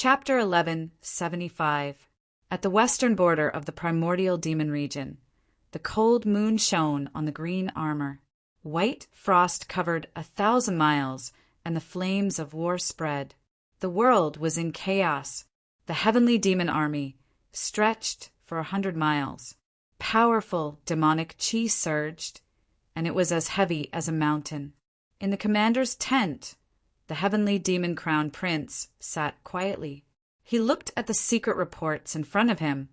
Chapter 1175. At the western border of the primordial demon region, the cold moon shone on the green armor. White frost covered 1,000 miles, and the flames of war spread. The world was in chaos. The heavenly demon army stretched for 100 miles. Powerful demonic chi surged, and it was as heavy as a mountain. In the commander's tent, the heavenly demon-crowned prince sat quietly. He looked at the secret reports in front of him,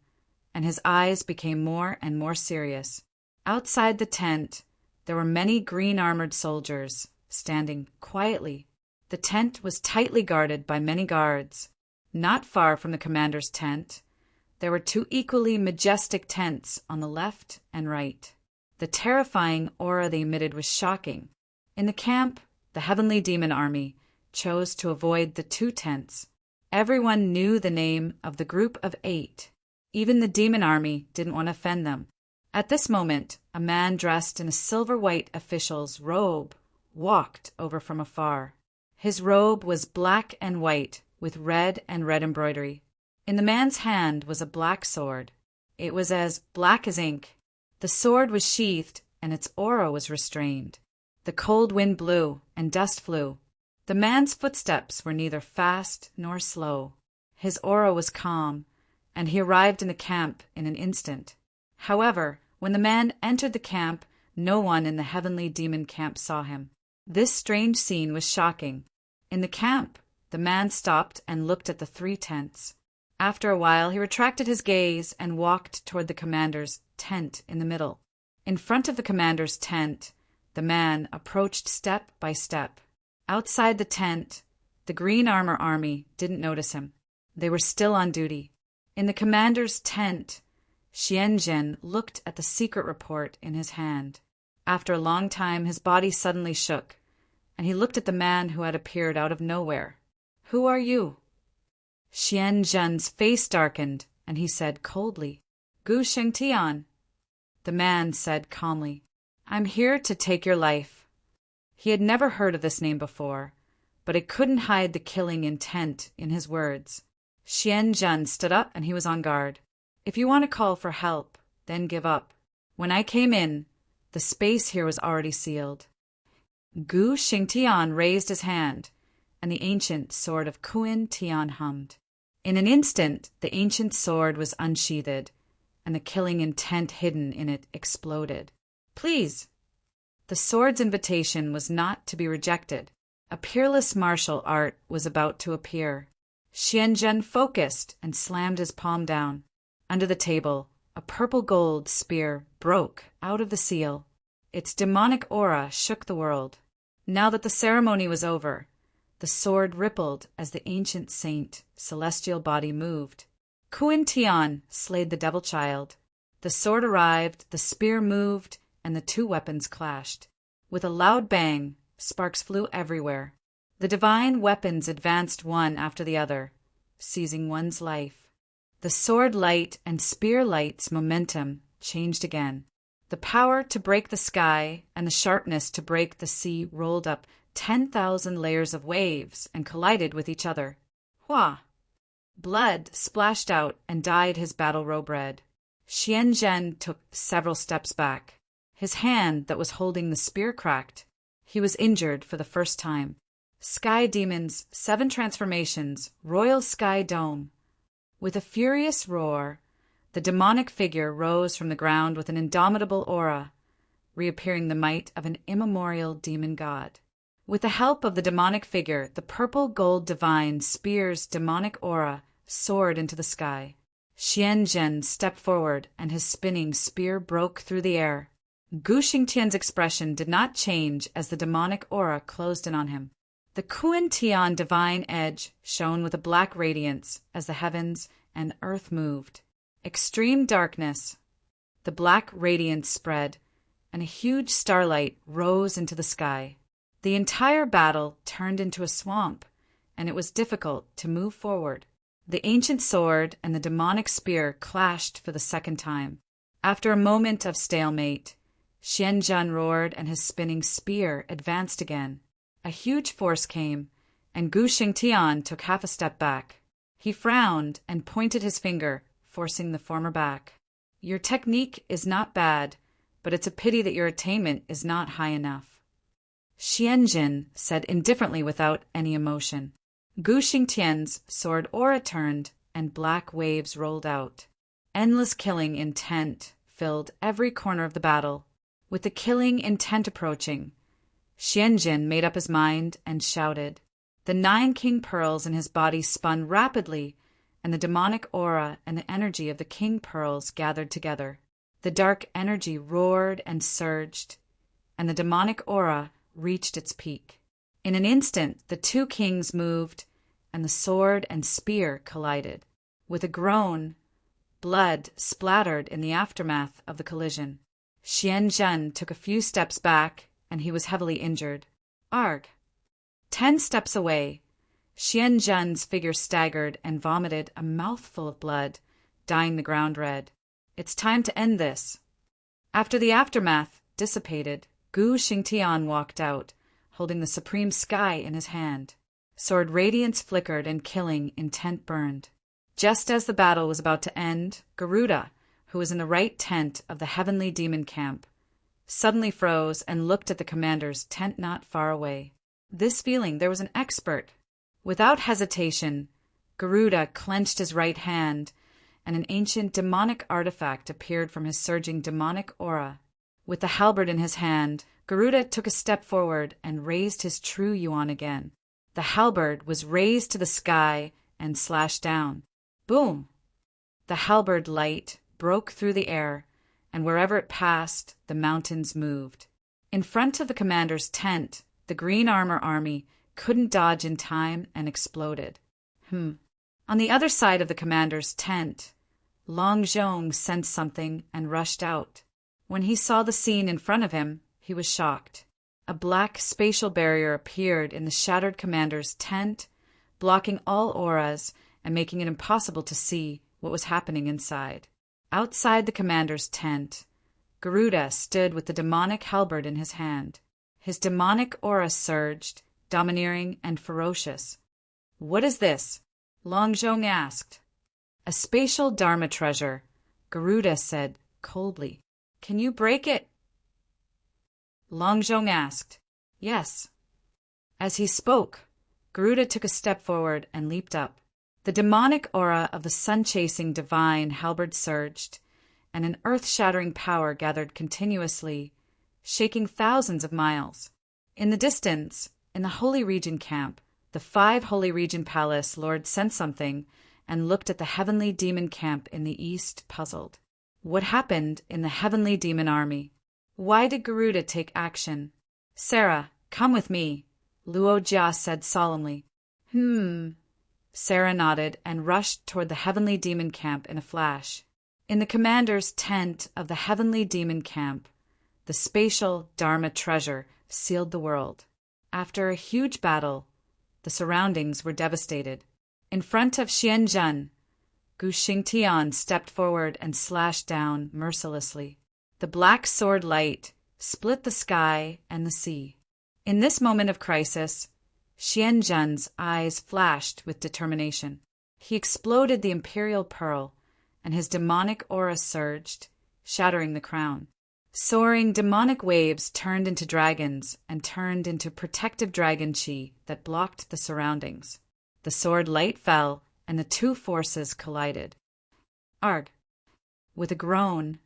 and his eyes became more and more serious. Outside the tent, there were many green-armored soldiers standing quietly. The tent was tightly guarded by many guards. Not far from the commander's tent, there were two equally majestic tents on the left and right. The terrifying aura they emitted was shocking. In the camp, the heavenly demon army chose to avoid the two tents. Everyone knew the name of the group of 8. Even the demon army didn't want to offend them. At this moment, a man dressed in a silver-white official's robe walked over from afar. His robe was black and white with red and red embroidery. In the man's hand was a black sword. It was as black as ink. The sword was sheathed, and its aura was restrained. The cold wind blew, and dust flew. The man's footsteps were neither fast nor slow. His aura was calm, and he arrived in the camp in an instant. However, when the man entered the camp, no one in the heavenly demon camp saw him. This strange scene was shocking. In the camp, the man stopped and looked at the 3 tents. After a while, he retracted his gaze and walked toward the commander's tent in the middle. In front of the commander's tent, the man approached step by step. Outside the tent, the green armor army didn't notice him. They were still on duty. In the commander's tent, Xianzhen looked at the secret report in his hand. After a long time, his body suddenly shook, and he looked at the man who had appeared out of nowhere. "Who are you?" Xianzhen's face darkened, and he said coldly, "Gu Shengtian." The man said calmly, "I'm here to take your life." He had never heard of this name before, but it couldn't hide the killing intent in his words. Xianzhen stood up and he was on guard. "If you want to call for help, then give up. When I came in, the space here was already sealed." Gu Shengtian raised his hand, and the ancient sword of Kuan Tian hummed. In an instant, the ancient sword was unsheathed, and the killing intent hidden in it exploded. "Please!" The sword's invitation was not to be rejected. A peerless martial art was about to appear. Xianzhen focused and slammed his palm down. Under the table, a purple gold spear broke out of the seal. Its demonic aura shook the world. Now that the ceremony was over, the sword rippled as the ancient saint celestial body moved. Kuan Tian slayed the devil child. The sword arrived, the spear moved, and the 2 weapons clashed. With a loud bang, sparks flew everywhere. The divine weapons advanced one after the other, seizing one's life. The sword light and spear light's momentum changed again. The power to break the sky and the sharpness to break the sea rolled up 10,000 layers of waves and collided with each other. Hua! Blood splashed out and dyed his battle robe red. Xianzhen took several steps back. His hand that was holding the spear cracked. He was injured for the first time. Sky Demon's 7 transformations, Royal Sky Dome. With a furious roar, the demonic figure rose from the ground with an indomitable aura, reappearing the might of an immemorial demon god. With the help of the demonic figure, the purple gold divine spear's demonic aura soared into the sky. Xianzhen stepped forward, and his spinning spear broke through the air. Gu Shengtian's expression did not change as the demonic aura closed in on him. The Kuan Tian divine edge shone with a black radiance as the heavens and earth moved. Extreme darkness. The black radiance spread, and a huge starlight rose into the sky. The entire battle turned into a swamp, and it was difficult to move forward. The ancient sword and the demonic spear clashed for the second time. After a moment of stalemate, Xianzhen roared, and his spinning spear advanced again. A huge force came, and Gu Shengtian took half a step back. He frowned and pointed his finger, forcing the former back. Your technique is not bad, but it's a pity that your attainment is not high enough. Xianjin said indifferently without any emotion. Gu Xingtian's sword aura turned, and black waves rolled out. Endless killing intent filled every corner of the battle. With the killing intent approaching, Xianjin made up his mind and shouted. The 9 king pearls in his body spun rapidly, and the demonic aura and the energy of the king pearls gathered together. The dark energy roared and surged, and the demonic aura reached its peak. In an instant, the 2 kings moved, and the sword and spear collided. With a groan, blood splattered in the aftermath of the collision. Xianjin took a few steps back, and he was heavily injured. Arg! 10 steps away, Xianjin's figure staggered and vomited a mouthful of blood, dyeing the ground red. It's time to end this. After the aftermath dissipated, Gu Xingtian walked out, holding the supreme sky in his hand. Sword radiance flickered and killing intent burned. Just as the battle was about to end, Garuda, who was in the right tent of the heavenly demon camp, suddenly froze and looked at the commander's tent not far away. This feeling there was an expert. Without hesitation, Garuda clenched his right hand, and an ancient demonic artifact appeared from his surging demonic aura. With the halberd in his hand, Garuda took a step forward and raised his true yuan again. The halberd was raised to the sky and slashed down. Boom! The halberd light broke through the air, and wherever it passed, the mountains moved. In front of the commander's tent, the green armor army couldn't dodge in time and exploded. On the other side of the commander's tent, Long Zhong sensed something and rushed out. When he saw the scene in front of him, he was shocked. A black spatial barrier appeared in the shattered commander's tent, blocking all auras and making it impossible to see what was happening inside. Outside the commander's tent, Garuda stood with the demonic halberd in his hand. His demonic aura surged, domineering and ferocious. What is this? Long Zhong asked. A spatial dharma treasure, Garuda said coldly. Can you break it? Long Zhong asked. Yes. As he spoke, Garuda took a step forward and leaped up. The demonic aura of the sun-chasing divine halberd surged, and an earth-shattering power gathered continuously, shaking thousands of miles. In the distance, in the Holy Region camp, the 5 Holy Region Palace Lord sensed something and looked at the heavenly demon camp in the east, puzzled. What happened in the heavenly demon army? Why did Garuda take action? Sarah, come with me, Luo Jia said solemnly. Sarah nodded and rushed toward the heavenly demon camp in a flash. In the commander's tent of the heavenly demon camp, the spatial Dharma treasure sealed the world. After a huge battle, the surroundings were devastated. In front of Xianjin, Gu Xingtian stepped forward and slashed down mercilessly. The black sword light split the sky and the sea. In this moment of crisis, Xianjin's eyes flashed with determination. He exploded the imperial pearl, and his demonic aura surged, shattering the crown. Soaring demonic waves turned into dragons and turned into protective dragon chi that blocked the surroundings. The sword light fell, and the 2 forces collided. Arg! With a groan,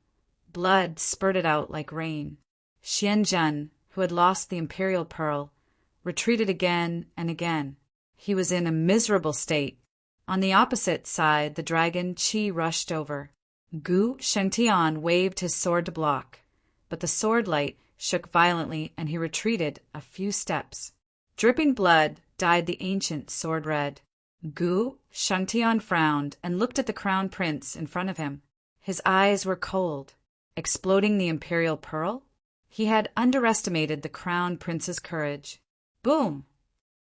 blood spurted out like rain. Xianjin, who had lost the imperial pearl, retreated again and again. He was in a miserable state. On the opposite side, the dragon Qi rushed over. Gu Shengtian waved his sword to block, but the sword light shook violently and he retreated a few steps. Dripping blood dyed the ancient sword red. Gu Shengtian frowned and looked at the crown prince in front of him. His eyes were cold. Exploding the imperial pearl? He had underestimated the crown prince's courage. Boom!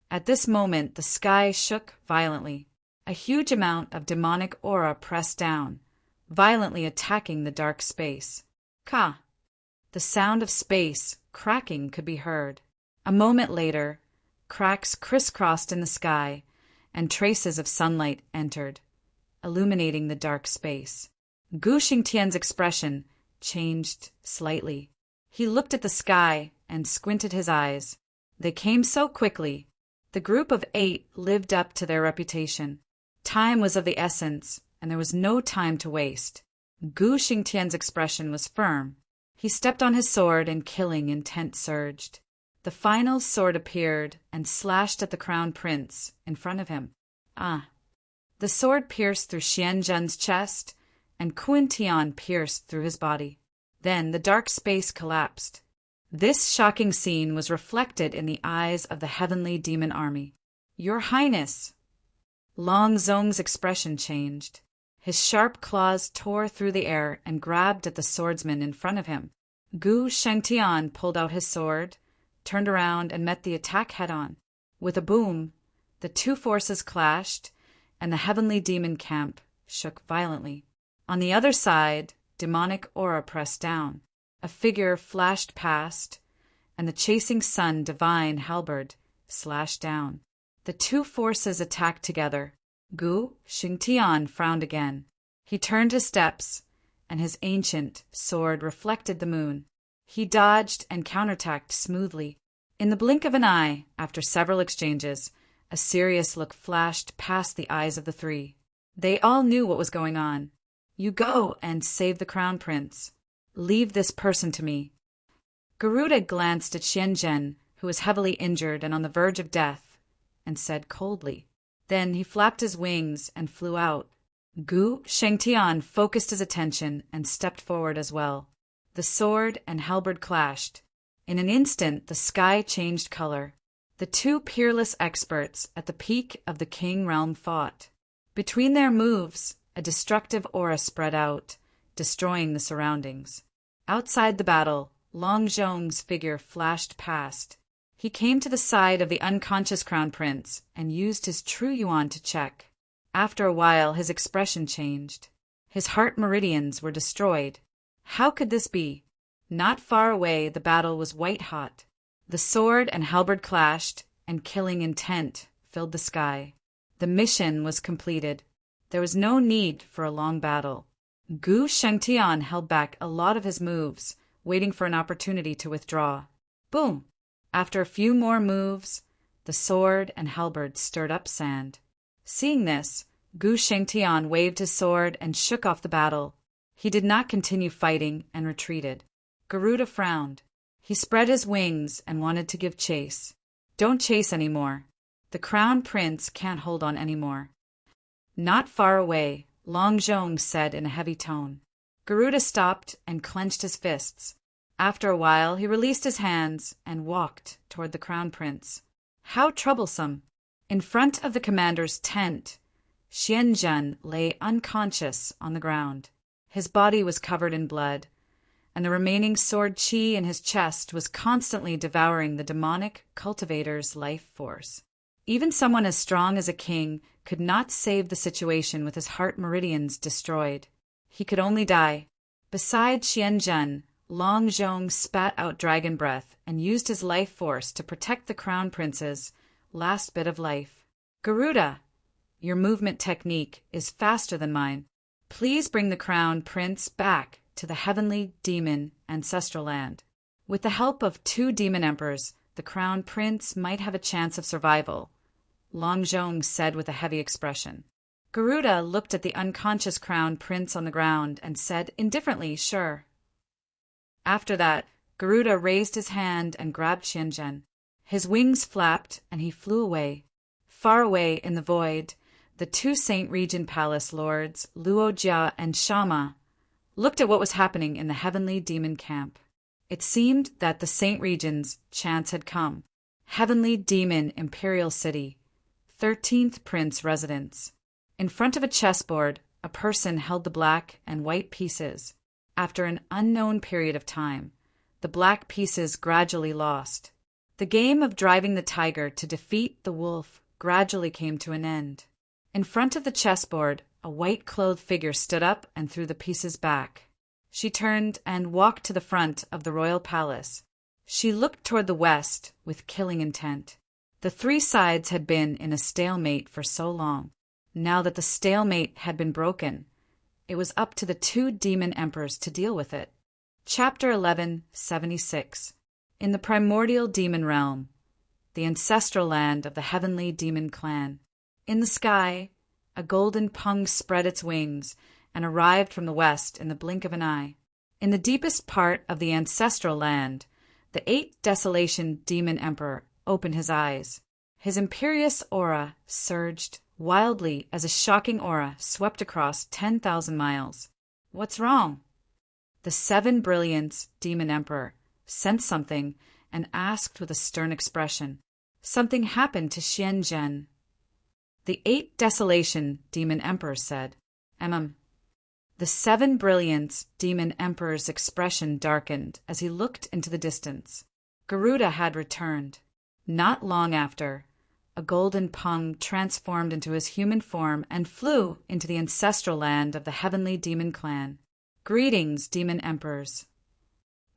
At this moment, the sky shook violently. A huge amount of demonic aura pressed down, violently attacking the dark space. Ka! The sound of space cracking could be heard. A moment later, cracks crisscrossed in the sky, and traces of sunlight entered, illuminating the dark space. Gu Xingtian's expression changed slightly. He looked at the sky and squinted his eyes. They came so quickly. The group of 8 lived up to their reputation. Time was of the essence, and there was no time to waste. Gu Xingtian's expression was firm. He stepped on his sword and killing intent surged. The final sword appeared and slashed at the crown prince in front of him. The sword pierced through Xianzhen's chest, and Kuan-Tian pierced through his body. Then the dark space collapsed. This shocking scene was reflected in the eyes of the heavenly demon army. "Your Highness!" Long Zhong's expression changed. His sharp claws tore through the air and grabbed at the swordsman in front of him. Gu Shengtian pulled out his sword, turned around and met the attack head-on. With a boom, the two forces clashed, and the heavenly demon camp shook violently. On the other side, demonic aura pressed down. A figure flashed past, and the chasing sun divine halberd slashed down. The two forces attacked together. Gu Xingtian frowned again. He turned his steps, and his ancient sword reflected the moon. He dodged and counterattacked smoothly. In the blink of an eye, after several exchanges, a serious look flashed past the eyes of the three. They all knew what was going on. "You go and save the crown prince. Leave this person to me." Garuda glanced at Xianzhen, who was heavily injured and on the verge of death, and said coldly. Then he flapped his wings and flew out. Gu Shengtian focused his attention and stepped forward as well. The sword and halberd clashed. In an instant, the sky changed color. The two peerless experts at the peak of the King realm fought. Between their moves, a destructive aura spread out, destroying the surroundings. Outside the battle, Long Zhong's figure flashed past. He came to the side of the unconscious crown prince and used his true yuan to check. After a while, his expression changed. His heart meridians were destroyed. How could this be? Not far away, the battle was white-hot. The sword and halberd clashed, and killing intent filled the sky. The mission was completed. There was no need for a long battle. Gu Shengtian held back a lot of his moves, waiting for an opportunity to withdraw. Boom! After a few more moves, the sword and halberd stirred up sand. Seeing this, Gu Shengtian waved his sword and shook off the battle. He did not continue fighting and retreated. Garuda frowned. He spread his wings and wanted to give chase. "Don't chase anymore. The crown prince can't hold on anymore." Not far away, Long Zhong said in a heavy tone. Garuda stopped and clenched his fists. After a while, he released his hands and walked toward the crown prince. How troublesome! In front of the commander's tent, Xianzhen lay unconscious on the ground. His body was covered in blood, and the remaining sword chi in his chest was constantly devouring the demonic cultivator's life force. Even someone as strong as a king could not save the situation with his heart meridians destroyed. He could only die. Beside Xianzhen, Long Zhong spat out dragon breath and used his life force to protect the crown prince's last bit of life. "Garuda, your movement technique is faster than mine. Please bring the crown prince back to the heavenly demon ancestral land. With the help of 2 demon emperors, the crown prince might have a chance of survival," Long Zhong said with a heavy expression. Garuda looked at the unconscious crown prince on the ground and said indifferently, "Sure." After that, Garuda raised his hand and grabbed Xianzhen. His wings flapped and he flew away. Far away in the void, the 2 Saint Regent Palace lords, Luojia and Shama, looked at what was happening in the heavenly demon camp. It seemed that the Saint Regent's chance had come. Heavenly Demon Imperial City, 13th Prince Residence. In front of a chessboard, a person held the black and white pieces. After an unknown period of time, the black pieces gradually lost. The game of driving the tiger to defeat the wolf gradually came to an end. In front of the chessboard, a white-clothed figure stood up and threw the pieces back. She turned and walked to the front of the royal palace. She looked toward the west with killing intent. The three sides had been in a stalemate for so long. Now that the stalemate had been broken, it was up to the two demon emperors to deal with it. Chapter 1176. In the primordial demon realm, the ancestral land of the heavenly demon clan. In the sky, a golden pung spread its wings and arrived from the west in the blink of an eye. In the deepest part of the ancestral land, the 8th Desolation Demon Emperor opened his eyes. His imperious aura surged wildly as a shocking aura swept across 10,000 miles. What's wrong? The 7 Brilliance Demon Emperor sensed something and asked with a stern expression. Something happened to Xianzhen. The 8th Desolation Demon Emperor said, The 7 Brilliance Demon Emperor's expression darkened as he looked into the distance. Garuda had returned. Not long after, a golden pung transformed into his human form and flew into the ancestral land of the heavenly demon clan. Greetings, demon emperors.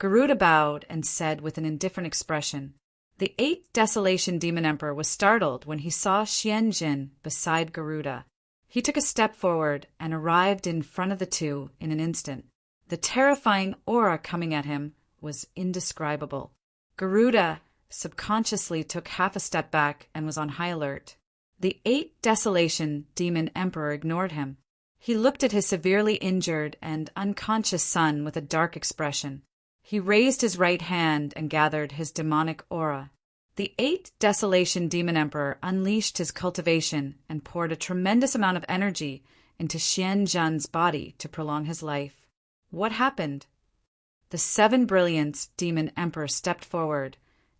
Garuda bowed and said with an indifferent expression. The 8th Desolation Demon Emperor was startled when he saw Xianjin beside Garuda. He took a step forward and arrived in front of the two in an instant. The terrifying aura coming at him was indescribable. Garuda subconsciously took half a step back and was on high alert. The 8th Desolation Demon Emperor ignored him. He looked at his severely injured and unconscious son with a dark expression. He raised his right hand and gathered his demonic aura. The 8th Desolation Demon Emperor unleashed his cultivation and poured a tremendous amount of energy into Xianzhen's body to prolong his life. What happened? The 7 Brilliance Demon Emperor stepped forward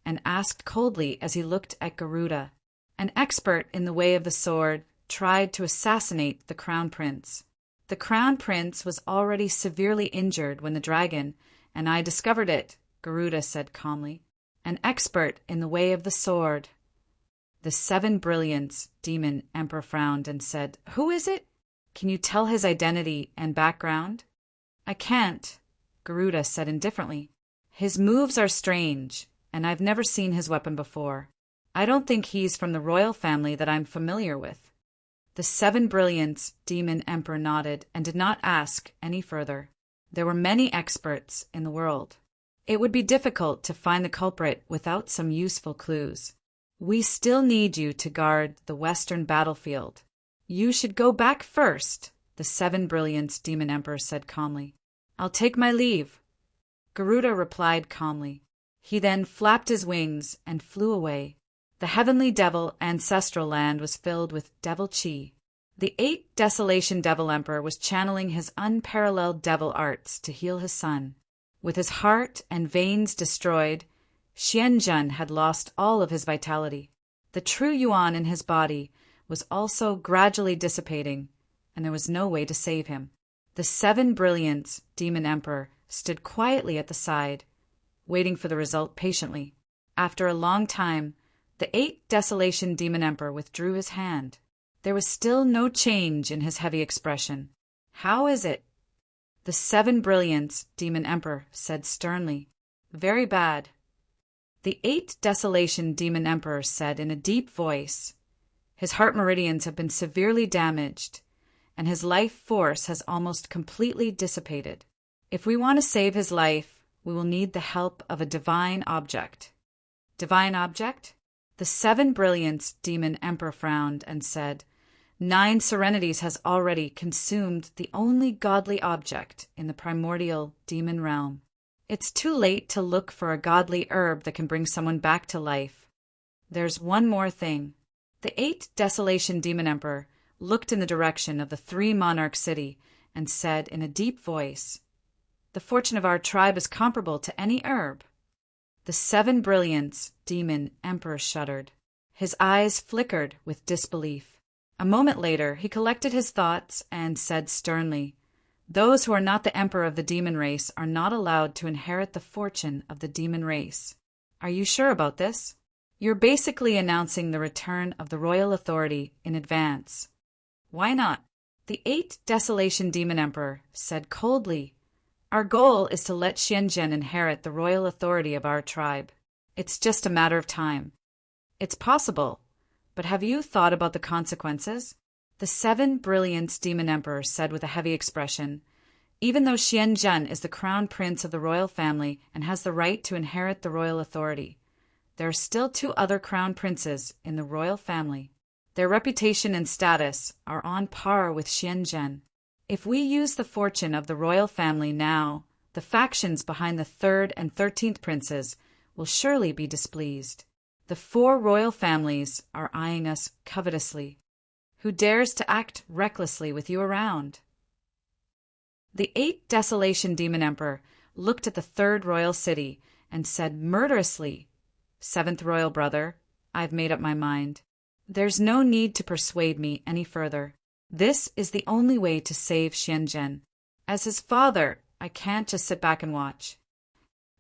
and asked coldly as he looked at Garuda. An expert in the way of the sword tried to assassinate the Crown Prince. The Crown Prince was already severely injured when the dragon and I discovered it, Garuda said calmly. An expert in the way of the sword. The 7 Brilliance Demon Emperor frowned and said, Who is it? Can you tell his identity and background? I can't, Garuda said indifferently. His moves are strange, and I've never seen his weapon before. I don't think he's from the royal family that I'm familiar with. The 7 Brilliance Demon Emperor nodded and did not ask any further. There were many experts in the world. It would be difficult to find the culprit without some useful clues. We still need you to guard the western battlefield. You should go back first, the 7 Brilliance Demon Emperor said calmly. I'll take my leave. Garuda replied calmly. He then flapped his wings and flew away. The heavenly devil ancestral land was filled with devil chi. The 8th Desolation Devil Emperor was channeling his unparalleled devil arts to heal his son. With his heart and veins destroyed, Xianzhen had lost all of his vitality. The true yuan in his body was also gradually dissipating, and there was no way to save him. The 7 Brilliance Demon Emperor stood quietly at the side, waiting for the result patiently. After a long time, the 8th Desolation Demon Emperor withdrew his hand. There was still no change in his heavy expression. How is it? The 7 Brilliance Demon Emperor said sternly. Very bad. The 8th Desolation Demon Emperor said in a deep voice. His heart meridians have been severely damaged, and his life force has almost completely dissipated. If we want to save his life, we will need the help of a divine object. Divine object? The 7 Brilliance Demon Emperor frowned and said, 9 serenities has already consumed the only godly object in the primordial demon realm. It's too late to look for a godly herb that can bring someone back to life. There's one more thing. The 8th Desolation Demon Emperor looked in the direction of the 3 Monarch City and said in a deep voice, The fortune of our tribe is comparable to any herb. The 7 Brilliance Demon Emperor shuddered. His eyes flickered with disbelief. A moment later, he collected his thoughts and said sternly, Those who are not the emperor of the demon race are not allowed to inherit the fortune of the demon race. Are you sure about this? You're basically announcing the return of the royal authority in advance. Why not? The 8th Desolation Demon Emperor said coldly, Our goal is to let Xianzhen inherit the royal authority of our tribe. It's just a matter of time. It's possible, but have you thought about the consequences? The 7 Brilliants Demon Emperor said with a heavy expression, even though Xianzhen is the crown prince of the royal family and has the right to inherit the royal authority, there are still 2 other crown princes in the royal family. Their reputation and status are on par with Xianzhen. If we use the fortune of the royal family now, the factions behind the 3rd and 13th princes will surely be displeased. The 4 royal families are eyeing us covetously. Who dares to act recklessly with you around? The 8th Desolation Demon Emperor looked at the 3rd royal city and said murderously, 7th royal brother, I've made up my mind. There's no need to persuade me any further. This is the only way to save Xianzhen. As his father, I can't just sit back and watch.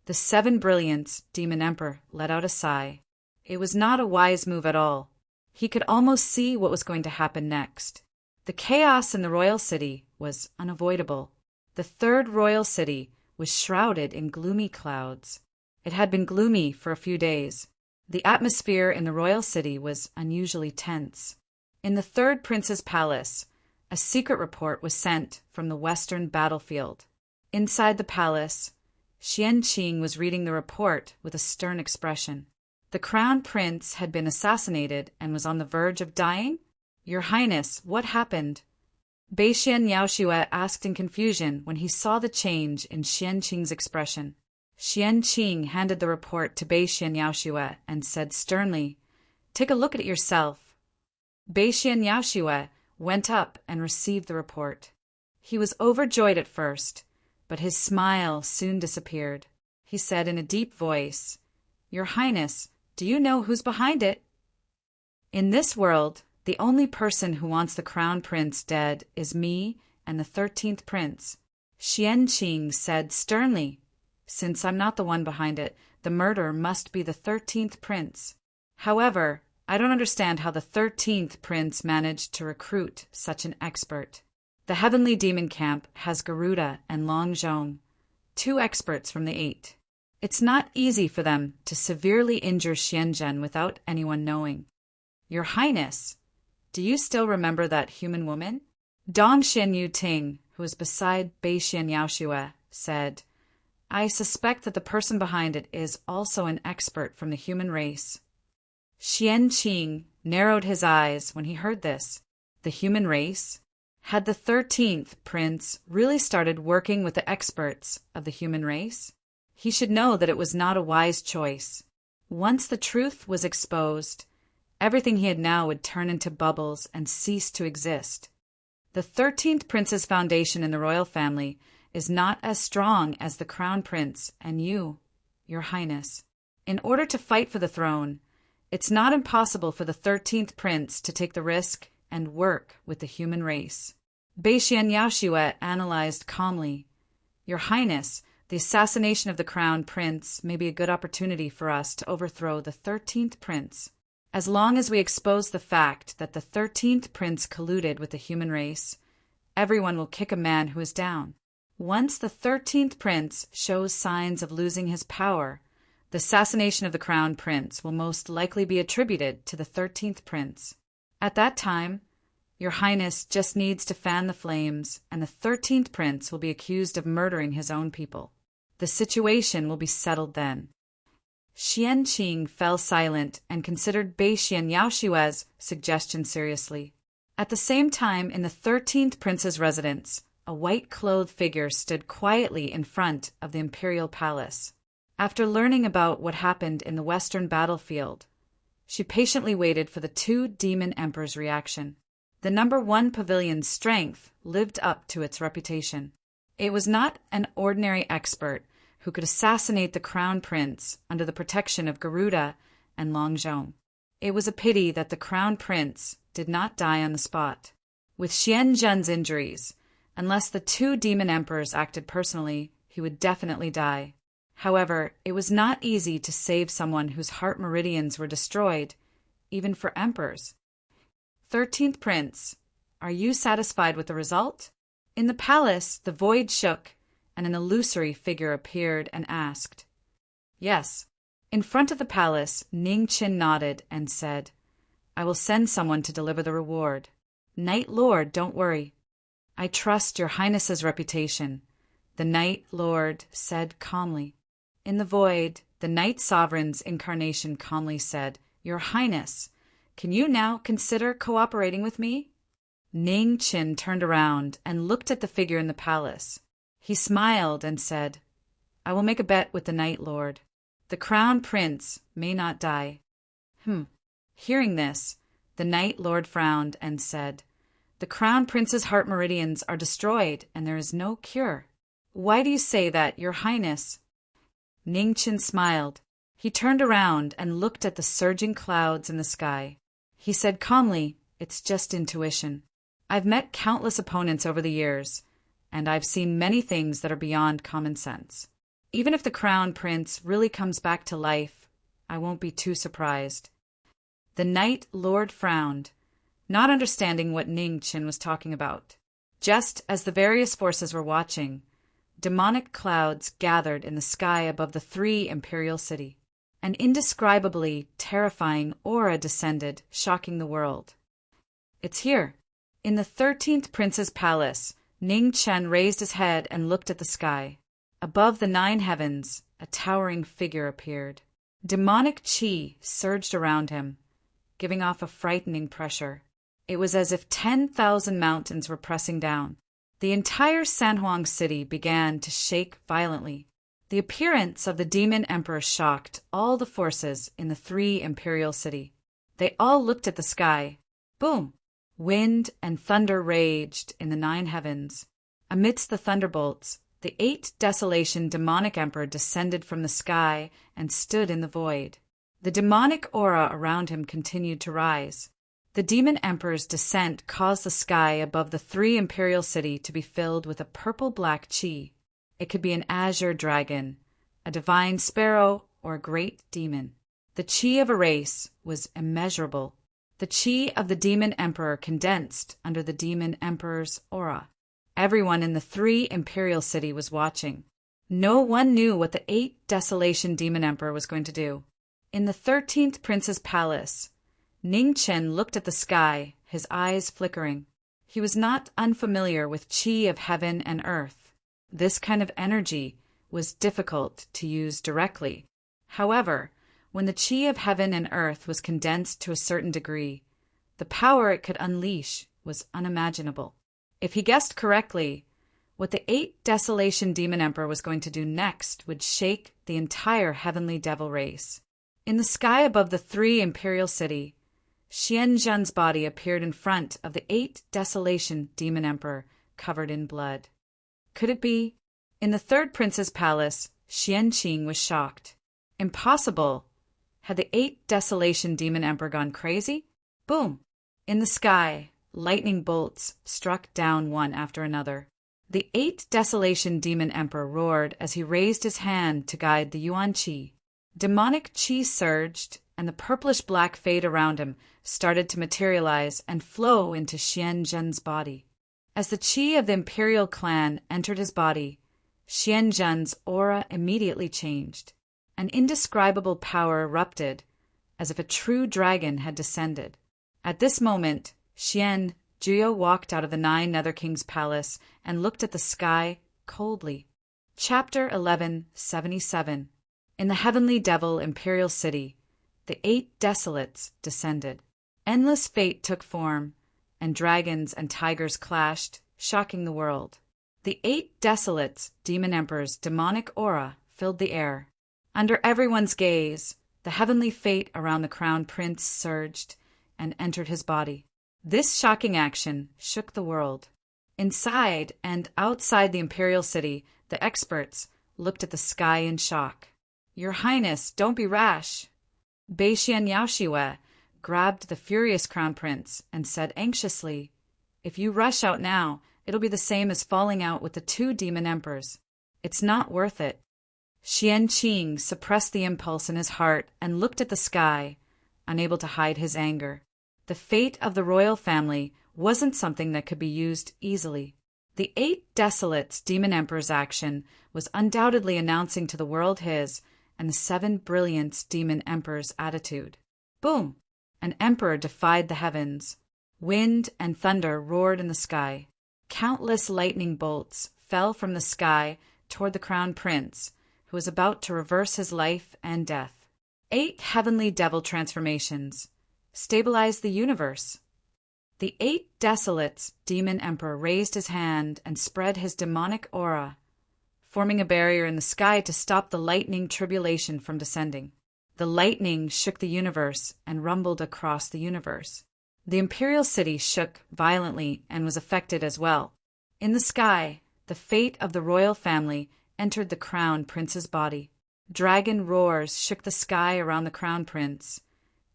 The 7 Brilliants Demon Emperor let out a sigh. It was not a wise move at all. He could almost see what was going to happen next. The chaos in the royal city was unavoidable. The 3rd royal city was shrouded in gloomy clouds. It had been gloomy for a few days. The atmosphere in the royal city was unusually tense. In the 3rd prince's palace, a secret report was sent from the western battlefield. Inside the palace, Xianqing was reading the report with a stern expression. The crown prince had been assassinated and was on the verge of dying? Your Highness, what happened? Beixian Yaoxue asked in confusion when he saw the change in Xianqing's expression. Xianqing handed the report to Beixian Yaoxue and said sternly, take a look at it yourself. Beixian Yaoxue went up and received the report. He was overjoyed at first, but his smile soon disappeared. He said in a deep voice, Your Highness, do you know who's behind it? In this world, the only person who wants the crown prince dead is me and the 13th prince. Xianqing said sternly, since I'm not the one behind it, the murder must be the 13th prince. However, I don't understand how the 13th prince managed to recruit such an expert. The Heavenly Demon Camp has Garuda and Long Zhong, 2 experts from the 8. It's not easy for them to severely injure Xianzhen without anyone knowing. Your Highness, do you still remember that human woman? Dong Xianyu Ting, who was beside Beixian Yaoxue, said, I suspect that the person behind it is also an expert from the human race. Xianqing narrowed his eyes when he heard this. The human race? Had the 13th prince really started working with the experts of the human race? He should know that it was not a wise choice. Once the truth was exposed, everything he had now would turn into bubbles and cease to exist. The 13th prince's foundation in the royal family is not as strong as the crown prince and you, Your Highness. In order to fight for the throne, it's not impossible for the 13th prince to take the risk and work with the human race. Beixian Yaoxue analyzed calmly. Your Highness, the assassination of the crown prince may be a good opportunity for us to overthrow the 13th prince. As long as we expose the fact that the 13th prince colluded with the human race, everyone will kick a man who is down. Once the 13th prince shows signs of losing his power, the assassination of the crown prince will most likely be attributed to the 13th prince. At that time, Your Highness just needs to fan the flames, and the 13th prince will be accused of murdering his own people. The situation will be settled then. Xianqing fell silent and considered Beixian Yaoxue's suggestion seriously. At the same time, in the 13th prince's residence, a white-clothed figure stood quietly in front of the imperial palace. After learning about what happened in the western battlefield, she patiently waited for the 2 demon emperors' reaction. The number 1 pavilion's strength lived up to its reputation. It was not an ordinary expert who could assassinate the crown prince under the protection of Garuda and Long Zhong. It was a pity that the crown prince did not die on the spot. With Xianzhen's injuries, unless the 2 demon emperors acted personally, he would definitely die. However, it was not easy to save someone whose heart meridians were destroyed, even for emperors. 13th Prince, are you satisfied with the result? In the palace, the void shook, and an illusory figure appeared and asked. Yes, In front of the palace, Ning Qin nodded and said, "I will send someone to deliver the reward. Knight Lord, don't worry. I trust your highness's reputation," the Knight Lord said calmly. In the void, the Knight Sovereign's incarnation calmly said, "Your Highness, can you now consider cooperating with me?" Ning Qin turned around and looked at the figure in the palace. He smiled and said, "I will make a bet with the Knight Lord. The Crown Prince may not die." Hearing this, the Knight Lord frowned and said, "The Crown Prince's heart meridians are destroyed and there is no cure." "Why do you say that, Your Highness?" Ning Qin smiled. He turned around and looked at the surging clouds in the sky. He said calmly, "It's just intuition. I've met countless opponents over the years, and I've seen many things that are beyond common sense. Even if the Crown Prince really comes back to life, I won't be too surprised." The Knight Lord frowned, not understanding what Ning Qin was talking about. Just as the various forces were watching, demonic clouds gathered in the sky above the 3 imperial city. An indescribably terrifying aura descended, shocking the world. "It's here." In the 13th Prince's palace, Ning Chen raised his head and looked at the sky. Above the 9 heavens, a towering figure appeared. Demonic qi surged around him, giving off a frightening pressure. It was as if 10,000 mountains were pressing down. The entire Sanhuang city began to shake violently. The appearance of the demon emperor shocked all the forces in the 3 imperial city. They all looked at the sky. Boom! Wind and thunder raged in the 9 heavens. Amidst the thunderbolts, the 8 desolation demonic emperor descended from the sky and stood in the void. The demonic aura around him continued to rise. The demon emperor's descent caused the sky above the 3 imperial city to be filled with a purple-black qi. It could be an azure dragon, a divine sparrow, or a great demon. The qi of a race was immeasurable. The qi of the demon emperor condensed under the demon emperor's aura. Everyone in the 3 imperial city was watching. No one knew what the 8 desolation demon emperor was going to do. In the 13th Prince's palace, Ning Chen looked at the sky, his eyes flickering. He was not unfamiliar with qi of heaven and earth. This kind of energy was difficult to use directly. However, when the qi of heaven and earth was condensed to a certain degree, the power it could unleash was unimaginable. If he guessed correctly, what the 8 desolation demon emperor was going to do next would shake the entire heavenly devil race. In the sky above the 3 imperial city, Xianzhen's body appeared in front of the 8 desolation demon emperor, covered in blood. Could it be? In the 3rd prince's palace, Xianqing was shocked. Impossible! Had the 8 desolation demon emperor gone crazy? Boom! In the sky, lightning bolts struck down one after another. The 8 desolation demon emperor roared as he raised his hand to guide the yuan qi. Demonic qi surged, and the purplish-black fade around him started to materialize and flow into Xianzhen's body. As the qi of the imperial clan entered his body, Xianzhen's aura immediately changed. An indescribable power erupted, as if a true dragon had descended. At this moment, Xian Jiao walked out of the 9 Nether King's palace and looked at the sky coldly. Chapter 1177. In the heavenly devil imperial city, the 8 desolates descended. Endless fate took form, and dragons and tigers clashed, shocking the world. The 8 desolates, demon emperor's demonic aura filled the air. Under everyone's gaze, the heavenly fate around the crown prince surged and entered his body. This shocking action shook the world. Inside and outside the imperial city, the experts looked at the sky in shock. "Your Highness, don't be rash." Beixian Yaoxiwe grabbed the furious crown prince and said anxiously, "If you rush out now, it'll be the same as falling out with the 2 demon emperors. It's not worth it." Xianqing suppressed the impulse in his heart and looked at the sky, unable to hide his anger. The fate of the royal family wasn't something that could be used easily. The 8 desolates demon emperor's action was undoubtedly announcing to the world his, and the 7 brilliant demon emperors' attitude. Boom! An emperor defied the heavens. Wind and thunder roared in the sky. Countless lightning bolts fell from the sky toward the crown prince, who was about to reverse his life and death. 8 heavenly devil transformations stabilized the universe. The 8 desolates demon emperor raised his hand and spread his demonic aura, forming a barrier in the sky to stop the lightning tribulation from descending. The lightning shook the universe and rumbled across the universe. The imperial city shook violently and was affected as well. In the sky, the fate of the royal family entered the crown prince's body. Dragon roars shook the sky around the crown prince,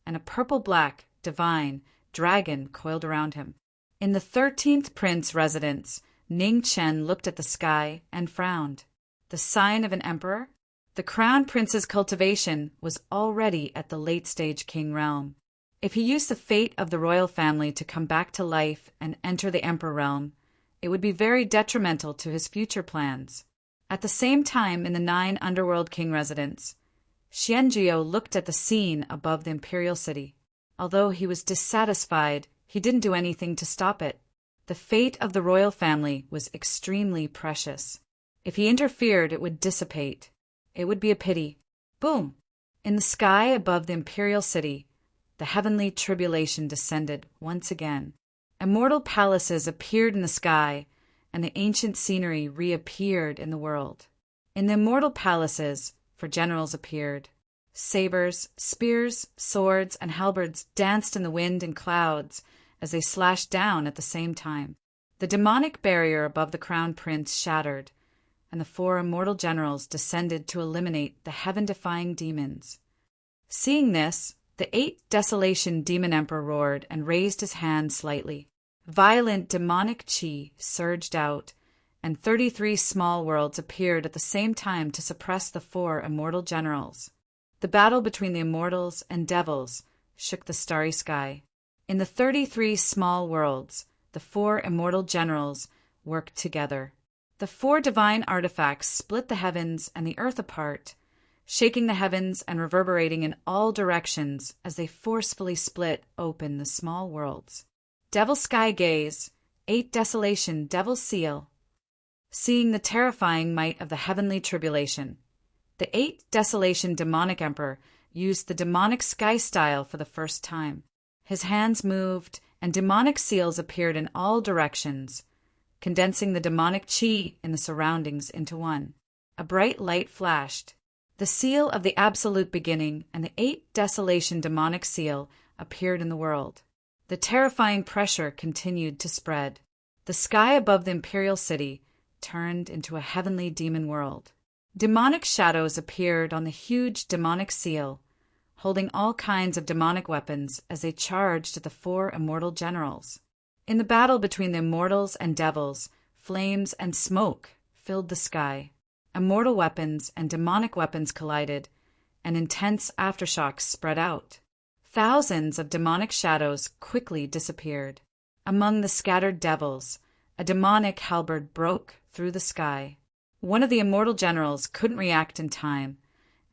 and a purple-black, divine dragon coiled around him. In the 13th prince residence, Ning Chen looked at the sky and frowned. The sign of an emperor? The crown prince's cultivation was already at the late-stage king realm. If he used the fate of the royal family to come back to life and enter the emperor realm, it would be very detrimental to his future plans. At the same time, in the 9 underworld king residence, Xianjiu looked at the scene above the imperial city. Although he was dissatisfied, he didn't do anything to stop it. The fate of the royal family was extremely precious. If he interfered, it would dissipate. It would be a pity. Boom! In the sky above the imperial city, the heavenly tribulation descended once again. Immortal palaces appeared in the sky, and the ancient scenery reappeared in the world. In the immortal palaces, for generals appeared. Sabers, spears, swords, and halberds danced in the wind and clouds as they slashed down at the same time. The demonic barrier above the crown prince shattered, and the 4 immortal generals descended to eliminate the heaven-defying demons. Seeing this, the 8 desolation demon emperor roared and raised his hand slightly. Violent demonic chi surged out, and 33 small worlds appeared at the same time to suppress the 4 immortal generals. The battle between the immortals and devils shook the starry sky. In the 33 small worlds, the 4 immortal generals worked together. The 4 divine artifacts split the heavens and the earth apart, shaking the heavens and reverberating in all directions as they forcefully split open the small worlds. Devil Sky Gaze, 8 Desolation Devil Seal. Seeing the terrifying might of the heavenly tribulation, the 8 Desolation Demonic Emperor used the demonic sky style for the first time. His hands moved, and demonic seals appeared in all directions, condensing the demonic chi in the surroundings into one. A bright light flashed. The seal of the absolute beginning and the 8 Desolation Demonic Seal appeared in the world. The terrifying pressure continued to spread. The sky above the imperial city turned into a heavenly demon world. Demonic shadows appeared on the huge demonic seal, holding all kinds of demonic weapons as they charged at the 4 immortal generals. In the battle between the immortals and devils, flames and smoke filled the sky. Immortal weapons and demonic weapons collided, and intense aftershocks spread out. Thousands of demonic shadows quickly disappeared. Among the scattered devils, a demonic halberd broke through the sky. One of the immortal generals couldn't react in time,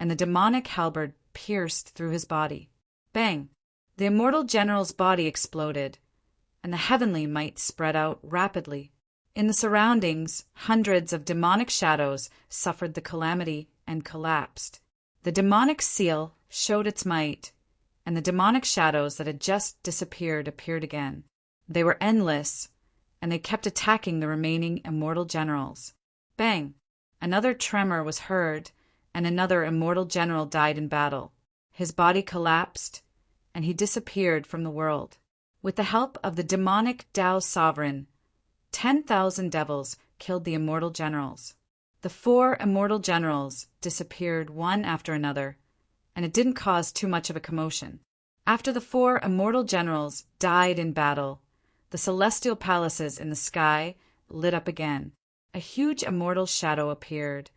and the demonic halberd pierced through his body. Bang! The immortal general's body exploded, and the heavenly might spread out rapidly. In the surroundings, hundreds of demonic shadows suffered the calamity and collapsed. The demonic seal showed its might, and the demonic shadows that had just disappeared appeared again. They were endless, and they kept attacking the remaining immortal generals. Bang! Another tremor was heard, and another immortal general died in battle. His body collapsed, and he disappeared from the world. With the help of the demonic Tao sovereign, 10,000 devils killed the immortal generals. The 4 immortal generals disappeared one after another, and it didn't cause too much of a commotion. After the 4 immortal generals died in battle, the celestial palaces in the sky lit up again. A huge immortal shadow appeared,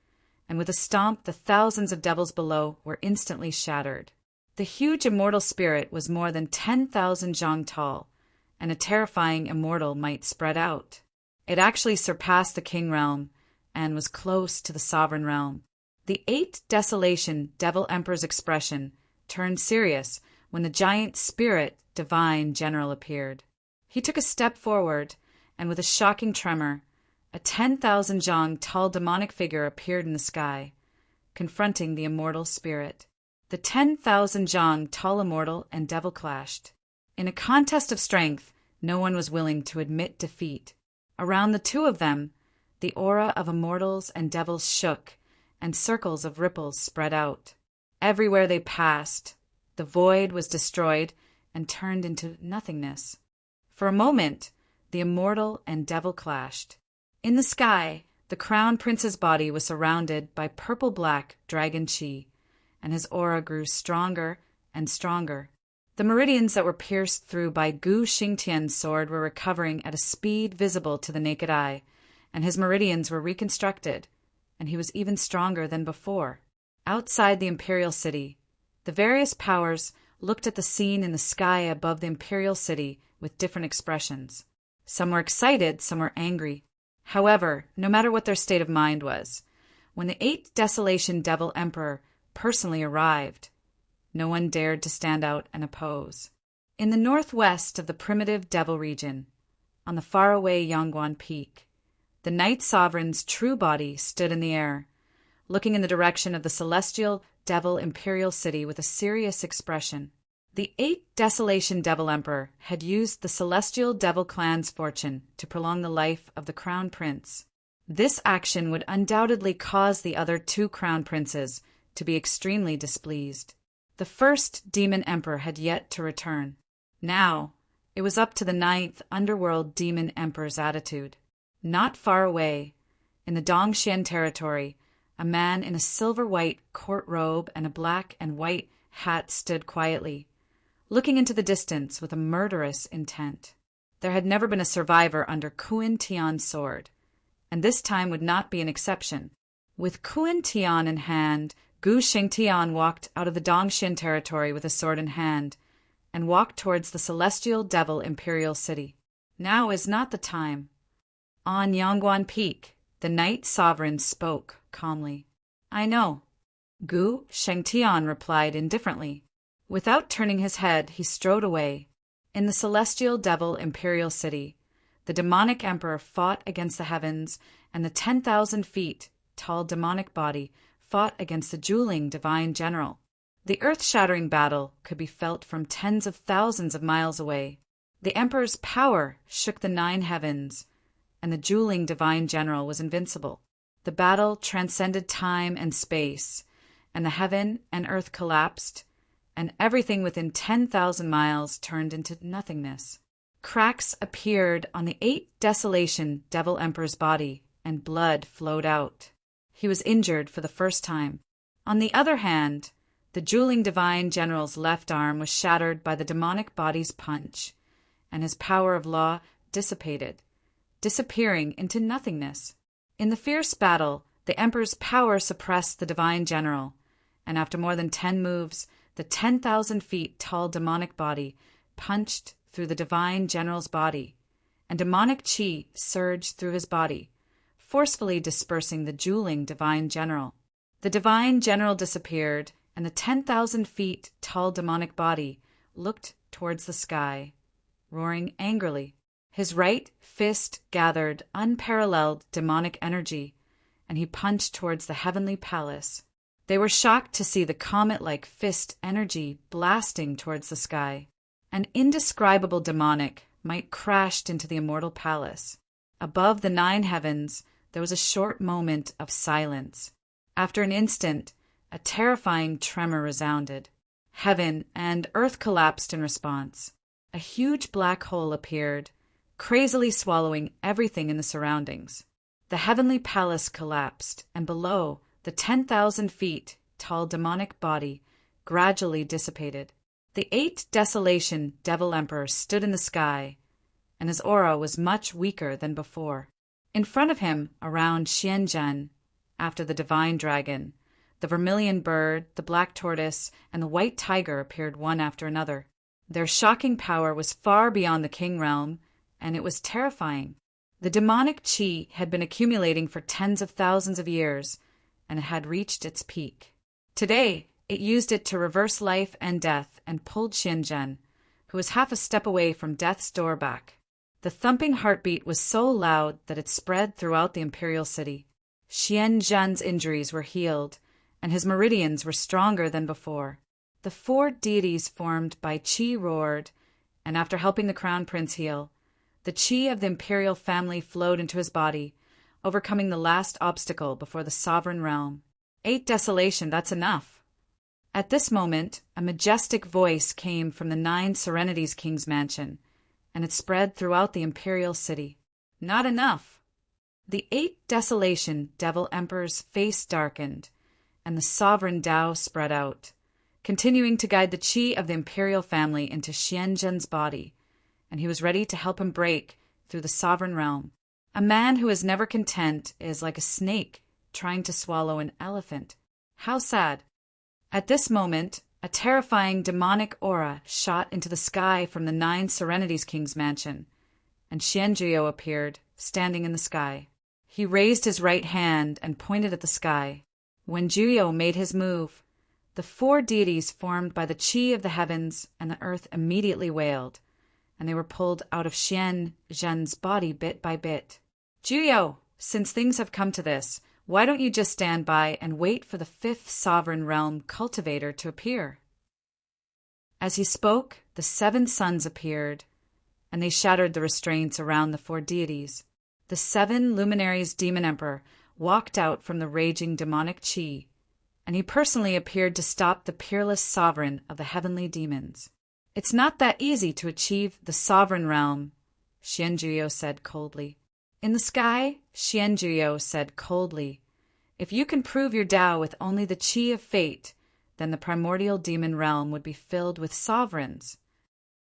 and with a stomp the thousands of devils below were instantly shattered. The huge immortal spirit was more than 10,000 zhang tall, and a terrifying immortal might spread out. It actually surpassed the king realm and was close to the sovereign realm. The eight Desolation Devil Emperor's expression turned serious when the giant spirit divine general appeared. He took a step forward, and with a shocking tremor, a 10,000 zhang tall demonic figure appeared in the sky, confronting the immortal spirit. The 10,000 zhang tall immortal and devil clashed. In a contest of strength, no one was willing to admit defeat. Around the two of them, the aura of immortals and devils shook, and circles of ripples spread out. Everywhere they passed, the void was destroyed and turned into nothingness. For a moment, the immortal and devil clashed. In the sky, the crown prince's body was surrounded by purple-black dragon chi, and his aura grew stronger and stronger. The meridians that were pierced through by Gu Xingtian's sword were recovering at a speed visible to the naked eye, and his meridians were reconstructed, and he was even stronger than before. Outside the imperial city, the various powers looked at the scene in the sky above the imperial city with different expressions. Some were excited, some were angry. However, no matter what their state of mind was, when the eight Desolation Devil Emperor personally arrived, no one dared to stand out and oppose. In the northwest of the primitive Devil region, on the faraway Yangguan Peak, the Night Sovereign's true body stood in the air, looking in the direction of the celestial Devil Imperial City with a serious expression. The eight Desolation Devil Emperor had used the celestial Devil clan's fortune to prolong the life of the Crown Prince. This action would undoubtedly cause the other two Crown Princes to be extremely displeased. The first Demon Emperor had yet to return. Now, it was up to the ninth Underworld Demon Emperor's attitude. Not far away, in the Dongxian territory, a man in a silver-white court robe and a black and white hat stood quietly, looking into the distance with a murderous intent. There had never been a survivor under Kuan Tian's sword, and this time would not be an exception. With Kuan Tian in hand, Gu Xingtian walked out of the Dongxian territory with a sword in hand, and walked towards the celestial Devil Imperial City. Now is not the time. On Yangguan Peak, the Night Sovereign spoke calmly. I know. Gu Shengtian replied indifferently. Without turning his head, he strode away. In the celestial Devil Imperial City, the demonic emperor fought against the heavens, and the 10,000 feet tall demonic body fought against the dueling divine general. The earth-shattering battle could be felt from tens of thousands of miles away. The emperor's power shook the 9 heavens, and the dueling divine general was invincible. The battle transcended time and space, and the heaven and earth collapsed, and everything within 10,000 miles turned into nothingness. Cracks appeared on the 8 Desolation Devil Emperor's body, and blood flowed out. He was injured for the first time. On the other hand, the dueling divine general's left arm was shattered by the demonic body's punch, and his power of law dissipated, disappearing into nothingness. In the fierce battle, the emperor's power suppressed the divine general, and after more than 10 moves, the 10,000 feet tall demonic body punched through the divine general's body, and demonic chi surged through his body, forcefully dispersing the dueling divine general. The divine general disappeared, and the 10,000 feet tall demonic body looked towards the sky, roaring angrily. His right fist gathered unparalleled demonic energy, and he punched towards the heavenly palace. They were shocked to see the comet-like fist energy blasting towards the sky. An indescribable demonic might crashed into the immortal palace. Above the 9 heavens, there was a short moment of silence. After an instant, a terrifying tremor resounded. Heaven and earth collapsed in response. A huge black hole appeared, crazily swallowing everything in the surroundings. The heavenly palace collapsed, and below, the 10,000 feet tall demonic body gradually dissipated. The 8 Desolation Devil Emperor stood in the sky, and his aura was much weaker than before. In front of him, around Xianzhen, after the divine dragon, the vermilion bird, the black tortoise, and the white tiger appeared one after another. Their shocking power was far beyond the king realm, and it was terrifying. The demonic chi had been accumulating for tens of thousands of years, and it had reached its peak. Today, it used it to reverse life and death and pulled Xianzhen, who was half a step away from death's door, back. The thumping heartbeat was so loud that it spread throughout the imperial city. Xianzhen's injuries were healed, and his meridians were stronger than before. The four deities formed by qi roared, and after helping the crown prince heal, the qi of the imperial family flowed into his body, overcoming the last obstacle before the sovereign realm. 8 desolation, that's enough. At this moment, a majestic voice came from the 9 Serenities King's mansion, and it spread throughout the imperial city. Not enough. The 8 desolation devil emperor's face darkened, and the sovereign Tao spread out, continuing to guide the qi of the imperial family into Xianzhen's body, and he was ready to help him break through the sovereign realm. A man who is never content is like a snake trying to swallow an elephant. How sad. At this moment, a terrifying demonic aura shot into the sky from the 9 Serenities King's mansion, and Xianzhou appeared, standing in the sky. He raised his right hand and pointed at the sky. When Zhuyo made his move, the 4 deities formed by the qi of the heavens and the earth immediately wailed, and they were pulled out of Xianzhen's body bit by bit. Zhuyo, since things have come to this, why don't you just stand by and wait for the 5th sovereign realm cultivator to appear? As he spoke, the 7 suns appeared, and they shattered the restraints around the 4 deities. The 7 luminaries demon emperor walked out from the raging demonic qi, and he personally appeared to stop the peerless sovereign of the heavenly demons. It's not that easy to achieve the sovereign realm, Xianzhou said coldly. In the sky, Xianzhou said coldly, if you can prove your Tao with only the qi of fate, then the primordial demon realm would be filled with sovereigns.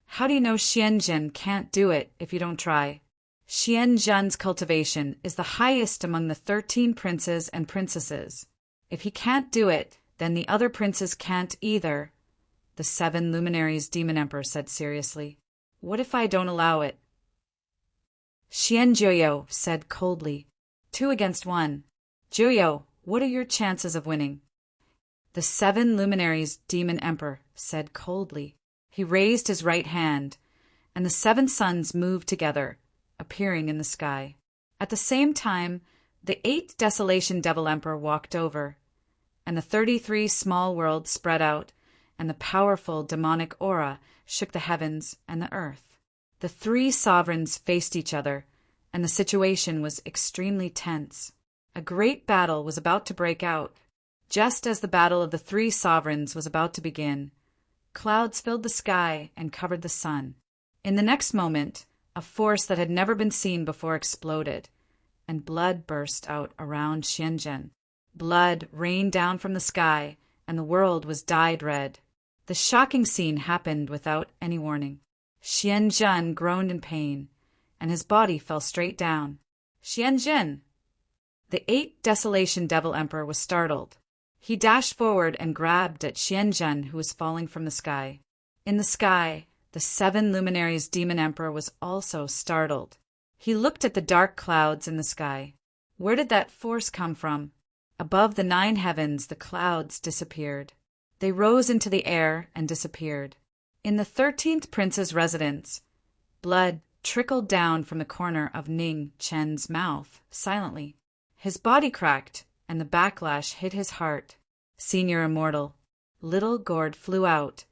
How do you know Xianzhen can't do it if you don't try? Xianzhen's cultivation is the highest among the 13 princes and princesses. If he can't do it, then the other princes can't either, the 7 luminaries demon emperor said seriously. What if I don't allow it? Xianzhou said coldly. 2 against 1. Zhuyo, what are your chances of winning? The 7 luminaries demon emperor said coldly. He raised his right hand, and the 7 suns moved together, appearing in the sky. At the same time, the 8 desolation devil emperor walked over, and the 33 small worlds spread out, and the powerful demonic aura shook the heavens and the earth. The 3 sovereigns faced each other, and the situation was extremely tense. A great battle was about to break out. Just as the battle of the 3 sovereigns was about to begin, clouds filled the sky and covered the sun. In the next moment, a force that had never been seen before exploded, and blood burst out around Xianzhen. Blood rained down from the sky, and the world was dyed red. The shocking scene happened without any warning. Xianzhen groaned in pain, and his body fell straight down. Xianzhen! The 8 desolation devil emperor was startled. He dashed forward and grabbed at Xianzhen, who was falling from the sky. In the sky, the 7 luminaries demon emperor was also startled. He looked at the dark clouds in the sky. Where did that force come from? Above the 9 heavens, the clouds disappeared. They rose into the air and disappeared. In the 13th prince's residence, blood trickled down from the corner of Ning Chen's mouth, silently. His body cracked, and the backlash hit his heart. Senior immortal, little gourd flew out,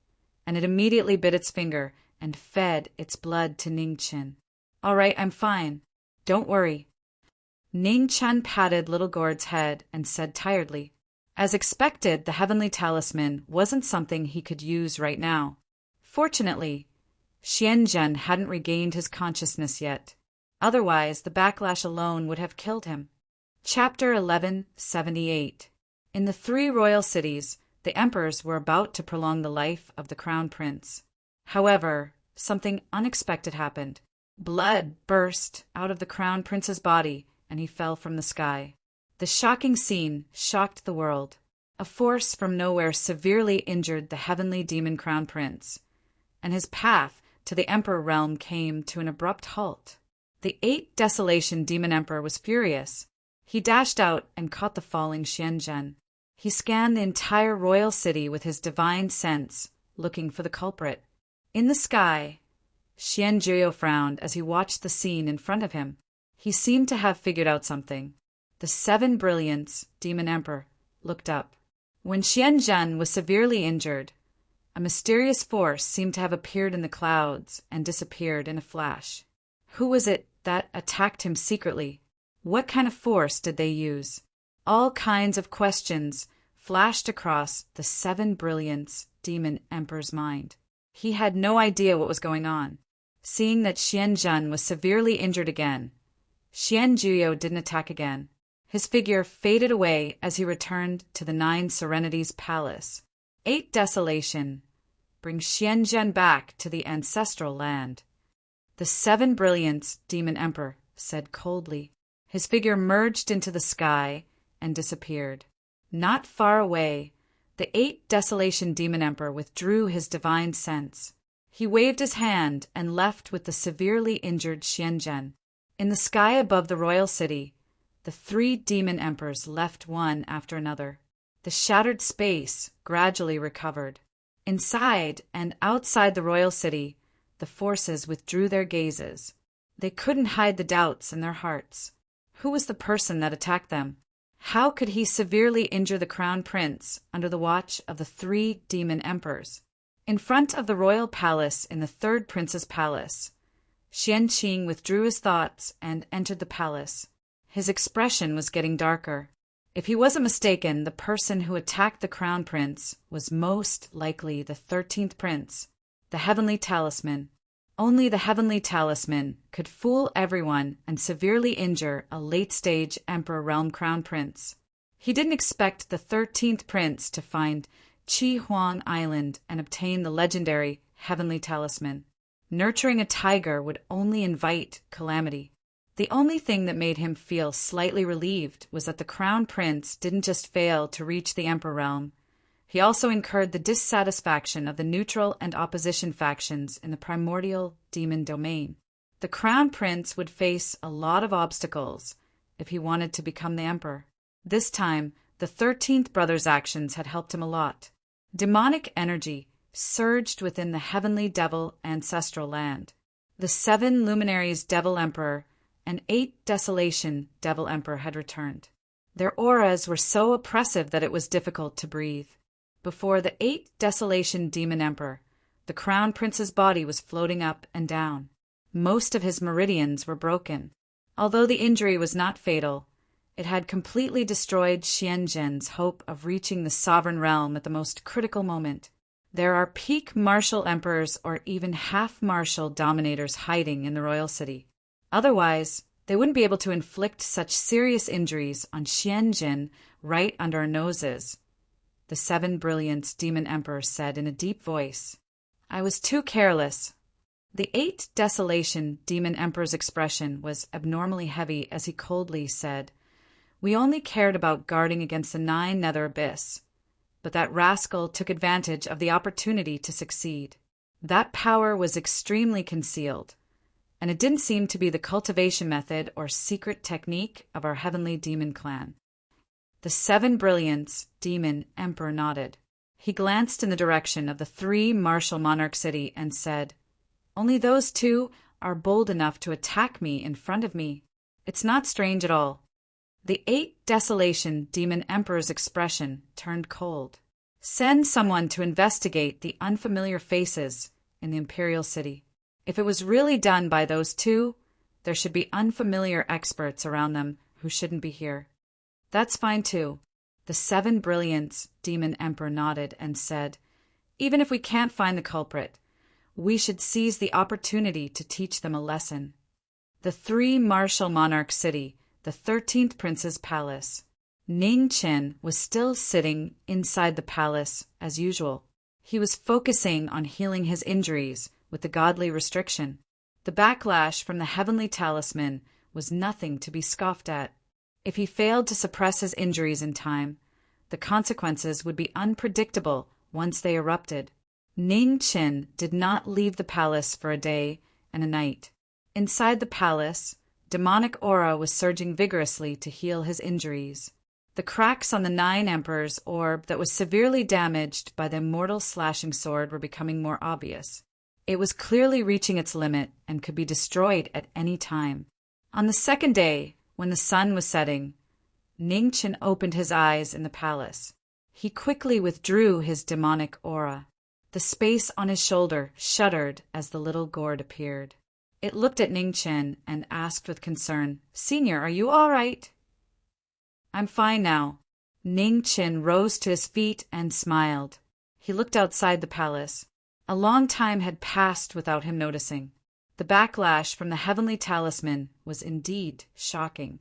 and it immediately bit its finger and fed its blood to Ning Chen. All right, I'm fine. Don't worry. Ning Chen patted little gourd's head and said tiredly. As expected, the heavenly talisman wasn't something he could use right now. Fortunately, Xianzhen hadn't regained his consciousness yet. Otherwise, the backlash alone would have killed him. Chapter 1178. In the 3 royal cities, the emperors were about to prolong the life of the crown prince. However, something unexpected happened. Blood burst out of the crown prince's body, and he fell from the sky. The shocking scene shocked the world. A force from nowhere severely injured the heavenly demon crown prince, and his path to the emperor realm came to an abrupt halt. The 8 desolation demon emperor was furious. He dashed out and caught the falling Xianzhen. He scanned the entire royal city with his divine sense, looking for the culprit. In the sky, Xianzhuo frowned as he watched the scene in front of him. He seemed to have figured out something. The 7 Brilliants, Demon Emperor, looked up. When Xianzhen was severely injured, a mysterious force seemed to have appeared in the clouds and disappeared in a flash. Who was it that attacked him secretly? What kind of force did they use? All kinds of questions flashed across the 7 Brilliants Demon Emperor's mind. He had no idea what was going on. Seeing that Xianzhen was severely injured again, Xianzhuo didn't attack again. His figure faded away as he returned to the 9 Serenities Palace. 8 Desolation. Bring Xianzhen back to the ancestral land. The 7 Brilliants Demon Emperor said coldly. His figure merged into the sky and disappeared. Not far away, the 8 Desolation Demon Emperor withdrew his divine sense. He waved his hand and left with the severely injured Xianzhen. In the sky above the royal city, the 3 Demon Emperors left one after another. The shattered space gradually recovered. Inside and outside the royal city, the forces withdrew their gazes. They couldn't hide the doubts in their hearts. Who was the person that attacked them? How could he severely injure the crown prince under the watch of the 3 Demon Emperors? In front of the royal palace in the 3rd Prince's palace, Xianqing withdrew his thoughts and entered the palace. His expression was getting darker. If he wasn't mistaken, the person who attacked the crown prince was most likely the 13th prince, the Heavenly Talisman. Only the Heavenly Talisman could fool everyone and severely injure a late-stage Emperor Realm Crown Prince. He didn't expect the 13th prince to find Qi Huang Island and obtain the legendary Heavenly Talisman. Nurturing a tiger would only invite calamity. The only thing that made him feel slightly relieved was that the Crown Prince didn't just fail to reach the Emperor Realm. He also incurred the dissatisfaction of the neutral and opposition factions in the primordial demon domain. The Crown Prince would face a lot of obstacles if he wanted to become the Emperor. This time, the 13th brother's actions had helped him a lot. Demonic energy surged within the heavenly devil ancestral land. The 7 luminaries Devil Emperor and 8 Desolation Devil Emperor had returned. Their auras were so oppressive that it was difficult to breathe. Before the 8 Desolation Demon Emperor, the Crown Prince's body was floating up and down. Most of his meridians were broken. Although the injury was not fatal, it had completely destroyed Xianzhen's hope of reaching the sovereign realm at the most critical moment. There are peak martial emperors or even half-martial dominators hiding in the royal city. Otherwise, they wouldn't be able to inflict such serious injuries on Xianzhen right under our noses, the 7 Brilliants Demon Emperor said in a deep voice. I was too careless. The 8 Desolation Demon Emperor's expression was abnormally heavy as he coldly said, We only cared about guarding against the 9 Nether Abyss, but that rascal took advantage of the opportunity to succeed. That power was extremely concealed, and it didn't seem to be the cultivation method or secret technique of our heavenly demon clan. The 7 Brilliants Demon Emperor nodded. He glanced in the direction of the 3 Martial Monarch City and said, Only those 2 are bold enough to attack me in front of me. It's not strange at all. The 8 Desolation Demon Emperor's expression turned cold. Send someone to investigate the unfamiliar faces in the Imperial City. If it was really done by those 2, there should be unfamiliar experts around them who shouldn't be here. That's fine too. The 7 Brilliants Demon Emperor nodded and said, Even if we can't find the culprit, we should seize the opportunity to teach them a lesson. The 3 Martial Monarch City, the 13th Prince's Palace. Ning Chen was still sitting inside the palace as usual. He was focusing on healing his injuries with the godly restriction. The backlash from the Heavenly Talisman was nothing to be scoffed at. If he failed to suppress his injuries in time, the consequences would be unpredictable once they erupted. Ning Chen did not leave the palace for a day and a night. Inside the palace, demonic aura was surging vigorously to heal his injuries. The cracks on the 9 Emperor's orb that was severely damaged by the immortal slashing sword were becoming more obvious. It was clearly reaching its limit and could be destroyed at any time. On the second day, when the sun was setting, Ningchen opened his eyes in the palace. He quickly withdrew his demonic aura. The space on his shoulder shuddered as the little gourd appeared. It looked at Ningchen and asked with concern, "Senior, are you all right?" "I'm fine now." Ningchen rose to his feet and smiled. He looked outside the palace. A long time had passed without him noticing. The backlash from the heavenly talisman was indeed shocking.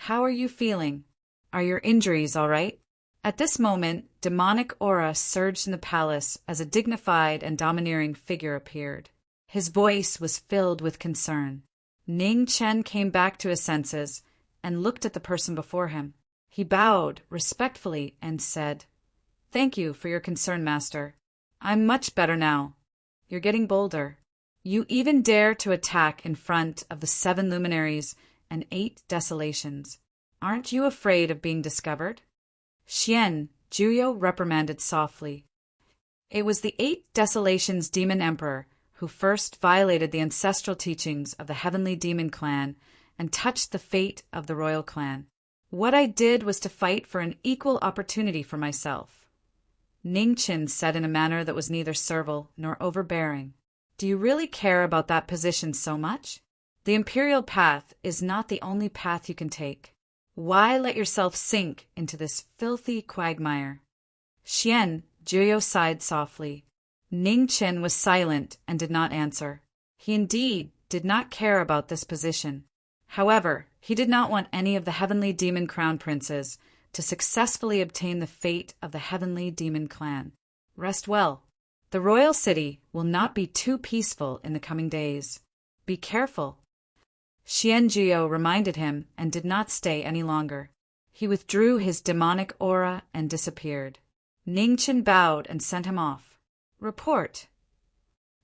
"How are you feeling? Are your injuries all right?" At this moment, demonic aura surged in the palace as a dignified and domineering figure appeared. His voice was filled with concern. Ningchen came back to his senses and looked at the person before him. He bowed respectfully and said, "Thank you for your concern, Master. I'm much better now. You're getting bolder. You even dare to attack in front of the 7 luminaries and 8 desolations. Aren't you afraid of being discovered?" Xian, Juyo reprimanded softly. It was the 8 desolations demon emperor who first violated the ancestral teachings of the heavenly demon clan and touched the fate of the royal clan. What I did was to fight for an equal opportunity for myself. Ningchen said in a manner that was neither servile nor overbearing. "Do you really care about that position so much? The imperial path is not the only path you can take. Why let yourself sink into this filthy quagmire?" Xian, Juyo sighed softly. Ningchen was silent and did not answer. He indeed did not care about this position. However, he did not want any of the heavenly demon crown princes to successfully obtain the fate of the heavenly demon clan. Rest well. The royal city will not be too peaceful in the coming days. Be careful. Xianjuo reminded him and did not stay any longer. He withdrew his demonic aura and disappeared. Ningchen bowed and sent him off. Report.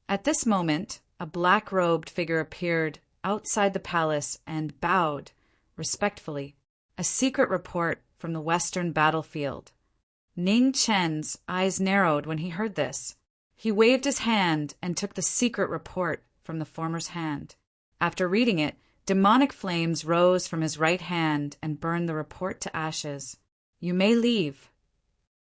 At this moment, a black-robed figure appeared outside the palace and bowed respectfully. A secret report from the western battlefield. Ningchen's eyes narrowed when he heard this. He waved his hand and took the secret report from the former's hand. After reading it, demonic flames rose from his right hand and burned the report to ashes. "You may leave."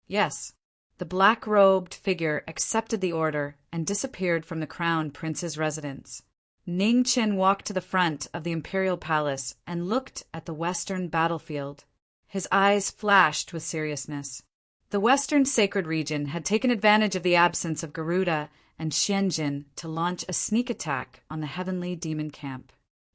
Yes. The black-robed figure accepted the order and disappeared from the crown prince's residence. Ningchen walked to the front of the imperial palace and looked at the western battlefield. His eyes flashed with seriousness. The western sacred region had taken advantage of the absence of Garuda and Xianjin to launch a sneak attack on the heavenly demon camp.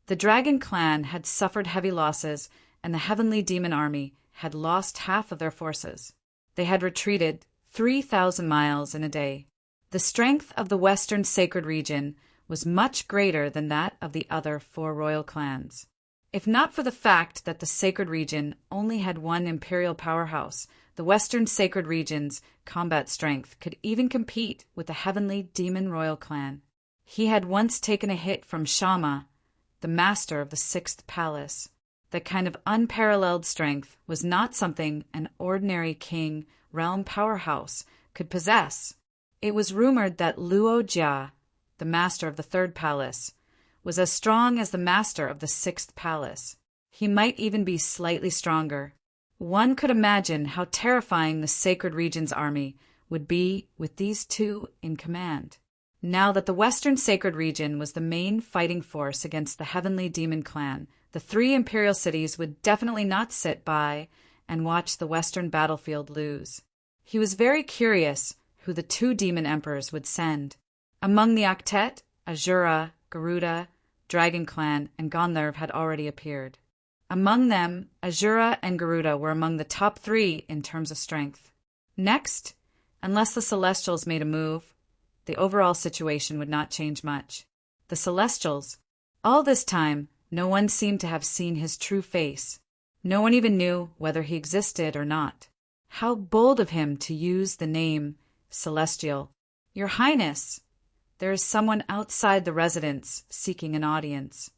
The dragon clan had suffered heavy losses, and the heavenly demon army had lost half of their forces. They had retreated 3,000 miles in a day. The strength of the western sacred region was much greater than that of the other 4 royal clans. If not for the fact that the sacred region only had one imperial powerhouse, the western sacred region's combat strength could even compete with the heavenly demon royal clan. He had once taken a hit from Shama, the master of the 6th palace. That kind of unparalleled strength was not something an ordinary king realm powerhouse could possess. It was rumored that Luo Jia, the master of the 3rd palace, was as strong as the master of the 6th palace. He might even be slightly stronger. One could imagine how terrifying the sacred region's army would be with these 2 in command. Now that the western sacred region was the main fighting force against the heavenly demon clan, the 3 imperial cities would definitely not sit by and watch the western battlefield lose. He was very curious who the 2 demon emperors would send. Among the octet, Azura, Garuda, Dragon Clan, and Gandharv had already appeared. Among them, Azura and Garuda were among the top 3 in terms of strength. Next, unless the Celestials made a move, the overall situation would not change much. The Celestials. All this time, no one seemed to have seen his true face. No one even knew whether he existed or not. How bold of him to use the name Celestial. "Your Highness, there is someone outside the residence seeking an audience."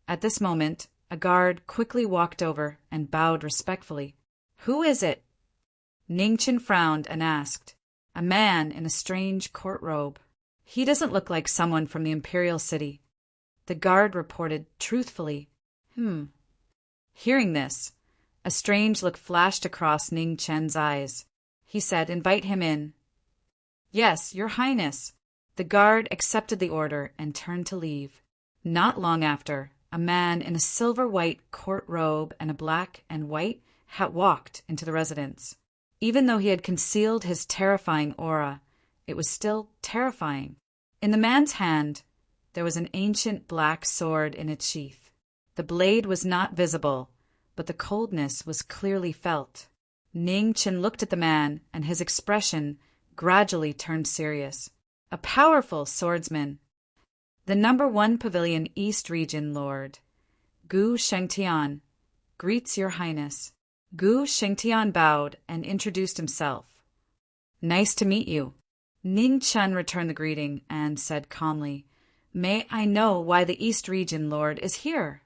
At this moment, a guard quickly walked over and bowed respectfully. "Who is it?" Ningchen frowned and asked. "A man in a strange court robe. He doesn't look like someone from the imperial city." The guard reported truthfully. Hearing this, a strange look flashed across Ning Chen's eyes. He said, "Invite him in." "Yes, Your Highness." The guard accepted the order and turned to leave. Not long after, a man in a silver-white court robe and a black and white hat walked into the residence. Even though he had concealed his terrifying aura, it was still terrifying. In the man's hand, there was an ancient black sword in its sheath. The blade was not visible, but the coldness was clearly felt. Ning Chen looked at the man, and his expression gradually turned serious. A powerful swordsman. "The number 1 Pavilion East Region Lord, Gu Shengtian, greets Your Highness." Gu Shengtian bowed and introduced himself. "Nice to meet you." Ning Chen returned the greeting and said calmly, "May I know why the East Region Lord is here?"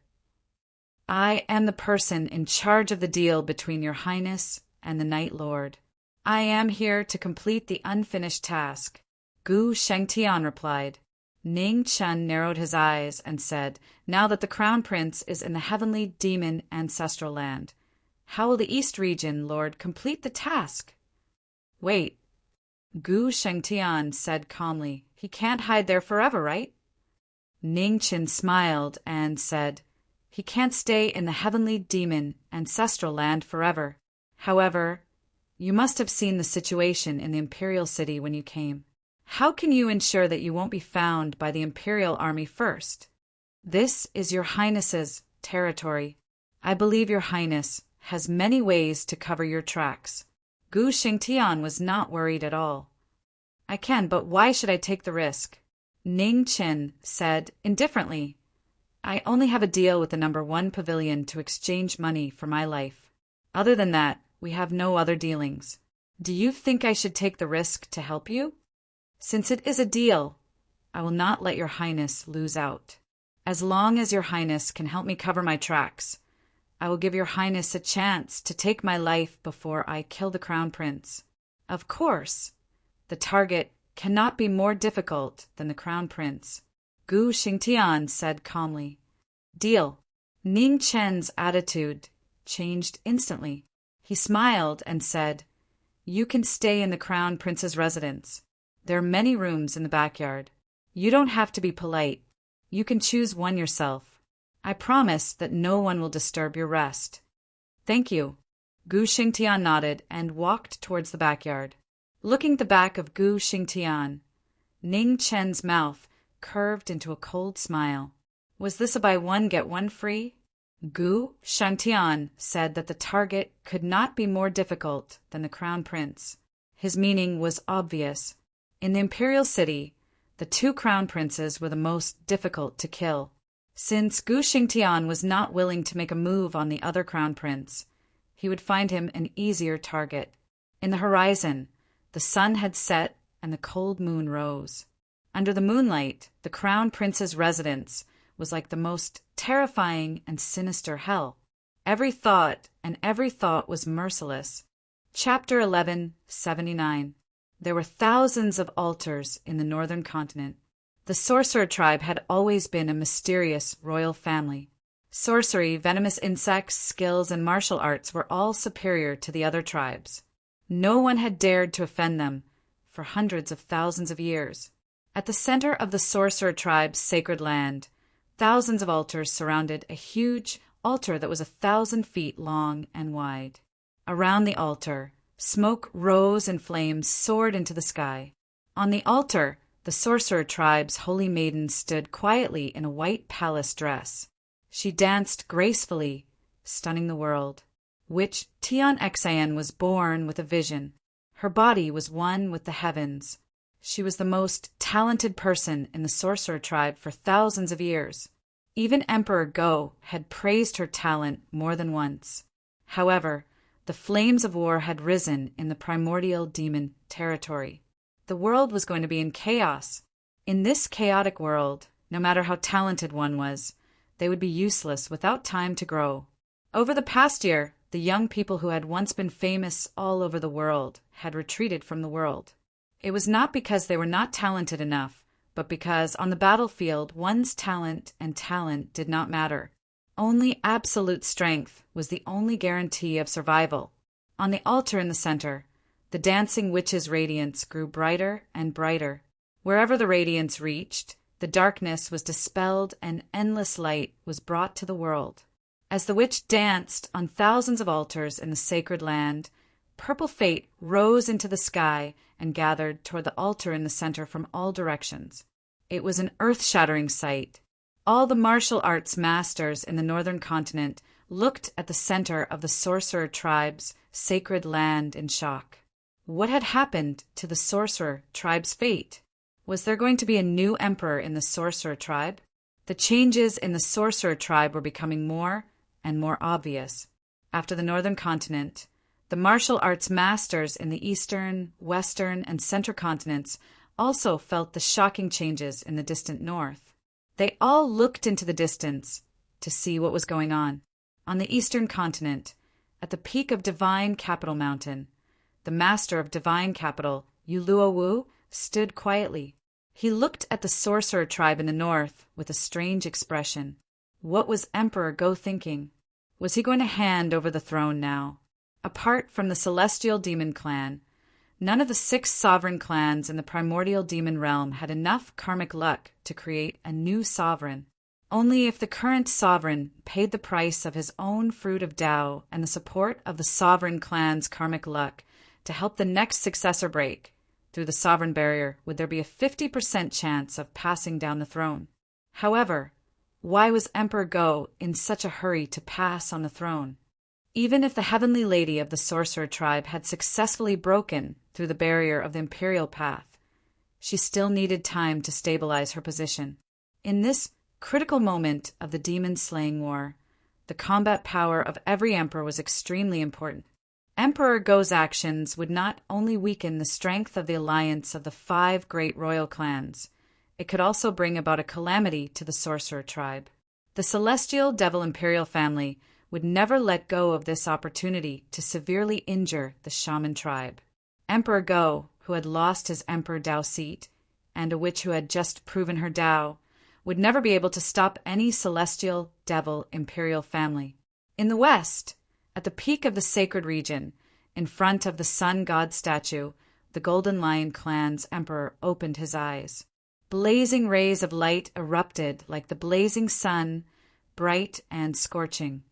"I am the person in charge of the deal between Your Highness and the Night Lord. I am here to complete the unfinished task," Gu Shengtian replied. Ning Chen narrowed his eyes and said, "Now that the Crown Prince is in the heavenly demon ancestral land, how will the East Region Lord complete the task?" "Wait," Gu Shengtian said calmly. "He can't hide there forever, right?" Ning Chen smiled and said, "He can't stay in the heavenly demon ancestral land forever. However, you must have seen the situation in the Imperial City when you came. How can you ensure that you won't be found by the Imperial Army first? This is Your Highness's territory. I believe Your Highness has many ways to cover your tracks." Gu Shengtian was not worried at all. "I can, but why should I take the risk?" Ning Chen said indifferently. "I only have a deal with the number 1 Pavilion to exchange money for my life. Other than that, we have no other dealings. Do you think I should take the risk to help you? Since it is a deal, I will not let Your Highness lose out. As long as Your Highness can help me cover my tracks, I will give Your Highness a chance to take my life before I kill the Crown Prince. Of course, the target cannot be more difficult than the Crown Prince," Gu Shengtian said calmly. "Deal." Ning Chen's attitude changed instantly. He smiled and said, "You can stay in the Crown Prince's residence. There are many rooms in the backyard. You don't have to be polite. You can choose one yourself. I promise that no one will disturb your rest." "Thank you." Gu Shengtian nodded and walked towards the backyard. Looking at the back of Gu Shengtian, Ning Chen's mouth curved into a cold smile. Was this a buy one get one free? Gu Shengtian said that the target could not be more difficult than the Crown Prince. His meaning was obvious. In the Imperial City, the 2 Crown Princes were the most difficult to kill. Since Gu Shengtian was not willing to make a move on the other Crown Prince, he would find him an easier target. In the horizon, the sun had set and the cold moon rose. Under the moonlight, the Crown Prince's residence was like the most terrifying and sinister hell. Every thought was merciless. Chapter 1179. There were thousands of altars in the northern continent. The sorcerer tribe had always been a mysterious royal family. Sorcery, venomous insects, skills, and martial arts were all superior to the other tribes. No one had dared to offend them for hundreds of thousands of years. At the center of the sorcerer tribe's sacred land, thousands of altars surrounded a huge altar that was 1,000 feet long and wide. Around the altar, smoke rose and flames soared into the sky. On the altar, the sorcerer tribe's holy maiden stood quietly in a white palace dress. She danced gracefully, stunning the world. Witch Tian Xan was born with a vision. Her body was one with the heavens. She was the most talented person in the sorcerer tribe for thousands of years. Even Emperor Go had praised her talent more than once. However, the flames of war had risen in the primordial demon territory. The world was going to be in chaos. In this chaotic world, no matter how talented one was, they would be useless without time to grow. Over the past year, the young people who had once been famous all over the world had retreated from the world. It was not because they were not talented enough, but because on the battlefield one's talent and talent did not matter. Only absolute strength was the only guarantee of survival. On the altar in the center, the dancing witch's radiance grew brighter and brighter. Wherever the radiance reached, the darkness was dispelled and endless light was brought to the world. As the witch danced on thousands of altars in the sacred land, purple fate rose into the sky and gathered toward the altar in the center from all directions. It was an earth-shattering sight. All the martial arts masters in the northern continent looked at the center of the sorcerer tribe's sacred land in shock. What had happened to the sorcerer tribe's fate? Was there going to be a new emperor in the sorcerer tribe? The changes in the sorcerer tribe were becoming more and more obvious. After the northern continent, the martial arts masters in the eastern, western, and center continents also felt the shocking changes in the distant north. They all looked into the distance to see what was going on. On the eastern continent, at the peak of Divine Capital Mountain, the master of Divine Capital, Yuluowu, stood quietly. He looked at the sorcerer tribe in the north with a strange expression. What was Emperor Go thinking? Was he going to hand over the throne now? Apart from the celestial demon clan, none of the 6 sovereign clans in the primordial demon realm had enough karmic luck to create a new sovereign. Only if the current sovereign paid the price of his own fruit of Tao and the support of the sovereign clan's karmic luck to help the next successor break through the sovereign barrier would there be a 50% chance of passing down the throne. However, why was Emperor Go in such a hurry to pass on the throne? Even if the heavenly lady of the sorcerer tribe had successfully broken through the barrier of the imperial path, she still needed time to stabilize her position. In this critical moment of the demon-slaying war, the combat power of every emperor was extremely important. Emperor Go's actions would not only weaken the strength of the alliance of the 5 great royal clans, it could also bring about a calamity to the sorcerer tribe. The celestial devil imperial family would never let go of this opportunity to severely injure the shaman tribe. Emperor Go, who had lost his Emperor Dao seat, and a witch who had just proven her Dao, would never be able to stop any celestial devil imperial family. In the west, at the peak of the sacred region, in front of the sun god statue, the Golden Lion clan's emperor opened his eyes. Blazing rays of light erupted like the blazing sun, bright and scorching,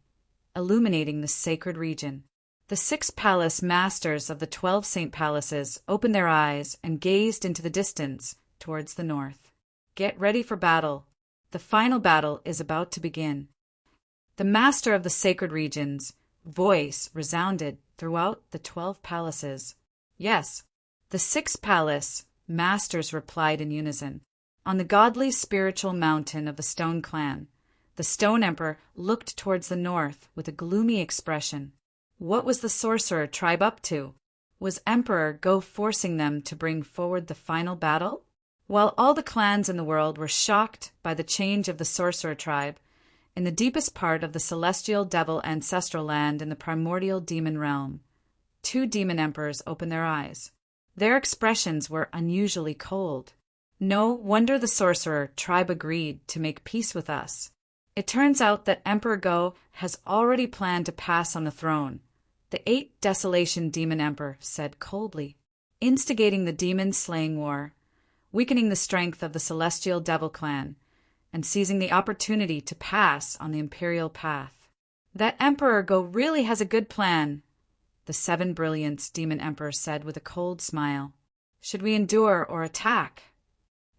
illuminating the sacred region. The 6 palace masters of the 12 saint palaces opened their eyes and gazed into the distance towards the north. Get ready for battle. The final battle is about to begin. The master of the sacred region's voice resounded throughout the 12 palaces. Yes, the 6 palace masters replied in unison. On the godly spiritual mountain of the Stone Clan, the Stone Emperor looked towards the north with a gloomy expression. What was the sorcerer tribe up to? Was Emperor Go forcing them to bring forward the final battle? While all the clans in the world were shocked by the change of the sorcerer tribe, in the deepest part of the celestial devil ancestral land in the primordial demon realm, 2 demon emperors opened their eyes. Their expressions were unusually cold. No wonder the sorcerer tribe agreed to make peace with us. It turns out that Emperor Go has already planned to pass on the throne, the 8 Desolation Demon Emperor said coldly, instigating the demon-slaying war, weakening the strength of the Celestial Devil Clan, and seizing the opportunity to pass on the imperial path. That Emperor Go really has a good plan, the 7 Brilliance Demon Emperor said with a cold smile. Should we endure or attack?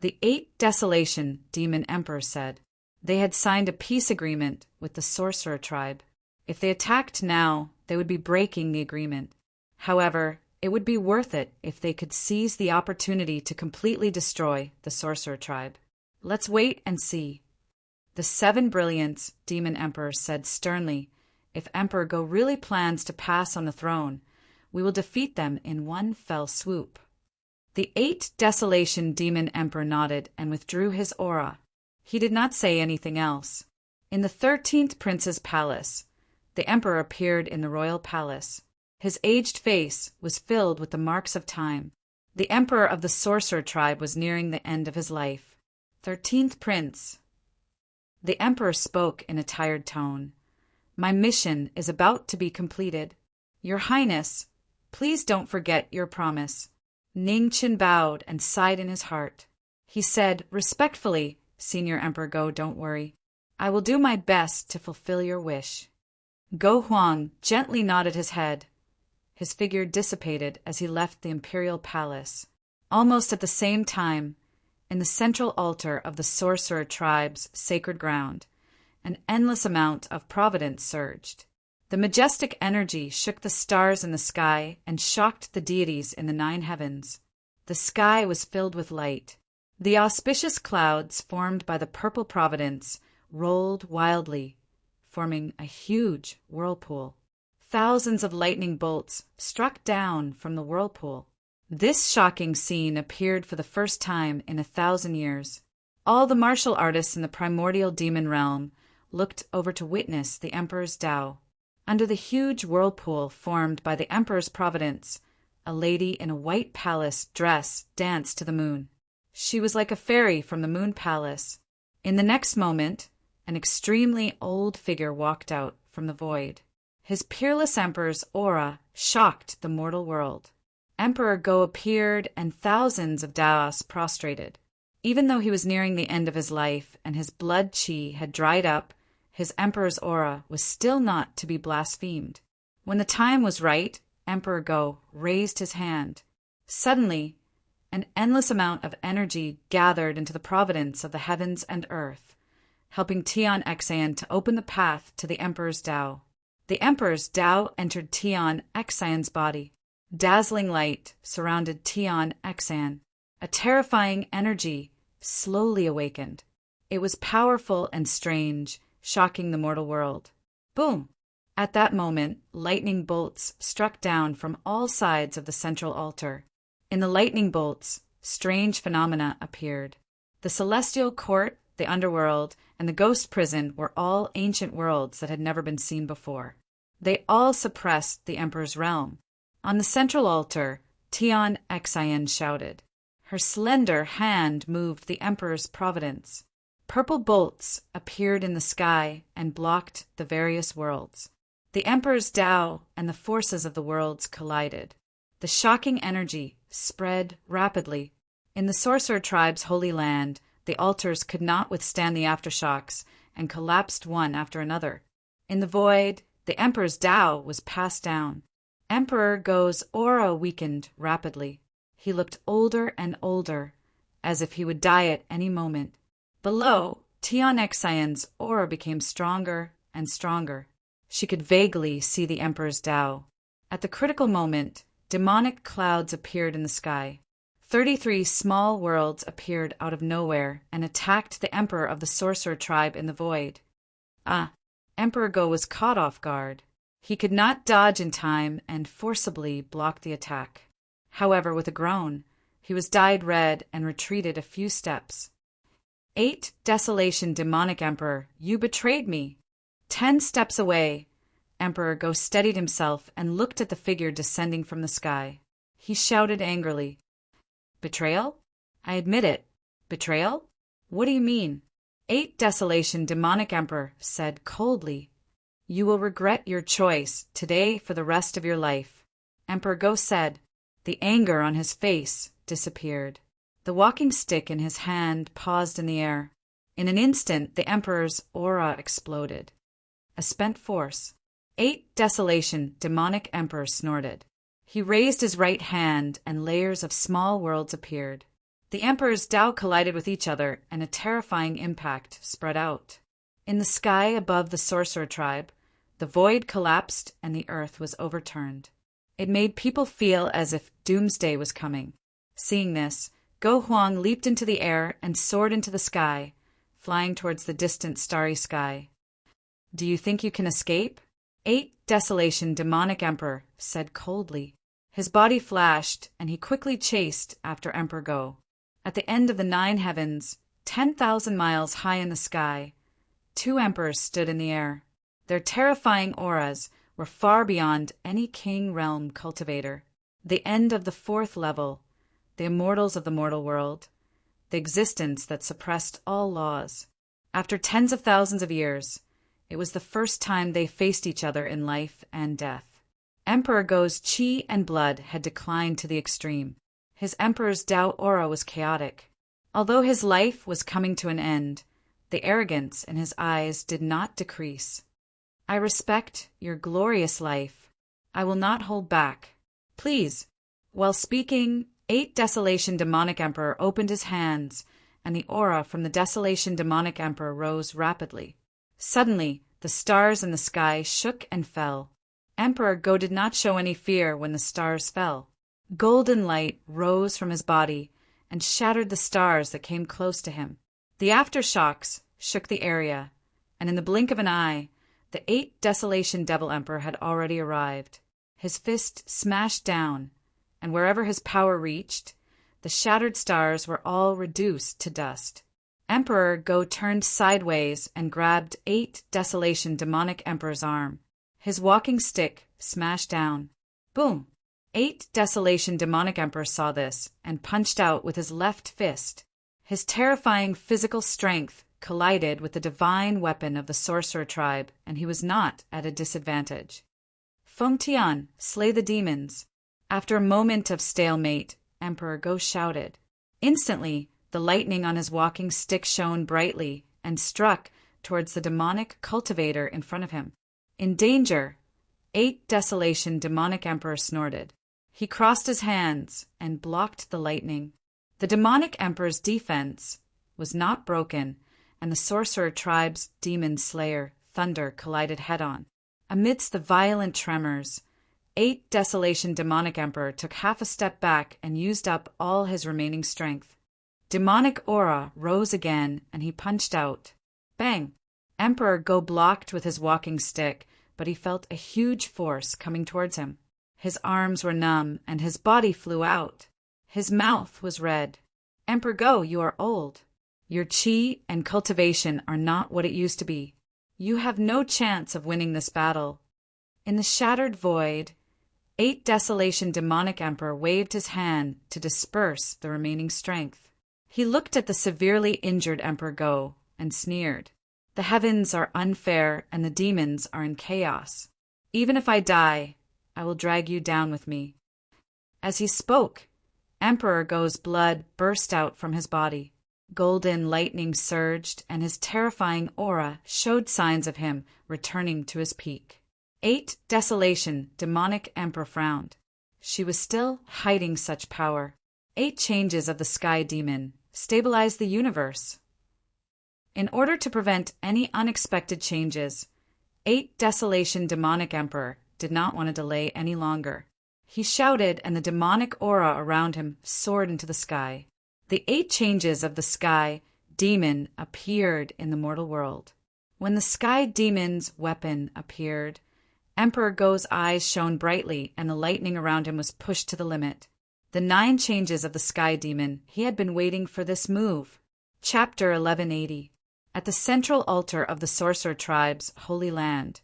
The 8 Desolation Demon Emperor said. They had signed a peace agreement with the sorcerer tribe. If they attacked now, they would be breaking the agreement. However, it would be worth it if they could seize the opportunity to completely destroy the sorcerer tribe. Let's wait and see. The 7 Brilliance Demon Emperor said sternly, if Emperor Go really plans to pass on the throne, we will defeat them in one fell swoop. The 8 Desolation Demon Emperor nodded and withdrew his aura. He did not say anything else. In the 13th prince's palace, the emperor appeared in the royal palace. His aged face was filled with the marks of time. The emperor of the sorcerer tribe was nearing the end of his life. 13th prince. The emperor spoke in a tired tone. My mission is about to be completed. Your Highness, please don't forget your promise. Ningchen bowed and sighed in his heart. He said, respectfully, Senior Emperor Go, don't worry. I will do my best to fulfill your wish. Go Huang gently nodded his head. His figure dissipated as he left the imperial palace. Almost at the same time, in the central altar of the sorcerer tribe's sacred ground, an endless amount of providence surged. The majestic energy shook the stars in the sky and shocked the deities in the 9 heavens. The sky was filled with light. The auspicious clouds formed by the purple providence rolled wildly, forming a huge whirlpool. Thousands of lightning bolts struck down from the whirlpool. This shocking scene appeared for the first time in 1,000 years. All the martial artists in the primordial demon realm looked over to witness the emperor's Tao. Under the huge whirlpool formed by the emperor's providence, a lady in a white palace dress danced to the moon. She was like a fairy from the moon palace. In the next moment, an extremely old figure walked out from the void. His peerless emperor's aura shocked the mortal world. Emperor Go appeared and thousands of Daos prostrated. Even though he was nearing the end of his life and his blood qi had dried up, his emperor's aura was still not to be blasphemed. When the time was right, Emperor Go raised his hand. Suddenly, an endless amount of energy gathered into the providence of the heavens and earth, helping Tian Xan to open the path to the emperor's Tao. The emperor's Tao entered Tian Xan's body. Dazzling light surrounded Tian Xan. A terrifying energy slowly awakened. It was powerful and strange, shocking the mortal world. Boom! At that moment, lightning bolts struck down from all sides of the central altar. In the lightning bolts, strange phenomena appeared. The celestial court, the underworld, and the ghost prison were all ancient worlds that had never been seen before. They all suppressed the emperor's realm. On the central altar, Tian Xan shouted. Her slender hand moved the emperor's providence. Purple bolts appeared in the sky and blocked the various worlds. The emperor's Tao and the forces of the worlds collided. The shocking energy spread rapidly. In the sorcerer tribe's holy land, the altars could not withstand the aftershocks and collapsed one after another. In the void, the emperor's Tao was passed down. Emperor Go's aura weakened rapidly. He looked older and older, as if he would die at any moment. Below, Tian Xan's aura became stronger and stronger. She could vaguely see the emperor's Tao. At the critical moment, demonic clouds appeared in the sky. 33 small worlds appeared out of nowhere and attacked the emperor of the sorcerer tribe in the void. Emperor Go was caught off guard. He could not dodge in time and forcibly blocked the attack. However, with a groan, he was dyed red and retreated a few steps. 8 Desolation Demonic Emperor, you betrayed me. 10 steps away, Emperor Go steadied himself and looked at the figure descending from the sky. He shouted angrily, Betrayal? I admit it. Betrayal? What do you mean? 8 Desolation Demonic Emperor said coldly, You will regret your choice today for the rest of your life. Emperor Go said. The anger on his face disappeared. The walking stick in his hand paused in the air. In an instant, the emperor's aura exploded. A spent force. 8 Desolation Demonic Emperor snorted. He raised his right hand and layers of small worlds appeared. The emperor's Tao collided with each other and a terrifying impact spread out. In the sky above the sorcerer tribe, the void collapsed and the earth was overturned. It made people feel as if doomsday was coming. Seeing this, Go Huang leaped into the air and soared into the sky, flying towards the distant starry sky. Do you think you can escape? 8 Desolation Demonic Emperor said coldly. His body flashed, and he quickly chased after Emperor Go. At the end of the 9 heavens, 10,000 miles high in the sky, two emperors stood in the air. Their terrifying auras were far beyond any king realm cultivator. The end of the fourth level, the immortals of the mortal world, the existence that suppressed all laws. After tens of thousands of years, it was the first time they faced each other in life and death. Emperor Go's chi and blood had declined to the extreme. His emperor's Dao aura was chaotic. Although his life was coming to an end, the arrogance in his eyes did not decrease. I respect your glorious life. I will not hold back. Please. While speaking, 8 Desolation Demonic Emperor opened his hands, and the aura from the Desolation Demonic Emperor rose rapidly. Suddenly, the stars in the sky shook and fell. Emperor Go did not show any fear when the stars fell. Golden light rose from his body and shattered the stars that came close to him. The aftershocks shook the area, and in the blink of an eye, the 8 Desolation Devil Emperor had already arrived. His fist smashed down, and wherever his power reached, the shattered stars were all reduced to dust. Emperor Go turned sideways and grabbed 8 Desolation Demonic Emperor's arm. His walking stick smashed down. Boom! 8 Desolation Demonic Emperor saw this and punched out with his left fist. His terrifying physical strength collided with the divine weapon of the sorcerer tribe, and he was not at a disadvantage. Feng Tian, slay the demons. After a moment of stalemate, Emperor Go shouted. Instantly, the lightning on his walking stick shone brightly and struck towards the demonic cultivator in front of him. In danger, 8 Desolation Demonic Emperor snorted. He crossed his hands and blocked the lightning. The demonic emperor's defense was not broken, and the sorcerer tribe's demon slayer, Thunder, collided head-on. Amidst the violent tremors, 8 Desolation Demonic Emperor took half a step back and used up all his remaining strength. Demonic aura rose again, and he punched out. Bang! Emperor Go blocked with his walking stick, but he felt a huge force coming towards him. His arms were numb, and his body flew out. His mouth was red. Emperor Go, you are old. Your chi and cultivation are not what it used to be. You have no chance of winning this battle. In the shattered void, 8 Desolation Demonic Emperor waved his hand to disperse the remaining strength. He looked at the severely injured Emperor Go and sneered. The heavens are unfair and the demons are in chaos. Even if I die, I will drag you down with me. As he spoke, Emperor Go's blood burst out from his body. Golden lightning surged, and his terrifying aura showed signs of him returning to his peak. 8 Desolation Demonic Emperor frowned. She was still hiding such power. 8 changes of the Sky Demon stabilized the universe. In order to prevent any unexpected changes, 8 Desolation Demonic Emperor did not want to delay any longer. He shouted, and the demonic aura around him soared into the sky. The 8 changes of the Sky Demon appeared in the mortal world. When the Sky Demon's weapon appeared, Emperor Go's eyes shone brightly, and the lightning around him was pushed to the limit. The 9 changes of the Sky Demon, he had been waiting for this move. Chapter 1180. At the central altar of the Sorcerer Tribe's holy land,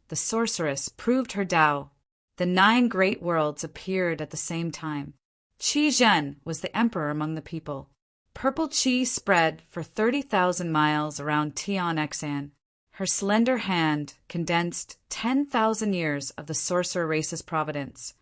the sorceress proved her Tao. The 9 great worlds appeared at the same time. Qi Zhen was the emperor among the people. Purple qi spread for 30,000 miles around Tian-Xan. Her slender hand condensed 10,000 years of the sorcerer race's providence,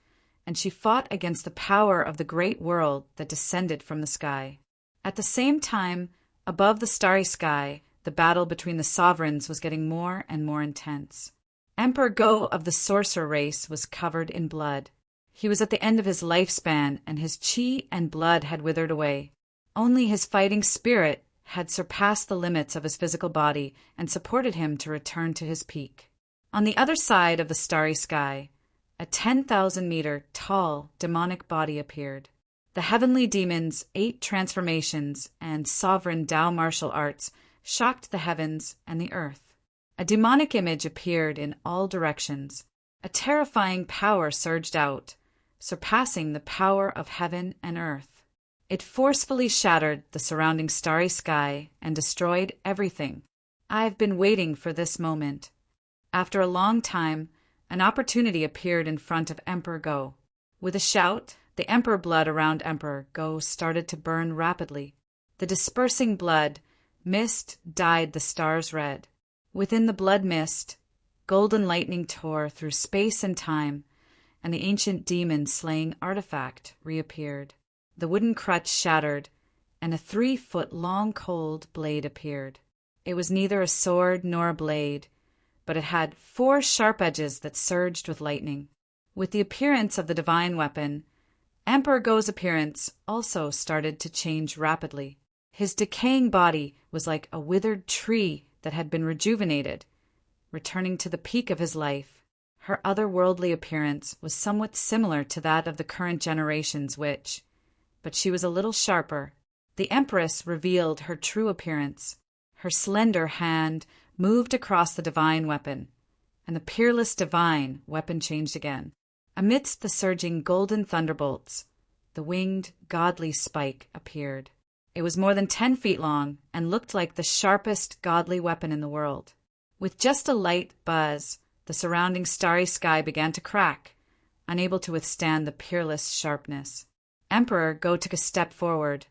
and she fought against the power of the great world that descended from the sky. At the same time, above the starry sky, the battle between the sovereigns was getting more and more intense. Emperor Go of the sorcerer race was covered in blood. He was at the end of his lifespan, and his chi and blood had withered away. Only his fighting spirit had surpassed the limits of his physical body and supported him to return to his peak. On the other side of the starry sky, a 10,000-meter tall demonic body appeared. The heavenly demon's 8 transformations and sovereign Tao martial arts shocked the heavens and the earth. A demonic image appeared in all directions. A terrifying power surged out, surpassing the power of heaven and earth. It forcefully shattered the surrounding starry sky and destroyed everything. I've been waiting for this moment. After a long time, an opportunity appeared in front of Emperor Go. With a shout, the emperor blood around Emperor Go started to burn rapidly. The dispersing blood mist dyed the stars red. Within the blood mist, golden lightning tore through space and time, and the ancient demon-slaying artifact reappeared. The wooden crutch shattered, and a 3-foot-long cold blade appeared. It was neither a sword nor a blade, but it had 4 sharp edges that surged with lightning. With the appearance of the divine weapon, Emperor Go's appearance also started to change rapidly. His decaying body was like a withered tree that had been rejuvenated, returning to the peak of his life. Her otherworldly appearance was somewhat similar to that of the current generation's witch, but she was a little sharper. The Empress revealed her true appearance. Her slender hand moved across the divine weapon, and the peerless divine weapon changed again. Amidst the surging golden thunderbolts, the winged, godly spike appeared. It was more than 10 feet long and looked like the sharpest godly weapon in the world. With just a light buzz, the surrounding starry sky began to crack, unable to withstand the peerless sharpness. Emperor Go took a step forward,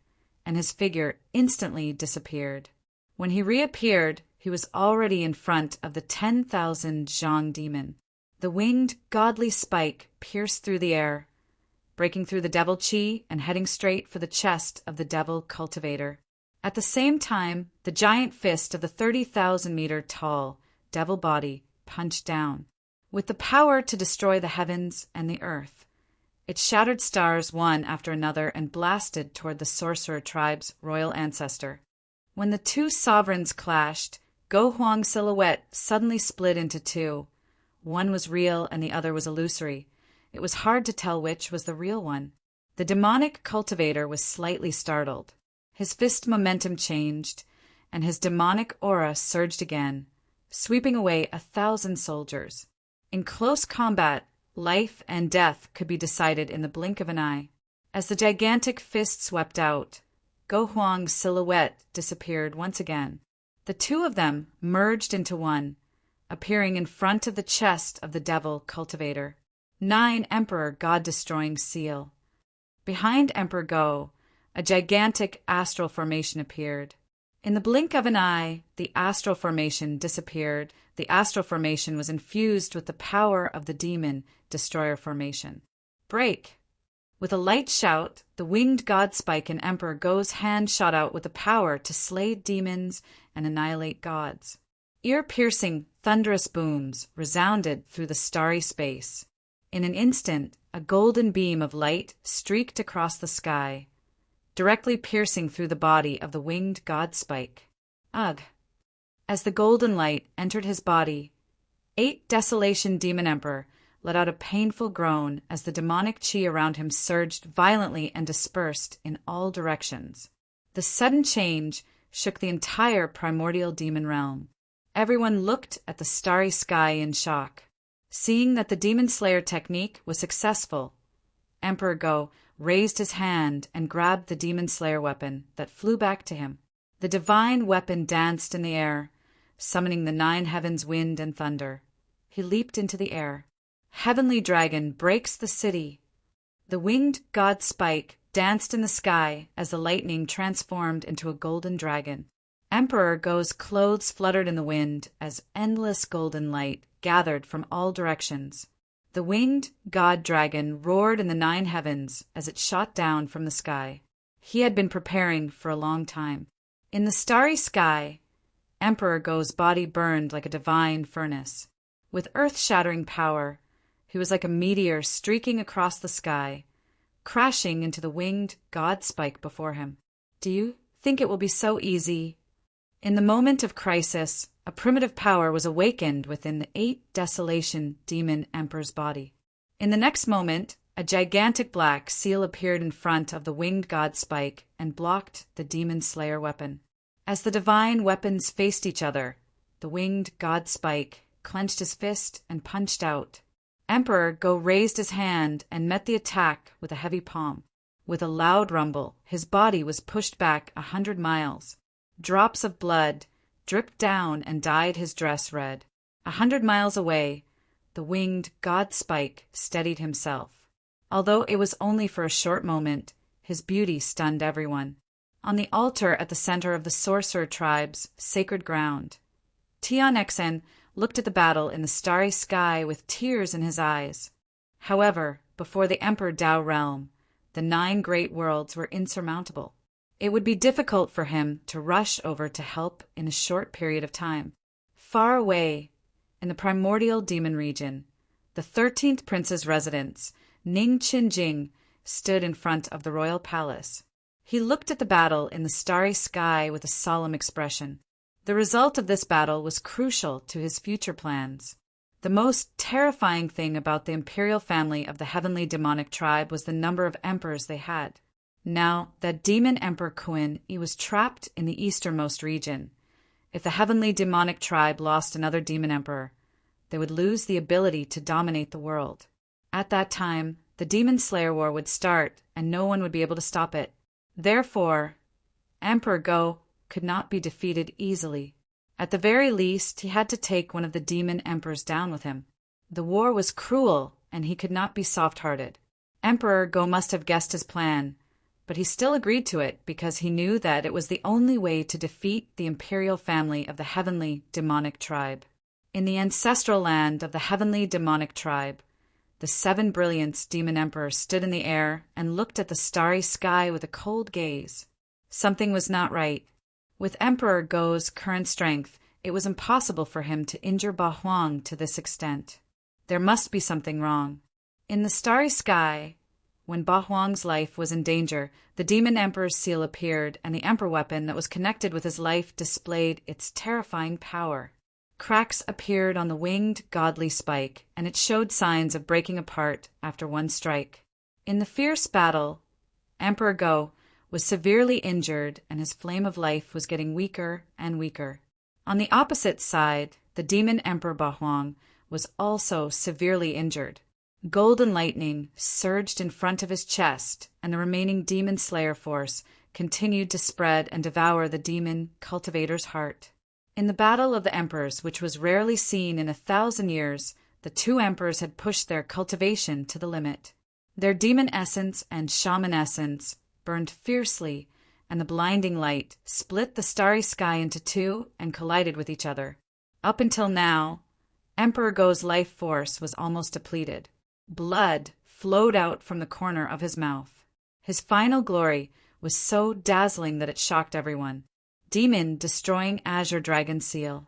and his figure instantly disappeared. When he reappeared, he was already in front of the 10,000 Zhang demon. The winged, godly spike pierced through the air, breaking through the devil chi and heading straight for the chest of the devil cultivator. At the same time, the giant fist of the 30,000-meter-tall devil body punched down. With the power to destroy the heavens and the earth, it shattered stars one after another and blasted toward the sorcerer tribe's royal ancestor. When the two sovereigns clashed, Go Huang's silhouette suddenly split into two. One was real and the other was illusory. It was hard to tell which was the real one. The demonic cultivator was slightly startled. His fist momentum changed, and his demonic aura surged again, sweeping away 1,000 soldiers. In close combat, life and death could be decided in the blink of an eye. As the gigantic fist swept out, Go Huang's silhouette disappeared once again. The two of them merged into one, appearing in front of the chest of the devil cultivator. 9 Emperor God-destroying seal. Behind Emperor Go, a gigantic astral formation appeared. In the blink of an eye, the astral formation disappeared. The astral formation was infused with the power of the demon destroyer formation. Break! With a light shout, the winged god spike in Emperor Go's hand shot out with the power to slay demons and annihilate gods. Ear-piercing, thunderous booms resounded through the starry space. In an instant, a golden beam of light streaked across the sky, directly piercing through the body of the winged god spike. Ugh! As the golden light entered his body, 8 Desolation Demon Emperor let out a painful groan as the demonic chi around him surged violently and dispersed in all directions. The sudden change shook the entire primordial demon realm. Everyone looked at the starry sky in shock. Seeing that the Demon Slayer technique was successful, Emperor Go raised his hand and grabbed the Demon Slayer weapon that flew back to him. The divine weapon danced in the air, summoning the 9 heavens wind and thunder. He leaped into the air. Heavenly dragon breaks the city. The winged god spike danced in the sky as the lightning transformed into a golden dragon. Emperor Go's clothes fluttered in the wind as endless golden light gathered from all directions. The winged god dragon roared in the 9 heavens as it shot down from the sky. He had been preparing for a long time. In the starry sky, Emperor Go's body burned like a divine furnace. With earth-shattering power, he was like a meteor streaking across the sky, crashing into the winged god spike before him. Do you think it will be so easy? In the moment of crisis, a primitive power was awakened within the 8 Desolation Demon Emperor's body. In the next moment, a gigantic black seal appeared in front of the winged god spike and blocked the Demon Slayer weapon. As the divine weapons faced each other, the winged god spike clenched his fist and punched out. Emperor Go raised his hand and met the attack with a heavy palm. With a loud rumble, his body was pushed back 100 miles. Drops of blood dripped down and dyed his dress red. 100 miles away, the winged god Spike steadied himself. Although it was only for a short moment, his beauty stunned everyone. On the altar at the center of the sorcerer tribe's sacred ground, Tianexen looked at the battle in the starry sky with tears in his eyes. However, before the Emperor Dao realm, the 9 great worlds were insurmountable. It would be difficult for him to rush over to help in a short period of time. Far away, in the primordial demon region, the 13th prince's residence, Ning Qinjing, stood in front of the royal palace. He looked at the battle in the starry sky with a solemn expression. The result of this battle was crucial to his future plans. The most terrifying thing about the imperial family of the heavenly demonic tribe was the number of emperors they had. Now that demon emperor Qin was trapped in the easternmost region. If the heavenly demonic tribe lost another demon emperor, they would lose the ability to dominate the world. At that time, the Demon Slayer War would start, and no one would be able to stop it. Therefore, Emperor Go could not be defeated easily. At the very least, he had to take one of the demon emperors down with him. The war was cruel, and he could not be soft-hearted. Emperor Go must have guessed his plan, but he still agreed to it because he knew that it was the only way to defeat the imperial family of the heavenly demonic tribe. In the ancestral land of the heavenly demonic tribe, the 7 Brilliance demon emperors stood in the air and looked at the starry sky with a cold gaze. Something was not right. With Emperor Go's current strength, it was impossible for him to injure Ba Huang to this extent. There must be something wrong. In the starry sky, when Ba Huang's life was in danger, the demon emperor's seal appeared, and the emperor weapon that was connected with his life displayed its terrifying power. Cracks appeared on the winged godly spike, and it showed signs of breaking apart after one strike. In the fierce battle, Emperor Go was severely injured, and his flame of life was getting weaker and weaker. On the opposite side, the demon emperor Ba Huang was also severely injured. Golden lightning surged in front of his chest, and the remaining demon slayer force continued to spread and devour the demon cultivator's heart. In the Battle of the Emperors, which was rarely seen in 1,000 years, the 2 emperors had pushed their cultivation to the limit. Their demon essence and shaman essence burned fiercely, and the blinding light split the starry sky into 2 and collided with each other. Up until now, Emperor Go's life force was almost depleted. Blood flowed out from the corner of his mouth. His final glory was so dazzling that it shocked everyone. Demon destroying azure dragon seal.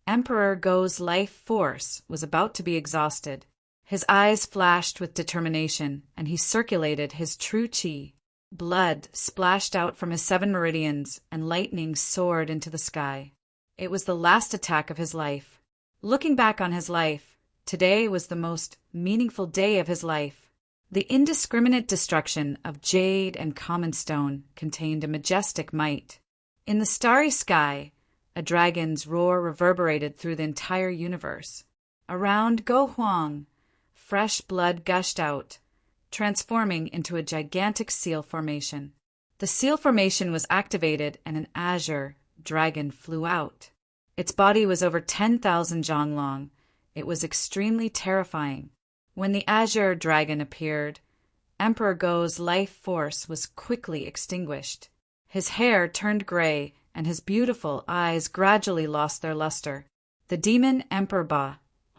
Emperor Go's life force was about to be exhausted. His eyes flashed with determination, and he circulated his true chi. Blood splashed out from his 7 meridians, and lightning soared into the sky. It was the last attack of his life. Looking back on his life, today was the most meaningful day of his life. The indiscriminate destruction of jade and common stone contained a majestic might. In the starry sky, a dragon's roar reverberated through the entire universe. Around Go Huang, fresh blood gushed out, transforming into a gigantic seal formation. The seal formation was activated, and an azure dragon flew out. Its body was over 10,000 zhang long. It was extremely terrifying. When the azure dragon appeared, Emperor Go's life force was quickly extinguished. His hair turned gray, and his beautiful eyes gradually lost their luster. The demon Emperor Ba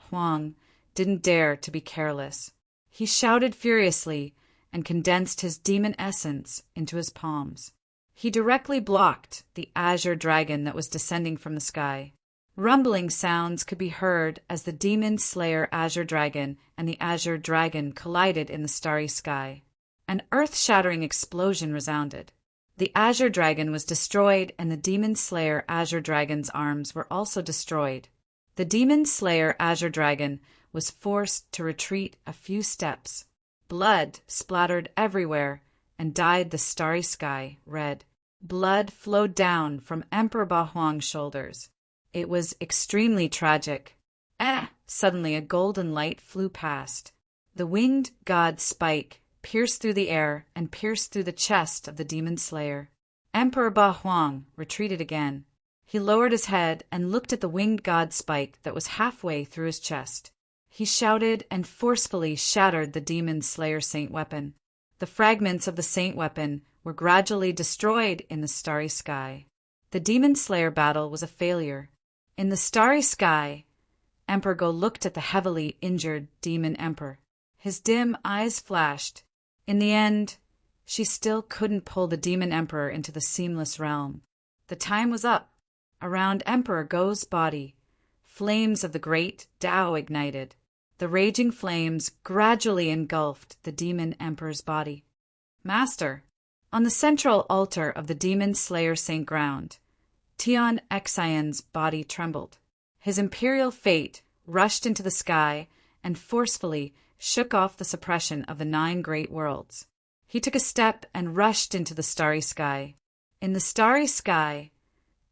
Huang didn't dare to be careless. He shouted furiously and condensed his demon essence into his palms. He directly blocked the azure dragon that was descending from the sky. Rumbling sounds could be heard as the demon slayer azure dragon and the azure dragon collided in the starry sky. An earth-shattering explosion resounded. The azure dragon was destroyed, and the demon slayer azure dragon's arms were also destroyed. The demon slayer azure dragon was forced to retreat a few steps. Blood splattered everywhere and dyed the starry sky red. Blood flowed down from Emperor Ba Huang's shoulders. It was extremely tragic. Suddenly a golden light flew past. The winged god Spike pierced through the air and pierced through the chest of the demon slayer. Emperor Ba Huang retreated again. He lowered his head and looked at the winged god spike that was halfway through his chest. He shouted and forcefully shattered the demon slayer saint weapon. The fragments of the saint weapon were gradually destroyed in the starry sky. The demon slayer battle was a failure. In the starry sky, Emperor Go looked at the heavily injured demon emperor. His dim eyes flashed. In the end, she still couldn't pull the demon emperor into the seamless realm. The time was up. Around Emperor Go's body, flames of the great Tao ignited. The raging flames gradually engulfed the demon emperor's body. Master, on the central altar of the demon slayer saint ground, Tian Xian's body trembled. His imperial fate rushed into the sky and forcefully shook off the suppression of the 9 great worlds. He took a step and rushed into the starry sky. In the starry sky,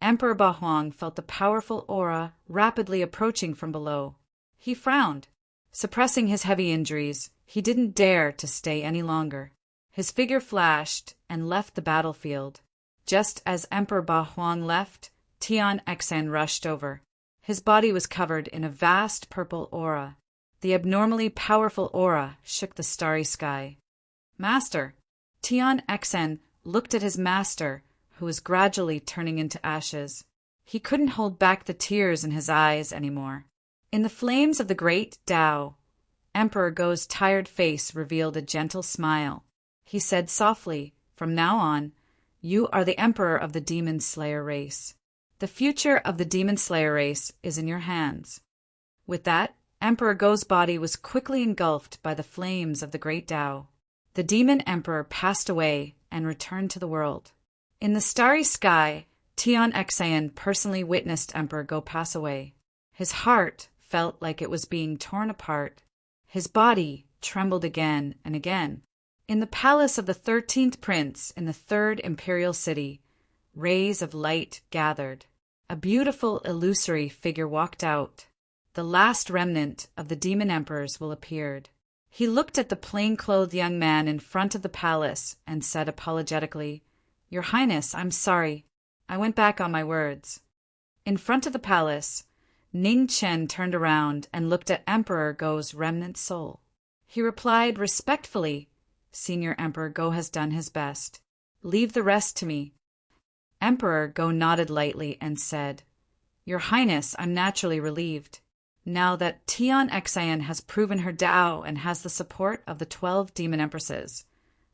Emperor Ba Huang felt the powerful aura rapidly approaching from below. He frowned. Suppressing his heavy injuries, he didn't dare to stay any longer. His figure flashed and left the battlefield. Just as Emperor Ba Huang left, Tian Xian rushed over. His body was covered in a vast purple aura. The abnormally powerful aura shook the starry sky. Master! Tian Xian looked at his master, who was gradually turning into ashes. He couldn't hold back the tears in his eyes anymore. In the flames of the great Tao, Emperor Go's tired face revealed a gentle smile. He said softly, "From now on, you are the emperor of the demon slayer race. The future of the demon slayer race is in your hands." With that, Emperor Go's body was quickly engulfed by the flames of the great Tao. The demon emperor passed away and returned to the world. In the starry sky, Tian Xian personally witnessed Emperor Go pass away. His heart felt like it was being torn apart. His body trembled again and again. In the palace of the 13th prince in the 3rd imperial city, rays of light gathered. A beautiful illusory figure walked out. The last remnant of the demon emperors will appeared. He looked at the plain-clothed young man in front of the palace and said apologetically, "Your Highness, I'm sorry. I went back on my words." In front of the palace, Ning Chen turned around and looked at Emperor Go's remnant soul. He replied respectfully, "Senior Emperor Go has done his best. Leave the rest to me." Emperor Go nodded lightly and said, "Your Highness, I'm naturally relieved. Now that Tian Xian has proven her Tao and has the support of the 12 demon empresses,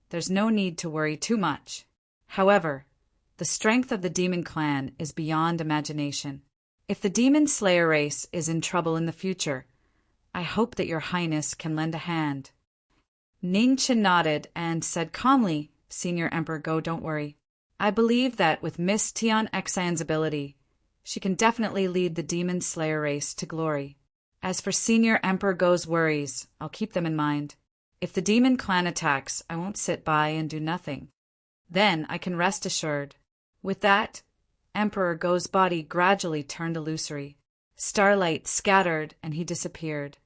there's no need to worry too much. However, the strength of the demon clan is beyond imagination. If the demon slayer race is in trouble in the future, I hope that your Highness can lend a hand." Ning Chen nodded and said calmly, "Senior Emperor Go, don't worry. I believe that with Miss Tian Xian's ability, she can definitely lead the demon slayer race to glory. As for Senior Emperor Go's worries, I'll keep them in mind. If the demon clan attacks, I won't sit by and do nothing. Then I can rest assured." With that, Emperor Go's body gradually turned illusory. Starlight scattered and he disappeared.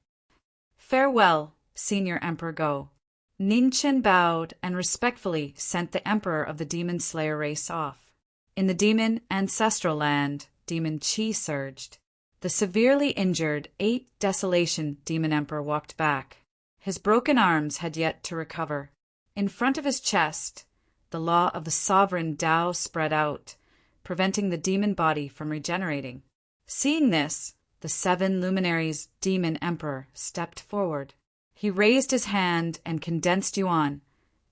"Farewell, Senior Emperor Go." Ning Chen bowed and respectfully sent the emperor of the demon slayer race off. In the demon ancestral land, demon Qi surged. The severely injured 8 Desolation demon emperor walked back. His broken arms had yet to recover. In front of his chest, the law of the sovereign Tao spread out, preventing the demon body from regenerating. Seeing this, the 7 luminaries demon emperor stepped forward. He raised his hand and condensed Yuan,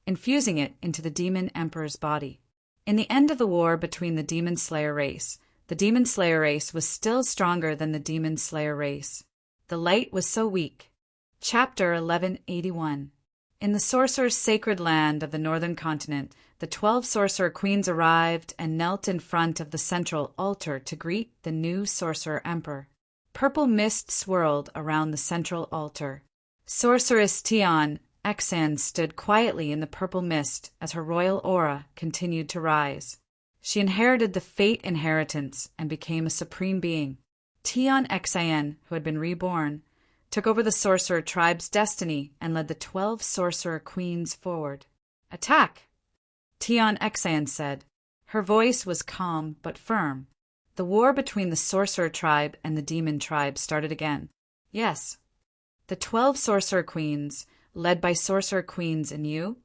infusing it into the demon emperor's body. In the end of the war between the demon slayer race, the demon slayer race was still stronger than the demon slayer race. The light was so weak. Chapter 1181. In the sorcerer's sacred land of the northern continent, the 12 sorcerer queens arrived and knelt in front of the central altar to greet the new sorcerer emperor. Purple mist swirled around the central altar. Sorceress Tian Xian stood quietly in the purple mist as her royal aura continued to rise. She inherited the fate inheritance and became a supreme being. Tian Xian, who had been reborn, took over the sorcerer tribe's destiny and led the 12 sorcerer queens forward. "Attack!" Tian Xian said. Her voice was calm but firm. The war between the sorcerer tribe and the demon tribe started again. Yes, the 12 sorcerer queens, led by sorcerer queens in Yu,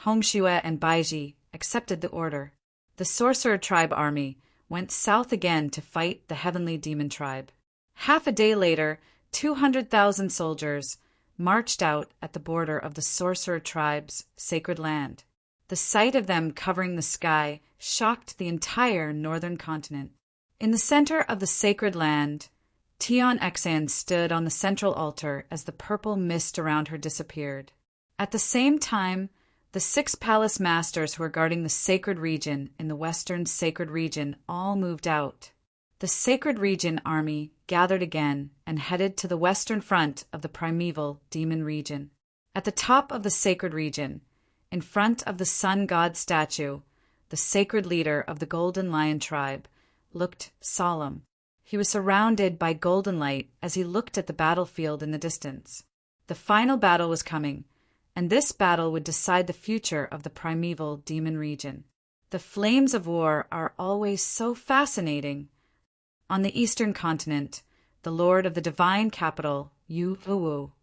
Hongxue, and Baiji, accepted the order. The sorcerer tribe army went south again to fight the heavenly demon tribe. Half a day later, 200,000 soldiers marched out at the border of the sorcerer tribe's sacred land. The sight of them covering the sky shocked the entire northern continent. In the center of the sacred land, Tian Xan stood on the central altar as the purple mist around her disappeared. At the same time, the 6 palace masters who were guarding the sacred region in the western sacred region all moved out. The sacred region army gathered again and headed to the western front of the primeval demon region. At the top of the sacred region, in front of the sun god statue, the sacred leader of the Golden Lion tribe looked solemn. He was surrounded by golden light as he looked at the battlefield in the distance. The final battle was coming, and this battle would decide the future of the primeval demon region. The flames of war are always so fascinating. On the eastern continent, the lord of the divine capital, Yu Wu,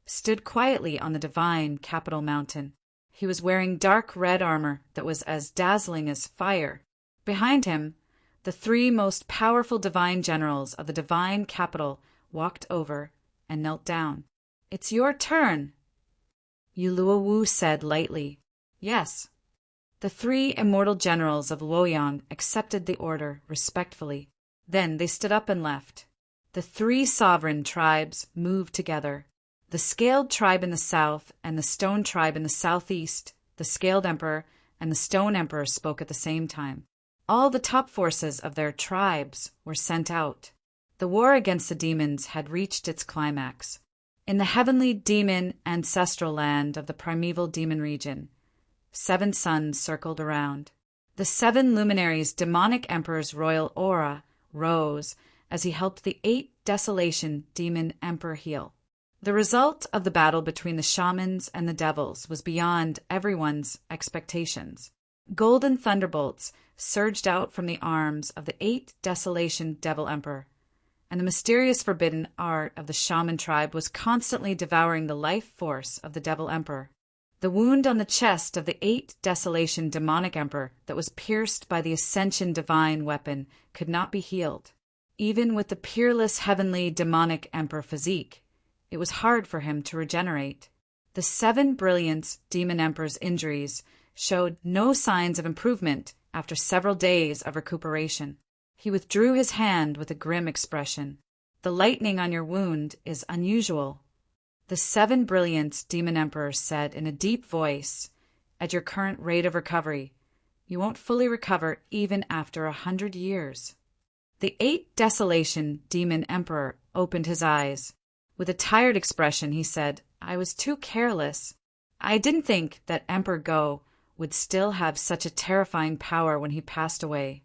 stood quietly on the divine capital mountain. He was wearing dark red armor that was as dazzling as fire. Behind him, the 3 most powerful divine generals of the divine capital walked over and knelt down. "It's your turn," Yuluowu said lightly. Yes. The 3 immortal generals of Luoyang accepted the order respectfully. Then they stood up and left. The 3 sovereign tribes moved together. The Scaled tribe in the south and the Stone tribe in the southeast, the Scaled Emperor and the Stone Emperor spoke at the same time. All the top forces of their tribes were sent out. The war against the demons had reached its climax. In the heavenly demon ancestral land of the primeval demon region, 7 suns circled around. The 7 luminaries' demonic emperor's royal aura rose as he helped the 8 desolation demon emperor heal. The result of the battle between the shamans and the devils was beyond everyone's expectations. Golden thunderbolts surged out from the arms of the 8 desolation devil emperor, and the mysterious forbidden art of the shaman tribe was constantly devouring the life force of the devil emperor. The wound on the chest of the 8 desolation demonic emperor that was pierced by the ascension divine weapon could not be healed. Even with the peerless heavenly demonic emperor physique, it was hard for him to regenerate. The 7 brilliant demon emperor's injuries showed no signs of improvement after several days of recuperation. He withdrew his hand with a grim expression. "The lightning on your wound is unusual," the 7 brilliant demon emperors said in a deep voice. "At your current rate of recovery, you won't fully recover even after 100 years. The 8 desolation demon emperor opened his eyes. With a tired expression, he said, "I was too careless. I didn't think that Emperor Go would still have such a terrifying power when he passed away.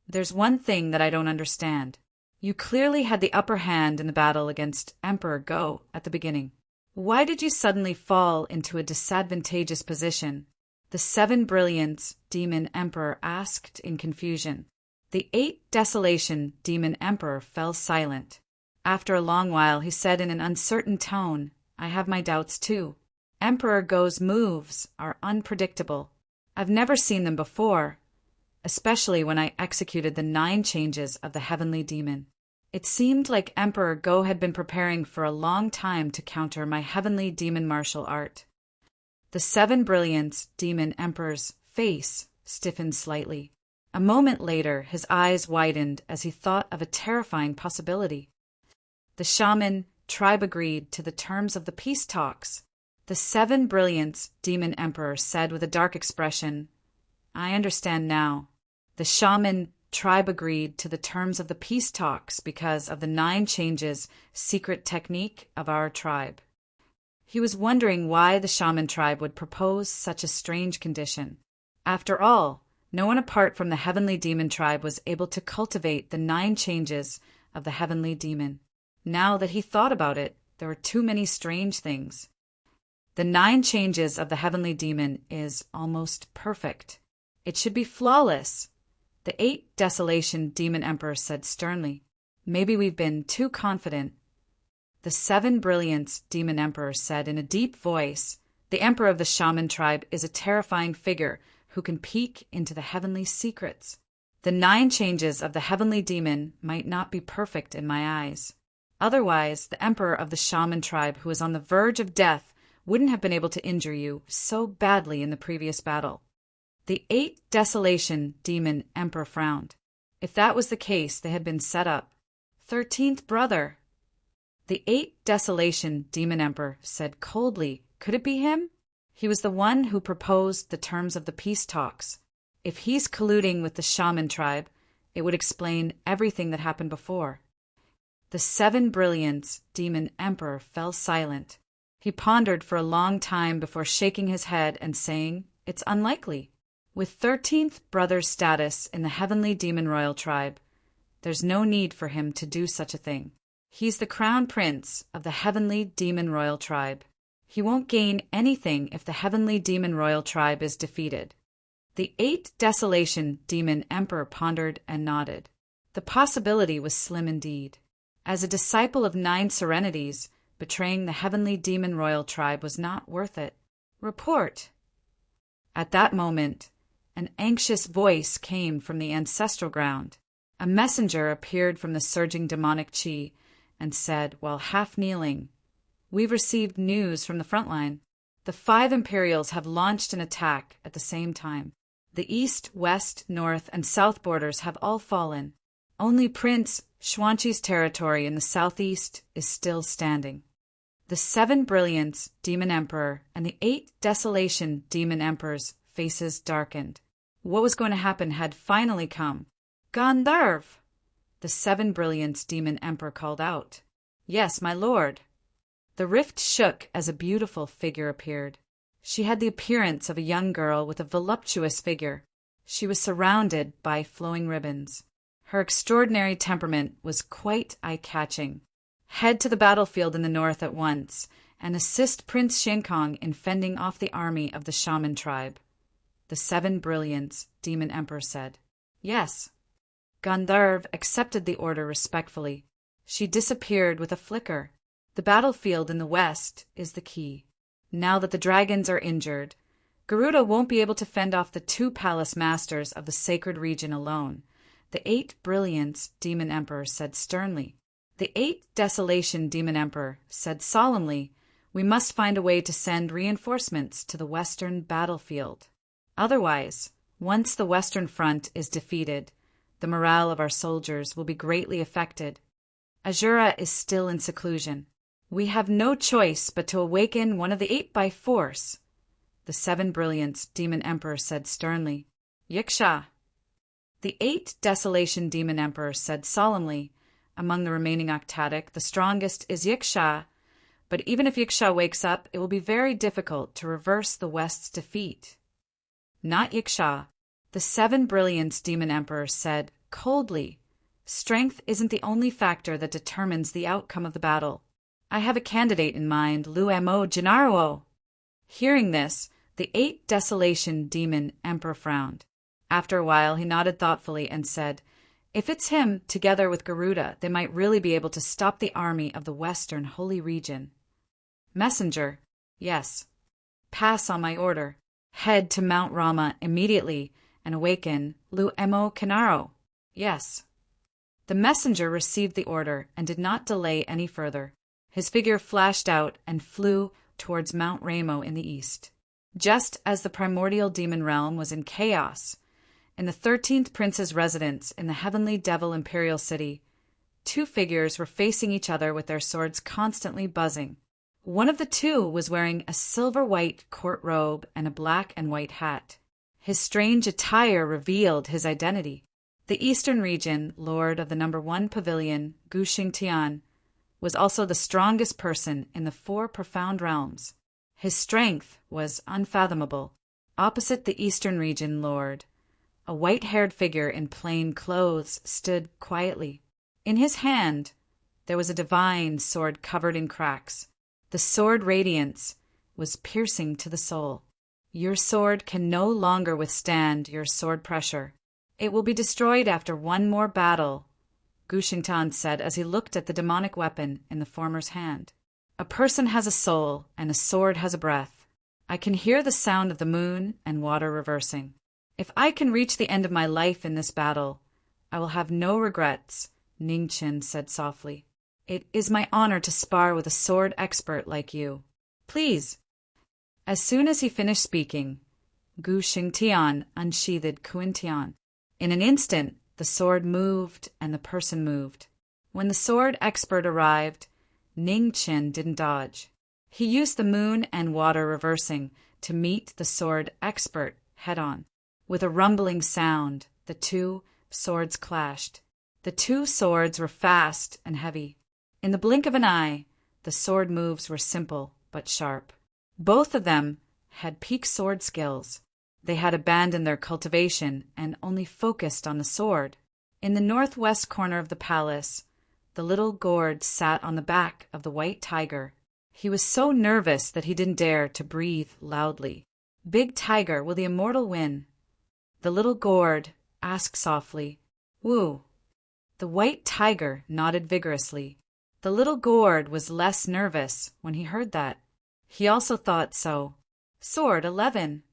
There's one thing that I don't understand. You clearly had the upper hand in the battle against Emperor Go at the beginning. Why did you suddenly fall into a disadvantageous position?" The 7 brilliant demon emperor asked in confusion. The 8 desolation demon emperor fell silent. After a long while, he said in an uncertain tone, "I have my doubts too. Emperor Go's moves are unpredictable. I've never seen them before, especially when I executed the 9 changes of the heavenly demon. It seemed like Emperor Go had been preparing for a long time to counter my heavenly demon martial art." The 7 brilliant demon emperor's face stiffened slightly. A moment later, his eyes widened as he thought of a terrifying possibility. The shaman tribe agreed to the terms of the peace talks. The 7 brilliant demon emperor said with a dark expression, "I understand now. The shaman tribe agreed to the terms of the peace talks because of the 9 changes secret technique of our tribe." He was wondering why the shaman tribe would propose such a strange condition. After all, no one apart from the heavenly demon tribe was able to cultivate the 9 changes of the heavenly demon. Now that he thought about it, there were too many strange things. The 9 changes of the heavenly demon is almost perfect. It should be flawless. The 8 Desolation Demon Emperor said sternly. Maybe we've been too confident. The 7 Brilliance Demon Emperor said in a deep voice, the Emperor of the Shaman tribe is a terrifying figure who can peek into the heavenly secrets. The 9 changes of the heavenly demon might not be perfect in my eyes. Otherwise, the Emperor of the Shaman tribe who is on the verge of death wouldn't have been able to injure you so badly in the previous battle. The 8 Desolation Demon Emperor frowned. If that was the case, they had been set up. 13th brother. The 8 Desolation Demon Emperor said coldly, could it be him? He was the one who proposed the terms of the peace talks. If he's colluding with the Shaman tribe, it would explain everything that happened before. The 7 Brilliance Demon Emperor fell silent. He pondered for a long time before shaking his head and saying, it's unlikely. With 13th brother's status in the Heavenly Demon Royal tribe, there's no need for him to do such a thing. He's the crown prince of the Heavenly Demon Royal tribe. He won't gain anything if the Heavenly Demon Royal tribe is defeated. The 8 Desolation Demon Emperor pondered and nodded. The possibility was slim indeed. As a disciple of 9 Serenities, betraying the Heavenly Demon Royal tribe was not worth it. Report. At that moment, an anxious voice came from the ancestral ground. A messenger appeared from the surging demonic chi and said, while half kneeling, we've received news from the front line. The 5 Imperials have launched an attack at the same time. The east, west, north, and south borders have all fallen. Only Prince Xuanqi's territory in the southeast is still standing. The 7 Brilliance Demon Emperor and the 8 Desolation Demon Emperor's faces darkened. What was going to happen had finally come. Gandharv! The 7 Brilliance Demon Emperor called out. Yes, my lord. The rift shook as a beautiful figure appeared. She had the appearance of a young girl with a voluptuous figure. She was surrounded by flowing ribbons. Her extraordinary temperament was quite eye-catching. Head to the battlefield in the north at once, and assist Prince Shenkong in fending off the army of the Shaman tribe. The 7 Brilliance Demon Emperor said. Yes. Gandharv accepted the order respectfully. She disappeared with a flicker. The battlefield in the west is the key. Now that the dragons are injured, Garuda won't be able to fend off the 2 palace masters of the sacred region alone. The 8 Brilliance Demon Emperor said sternly. The 8 Desolation Demon Emperor said solemnly, we must find a way to send reinforcements to the western battlefield. Otherwise, once the western front is defeated, the morale of our soldiers will be greatly affected. Azura is still in seclusion. We have no choice but to awaken one of the 8 by force. The 7 Brilliance Demon Emperor said sternly. Yiksha. The 8 Desolation Demon Emperor said solemnly, among the remaining octatic, the strongest is Yiksha, but even if Yiksha wakes up, it will be very difficult to reverse the West's defeat. Not Yiksha. The 7 Brilliance Demon Emperor said coldly, strength isn't the only factor that determines the outcome of the battle. I have a candidate in mind, Luemo Gennaro. Hearing this, the 8 Desolation Demon Emperor frowned. After a while, he nodded thoughtfully and said, if it's him, together with Garuda, they might really be able to stop the army of the Western Holy Region. Messenger. Yes. Pass on my order. Head to Mount Rama immediately and awaken Luemo Gennaro. Yes. The messenger received the order and did not delay any further. His figure flashed out and flew towards Mount Ramo in the east. Just as the primordial demon realm was in chaos, in the 13th prince's residence in the Heavenly Devil Imperial City, 2 figures were facing each other with their swords constantly buzzing. One of the 2 was wearing a silver-white court robe and a black and white hat. His strange attire revealed his identity. The Eastern Region, Lord of the No. 1 Pavilion, Gu Xingtian, was also the strongest person in the 4 profound realms. His strength was unfathomable. Opposite the Eastern Region Lord, a white-haired figure in plain clothes stood quietly. In his hand, there was a divine sword covered in cracks. The sword radiance was piercing to the soul. Your sword can no longer withstand your sword pressure. It will be destroyed after one more battle, Gu Xingtian said as he looked at the demonic weapon in the former's hand. A person has a soul, and a sword has a breath. I can hear the sound of the moon and water reversing. If I can reach the end of my life in this battle, I will have no regrets, Ningqian said softly. It is my honor to spar with a sword expert like you. Please. As soon as he finished speaking, Gu Xingtian unsheathed Kuintian. In an instant, the sword moved and the person moved. When the sword expert arrived, Ningqian didn't dodge. He used the moon and water reversing to meet the sword expert head-on. With a rumbling sound, the two swords clashed. The two swords were fast and heavy. In the blink of an eye, the sword moves were simple but sharp. Both of them had peak sword skills. They had abandoned their cultivation and only focused on the sword. In the northwest corner of the palace, the little gourd sat on the back of the white tiger. He was so nervous that he didn't dare to breathe loudly. Big Tiger, will the immortal win? The little gourd asked softly. Woo. The white tiger nodded vigorously. The little gourd was less nervous when he heard that. He also thought so. Sword 11.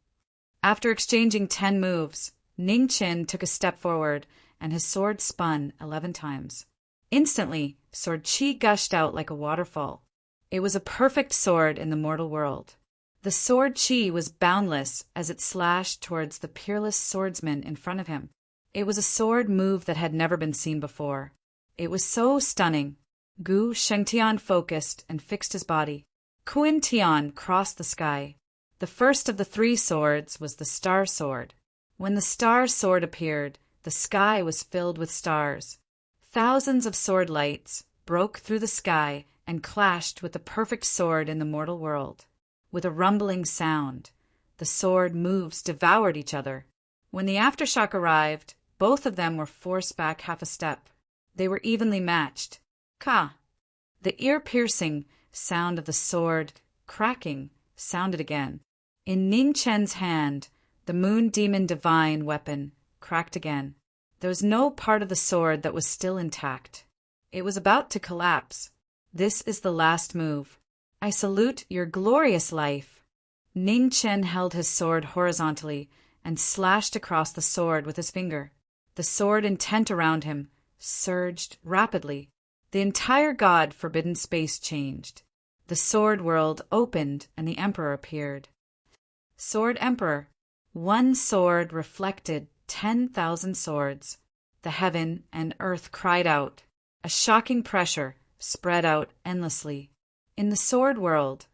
After exchanging 10 moves, Ningqian took a step forward, and his sword spun 11 times. Instantly, sword qi gushed out like a waterfall. It was a perfect sword in the mortal world. The sword qi was boundless as it slashed towards the peerless swordsman in front of him. It was a sword move that had never been seen before. It was so stunning. Gu Shengtian focused and fixed his body. Kuin Tian crossed the sky. The first of the 3 swords was the star sword. When the star sword appeared, the sky was filled with stars. Thousands of sword lights broke through the sky and clashed with the perfect sword in the mortal world. With a rumbling sound, the sword moves devoured each other. When the aftershock arrived, both of them were forced back half a step. They were evenly matched. Ka! The ear-piercing sound of the sword cracking sounded again. In Ningqian's hand, the moon demon divine weapon cracked again. There was no part of the sword that was still intact. It was about to collapse. This is the last move. I salute your glorious life. Ningqian held his sword horizontally and slashed across the sword with his finger. The sword intent around him surged rapidly. The entire God-forbidden space changed. The sword world opened and the emperor appeared. Sword Emperor. One sword reflected 10,000 swords. The heaven and earth cried out. A shocking pressure spread out endlessly. In the sword world,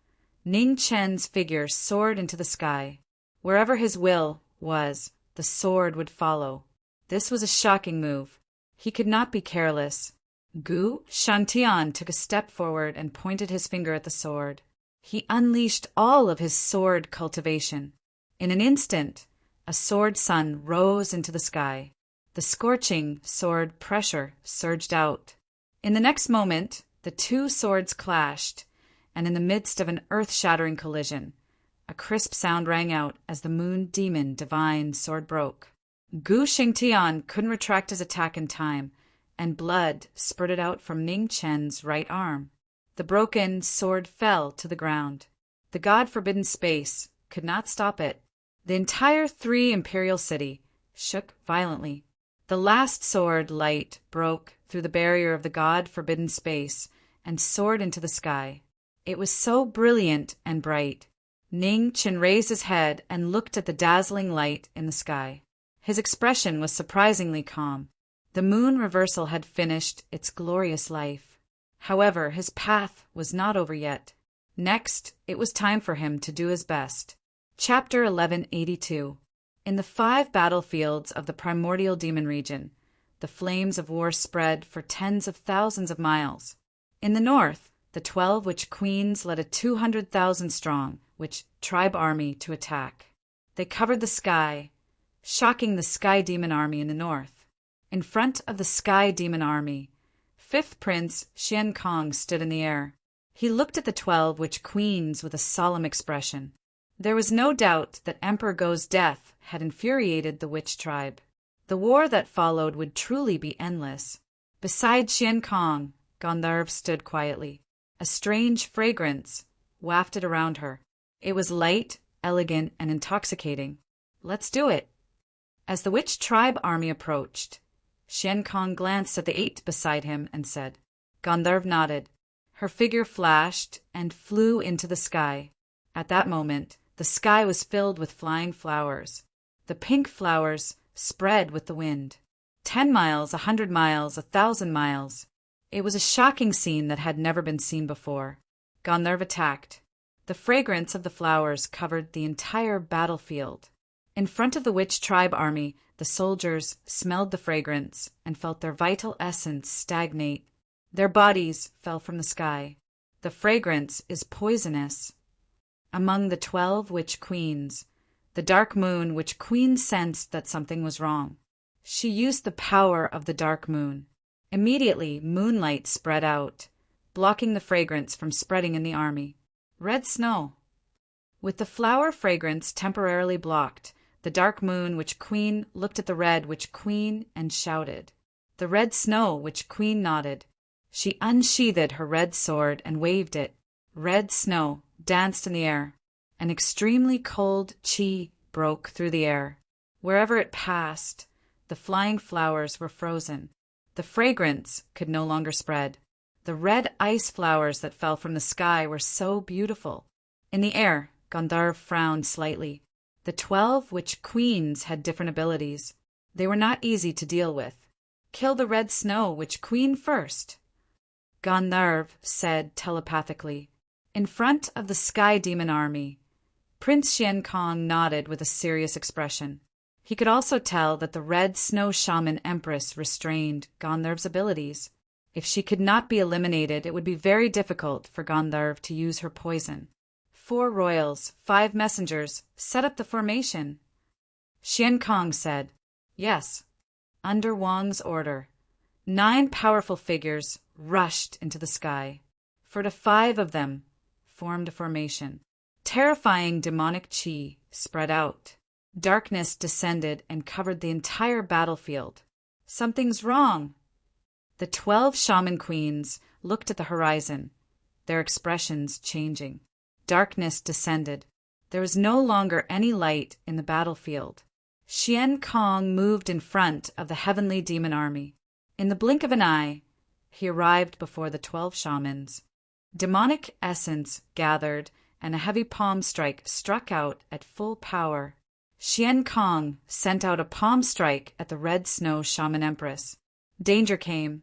Ningqian's figure soared into the sky. Wherever his will was, the sword would follow. This was a shocking move. He could not be careless. Gu Shantian took a step forward and pointed his finger at the sword. He unleashed all of his sword cultivation. In an instant, a sword sun rose into the sky. The scorching sword pressure surged out. In the next moment, the 2 swords clashed, and in the midst of an earth-shattering collision, a crisp sound rang out as the moon demon divine sword broke. Gu Xingtian couldn't retract his attack in time, and blood spurted out from Ningqian's right arm. The broken sword fell to the ground. The God-forbidden space could not stop it. The entire 3 imperial city shook violently. The last sword light broke through the barrier of the God-forbidden space and soared into the sky. It was so brilliant and bright. Ningqian raised his head and looked at the dazzling light in the sky. His expression was surprisingly calm. The moon reversal had finished its glorious life. However, his path was not over yet. Next, it was time for him to do his best. Chapter 1182. In the 5 battlefields of the primordial demon region, the flames of war spread for tens of thousands of miles. In the north, the 12 witch queens led a 200,000 strong witch tribe army to attack. They covered the sky, shocking the sky demon army in the north. In front of the sky demon army, 5th Prince Xian Kong stood in the air. He looked at the 12 witch queens with a solemn expression. There was no doubt that Emperor Go's death had infuriated the witch tribe. The war that followed would truly be endless. Beside Xian Kong, Gandharv stood quietly. A strange fragrance wafted around her. It was light, elegant, and intoxicating. Let's do it. As the witch tribe army approached, Xian Kong glanced at the 8 beside him and said. Gandharv nodded. Her figure flashed and flew into the sky. At that moment, the sky was filled with flying flowers. The pink flowers spread with the wind. 10 miles, 100 miles, 1,000 miles. It was a shocking scene that had never been seen before. Gandharv attacked. The fragrance of the flowers covered the entire battlefield. In front of the witch tribe army, the soldiers smelled the fragrance and felt their vital essence stagnate. Their bodies fell from the sky. The fragrance is poisonous. Among the 12 witch queens, the dark moon witch queen sensed that something was wrong. She used the power of the dark moon. Immediately, moonlight spread out, blocking the fragrance from spreading in the army. Red snow. With the flower fragrance temporarily blocked, the dark moon witch queen looked at the red witch queen and shouted. The red snow witch queen nodded. She unsheathed her red sword and waved it. Red snow danced in the air. An extremely cold chi broke through the air. Wherever it passed, the flying flowers were frozen. The fragrance could no longer spread. The red ice flowers that fell from the sky were so beautiful. In the air, Gandharv frowned slightly. The 12 witch queens had different abilities. They were not easy to deal with. Kill the red snow witch queen first, Gandharv said telepathically. In front of the sky demon army, Prince Xian Kong nodded with a serious expression. He could also tell that the red snow shaman empress restrained Gandharv's abilities. If she could not be eliminated, it would be very difficult for Gandharv to use her poison. 4 royals, 5 messengers, set up the formation. Xian Kong said, Yes, under Wang's order. 9 powerful figures rushed into the sky. 4 to 5 of them formed a formation. Terrifying demonic chi spread out. Darkness descended and covered the entire battlefield. Something's wrong. The 12 shaman queens looked at the horizon, their expressions changing. Darkness descended. There was no longer any light in the battlefield. Xian Kong moved in front of the heavenly demon army. In the blink of an eye, he arrived before the 12 shamans. Demonic essence gathered, and a heavy palm strike struck out at full power. Xian Kong sent out a palm strike at the red snow shaman empress. Danger came,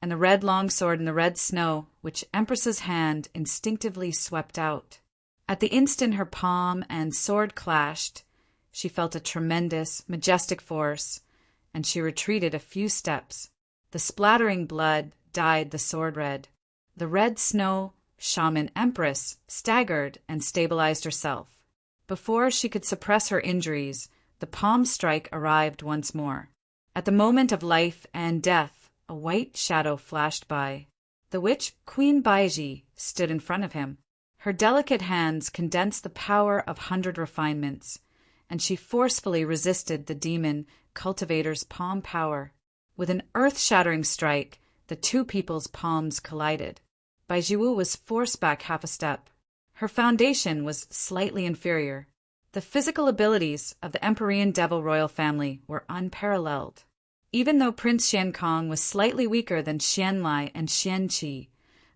and the red longsword in the red snow, which empress's hand instinctively swept out. At the instant her palm and sword clashed, she felt a tremendous, majestic force, and she retreated a few steps. The splattering blood dyed the sword red. The red snow shaman empress staggered and stabilized herself. Before she could suppress her injuries, the palm strike arrived once more. At the moment of life and death, a white shadow flashed by. The witch Queen Baiji stood in front of him. Her delicate hands condensed the power of 100 refinements, and she forcefully resisted the demon cultivator's palm power. With an earth-shattering strike, the 2 people's palms collided. Baijiwu was forced back half a step. Her foundation was slightly inferior. The physical abilities of the Empyrean Devil Royal family were unparalleled. Even though Prince Xian Kong was slightly weaker than Xian Lai and Xian Qi,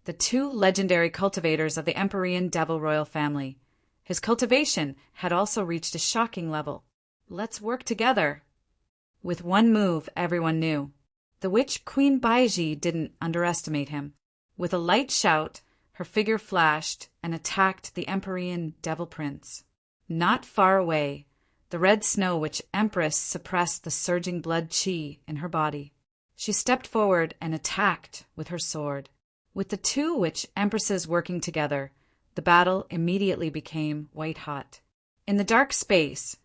the 2 legendary cultivators of the Empyrean Devil Royal family, his cultivation had also reached a shocking level. Let's work together. With one move, everyone knew. The witch Queen Baiji didn't underestimate him. With a light shout, her figure flashed and attacked the Empyrean Devil Prince. Not far away, the red snow witch empress suppressed the surging blood chi in her body. She stepped forward and attacked with her sword. With the 2 witch empresses working together, the battle immediately became white-hot. In the dark space,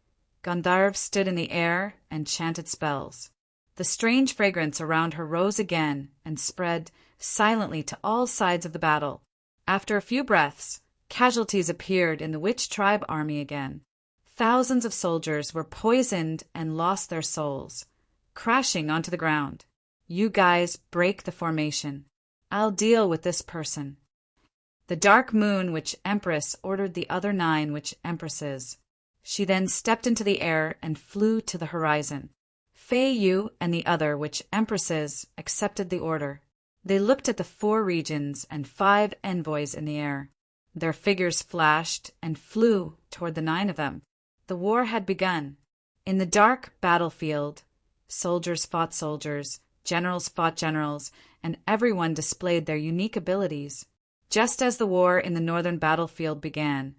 Gandharv stood in the air and chanted spells. The strange fragrance around her rose again and spread silently to all sides of the battle. After a few breaths, casualties appeared in the witch tribe army again. Thousands of soldiers were poisoned and lost their souls. crashing onto the ground. "You guys break the formation. I'll deal with this person." The dark moon witch empress ordered the other 9 witch empresses. She then stepped into the air and flew to the horizon. Fei Yu and the other witch empresses accepted the order. They looked at the 4 regions and 5 envoys in the air. Their figures flashed and flew toward the 9 of them. The war had begun. In the dark battlefield, soldiers fought soldiers, generals fought generals, and everyone displayed their unique abilities. Just as the war in the northern battlefield began,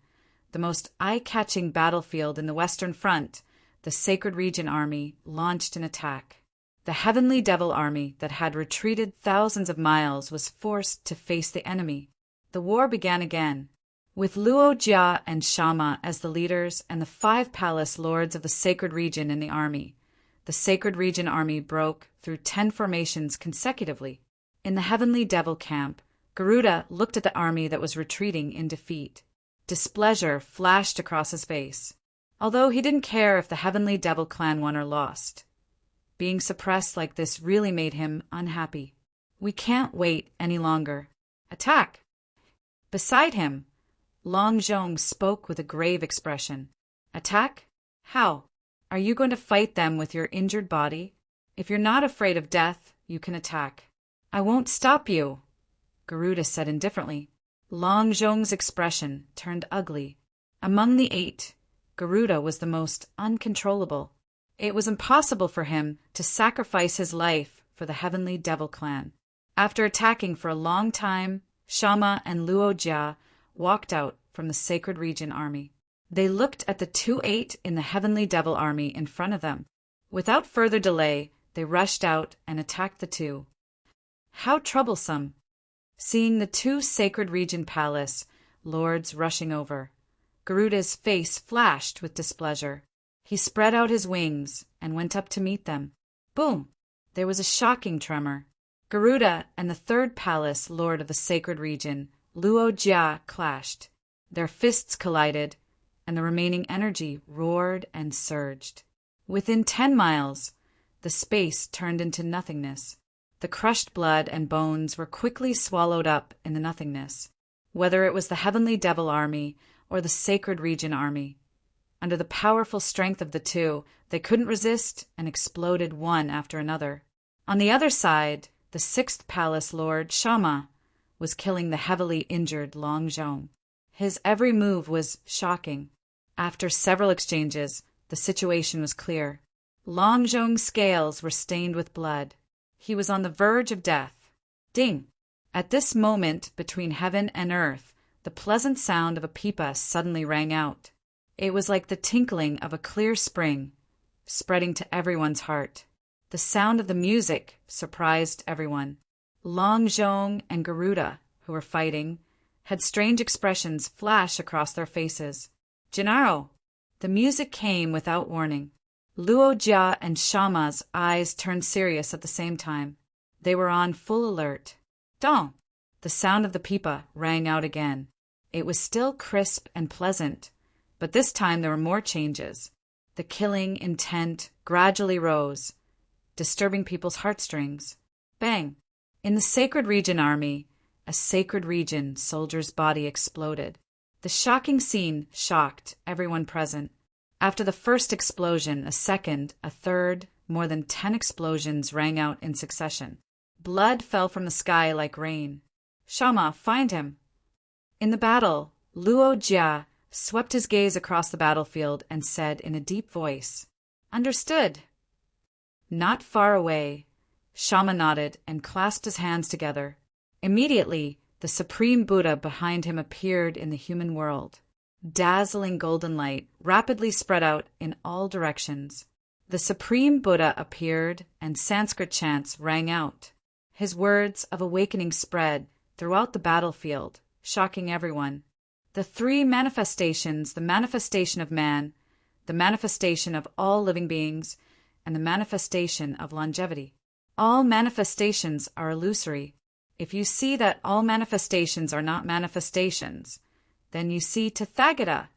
the most eye-catching battlefield in the Western Front, the Sacred Region Army launched an attack. The Heavenly Devil Army that had retreated thousands of miles was forced to face the enemy. The war began again. With Luo Jia and Shama as the leaders and the 5 palace lords of the Sacred Region in the army, the Sacred Region Army broke through 10 formations consecutively. In the Heavenly Devil camp, Garuda looked at the army that was retreating in defeat. Displeasure flashed across his face, although he didn't care if the Heavenly Devil clan won or lost. Being suppressed like this really made him unhappy. "We can't wait any longer. Attack!" Beside him, Long Zhong spoke with a grave expression. "Attack? How? Are you going to fight them with your injured body? If you're not afraid of death, you can attack." "I won't stop you," Garuda said indifferently. Long Zhong's expression turned ugly. Among the 8, Garuda was the most uncontrollable. It was impossible for him to sacrifice his life for the Heavenly Devil clan. After attacking for a long time, Shama and Luo Jia walked out from the Sacred Region Army. They looked at the 2-8 in the Heavenly Devil Army in front of them. Without further delay, they rushed out and attacked the 2. How troublesome! Seeing the 2 Sacred Region Palace lords rushing over, Garuda's face flashed with displeasure. He spread out his wings and went up to meet them. Boom! There was a shocking tremor. Garuda and the 3rd Palace Lord of the Sacred Region, Luo Jia, clashed. Their fists collided, and the remaining energy roared and surged. Within 10 miles, the space turned into nothingness. The crushed blood and bones were quickly swallowed up in the nothingness, whether it was the Heavenly Devil Army or the Sacred Region Army. Under the powerful strength of the 2, they couldn't resist and exploded one after another. On the other side, the 6th Palace Lord, Shama, was killing the heavily injured Long Zhong. His every move was shocking. After several exchanges, the situation was clear. Long Zhong's scales were stained with blood. He was on the verge of death. Ding! At this moment between heaven and earth, the pleasant sound of a pipa suddenly rang out. It was like the tinkling of a clear spring, spreading to everyone's heart. The sound of the music surprised everyone. Long Zhong and Garuda, who were fighting, had strange expressions flash across their faces. "Gennaro!" The music came without warning. Luo Jia and Shama's eyes turned serious at the same time. They were on full alert. Dong! The sound of the pipa rang out again. It was still crisp and pleasant, but this time there were more changes. The killing intent gradually rose, disturbing people's heartstrings. Bang! In the Sacred Region Army, a Sacred Region soldier's body exploded. The shocking scene shocked everyone present. After the first explosion, a second, a third, more than 10 explosions rang out in succession. Blood fell from the sky like rain. "Shama, find him!" In the battle, Luo Jia swept his gaze across the battlefield and said in a deep voice, "Understood." Not far away, Shama nodded and clasped his hands together. Immediately, the Supreme Buddha behind him appeared in the human world. Dazzling golden light rapidly spread out in all directions. The Supreme Buddha appeared, and Sanskrit chants rang out. His words of awakening spread throughout the battlefield, shocking everyone. The 3 manifestations, the manifestation of man, the manifestation of all living beings, and the manifestation of longevity. All manifestations are illusory. If you see that all manifestations are not manifestations, then you see Tathagata.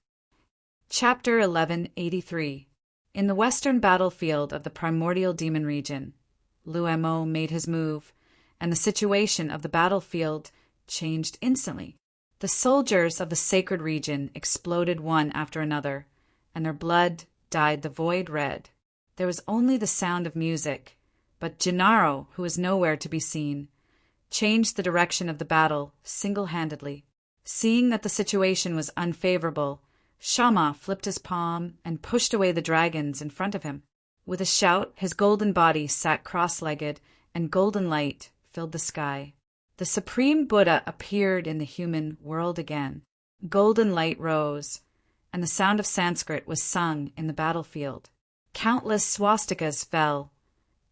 Chapter 1183. In the western battlefield of the primordial demon region, Luo made his move, and the situation of the battlefield changed instantly. The soldiers of the sacred region exploded one after another, and their blood dyed the void red. There was only the sound of music, but Gennaro, who was nowhere to be seen, changed the direction of the battle single-handedly. Seeing that the situation was unfavorable, Shama flipped his palm and pushed away the dragons in front of him. With a shout, his golden body sat cross-legged, and golden light filled the sky. The Supreme Buddha appeared in the human world again. Golden light rose, and the sound of Sanskrit was sung in the battlefield. Countless swastikas fell,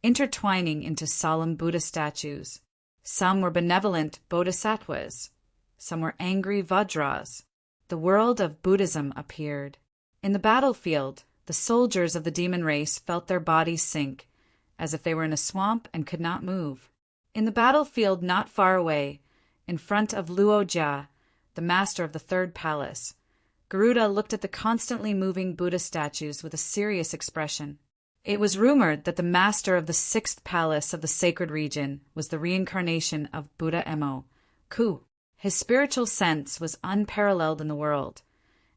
intertwining into solemn Buddha statues. Some were benevolent bodhisattvas, some were angry vajras. The world of Buddhism appeared. In the battlefield, the soldiers of the demon race felt their bodies sink, as if they were in a swamp and could not move. In the battlefield not far away, in front of Luo, the master of the third palace, Garuda looked at the constantly moving Buddha statues with a serious expression. It was rumored that the master of the sixth palace of the sacred region was the reincarnation of Buddha Mo, Ku. His spiritual sense was unparalleled in the world,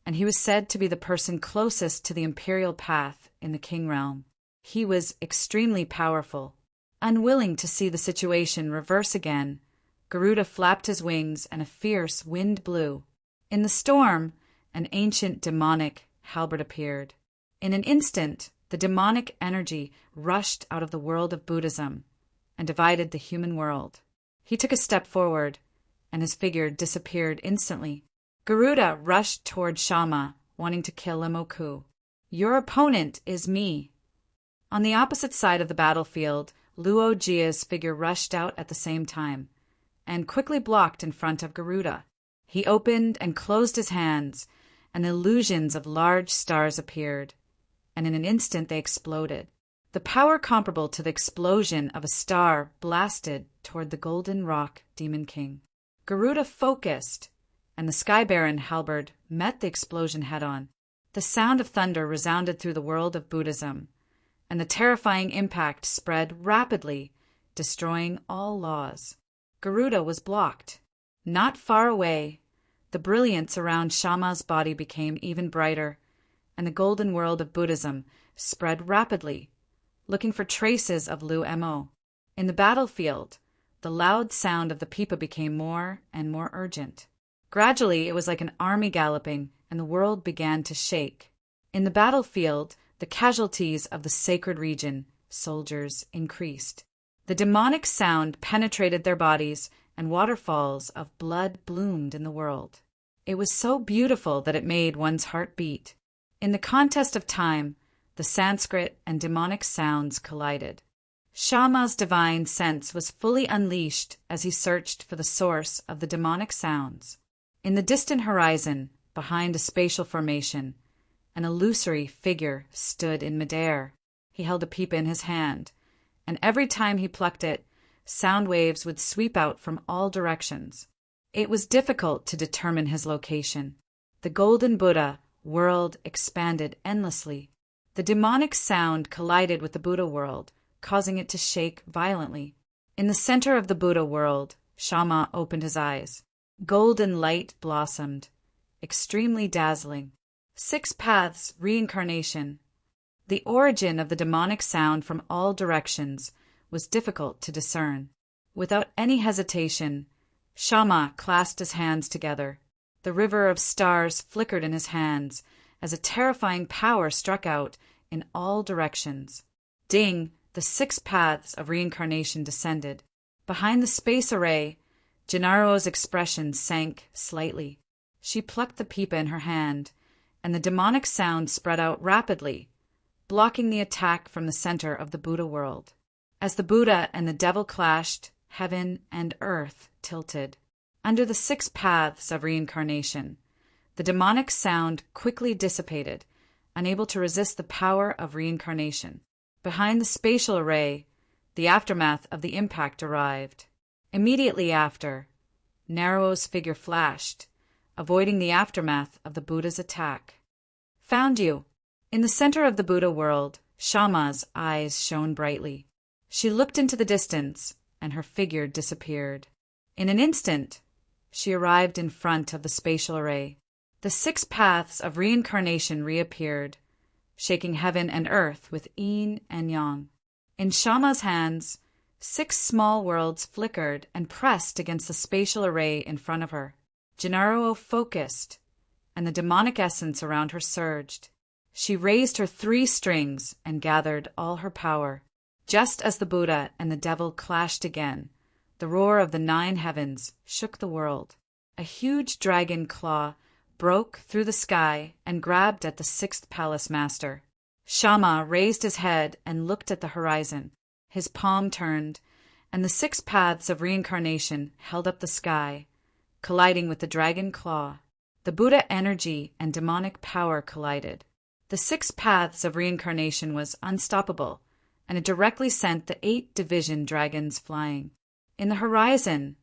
and he was said to be the person closest to the imperial path in the king realm. He was extremely powerful. Unwilling to see the situation reverse again, Garuda flapped his wings and a fierce wind blew. In the storm, an ancient demonic halberd appeared. In an instant, the demonic energy rushed out of the world of Buddhism and divided the human world. He took a step forward, and his figure disappeared instantly. Garuda rushed toward Shama, wanting to kill Imoku. "Your opponent is me." On the opposite side of the battlefield, Luojia's figure rushed out at the same time, and quickly blocked in front of Garuda. He opened and closed his hands, and illusions of large stars appeared, and in an instant they exploded. The power comparable to the explosion of a star blasted toward the golden rock demon king. Garuda focused, and the Sky Baron halberd met the explosion head-on. The sound of thunder resounded through the world of Buddhism, and the terrifying impact spread rapidly, destroying all laws. Garuda was blocked. Not far away, the brilliance around Shama's body became even brighter, and the golden world of Buddhism spread rapidly, looking for traces of Luo. In the battlefield, the loud sound of the pipa became more and more urgent. Gradually, it was like an army galloping, and the world began to shake. In the battlefield, the casualties of the sacred region, soldiers, increased. The demonic sound penetrated their bodies, and waterfalls of blood bloomed in the world. It was so beautiful that it made one's heart beat. In the contest of time, the Sanskrit and demonic sounds collided. Shama's divine sense was fully unleashed as he searched for the source of the demonic sounds. In the distant horizon, behind a spatial formation, an illusory figure stood in midair. He held a pipa in his hand, and every time he plucked it, sound waves would sweep out from all directions. It was difficult to determine his location. The golden Buddha world expanded endlessly. The demonic sound collided with the Buddha world, causing it to shake violently. In the center of the Buddha world, Shama opened his eyes. Golden light blossomed, extremely dazzling. 6 paths reincarnation. The origin of the demonic sound from all directions was difficult to discern. Without any hesitation, Shama clasped his hands together. The river of stars flickered in his hands as a terrifying power struck out in all directions. Ding! The 6 paths of reincarnation descended. Behind the space array, Gennaro's expression sank slightly. She plucked the pipa in her hand, and the demonic sound spread out rapidly, blocking the attack from the center of the Buddha world. As the Buddha and the devil clashed, heaven and earth tilted. Under the 6 paths of reincarnation, the demonic sound quickly dissipated, unable to resist the power of reincarnation. Behind the spatial array, the aftermath of the impact arrived. Immediately after, Naro's figure flashed, avoiding the aftermath of the Buddha's attack. "Found you." In the center of the Buddha world, Shama's eyes shone brightly. She looked into the distance, and her figure disappeared. In an instant, she arrived in front of the spatial array. The 6 paths of reincarnation reappeared, shaking heaven and earth with yin and yang. In Shama's hands, 6 small worlds flickered and pressed against the spatial array in front of her. Gennaro focused, and the demonic essence around her surged. She raised her 3 strings and gathered all her power. Just as the Buddha and the devil clashed again, the roar of the 9 heavens shook the world. A huge dragon claw broke through the sky and grabbed at the 6th palace master. Shama raised his head and looked at the horizon. His palm turned, and the 6 paths of reincarnation held up the sky, colliding with the dragon claw. The Buddha energy and demonic power collided. The 6 paths of reincarnation was unstoppable, and it directly sent the 8 division dragons flying. In the horizon,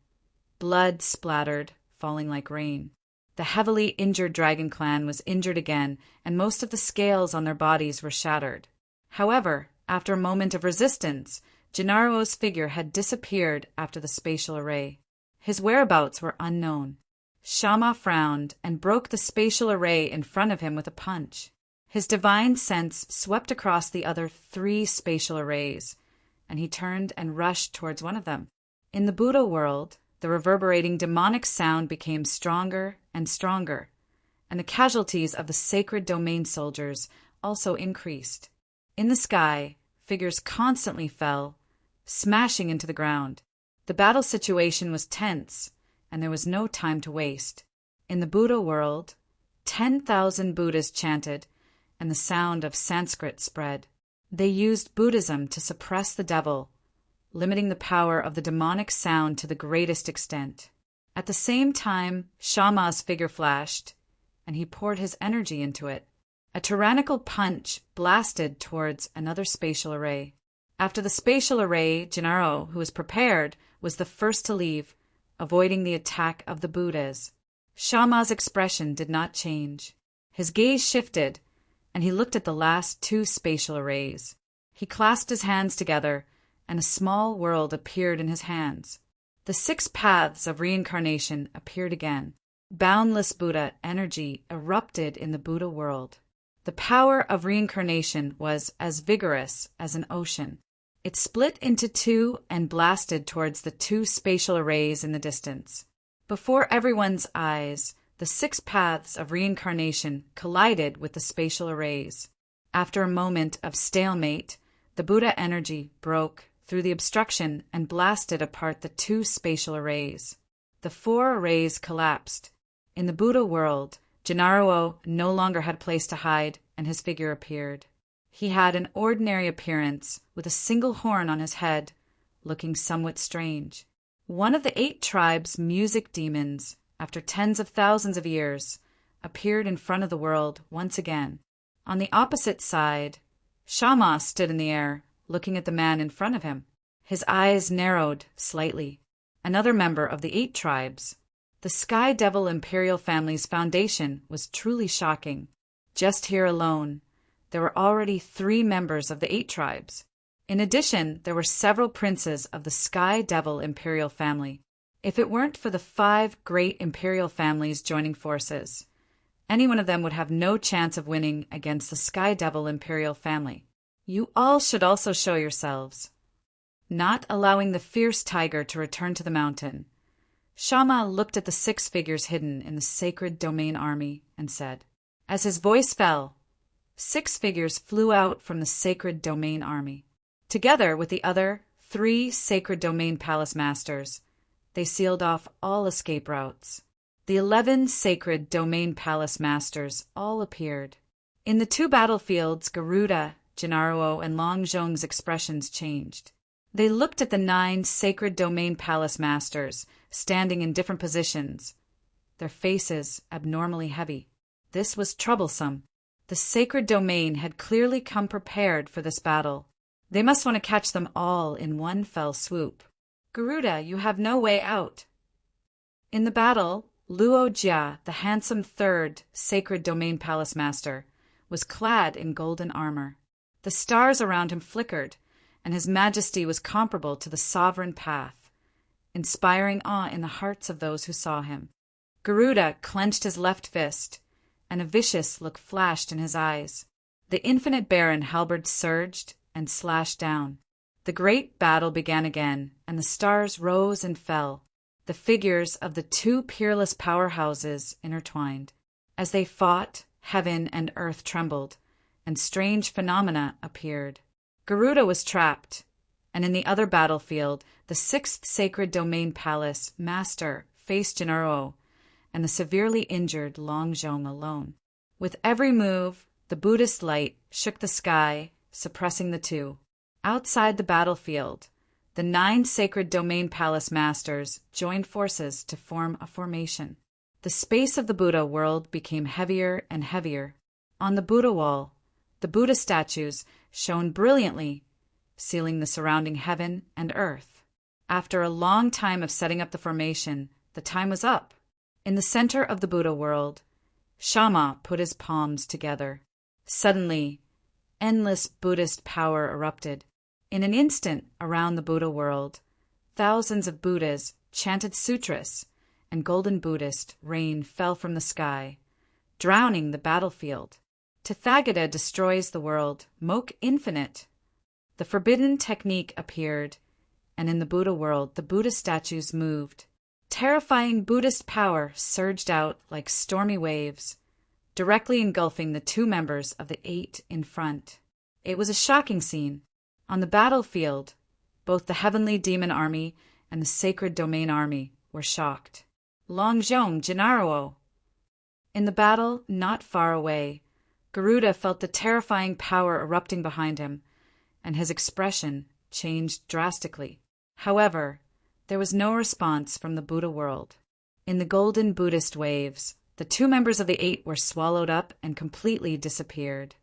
blood splattered, falling like rain. The heavily injured dragon clan was injured again, and most of the scales on their bodies were shattered. However, after a moment of resistance, Gennaro's figure had disappeared after the spatial array. His whereabouts were unknown. Shama frowned and broke the spatial array in front of him with a punch. His divine sense swept across the other 3 spatial arrays, and he turned and rushed towards one of them. In the Buddha world, the reverberating demonic sound became stronger and stronger, and the casualties of the sacred domain soldiers also increased. In the sky, figures constantly fell, smashing into the ground. The battle situation was tense, and there was no time to waste. In the Buddha world, 10,000 Buddhas chanted, and the sound of Sanskrit spread. They used Buddhism to suppress the devil, limiting the power of the demonic sound to the greatest extent. At the same time, Shama's figure flashed, and he poured his energy into it. A tyrannical punch blasted towards another spatial array. After the spatial array, Gennaro, who was prepared, was the first to leave, avoiding the attack of the Buddhas. Shama's expression did not change. His gaze shifted, and he looked at the last 2 spatial arrays. He clasped his hands together, and a small world appeared in his hands. The 6 paths of reincarnation appeared again. Boundless Buddha energy erupted in the Buddha world. The power of reincarnation was as vigorous as an ocean. It split into 2 and blasted towards the 2 spatial arrays in the distance. Before everyone's eyes, the 6 paths of reincarnation collided with the spatial arrays. After a moment of stalemate, the Buddha energy broke through the obstruction and blasted apart the 2 spatial arrays. The 4 arrays collapsed. In the Buddha world, Gennaro no longer had place to hide, and his figure appeared. He had an ordinary appearance, with a single horn on his head, looking somewhat strange. One of the 8 tribes' music demons, after tens of thousands of years, appeared in front of the world once again. On the opposite side, Shama stood in the air, looking at the man in front of him. His eyes narrowed slightly. Another member of the 8 tribes. The Sky Devil Imperial family's foundation was truly shocking. Just here alone, there were already 3 members of the 8 tribes. In addition, there were several princes of the Sky Devil Imperial family. If it weren't for the 5 great imperial families joining forces, any one of them would have no chance of winning against the Sky Devil Imperial family. You all should also show yourselves. Not allowing the fierce tiger to return to the mountain, Shama looked at the 6 figures hidden in the sacred domain army and said, as his voice fell, 6 figures flew out from the sacred domain army. Together with the other 3 sacred domain palace masters, they sealed off all escape routes. The 11 sacred domain palace masters all appeared. In the 2 battlefields, Garuda, Gennaro, and Long Zhong's expressions changed. They looked at the 9 sacred domain palace masters, standing in different positions, their faces abnormally heavy. This was troublesome. The sacred domain had clearly come prepared for this battle. They must want to catch them all in one fell swoop. Garuda, you have no way out. In the battle, Luo Jia, the handsome 3rd sacred domain palace master, was clad in golden armor. The stars around him flickered, and his majesty was comparable to the sovereign path, inspiring awe in the hearts of those who saw him. Garuda clenched his left fist, and a vicious look flashed in his eyes. The infinite baron halberd surged and slashed down. The great battle began again, and the stars rose and fell, the figures of the two peerless powerhouses intertwined. As they fought, heaven and earth trembled, and strange phenomena appeared. Garuda was trapped, and in the other battlefield, the sixth sacred domain palace master faced Gennaro and the severely injured Longjong alone. With every move, the Buddhist light shook the sky, suppressing the two. Outside the battlefield, the 9 sacred domain palace masters joined forces to form a formation. The space of the Buddha world became heavier and heavier. On the Buddha wall, the Buddha statues shone brilliantly, sealing the surrounding heaven and earth. After a long time of setting up the formation, the time was up. In the center of the Buddha world, Shama put his palms together. Suddenly, endless Buddhist power erupted. In an instant, around the Buddha world, thousands of Buddhas chanted sutras, and golden Buddhist rain fell from the sky, drowning the battlefield. Tathagata destroys the world, Mok infinite. The forbidden technique appeared, and in the Buddha world the Buddha statues moved. Terrifying Buddhist power surged out like stormy waves, directly engulfing the 2 members of the 8 in front. It was a shocking scene. On the battlefield, both the heavenly demon army and the sacred domain army were shocked. Longjong, Gennaro! In the battle, not far away, Garuda felt the terrifying power erupting behind him, and his expression changed drastically. However, there was no response from the Buddha world. In the golden Buddhist waves, the 2 members of the 8 were swallowed up and completely disappeared.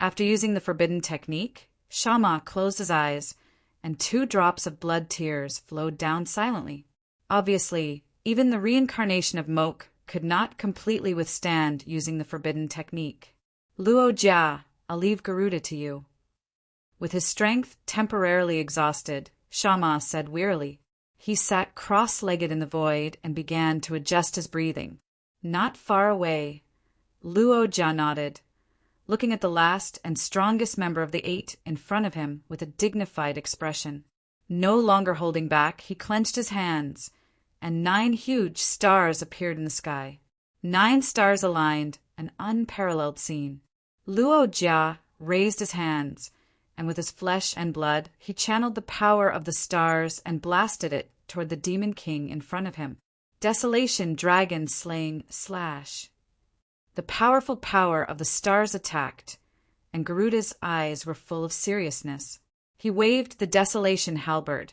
After using the forbidden technique, Shama closed his eyes, and 2 drops of blood tears flowed down silently. Obviously, even the reincarnation of Mok could not completely withstand using the forbidden technique. Luo Jia, I'll leave Garuda to you. With his strength temporarily exhausted, Shama said wearily. He sat cross-legged in the void and began to adjust his breathing. Not far away, Luo Jia nodded, looking at the last and strongest member of the 8 in front of him with a dignified expression. No longer holding back, he clenched his hands, and 9 huge stars appeared in the sky. 9 stars aligned, an unparalleled scene. Luo Jia raised his hands, and with his flesh and blood, he channeled the power of the stars and blasted it toward the demon king in front of him. Desolation dragon slaying slash. The powerful power of the stars attacked, and Garuda's eyes were full of seriousness. He waved the desolation halberd,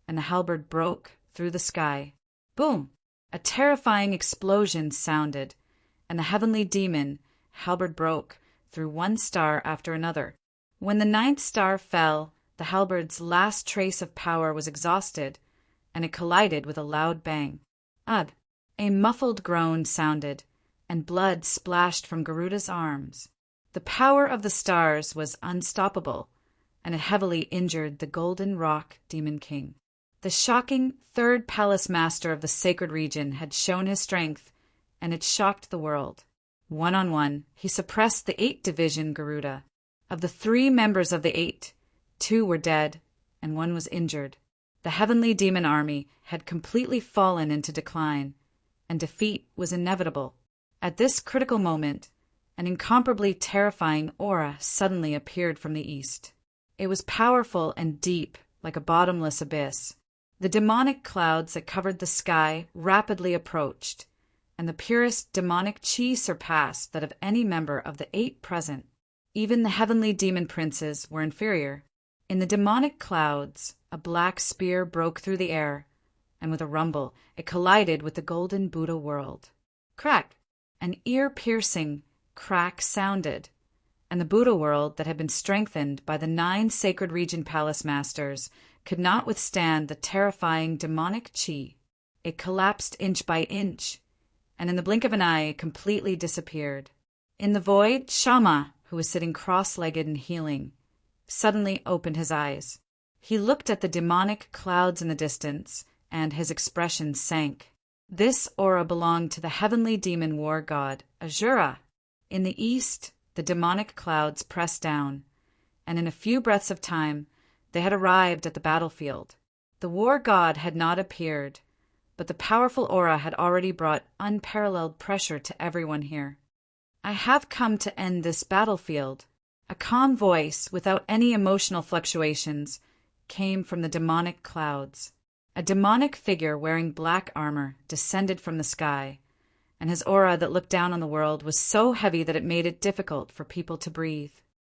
and the halberd broke through the sky. Boom! A terrifying explosion sounded, and the heavenly demon halberd broke through one star after another. When the 9th star fell, the halberd's last trace of power was exhausted, and it collided with a loud bang. Ugh! A muffled groan sounded, and blood splashed from Garuda's arms. The power of the stars was unstoppable, and it heavily injured the Golden Rock Demon King. The shocking 3rd Palace Master of the Sacred Region had shown his strength, and it shocked the world. One-on-one, he suppressed the 8 Division Garuda. Of the 3 members of the 8, 2 were dead, and 1 was injured. The heavenly demon army had completely fallen into decline, and defeat was inevitable. At this critical moment, an incomparably terrifying aura suddenly appeared from the east. It was powerful and deep, like a bottomless abyss. The demonic clouds that covered the sky rapidly approached, and the purest demonic chi surpassed that of any member of the 8 present. Even the heavenly demon princes were inferior. In the demonic clouds, a black spear broke through the air, and with a rumble, it collided with the golden Buddha world. Crack! An ear-piercing crack sounded, and the Buddha world that had been strengthened by the 9 sacred region palace masters could not withstand the terrifying demonic chi. It collapsed inch by inch, and in the blink of an eye completely disappeared. In the void, Shama who was sitting cross-legged and healing, suddenly opened his eyes. He looked at the demonic clouds in the distance, and his expression sank. This aura belonged to the heavenly demon war god, Ahura. In the east, the demonic clouds pressed down, and in a few breaths of time, they had arrived at the battlefield. The war god had not appeared, but the powerful aura had already brought unparalleled pressure to everyone here. "I have come to end this battlefield." A calm voice, without any emotional fluctuations, came from the demonic clouds. A demonic figure wearing black armor descended from the sky, and his aura that looked down on the world was so heavy that it made it difficult for people to breathe.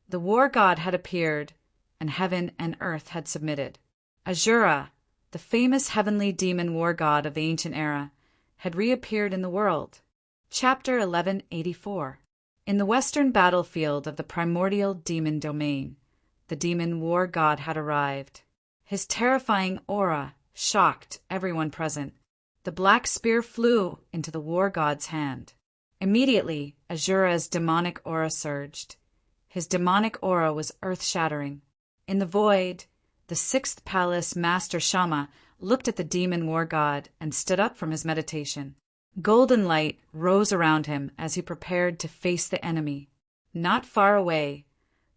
The war god had appeared, and heaven and earth had submitted. Ahura, the famous heavenly demon war god of the ancient era, had reappeared in the world. Chapter 1184. In the western battlefield of the primordial demon domain, the demon war god had arrived. His terrifying aura shocked everyone present. The black spear flew into the war god's hand. Immediately, Ahura's demonic aura surged. His demonic aura was earth-shattering. In the void, the sixth palace master Shama looked at the demon war god and stood up from his meditation. Golden light rose around him as he prepared to face the enemy. Not far away,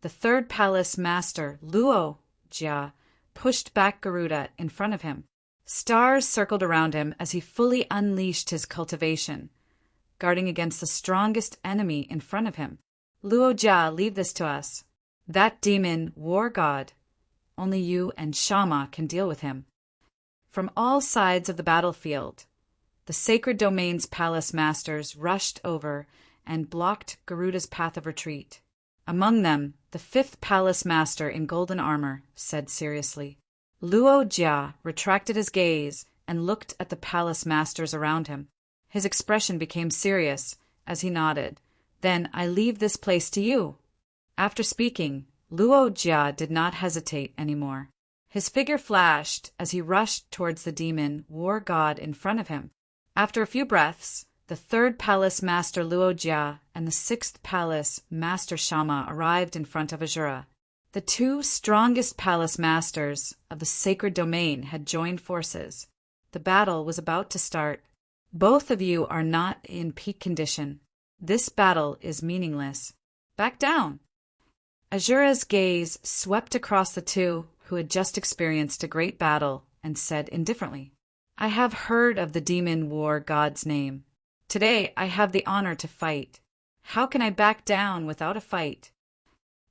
the third palace master, Luo-Jia, pushed back Garuda in front of him. Stars circled around him as he fully unleashed his cultivation, guarding against the strongest enemy in front of him. "Luo-Jia, leave this to us. That demon, war god, only you and Shama can deal with him." From all sides of the battlefield, the sacred domain's palace masters rushed over and blocked Garuda's path of retreat. Among them, the fifth palace master in golden armor said seriously. Luo-Jia retracted his gaze and looked at the palace masters around him. His expression became serious as he nodded. "Then I leave this place to you." After speaking, Luo-Jia did not hesitate anymore. His figure flashed as he rushed towards the demon war god in front of him. After a few breaths, the third palace master Luo-Jia and the sixth palace master Shama arrived in front of Ahura. The two strongest palace masters of the sacred domain had joined forces. The battle was about to start. "Both of you are not in peak condition. This battle is meaningless. Back down." Ahura's gaze swept across the two who had just experienced a great battle and said indifferently, "I have heard of the demon war god's name. Today I have the honor to fight. How can I back down without a fight?"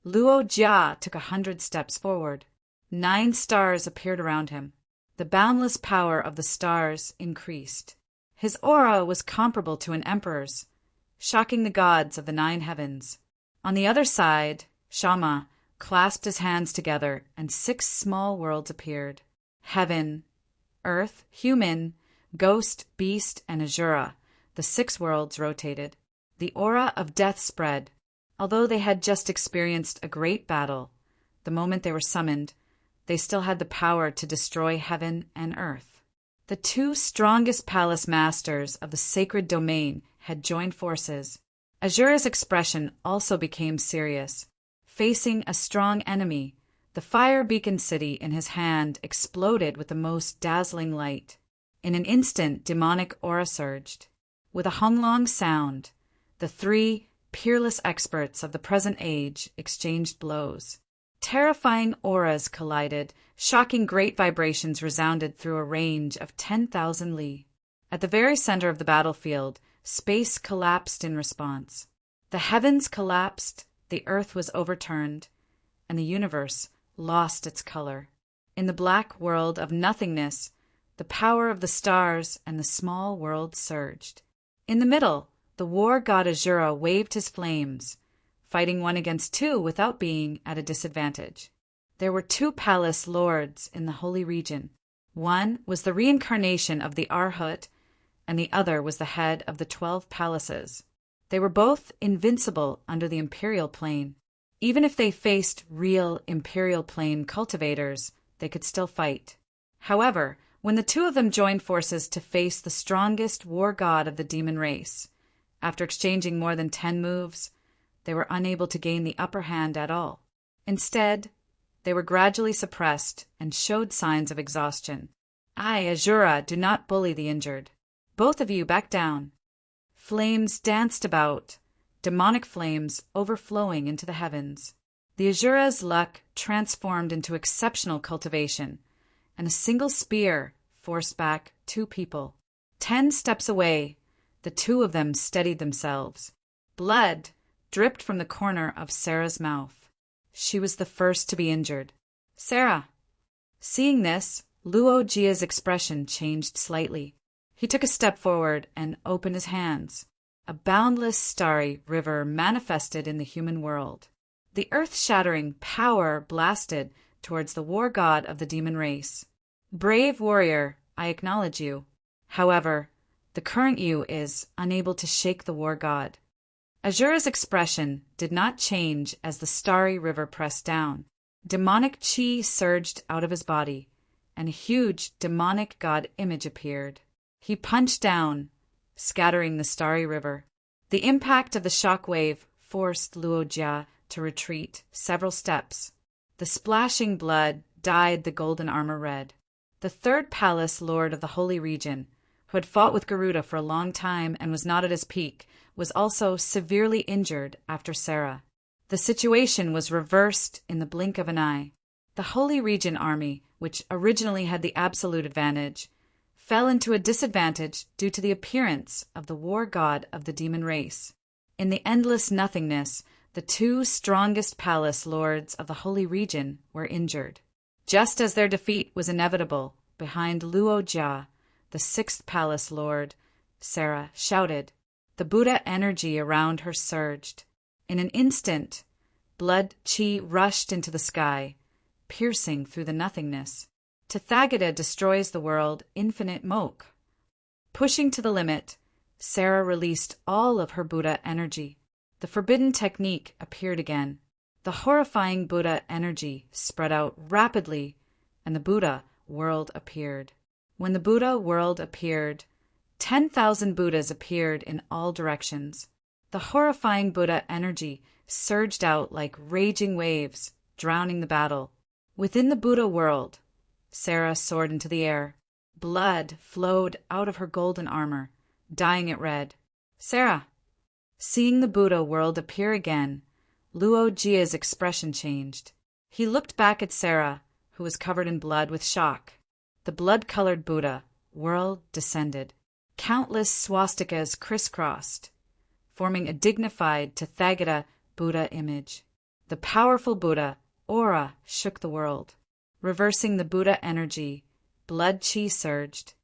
Luo-Jia took 100 steps forward. 9 stars appeared around him. The boundless power of the stars increased. His aura was comparable to an emperor's, shocking the gods of the 9 heavens. On the other side, Shama clasped his hands together and 6 small worlds appeared. Heaven, earth, human, ghost, beast, and Ahura. The 6 worlds rotated. The aura of death spread. Although they had just experienced a great battle, the moment they were summoned, they still had the power to destroy heaven and earth. The 2 strongest palace masters of the sacred domain had joined forces. Ahura's expression also became serious. Facing a strong enemy, the fire beacon city in his hand exploded with the most dazzling light. In an instant, demonic aura surged. With a honglong sound, the 3 peerless experts of the present age exchanged blows. Terrifying auras collided, shocking great vibrations resounded through a range of 10,000 li. At the very center of the battlefield, space collapsed in response. The heavens collapsed, the earth was overturned, and the universe lost its color. In the black world of nothingness, the power of the stars and the small world surged. In the middle, the war god Ahura waved his flames, fighting 1 against 2 without being at a disadvantage. There were 2 palace lords in the holy region. One was the reincarnation of the Arhat, and the other was the head of the 12 palaces. They were both invincible under the imperial plane. Even if they faced real imperial plane cultivators, they could still fight. However, when the 2 of them joined forces to face the strongest war god of the demon race, after exchanging more than 10 moves, they were unable to gain the upper hand at all. Instead, they were gradually suppressed and showed signs of exhaustion. I, Azura, do not bully the injured. Both of you back down. Flames danced about, demonic flames overflowing into the heavens. The Azura's luck transformed into exceptional cultivation, and a single spear forced back 2 people. 10 steps away, the 2 of them steadied themselves. Blood dripped from the corner of Sarah's mouth. She was the first to be injured. Sarah! Seeing this, Luo Jia's expression changed slightly. He took a step forward and opened his hands. A boundless starry river manifested in the human world. The earth-shattering power blasted towards the war god of the demon race. Brave warrior, I acknowledge you. However, the current you is unable to shake the war god. Azura's expression did not change as the starry river pressed down. Demonic chi surged out of his body, and a huge demonic god image appeared. He punched down, scattering the starry river. The impact of the shock wave forced Luo Jia to retreat several steps. The splashing blood dyed the golden armor red. The 3rd palace lord of the holy region, who had fought with Garuda for a long time and was not at his peak, was also severely injured after Sarah. The situation was reversed in the blink of an eye. The Holy Region army, which originally had the absolute advantage, fell into a disadvantage due to the appearance of the war god of the demon race. In the endless nothingness, the 2 strongest palace lords of the Holy Region were injured. Just as their defeat was inevitable, behind Luo Jia, the 6th palace lord, Sarah shouted. The Buddha energy around her surged. In an instant, blood chi rushed into the sky, piercing through the nothingness. Tathagata destroys the world, infinite moksha. Pushing to the limit, Sarah released all of her Buddha energy. The forbidden technique appeared again. The horrifying Buddha energy spread out rapidly, and the Buddha world appeared. When the Buddha world appeared, 10,000 Buddhas appeared in all directions. The horrifying Buddha energy surged out like raging waves, drowning the battle. Within the Buddha world, Sarah soared into the air. Blood flowed out of her golden armor, dyeing it red. Sarah! Seeing the Buddha world appear again, Luo Jia's expression changed. He looked back at Sarah, who was covered in blood with shock. The blood-colored Buddha world descended. Countless swastikas crisscrossed, forming a dignified Tathagata Buddha image. The powerful Buddha aura shook the world. Reversing the Buddha energy, blood chi surged.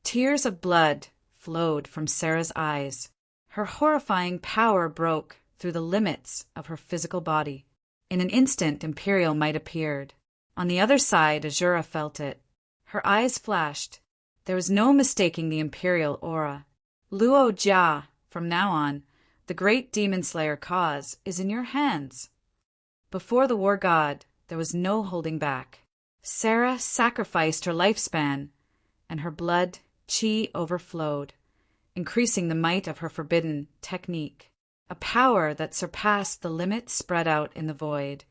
Tears of blood flowed from Sarah's eyes. Her horrifying power broke through the limits of her physical body. In an instant, Imperial might appeared. On the other side, Azura felt it. Her eyes flashed. There was no mistaking the Imperial aura. Luo Jia, from now on, the great demon slayer cause is in your hands. Before the war god, there was no holding back. Sarah sacrificed her lifespan, and her blood chi overflowed, increasing the might of her forbidden technique. A power that surpassed the limit spread out in the void,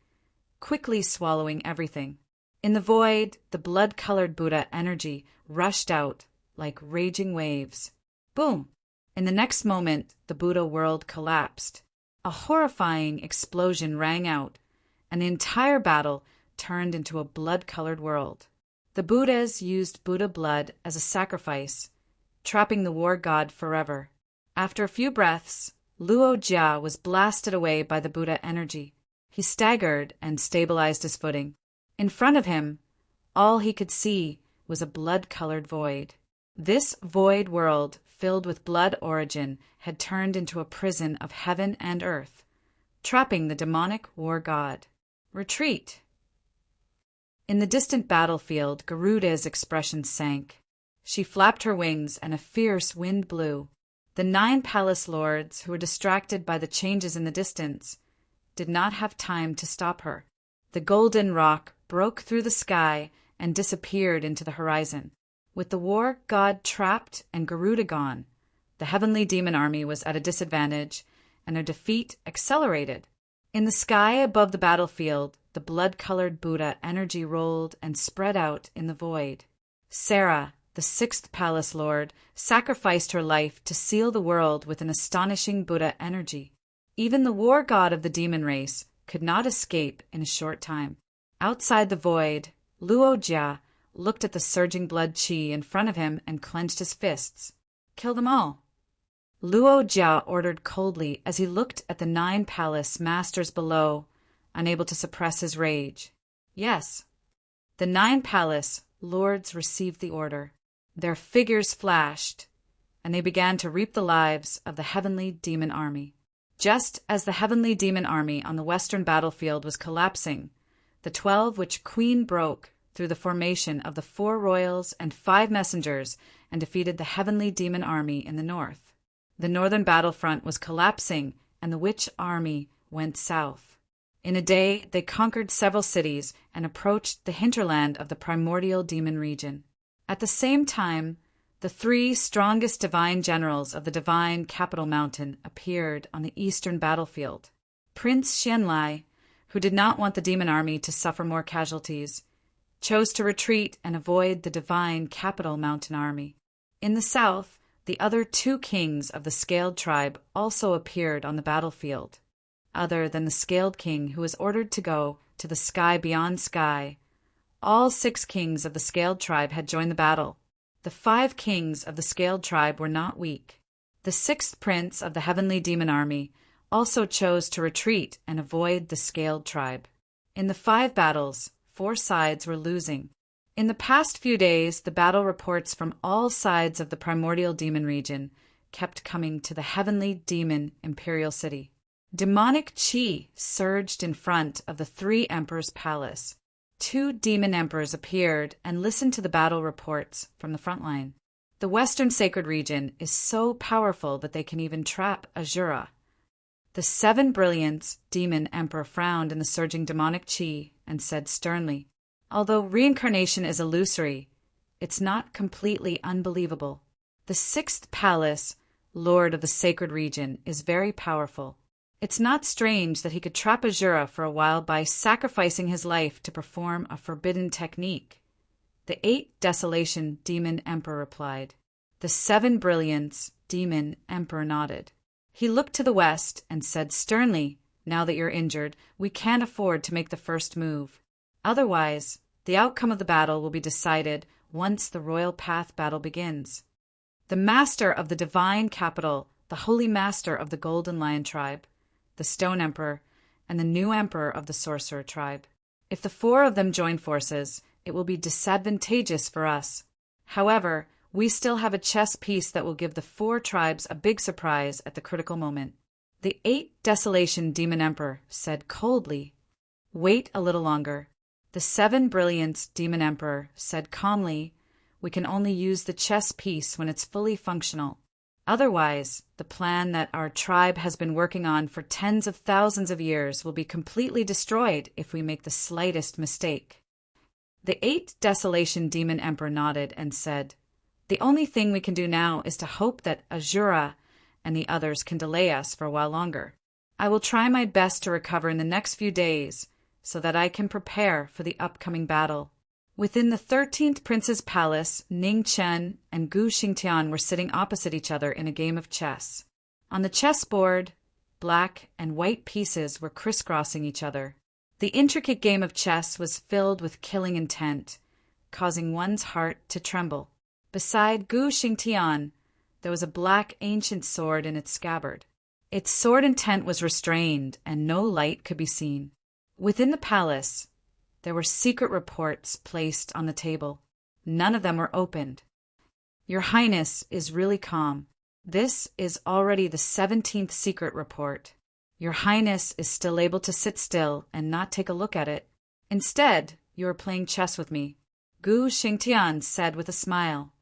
quickly swallowing everything. In the void, the blood-colored Buddha energy rushed out like raging waves. Boom! In the next moment, the Buddha world collapsed. A horrifying explosion rang out, and the entire battle turned into a blood-colored world. The Buddhas used Buddha blood as a sacrifice, trapping the war god forever. After a few breaths, Luo Jia was blasted away by the Buddha energy. He staggered and stabilized his footing. In front of him, all he could see was a blood-colored void. This void world, filled with blood origin, had turned into a prison of heaven and earth, trapping the demonic war god. Retreat! In the distant battlefield, Garuda's expression sank. She flapped her wings and a fierce wind blew. The 9 palace lords, who were distracted by the changes in the distance, did not have time to stop her. The golden rock broke through the sky and disappeared into the horizon. With the war god trapped and Garuda gone, the heavenly demon army was at a disadvantage, and their defeat accelerated. In the sky above the battlefield, the blood-colored Buddha energy rolled and spread out in the void. Sarah, the sixth palace lord, sacrificed her life to seal the world with an astonishing Buddha energy. Even the war god of the demon race could not escape in a short time. Outside the void, Luo Jia looked at the surging blood qi in front of him and clenched his fists. "Kill them all." Luo Jia ordered coldly as he looked at the 9 palace masters below, unable to suppress his rage. Yes. The 9 palace lords received the order. Their figures flashed, and they began to reap the lives of the heavenly demon army. Just as the heavenly demon army on the western battlefield was collapsing, the 12 witch queen broke through the formation of the 4 royals and 5 messengers and defeated the heavenly demon army in the north. The northern battlefront was collapsing, and the witch army went south. In a day, they conquered several cities and approached the hinterland of the primordial demon region. At the same time, the 3 strongest divine generals of the divine capital mountain appeared on the eastern battlefield. Prince Xianlai, who did not want the demon army to suffer more casualties, chose to retreat and avoid the divine capital mountain army. In the south, the other 2 kings of the Scaled tribe also appeared on the battlefield. Other than the Scaled king, who was ordered to go to the sky beyond sky, all 6 kings of the Scaled tribe had joined the battle. The 5 kings of the Scaled tribe were not weak. The 6th prince of the heavenly demon army also chose to retreat and avoid the Scaled tribe. In the 5 battles, 4 sides were losing. In the past few days, the battle reports from all sides of the primordial demon region kept coming to the heavenly demon imperial city. Demonic qi surged in front of the 3 emperors' palace. 2 demon emperors appeared and listened to the battle reports from the front line. The western sacred region is so powerful that they can even trap Azura. The 7 brilliance demon emperor frowned in the surging demonic qi and said sternly, "Although reincarnation is illusory, it's not completely unbelievable. The 6th palace, lord of the sacred region, is very powerful. It's not strange that he could trap Azura for a while by sacrificing his life to perform a forbidden technique." The 8 desolation demon emperor replied. The 7 brilliance demon emperor nodded. He looked to the west and said sternly, "Now that you're injured, we can't afford to make the first move. Otherwise, the outcome of the battle will be decided once the royal path battle begins." The master of the divine capital, the holy master of the golden lion tribe, the stone emperor, and the new emperor of the sorcerer tribe. If the 4 of them join forces, it will be disadvantageous for us. However, we still have a chess piece that will give the 4 tribes a big surprise at the critical moment. The 8 desolation demon emperor said coldly, "Wait a little longer." The 7 brilliance demon emperor said calmly, "We can only use the chess piece when it's fully functional. Otherwise, the plan that our tribe has been working on for tens of thousands of years will be completely destroyed if we make the slightest mistake." The 8 desolation demon emperor nodded and said, "The only thing we can do now is to hope that Azura and the others can delay us for a while longer. I will try my best to recover in the next few days so that I can prepare for the upcoming battle." Within the 13th prince's palace, Ning Chen and Gu Xingtian were sitting opposite each other in a game of chess. On the chessboard, black and white pieces were crisscrossing each other. The intricate game of chess was filled with killing intent, causing one's heart to tremble. Beside Gu Xingtian, there was a black ancient sword in its scabbard. Its sword intent was restrained, and no light could be seen. Within the palace, there were secret reports placed on the table. None of them were opened. "Your Highness is really calm. This is already the 17th secret report. Your Highness is still able to sit still and not take a look at it. Instead, you are playing chess with me," Gu Xingtian said with a smile.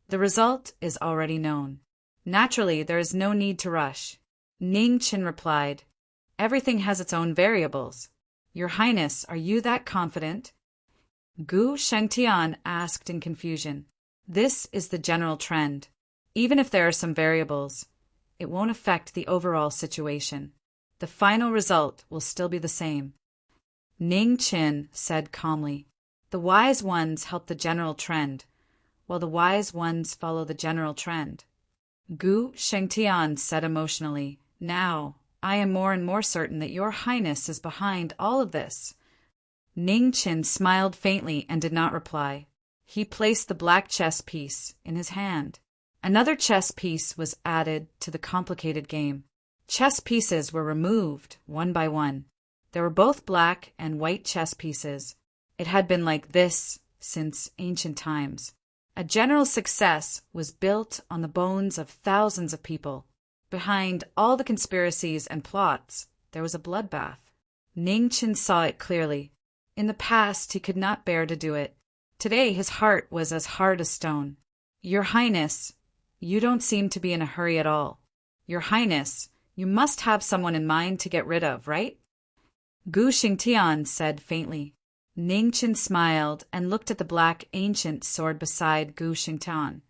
"The result is already known. Naturally, there is no need to rush." Ning Chen replied, "Everything has its own variables. Your Highness, are you that confident?" Gu Shengtian asked in confusion. "This is the general trend. Even if there are some variables, it won't affect the overall situation. The final result will still be the same. Ning Qin said calmly, "The wise ones help the general trend, while the wise ones follow the general trend." Gu Shengtian said emotionally, "Now, I am more and more certain that your highness is behind all of this." Ning Qin smiled faintly and did not reply. He placed the black chess piece in his hand. Another chess piece was added to the complicated game. Chess pieces were removed one by one. There were both black and white chess pieces. It had been like this since ancient times. A general success was built on the bones of thousands of people. Behind all the conspiracies and plots, there was a bloodbath. Ning Qin saw it clearly. In the past, he could not bear to do it. Today, his heart was as hard as stone. "Your Highness, you don't seem to be in a hurry at all. Your Highness, you must have someone in mind to get rid of, right?" Gu Xingtian said faintly. Ning Qin smiled and looked at the black ancient sword beside Gu Xingtian.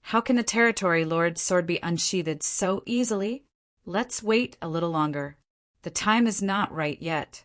"How can a territory lord's sword be unsheathed so easily? Let's wait a little longer. The time is not right yet."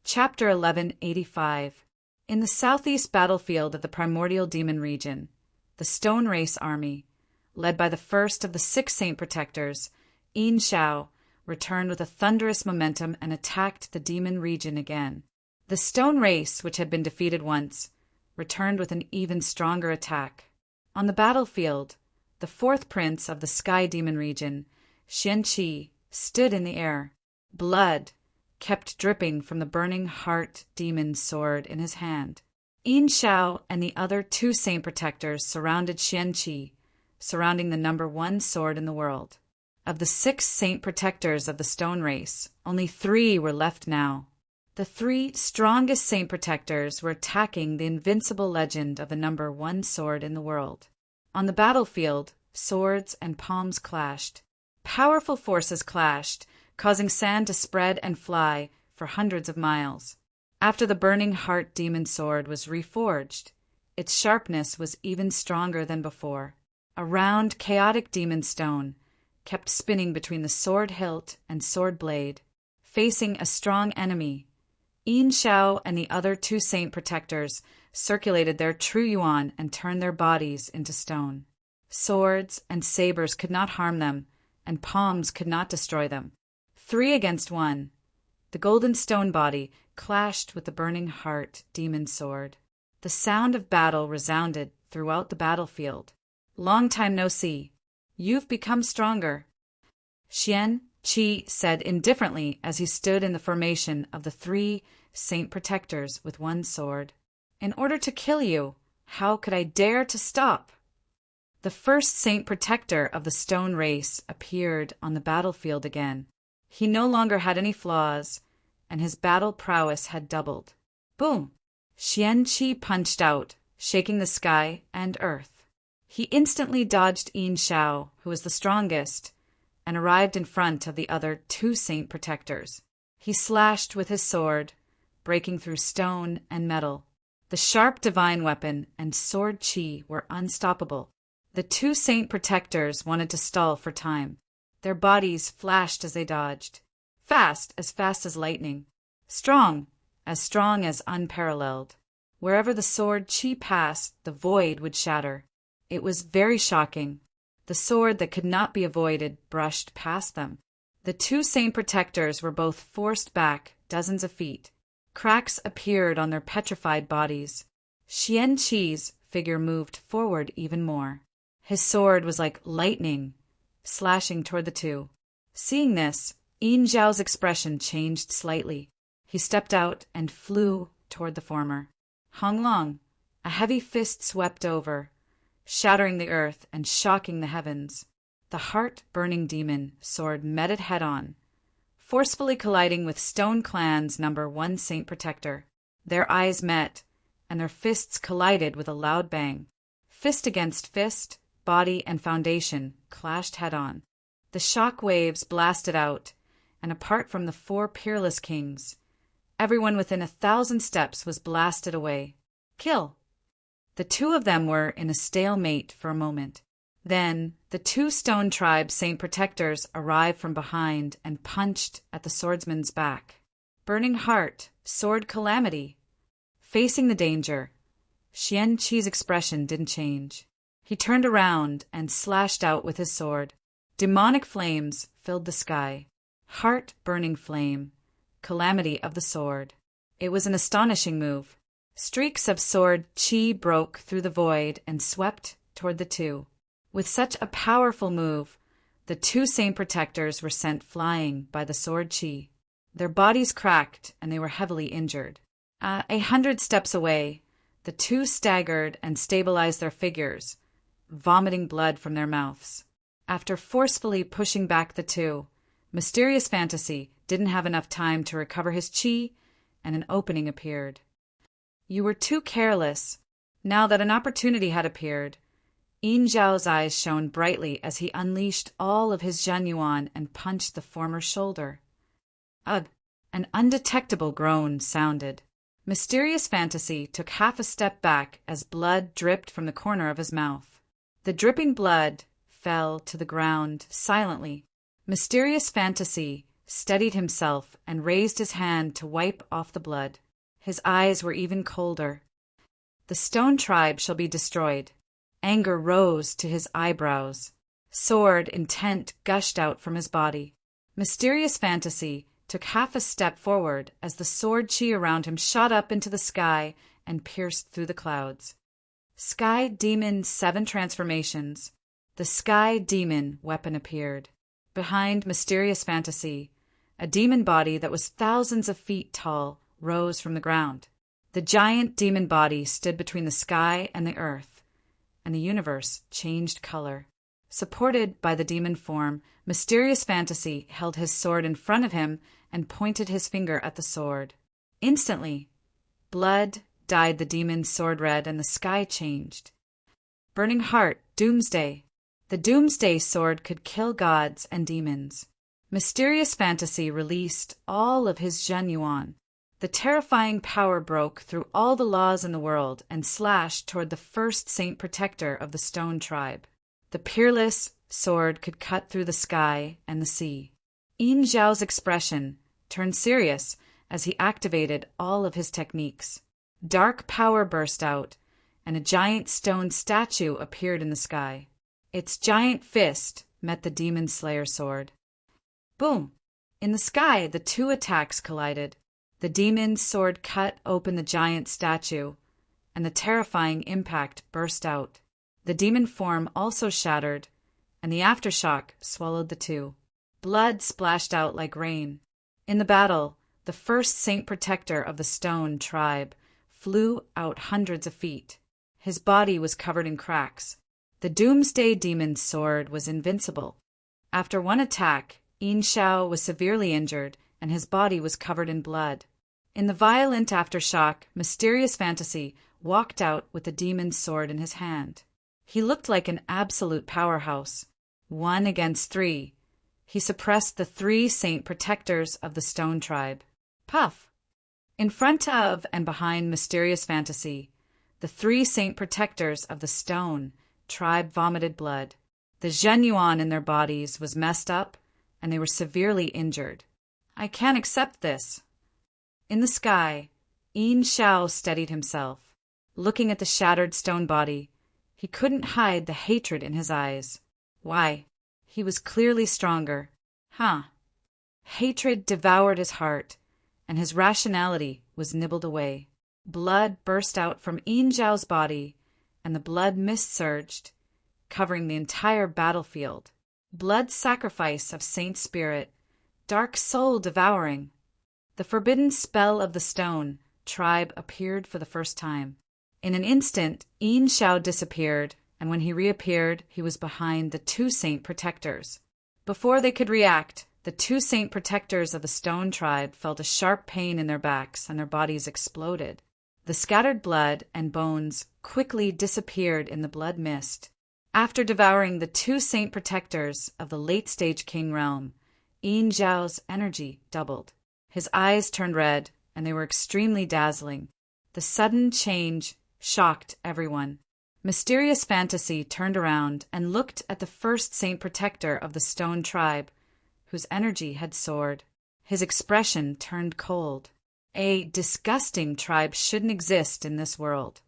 Chapter 1185. In the southeast battlefield of the primordial demon region, the Stone Race Army, led by the first of the 6 Saint Protectors, Yin Shao, returned with a thunderous momentum and attacked the demon region again. The Stone Race, which had been defeated once, returned with an even stronger attack. On the battlefield, the 4th Prince of the Sky Demon region, Xianqi, stood in the air. Blood kept dripping from the burning heart demon's sword in his hand. Yin Shao and the other 2 Saint Protectors surrounded Xianqi, surrounding the number 1 sword in the world. Of the 6 Saint Protectors of the Stone Race, only 3 were left now. The 3 strongest Saint Protectors were attacking the invincible legend of the number 1 sword in the world. On the battlefield, swords and palms clashed. Powerful forces clashed, causing sand to spread and fly for hundreds of miles. After the burning heart demon sword was reforged, its sharpness was even stronger than before. A round, chaotic demon stone kept spinning between the sword hilt and sword blade. Facing a strong enemy, Yin Shao and the other 2 Saint Protectors circulated their true yuan and turned their bodies into stone. Swords and sabers could not harm them, and palms could not destroy them. 3 against 1. The golden stone body clashed with the burning heart demon sword. The sound of battle resounded throughout the battlefield. "Long time no see. You've become stronger," Xian Qi said indifferently as he stood in the formation of the 3 Saint Protectors with 1 sword. "In order to kill you, how could I dare to stop?" The first Saint Protector of the Stone Race appeared on the battlefield again. He no longer had any flaws, and his battle prowess had doubled. Boom! Xian Qi punched out, shaking the sky and earth. He instantly dodged Yin Shao, who was the strongest, and arrived in front of the other 2 Saint Protectors. He slashed with his sword, breaking through stone and metal. The sharp divine weapon and sword chi were unstoppable. The 2 Saint Protectors wanted to stall for time. Their bodies flashed as they dodged. Fast as lightning. Strong as unparalleled. Wherever the sword chi passed, the void would shatter. It was very shocking. The sword that could not be avoided brushed past them. The 2 Saint Protectors were both forced back dozens of feet. Cracks appeared on their petrified bodies. Xian Qi's figure moved forward even more. His sword was like lightning, slashing toward the 2. Seeing this, Yin Zhao's expression changed slightly. He stepped out and flew toward the former. Honglong, a heavy fist swept over, shattering the earth and shocking the heavens. The heart-burning demon sword met it head-on, forcefully colliding with Stone Clan's number 1 Saint Protector. Their eyes met, and their fists collided with a loud bang. Fist against fist, body and foundation clashed head-on. The shock waves blasted out, and apart from the 4 peerless kings, everyone within 1,000 steps was blasted away. Kill! The 2 of them were in a stalemate for a moment. Then, the two stone tribe saint protectors arrived from behind and punched at the swordsman's back. Burning Heart, Sword Calamity. Facing the danger, Xian Qi's expression didn't change. He turned around and slashed out with his sword. Demonic flames filled the sky. Heart-burning flame. Calamity of the sword. It was an astonishing move. Streaks of sword qi broke through the void and swept toward the two. With such a powerful move, the two saint protectors were sent flying by the sword qi. Their bodies cracked and they were heavily injured. 100 steps away, the two staggered and stabilized their figures, vomiting blood from their mouths. After forcefully pushing back the two, Mysterious Fantasy didn't have enough time to recover his qi, and an opening appeared. You were too careless. Now that an opportunity had appeared, Yin Zhao's eyes shone brightly as he unleashed all of his Zhenyuan and punched the former's shoulder. Ugh! An undetectable groan sounded. Mysterious Fantasy took half a step back as blood dripped from the corner of his mouth. The dripping blood fell to the ground silently. Mysterious Fantasy steadied himself and raised his hand to wipe off the blood. His eyes were even colder. The stone tribe shall be destroyed. Anger rose to his eyebrows. Sword intent gushed out from his body. Mysterious Fantasy took half a step forward as the sword qi around him shot up into the sky and pierced through the clouds. Sky Demon 7 Transformations. The Sky Demon weapon appeared. Behind Mysterious Fantasy, a demon body that was thousands of feet tall rose from the ground. The giant demon body stood between the sky and the earth, and the universe changed color. Supported by the demon form, Mysterious Fantasy held his sword in front of him and pointed his finger at the sword. Instantly, blood dyed the demon's sword red and the sky changed. Burning Heart, Doomsday. The Doomsday sword could kill gods and demons. Mysterious Fantasy released all of his Zhenyuan. The terrifying power broke through all the laws in the world and slashed toward the first saint protector of the stone tribe. The peerless sword could cut through the sky and the sea. Yin Zhao's expression turned serious as he activated all of his techniques. Dark power burst out, and a giant stone statue appeared in the sky. Its giant fist met the demon slayer sword. Boom! In the sky, the two attacks collided. The demon's sword cut open the giant statue, and the terrifying impact burst out. The demon form also shattered, and the aftershock swallowed the two. Blood splashed out like rain. In the battle, the first saint protector of the stone tribe flew out hundreds of feet. His body was covered in cracks. The Doomsday Demon's sword was invincible. After one attack, Yin Zhao was severely injured, and his body was covered in blood. In the violent aftershock, Mysterious Fantasy walked out with the demon's sword in his hand. He looked like an absolute powerhouse. 1 against 3. He suppressed the 3 saint protectors of the stone tribe. Puff! In front of and behind Mysterious Fantasy, the 3 saint protectors of the stone tribe vomited blood. The Zhenyuan in their bodies was messed up, and they were severely injured. I can't accept this. In the sky, Yin Zhao steadied himself. Looking at the shattered stone body, he couldn't hide the hatred in his eyes. Why? He was clearly stronger. Hatred devoured his heart, and his rationality was nibbled away. Blood burst out from Yin Zhao's body, and the blood mist surged, covering the entire battlefield. Blood sacrifice of Saint Spirit, dark soul devouring. The forbidden spell of the stone tribe appeared for the first time. In an instant, Yin Zhao disappeared, and when he reappeared, he was behind the 2 saint protectors. Before they could react, the 2 saint protectors of the stone tribe felt a sharp pain in their backs, and their bodies exploded. The scattered blood and bones quickly disappeared in the blood mist. After devouring the 2 saint protectors of the late-stage king realm, Yin Zhao's energy doubled. His eyes turned red, and they were extremely dazzling. The sudden change shocked everyone. Mysterious Fantasy turned around and looked at the first saint protector of the stone tribe, whose energy had soared. His expression turned cold. A disgusting tribe shouldn't exist in this world.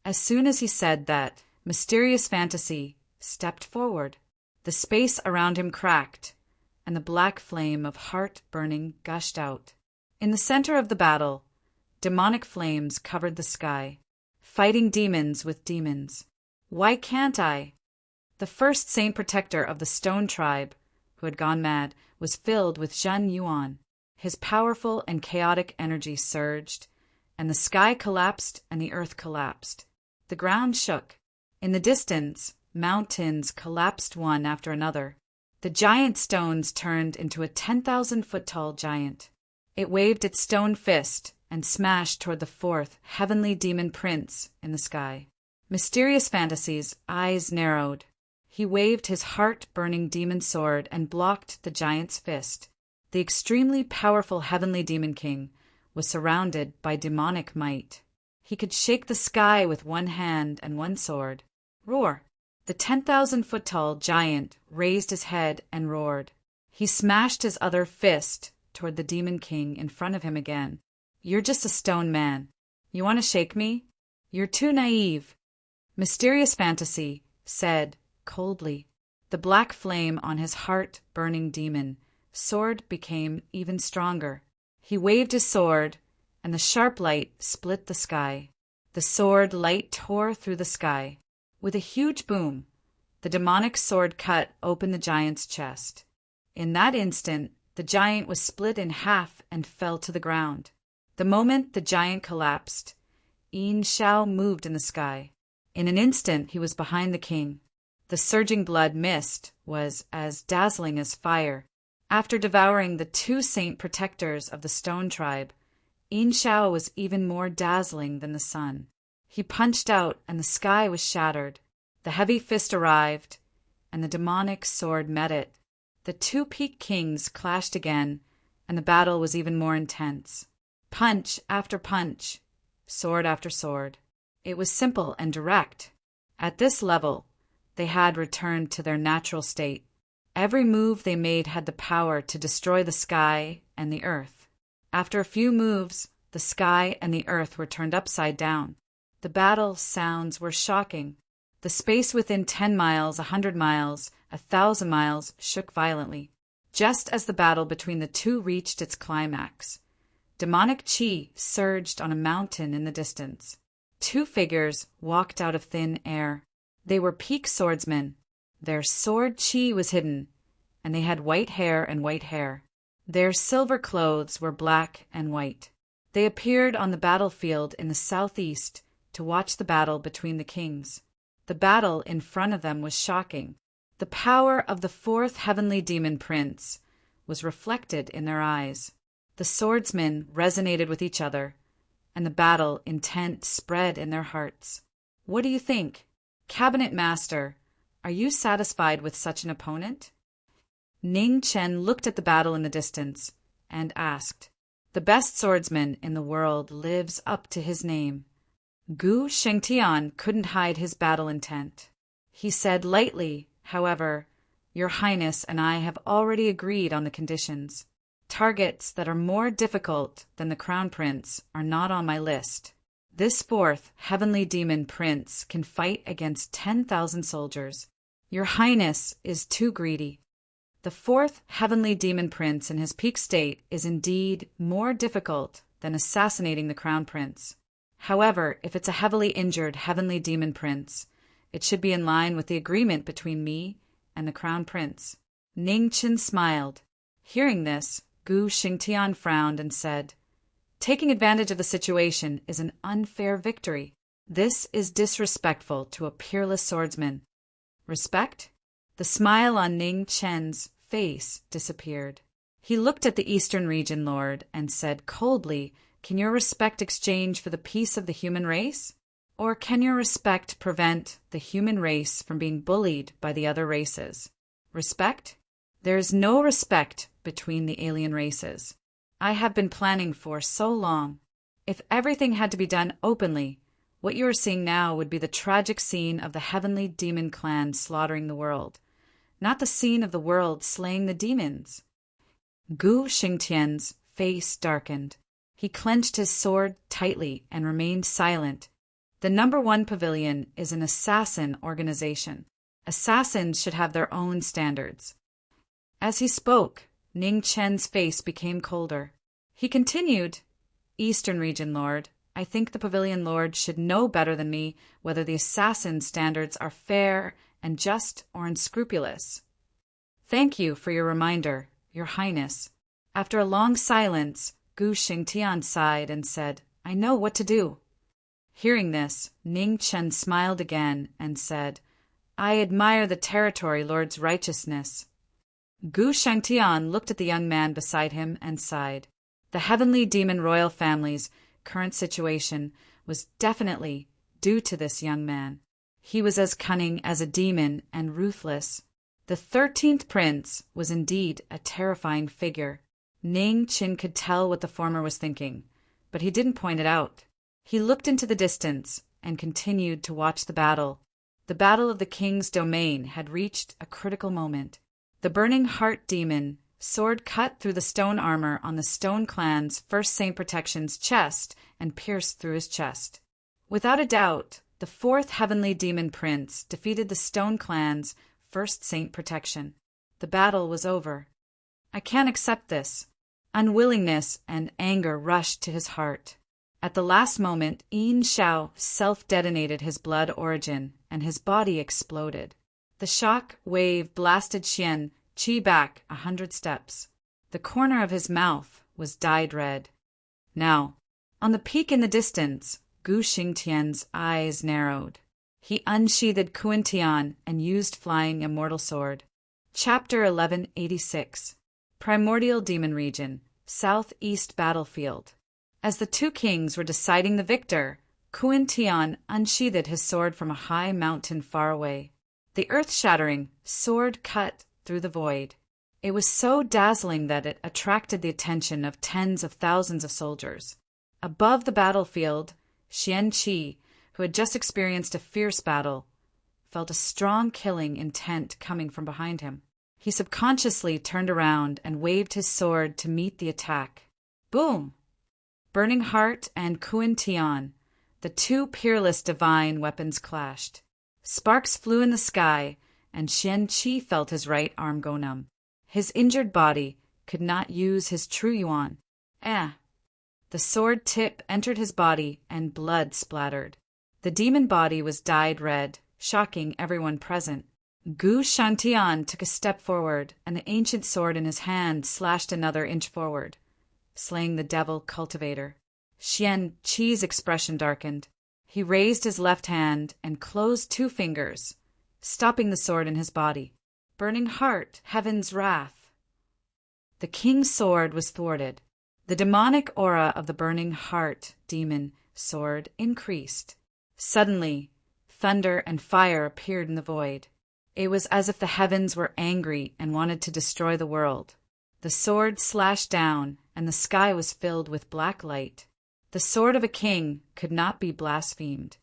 As soon as he said that, Mysterious Fantasy stepped forward. The space around him cracked, and the black flame of heart-burning gushed out. In the center of the battle, demonic flames covered the sky, fighting demons with demons. Why can't I? The first saint protector of the stone tribe, who had gone mad, was filled with Zhen Yuan. His powerful and chaotic energy surged, and the sky collapsed and the earth collapsed. The ground shook. In the distance, mountains collapsed one after another. The giant stones turned into a 10,000-foot-tall giant. It waved its stone fist and smashed toward the fourth heavenly demon prince in the sky. Mysterious Fantasy's eyes narrowed. He waved his heart-burning demon sword and blocked the giant's fist. The extremely powerful heavenly demon king was surrounded by demonic might. He could shake the sky with one hand and one sword. Roar! The 10,000-foot-tall giant raised his head and roared. He smashed his other fist toward the demon king in front of him again. You're just a stone man. You want to shake me? You're too naive. Mysterious Fantasy said coldly. The black flame on his heart-burning demon sword became even stronger. He waved his sword, and the sharp light split the sky. The sword light tore through the sky. With a huge boom, the demonic sword cut open the giant's chest. In that instant, the giant was split in half and fell to the ground. The moment the giant collapsed, Yin Shao moved in the sky. In an instant, he was behind the king. The surging blood mist was as dazzling as fire. After devouring the two saint protectors of the stone tribe, Yin Shao was even more dazzling than the sun. He punched out, and the sky was shattered. The heavy fist arrived, and the demonic sword met it. The two peak kings clashed again, and the battle was even more intense. Punch after punch, sword after sword. It was simple and direct. At this level, they had returned to their natural state. Every move they made had the power to destroy the sky and the earth. After a few moves, the sky and the earth were turned upside down. The battle sounds were shocking. The space within 10 miles, 100 miles, 1,000 miles shook violently. Just as the battle between the two reached its climax, demonic chi surged on a mountain in the distance. Two figures walked out of thin air. They were peak swordsmen. Their sword chi was hidden, and they had white hair and white hair. Their silver clothes were black and white. They appeared on the battlefield in the southeast to watch the battle between the kings. The battle in front of them was shocking. The power of the fourth heavenly demon prince was reflected in their eyes. The swordsmen resonated with each other, and the battle intent spread in their hearts. What do you think? Cabinet Master, are you satisfied with such an opponent? Ning Chen looked at the battle in the distance and asked, The best swordsman in the world lives up to his name. Gu Shengtian couldn't hide his battle intent. He said lightly, however, Your Highness and I have already agreed on the conditions. Targets that are more difficult than the Crown Prince are not on my list. This fourth heavenly demon prince can fight against 10,000 soldiers. Your Highness is too greedy. The fourth heavenly demon prince in his peak state is indeed more difficult than assassinating the Crown Prince. However, if it's a heavily injured heavenly demon prince, it should be in line with the agreement between me and the Crown Prince. Ning Chen smiled. Hearing this, Gu Xingtian frowned and said, Taking advantage of the situation is an unfair victory. This is disrespectful to a peerless swordsman. Respect? The smile on Ning Chen's face disappeared. He looked at the Eastern Region Lord and said coldly, Can your respect exchange for the peace of the human race? Or can your respect prevent the human race from being bullied by the other races? Respect? There is no respect between the alien races. I have been planning for so long. If everything had to be done openly, What you are seeing now would be the tragic scene of the heavenly demon clan slaughtering the world, not the scene of the world slaying the demons. Gu Xingtian's face darkened. He clenched his sword tightly and remained silent. The number 1 pavilion is an assassin organization. Assassins should have their own standards. As he spoke, Ning Chen's face became colder. He continued, Eastern Region Lord, I think the Pavilion Lord should know better than me whether the assassin standards are fair and just or unscrupulous. Thank you for your reminder, Your Highness. After a long silence, Gu Xingtian sighed and said, I know what to do. Hearing this, Ning Chen smiled again and said, I admire the Territory Lord's righteousness. Gu Shangtian looked at the young man beside him and sighed. The heavenly demon royal family's current situation was definitely due to this young man. He was as cunning as a demon and ruthless. The 13th prince was indeed a terrifying figure. Ning Qin could tell what the former was thinking, but he didn't point it out. He looked into the distance and continued to watch the battle. The battle of the king's domain had reached a critical moment. The burning heart demon sword cut through the stone armor on the Stone Clan's first Saint Protection's chest and pierced through his chest. Without a doubt, the 4th heavenly demon prince defeated the Stone Clan's first Saint Protection. The battle was over. I can't accept this. Unwillingness and anger rushed to his heart. At the last moment, Yin Xiao self-detonated his blood origin, and his body exploded. The shock wave blasted Xian Qi back 100 steps. The corner of his mouth was dyed red. Now, on the peak in the distance, Gu Xingtian's eyes narrowed. He unsheathed Kuan-Tian and used Flying Immortal Sword. Chapter 1186. Primordial Demon Region, Southeast Battlefield. As the two kings were deciding the victor, Kuan-Tian unsheathed his sword from a high mountain far away. The earth-shattering sword cut through the void. It was so dazzling that it attracted the attention of tens of thousands of soldiers. Above the battlefield, Xian Qi, who had just experienced a fierce battle, felt a strong killing intent coming from behind him. He subconsciously turned around and waved his sword to meet the attack. Boom! Burning Heart and Kuan-Tian, the two peerless divine weapons clashed. Sparks flew in the sky, and Xian Qi felt his right arm go numb. His injured body could not use his true yuan. The sword tip entered his body, and blood splattered. The demon body was dyed red, shocking everyone present. Gu Shantian took a step forward, and the ancient sword in his hand slashed another inch forward, slaying the devil cultivator. Xian Qi's expression darkened. He raised his left hand and closed 2 fingers, stopping the sword in his body. Burning Heart, Heaven's Wrath. The king's sword was thwarted. The demonic aura of the Burning Heart demon sword increased. Suddenly, thunder and fire appeared in the void. It was as if the heavens were angry and wanted to destroy the world. The sword slashed down, and the sky was filled with black light. The sword of a king could not be blasphemed.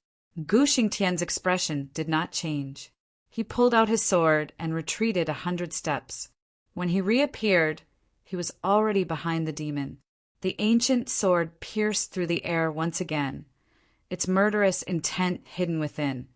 Gu Xingtian's expression did not change. He pulled out his sword and retreated 100 steps. When he reappeared, he was already behind the demon. The ancient sword pierced through the air once again, its murderous intent hidden within,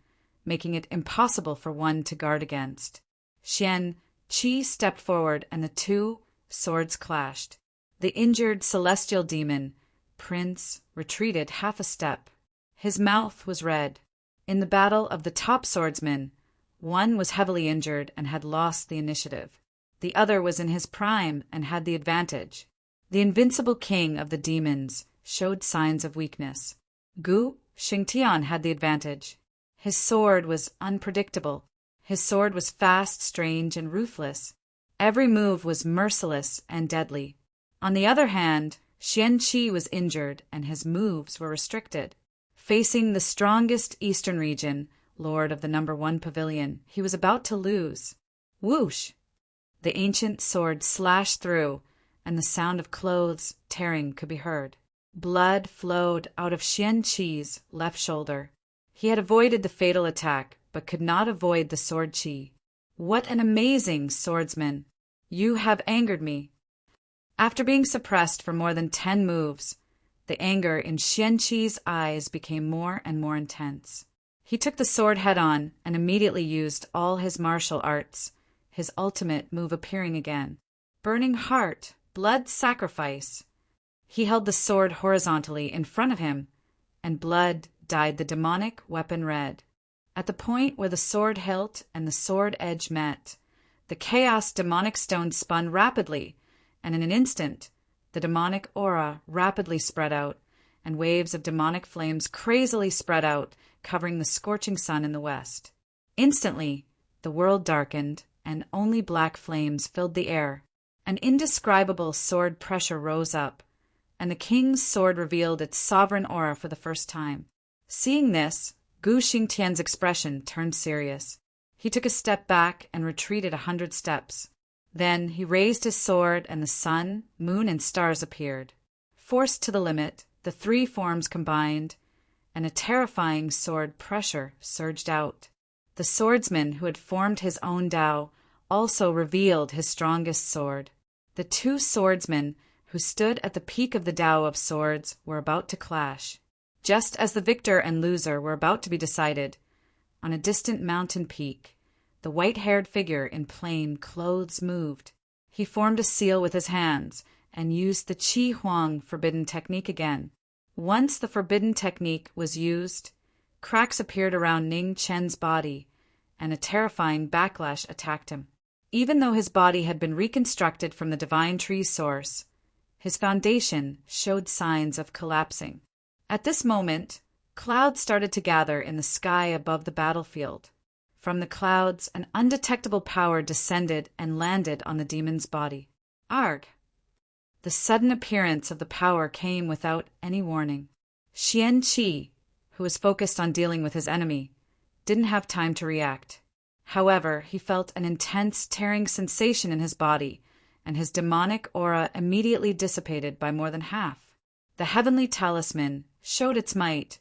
making it impossible for one to guard against. Xian Qi stepped forward, and the 2 swords clashed. The injured celestial demon prince retreated half a step. His mouth was red. In the battle of the top swordsmen, one was heavily injured and had lost the initiative. The other was in his prime and had the advantage. The invincible king of the demons showed signs of weakness. Gu Xingtian had the advantage. His sword was unpredictable. His sword was fast, strange, and ruthless. Every move was merciless and deadly. On the other hand, Xian Qi was injured, and his moves were restricted. Facing the strongest eastern region, lord of the number 1 pavilion, he was about to lose. Whoosh! The ancient sword slashed through, and the sound of clothes tearing could be heard. Blood flowed out of Xian Qi's left shoulder. He had avoided the fatal attack, but could not avoid the sword Qi. What an amazing swordsman! You have angered me. After being suppressed for more than 10 moves, the anger in Xian Qi's eyes became more and more intense. He took the sword head-on and immediately used all his martial arts, his ultimate move appearing again. Burning heart, blood sacrifice. He held the sword horizontally in front of him, and blood dyed the demonic weapon red. At the point where the sword hilt and the sword edge met, the chaos demonic stone spun rapidly, and in an instant, the demonic aura rapidly spread out, and waves of demonic flames crazily spread out, covering the scorching sun in the west. Instantly, the world darkened, and only black flames filled the air. An indescribable sword pressure rose up, and the king's sword revealed its sovereign aura for the first time. Seeing this, Gu Xingtian's expression turned serious. He took a step back and retreated 100 steps. Then he raised his sword, and the sun, moon, and stars appeared. Forced to the limit, the 3 forms combined, and a terrifying sword pressure surged out. The swordsman who had formed his own Tao also revealed his strongest sword. The 2 swordsmen who stood at the peak of the Tao of swords were about to clash. Just as the victor and loser were about to be decided, on a distant mountain peak, the white-haired figure in plain clothes moved. He formed a seal with his hands and used the Qi Huang forbidden technique again. Once the forbidden technique was used, cracks appeared around Ning Chen's body, and a terrifying backlash attacked him. Even though his body had been reconstructed from the divine tree source, his foundation showed signs of collapsing. At this moment, clouds started to gather in the sky above the battlefield. From the clouds, an undetectable power descended and landed on the demon's body. Arg! The sudden appearance of the power came without any warning. Xian Qi, who was focused on dealing with his enemy, didn't have time to react. However, he felt an intense tearing sensation in his body, and his demonic aura immediately dissipated by more than half. The heavenly talisman showed its might,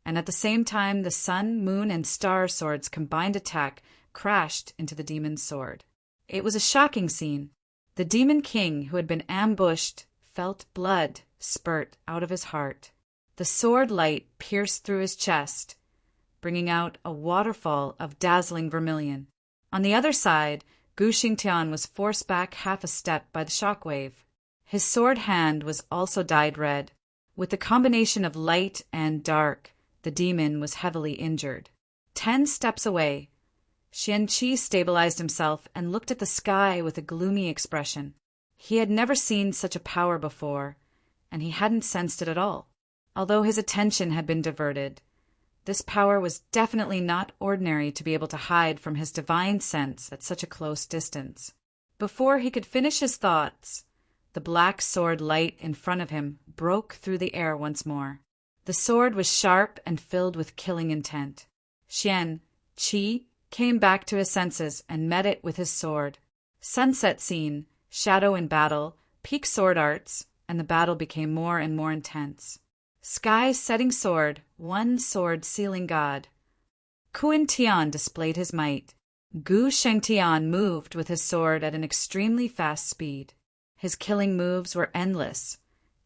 and at the same time the sun, moon, and star swords' combined attack crashed into the demon's sword. It was a shocking scene. The demon king who had been ambushed felt blood spurt out of his heart. The sword light pierced through his chest, bringing out a waterfall of dazzling vermilion. On the other side, Gu Xingtian was forced back half a step by the shockwave. His sword hand was also dyed red. With the combination of light and dark, the demon was heavily injured. 10 steps away, Xian Qi stabilized himself and looked at the sky with a gloomy expression. He had never seen such a power before, and he hadn't sensed it at all. Although his attention had been diverted, this power was definitely not ordinary to be able to hide from his divine sense at such a close distance. Before he could finish his thoughts, the black sword light in front of him broke through the air once more. The sword was sharp and filled with killing intent. Xian Qi came back to his senses and met it with his sword. Sunset scene, shadow in battle, peak sword arts, and the battle became more and more intense. Sky setting sword, one sword sealing god. Kuan Tian displayed his might. Gu Shengtian moved with his sword at an extremely fast speed. His killing moves were endless,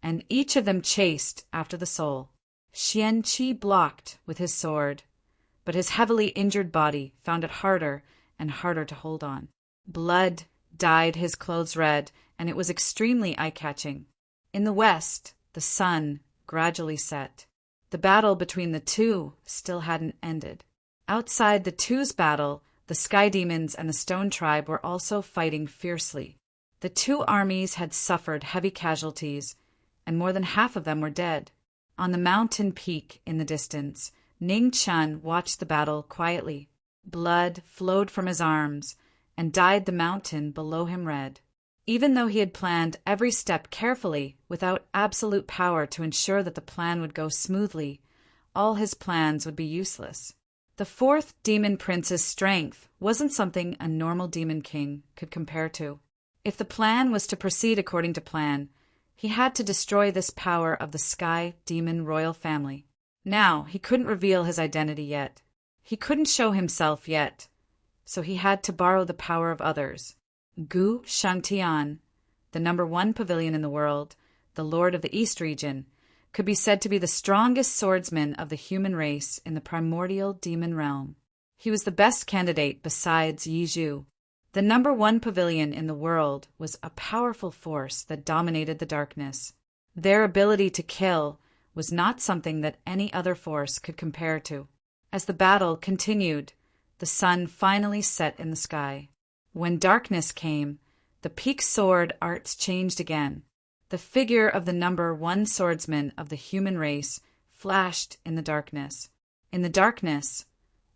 and each of them chased after the soul. Xian Qi blocked with his sword, but his heavily injured body found it harder and harder to hold on. Blood dyed his clothes red, and it was extremely eye-catching. In the west, the sun gradually set. The battle between the two still hadn't ended. Outside the two's battle, the Sky Demons and the Stone Tribe were also fighting fiercely. The two armies had suffered heavy casualties, and more than half of them were dead. On the mountain peak in the distance, Ning Chen watched the battle quietly. Blood flowed from his arms and dyed the mountain below him red. Even though he had planned every step carefully, without absolute power to ensure that the plan would go smoothly, all his plans would be useless. The fourth demon prince's strength wasn't something a normal demon king could compare to. If the plan was to proceed according to plan, He had to destroy this power of the Sky Demon royal family. Now, he couldn't reveal his identity yet. He couldn't show himself yet. So he had to borrow the power of others. Gu Shangtian, the #1 pavilion in the world, the Lord of the East region, could be said to be the strongest swordsman of the human race in the primordial demon realm. He was the best candidate besides Yi Zhu. The #1 pavilion in the world was a powerful force that dominated the darkness. Their ability to kill was not something that any other force could compare to. As the battle continued, the sun finally set in the sky. When darkness came, the peak sword arts changed again. The figure of the #1 swordsman of the human race flashed in the darkness. In the darkness,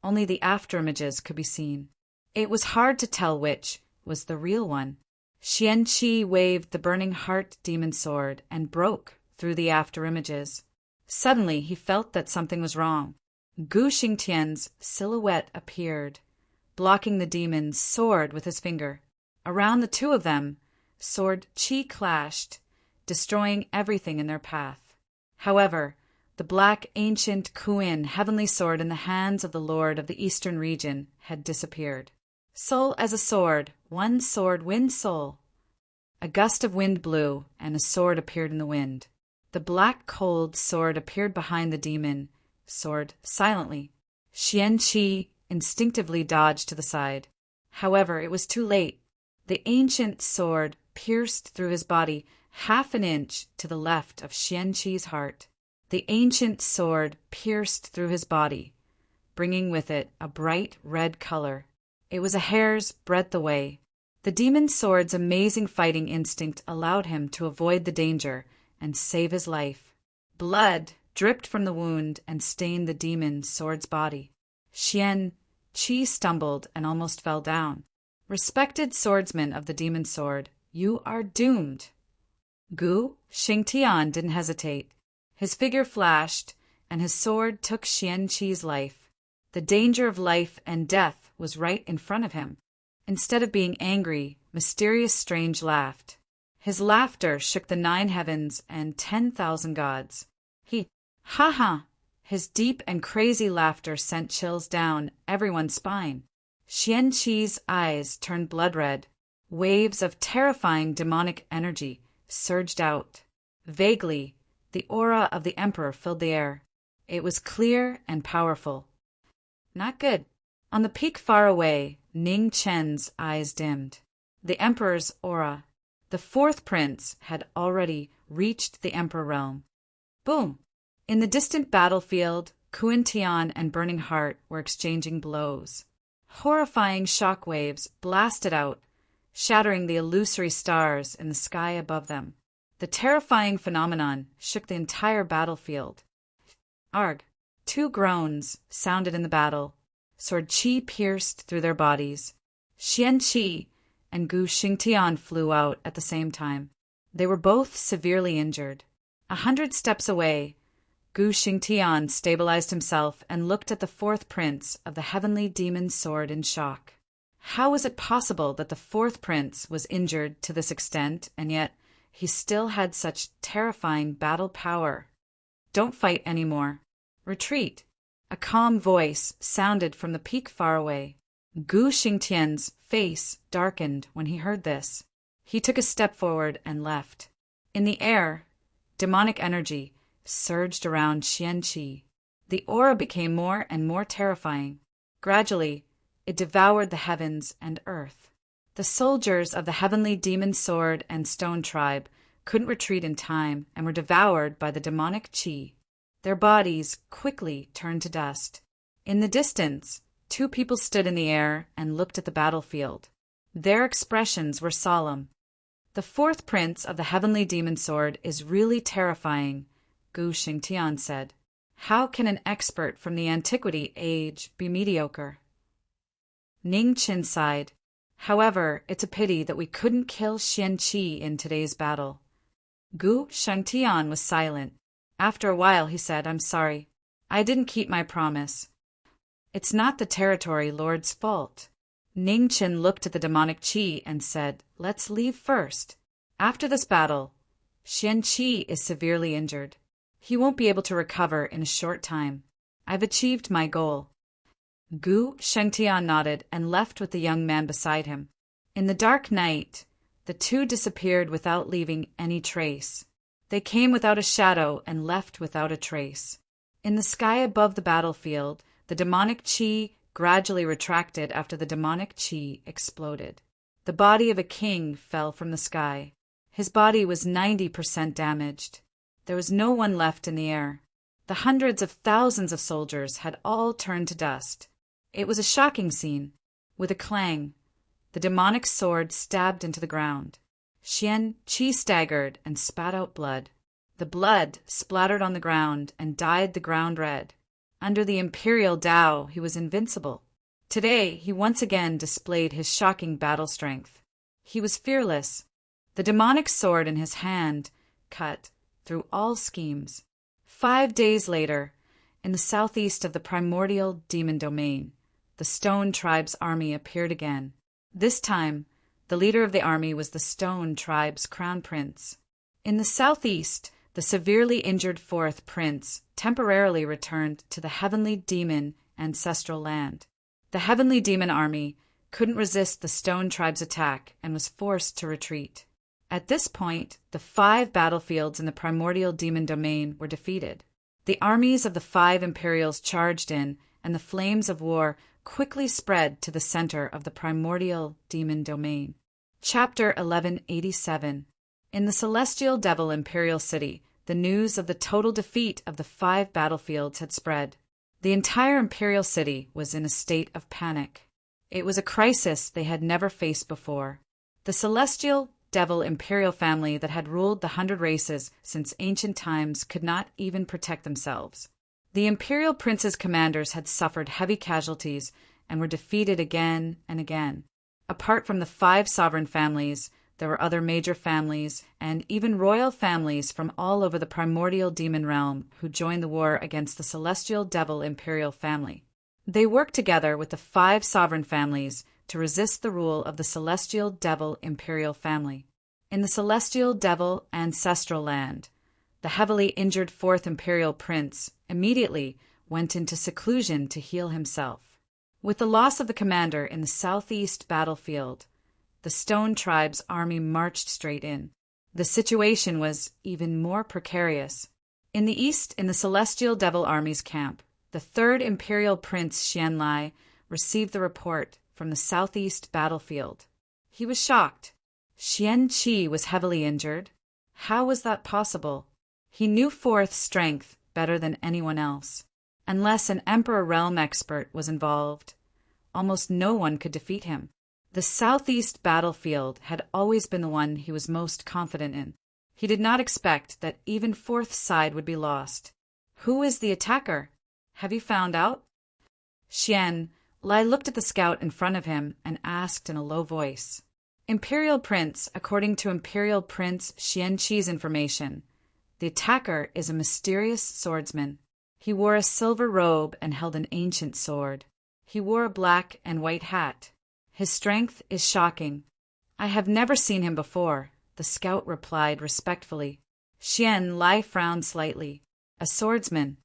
only the afterimages could be seen. It was hard to tell which was the real one. Xianqi waved the burning heart demon sword and broke through the afterimages. Suddenly he felt that something was wrong. Gu Xingtian's silhouette appeared, blocking the demon's sword with his finger. Around the two of them, sword qi clashed, destroying everything in their path. However, the black ancient Kuin heavenly sword in the hands of the Lord of the Eastern region had disappeared. Soul as a sword, one sword wins soul. A gust of wind blew, and a sword appeared in the wind. The black cold sword appeared behind the demon sword silently. Xianqi instinctively dodged to the side. However, it was too late. The ancient sword pierced through his body half an inch to the left of Xianqi's heart. The ancient sword pierced through his body, bringing with it a bright red color. It was a hair's breadth away. The demon sword's amazing fighting instinct allowed him to avoid the danger and save his life. Blood dripped from the wound and stained the demon sword's body. Xianqi stumbled and almost fell down. Respected swordsman of the demon sword, you are doomed. Gu Xingtian didn't hesitate. His figure flashed, and his sword took Xianqi's life. The danger of life and death was right in front of him. Instead of being angry, Mysterious Strange laughed. His laughter shook the 9 heavens and 10,000 gods. Ha ha! His deep and crazy laughter sent chills down everyone's spine. Xianqi's eyes turned blood red. Waves of terrifying demonic energy surged out. Vaguely, the aura of the Emperor filled the air. It was clear and powerful. Not good. On the peak far away, Ning Chen's eyes dimmed. The Emperor's aura. The 4th prince had already reached the Emperor realm. Boom! In the distant battlefield, Kuan Tian and Burning Heart were exchanging blows. Horrifying shock waves blasted out, shattering the illusory stars in the sky above them. The terrifying phenomenon shook the entire battlefield. Arg! 2 groans sounded in the battle. Sword qi pierced through their bodies. Xianqi and Gu Xingtian flew out at the same time. They were both severely injured. 100 steps away, Gu Xingtian stabilized himself and looked at the 4th prince of the heavenly demon sword in shock. How was it possible that the 4th prince was injured to this extent, and yet he still had such terrifying battle power? Don't fight anymore. Retreat. A calm voice sounded from the peak far away. Gu Xingtian's face darkened when he heard this. He took a step forward and left. In the air, demonic energy surged around Xianqi. The aura became more and more terrifying. Gradually, it devoured the heavens and earth. The soldiers of the heavenly demon sword and stone tribe couldn't retreat in time and were devoured by the demonic qi. Their bodies quickly turned to dust. In the distance, 2 people stood in the air and looked at the battlefield. Their expressions were solemn. The 4th prince of the heavenly demon sword is really terrifying, Gu Xingtian said. How can an expert from the antiquity age be mediocre? Ning Qin sighed. However, it's a pity that we couldn't kill Xianqi in today's battle. Gu Shangtian was silent. After a while he said, I'm sorry. I didn't keep my promise. It's not the territory lord's fault. Ning Qin looked at the demonic qi and said, let's leave first. After this battle, Qian-Chi is severely injured. He won't be able to recover in a short time. I've achieved my goal." Gu Shengtian nodded and left with the young man beside him. In the dark night, the two disappeared without leaving any trace. They came without a shadow and left without a trace. In the sky above the battlefield, the demonic Qi gradually retracted after the demonic Qi exploded. The body of a king fell from the sky. His body was 90% damaged. There was no one left in the air. The hundreds of thousands of soldiers had all turned to dust. It was a shocking scene. With a clang, the demonic sword stabbed into the ground. Qian-Chi staggered and spat out blood. The blood splattered on the ground and dyed the ground red. Under the imperial Tao, he was invincible. Today, he once again displayed his shocking battle strength. He was fearless. The demonic sword in his hand cut through all schemes. 5 days later, in the southeast of the primordial demon domain, the Stone Tribe's army appeared again. This time, the leader of the army was the Stone Tribe's crown prince. In the southeast, the severely injured fourth prince temporarily returned to the heavenly demon ancestral land. The heavenly demon army couldn't resist the Stone Tribe's attack and was forced to retreat. At this point, the 5 battlefields in the primordial demon domain were defeated. The armies of the 5 Imperials charged in, and the flames of war quickly spread to the center of the primordial demon domain. Chapter 1187. In the celestial devil imperial city, the news of the total defeat of the 5 battlefields had spread. The entire imperial city was in a state of panic. It was a crisis they had never faced before. The celestial devil imperial family that had ruled the 100 races since ancient times could not even protect themselves. The imperial prince's commanders had suffered heavy casualties and were defeated again and again. Apart from the 5 sovereign families, there were other major families and even royal families from all over the primordial demon realm who joined the war against the celestial devil imperial family. They worked together with the 5 sovereign families to resist the rule of the celestial devil imperial family. In the celestial devil ancestral land, the heavily injured 4th imperial prince immediately went into seclusion to heal himself. With the loss of the commander in the southeast battlefield, the Stone Tribe's army marched straight in. The situation was even more precarious. In the east, in the celestial devil army's camp, the 3rd imperial prince Qianlai received the report from the southeast battlefield. He was shocked. Qian-Chi was heavily injured. How was that possible? He knew 4th strength better than anyone else. Unless an Emperor Realm expert was involved, almost no one could defeat him. The southeast battlefield had always been the one he was most confident in. He did not expect that even 4th side would be lost. Who is the attacker? Have you found out? Qian-Lai looked at the scout in front of him and asked in a low voice. Imperial Prince, according to Imperial Prince Qian-Chi's information, the attacker is a mysterious swordsman. He wore a silver robe and held an ancient sword. He wore a black and white hat. His strength is shocking. I have never seen him before, the scout replied respectfully. Qian-Lai frowned slightly. A swordsman.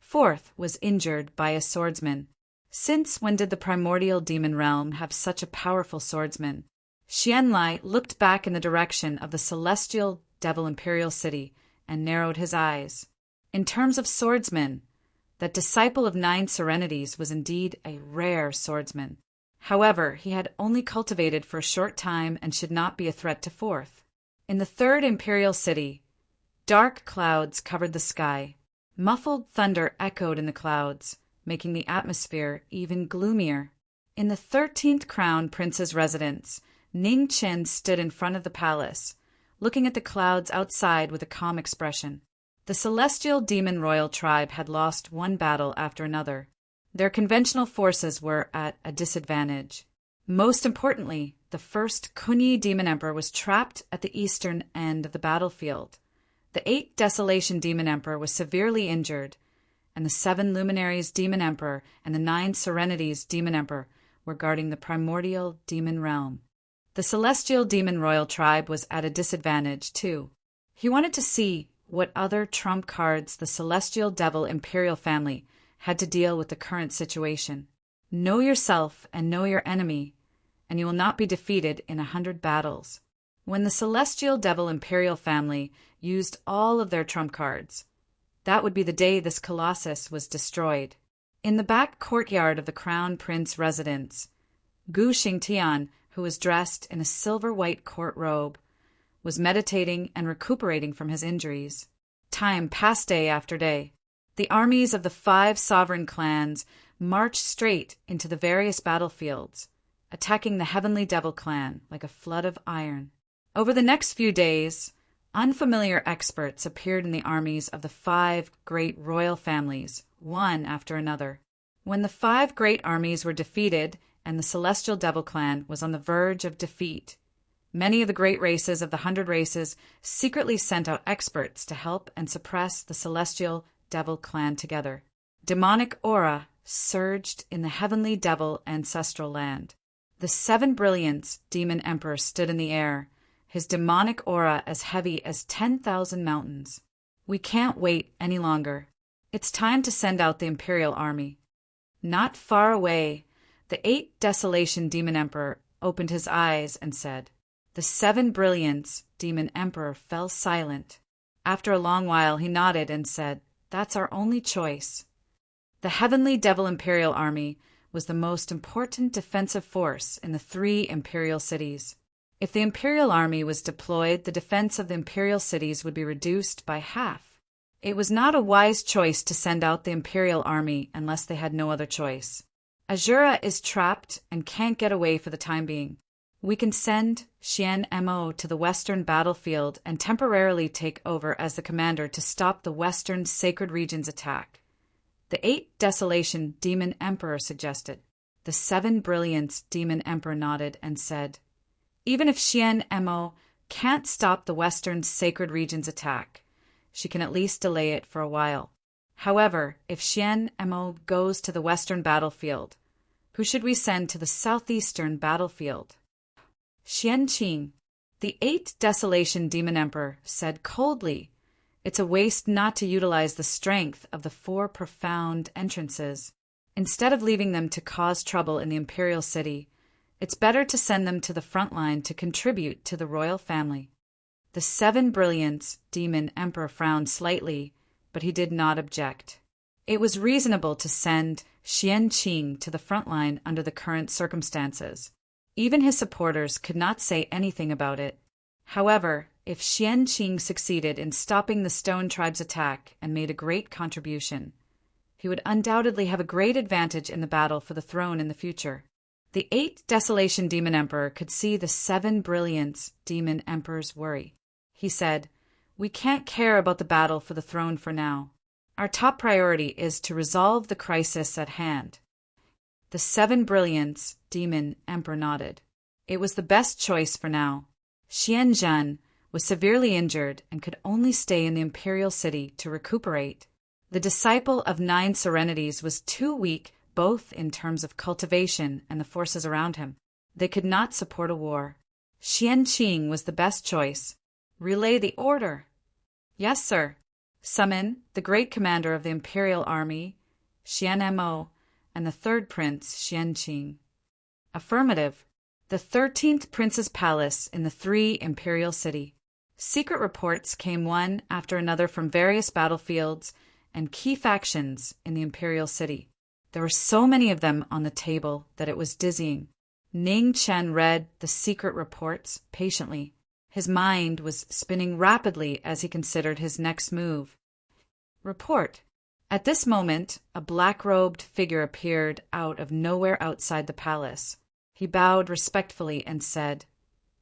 4th was injured by a swordsman. Since when did the primordial demon realm have such a powerful swordsman? Qian-Lai looked back in the direction of the celestial devil imperial city and narrowed his eyes. In terms of swordsmen, that disciple of 9 serenities was indeed a rare swordsman. However, he had only cultivated for a short time and should not be a threat to 4th. In the 3rd imperial city, dark clouds covered the sky. Muffled thunder echoed in the clouds, making the atmosphere even gloomier. In the 13th crown prince's residence, Ning Chen stood in front of the palace, looking at the clouds outside with a calm expression. The celestial demon royal tribe had lost one battle after another. Their conventional forces were at a disadvantage. Most importantly, the first Kunyi demon emperor was trapped at the eastern end of the battlefield. The 8 desolation demon emperor was severely injured, and the 7 luminaries demon emperor and the 9 serenities demon emperor were guarding the primordial demon realm. The celestial demon royal tribe was at a disadvantage, too. He wanted to see what other trump cards the celestial devil imperial family had to deal with the current situation. Know yourself and know your enemy, and you will not be defeated in 100 battles. When the celestial devil imperial family used all of their trump cards, that would be the day this colossus was destroyed. In the back courtyard of the crown prince residence, Gu Xingtian, who was dressed in a silver-white court robe, was meditating and recuperating from his injuries. Time passed day after day. The armies of the 5 sovereign clans marched straight into the various battlefields, attacking the Heavenly Devil clan like a flood of iron. Over the next few days, unfamiliar experts appeared in the armies of the 5 great royal families, one after another. When the 5 great armies were defeated and the Celestial Devil clan was on the verge of defeat, many of the great races of the 100 races secretly sent out experts to help and suppress the Celestial Devil clan together. Demonic aura surged in the Heavenly Devil ancestral land. The 7 Brilliance Demon Emperor stood in the air, his demonic aura as heavy as 10,000 mountains. We can't wait any longer. It's time to send out the Imperial Army. Not far away, the 8 Desolation Demon Emperor opened his eyes and said. The 7 Brilliance Demon Emperor fell silent. After a long while, he nodded and said, "That's our only choice." The Heavenly Devil Imperial Army was the most important defensive force in the 3 imperial cities. If the Imperial Army was deployed, the defense of the imperial cities would be reduced by half. It was not a wise choice to send out the Imperial Army unless they had no other choice. Azura is trapped and can't get away for the time being. We can send Xian Mo to the western battlefield and temporarily take over as the commander to stop the western sacred region's attack. The 8 Desolation Demon Emperor suggested. The 7 Brilliance Demon Emperor nodded and said, "Even if Xian Mo can't stop the western sacred region's attack, she can at least delay it for a while. However, if Xian Mo goes to the western battlefield, who should we send to the southeastern battlefield?" Xian Qing, the 8 Desolation Demon Emperor, said coldly, "It's a waste not to utilize the strength of the 4 profound entrances. Instead of leaving them to cause trouble in the imperial city, it's better to send them to the front line to contribute to the royal family." The 7 Brilliance Demon Emperor frowned slightly, but he did not object. It was reasonable to send Xian Qing to the front line under the current circumstances. Even his supporters could not say anything about it. However, if Xian Qing succeeded in stopping the Stone Tribe's attack and made a great contribution, he would undoubtedly have a great advantage in the battle for the throne in the future. The 8 Desolation Demon Emperor could see the 7 Brilliance Demon Emperor's worry. He said, "We can't care about the battle for the throne for now. Our top priority is to resolve the crisis at hand." The 7 Brilliance Demon Emperor nodded. It was the best choice for now. Xian Zhan was severely injured and could only stay in the imperial city to recuperate. The disciple of 9 Serenities was too weak both in terms of cultivation and the forces around him. They could not support a war. Xian Qing was the best choice. "Relay the order." "Yes, sir." "Summon the great commander of the imperial army, Xian Mo, and the 3rd prince, Xian Qing." "Affirmative." The 13th prince's palace in the 3 imperial city. Secret reports came one after another from various battlefields and key factions in the imperial city. There were so many of them on the table that it was dizzying. Ning Chen read the secret reports patiently. His mind was spinning rapidly as he considered his next move. Report. At this moment, a black-robed figure appeared out of nowhere outside the palace. He bowed respectfully and said,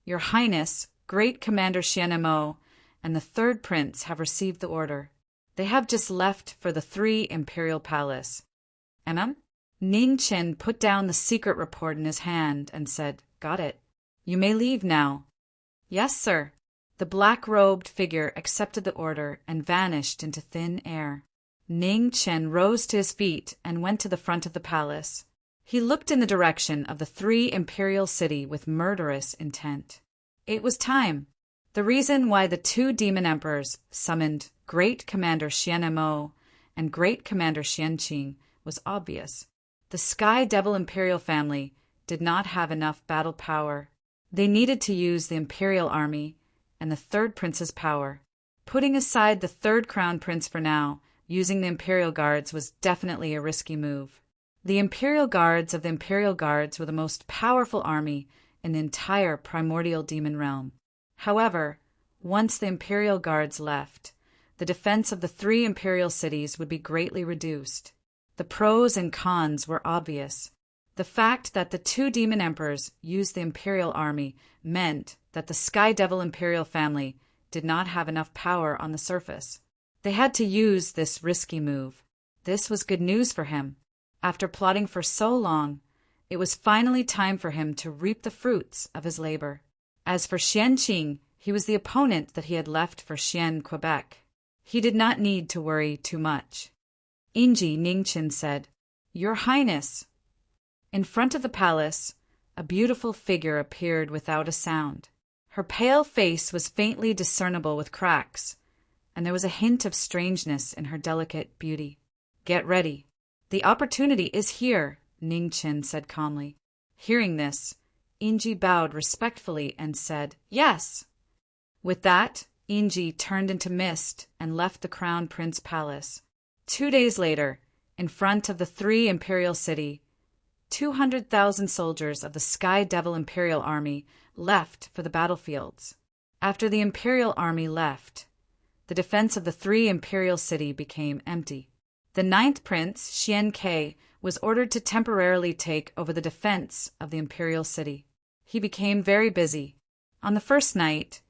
"Your Highness, Great Commander Xian Mo, and the 3rd Prince have received the order. They have just left for the 3 Imperial Palace." Ning Chen put down the secret report in his hand and said, "Got it. You may leave now." "Yes, sir." The black-robed figure accepted the order and vanished into thin air. Ning Chen rose to his feet and went to the front of the palace. He looked in the direction of the 3 imperial city with murderous intent. It was time. The reason why the two demon emperors summoned Great Commander Xian Mo and Great Commander Xian Qing was obvious. The Sky Devil Imperial family did not have enough battle power. They needed to use the Imperial army and the third prince's power. Putting aside the third crown prince for now, using the Imperial Guards was definitely a risky move. The Imperial Guards of the Imperial Guards were the most powerful army in the entire primordial demon realm. However, once the Imperial Guards left, the defense of the three imperial cities would be greatly reduced. The pros and cons were obvious. The fact that the two demon emperors used the Imperial army meant that the Sky Devil Imperial family did not have enough power on the surface. They had to use this risky move. This was good news for him. After plotting for so long, it was finally time for him to reap the fruits of his labor. As for Xian Qing, he was the opponent that he had left for Xian, Quebec. He did not need to worry too much. Inji Ningchen said, "Your Highness." In front of the palace, a beautiful figure appeared without a sound. Her pale face was faintly discernible with cracks, and there was a hint of strangeness in her delicate beauty. "Get ready. The opportunity is here," Ningchen said calmly. Hearing this, Inji bowed respectfully and said, "Yes." With that, Inji turned into mist and left the Crown Prince Palace. 2 days later, in front of the three imperial city, 200,000 soldiers of the Sky Devil Imperial Army left for the battlefields. After the Imperial Army left, the defense of the three imperial city became empty. The 9th Prince, Xian Ke, was ordered to temporarily take over the defense of the imperial city. He became very busy. On the first night,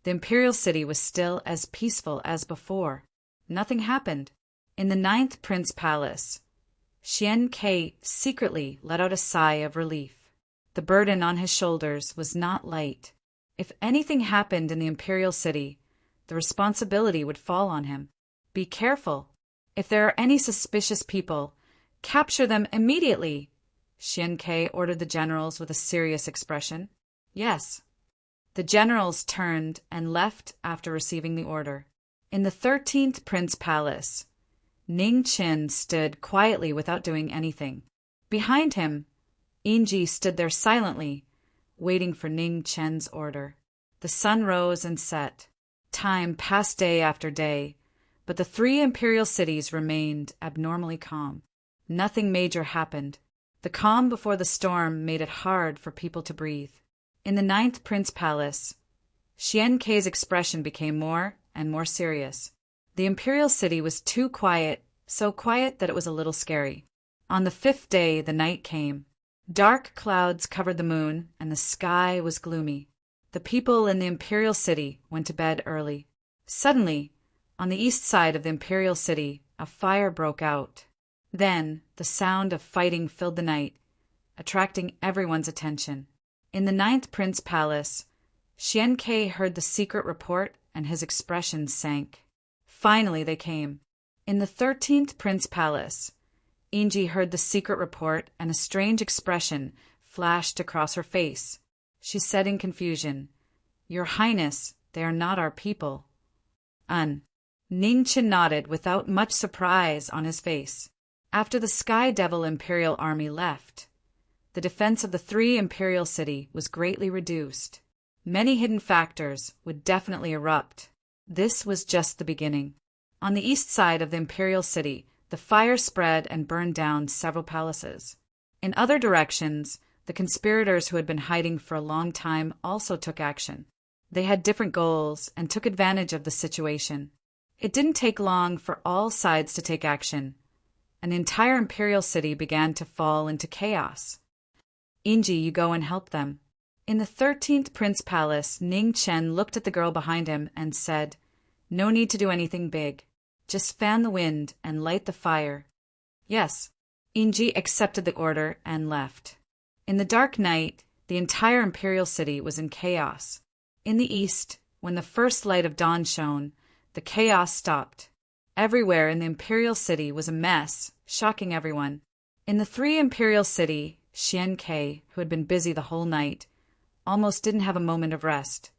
the imperial city was still as peaceful as before. Nothing happened. In the 9th Prince Palace, Xian Ke secretly let out a sigh of relief. The burden on his shoulders was not light. If anything happened in the imperial city, the responsibility would fall on him. Be careful. If there are any suspicious people, capture them immediately, Xian Ke ordered the generals with a serious expression. Yes. The generals turned and left after receiving the order. In the 13th Prince Palace, Ning Qin stood quietly without doing anything. Behind him, Inji stood there silently, waiting for Ning Chen's order. The sun rose and set. Time passed day after day, but the three imperial cities remained abnormally calm. Nothing major happened. The calm before the storm made it hard for people to breathe. In the 9th Prince Palace, Xian Ke's expression became more and more serious. The imperial city was too quiet, so quiet that it was a little scary. On the 5th day, the night came. Dark clouds covered the moon, and the sky was gloomy. The people in the imperial city went to bed early. Suddenly, on the east side of the imperial city, a fire broke out. Then, the sound of fighting filled the night, attracting everyone's attention. In the 9th Prince Palace, Xian Ke heard the secret report, and his expression sank. Finally they came. In the 13th Prince Palace, Inji heard the secret report, and a strange expression flashed across her face. She said in confusion, "Your Highness, they are not our people." Ningchen nodded without much surprise on his face. After the Sky Devil Imperial Army left, the defense of the three imperial city was greatly reduced. Many hidden factors would definitely erupt. This was just the beginning. On the east side of the imperial city, the fire spread and burned down several palaces. In other directions, the conspirators who had been hiding for a long time also took action. They had different goals and took advantage of the situation. It didn't take long for all sides to take action. An entire imperial city began to fall into chaos. Inji, you go and help them. In the 13th Prince Palace, Ning Chen looked at the girl behind him and said, "No need to do anything big. Just fan the wind and light the fire." Yes. Inji accepted the order and left. In the dark night, the entire imperial city was in chaos. In the east, when the first light of dawn shone, the chaos stopped. Everywhere in the imperial city was a mess, shocking everyone. In the three imperial city, Xian Ke, who had been busy the whole night, almost didn't have a moment of rest.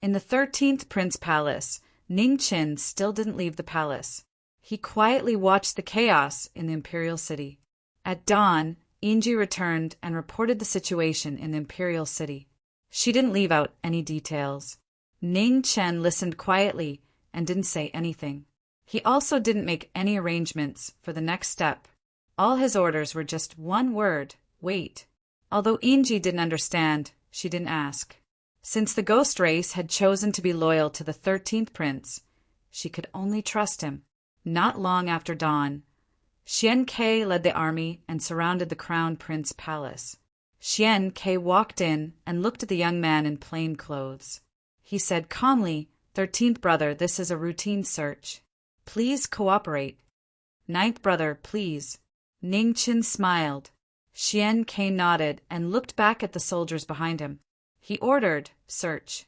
In the 13th Prince Palace, Ning Qin still didn't leave the palace. He quietly watched the chaos in the imperial city. At dawn, Yinji returned and reported the situation in the imperial city. She didn't leave out any details. Ning Chen listened quietly and didn't say anything. He also didn't make any arrangements for the next step. All his orders were just one word: wait. Although Yinji didn't understand, she didn't ask. Since the ghost race had chosen to be loyal to the 13th prince, she could only trust him. Not long after dawn, Xian Ke led the army and surrounded the crown prince palace. Xian Ke walked in and looked at the young man in plain clothes. He said calmly, 13th brother, this is a routine search. Please cooperate. 9th brother, please. Ning Qin smiled. Xian Ke nodded and looked back at the soldiers behind him. He ordered, search.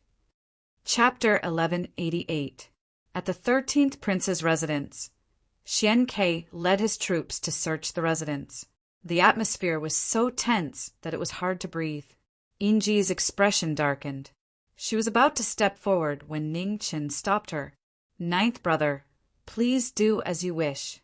Chapter 1188. At the 13th prince's residence, Xian Ke led his troops to search the residence. The atmosphere was so tense that it was hard to breathe. Yinji's expression darkened. She was about to step forward when Ning Qin stopped her. 9th brother, please do as you wish.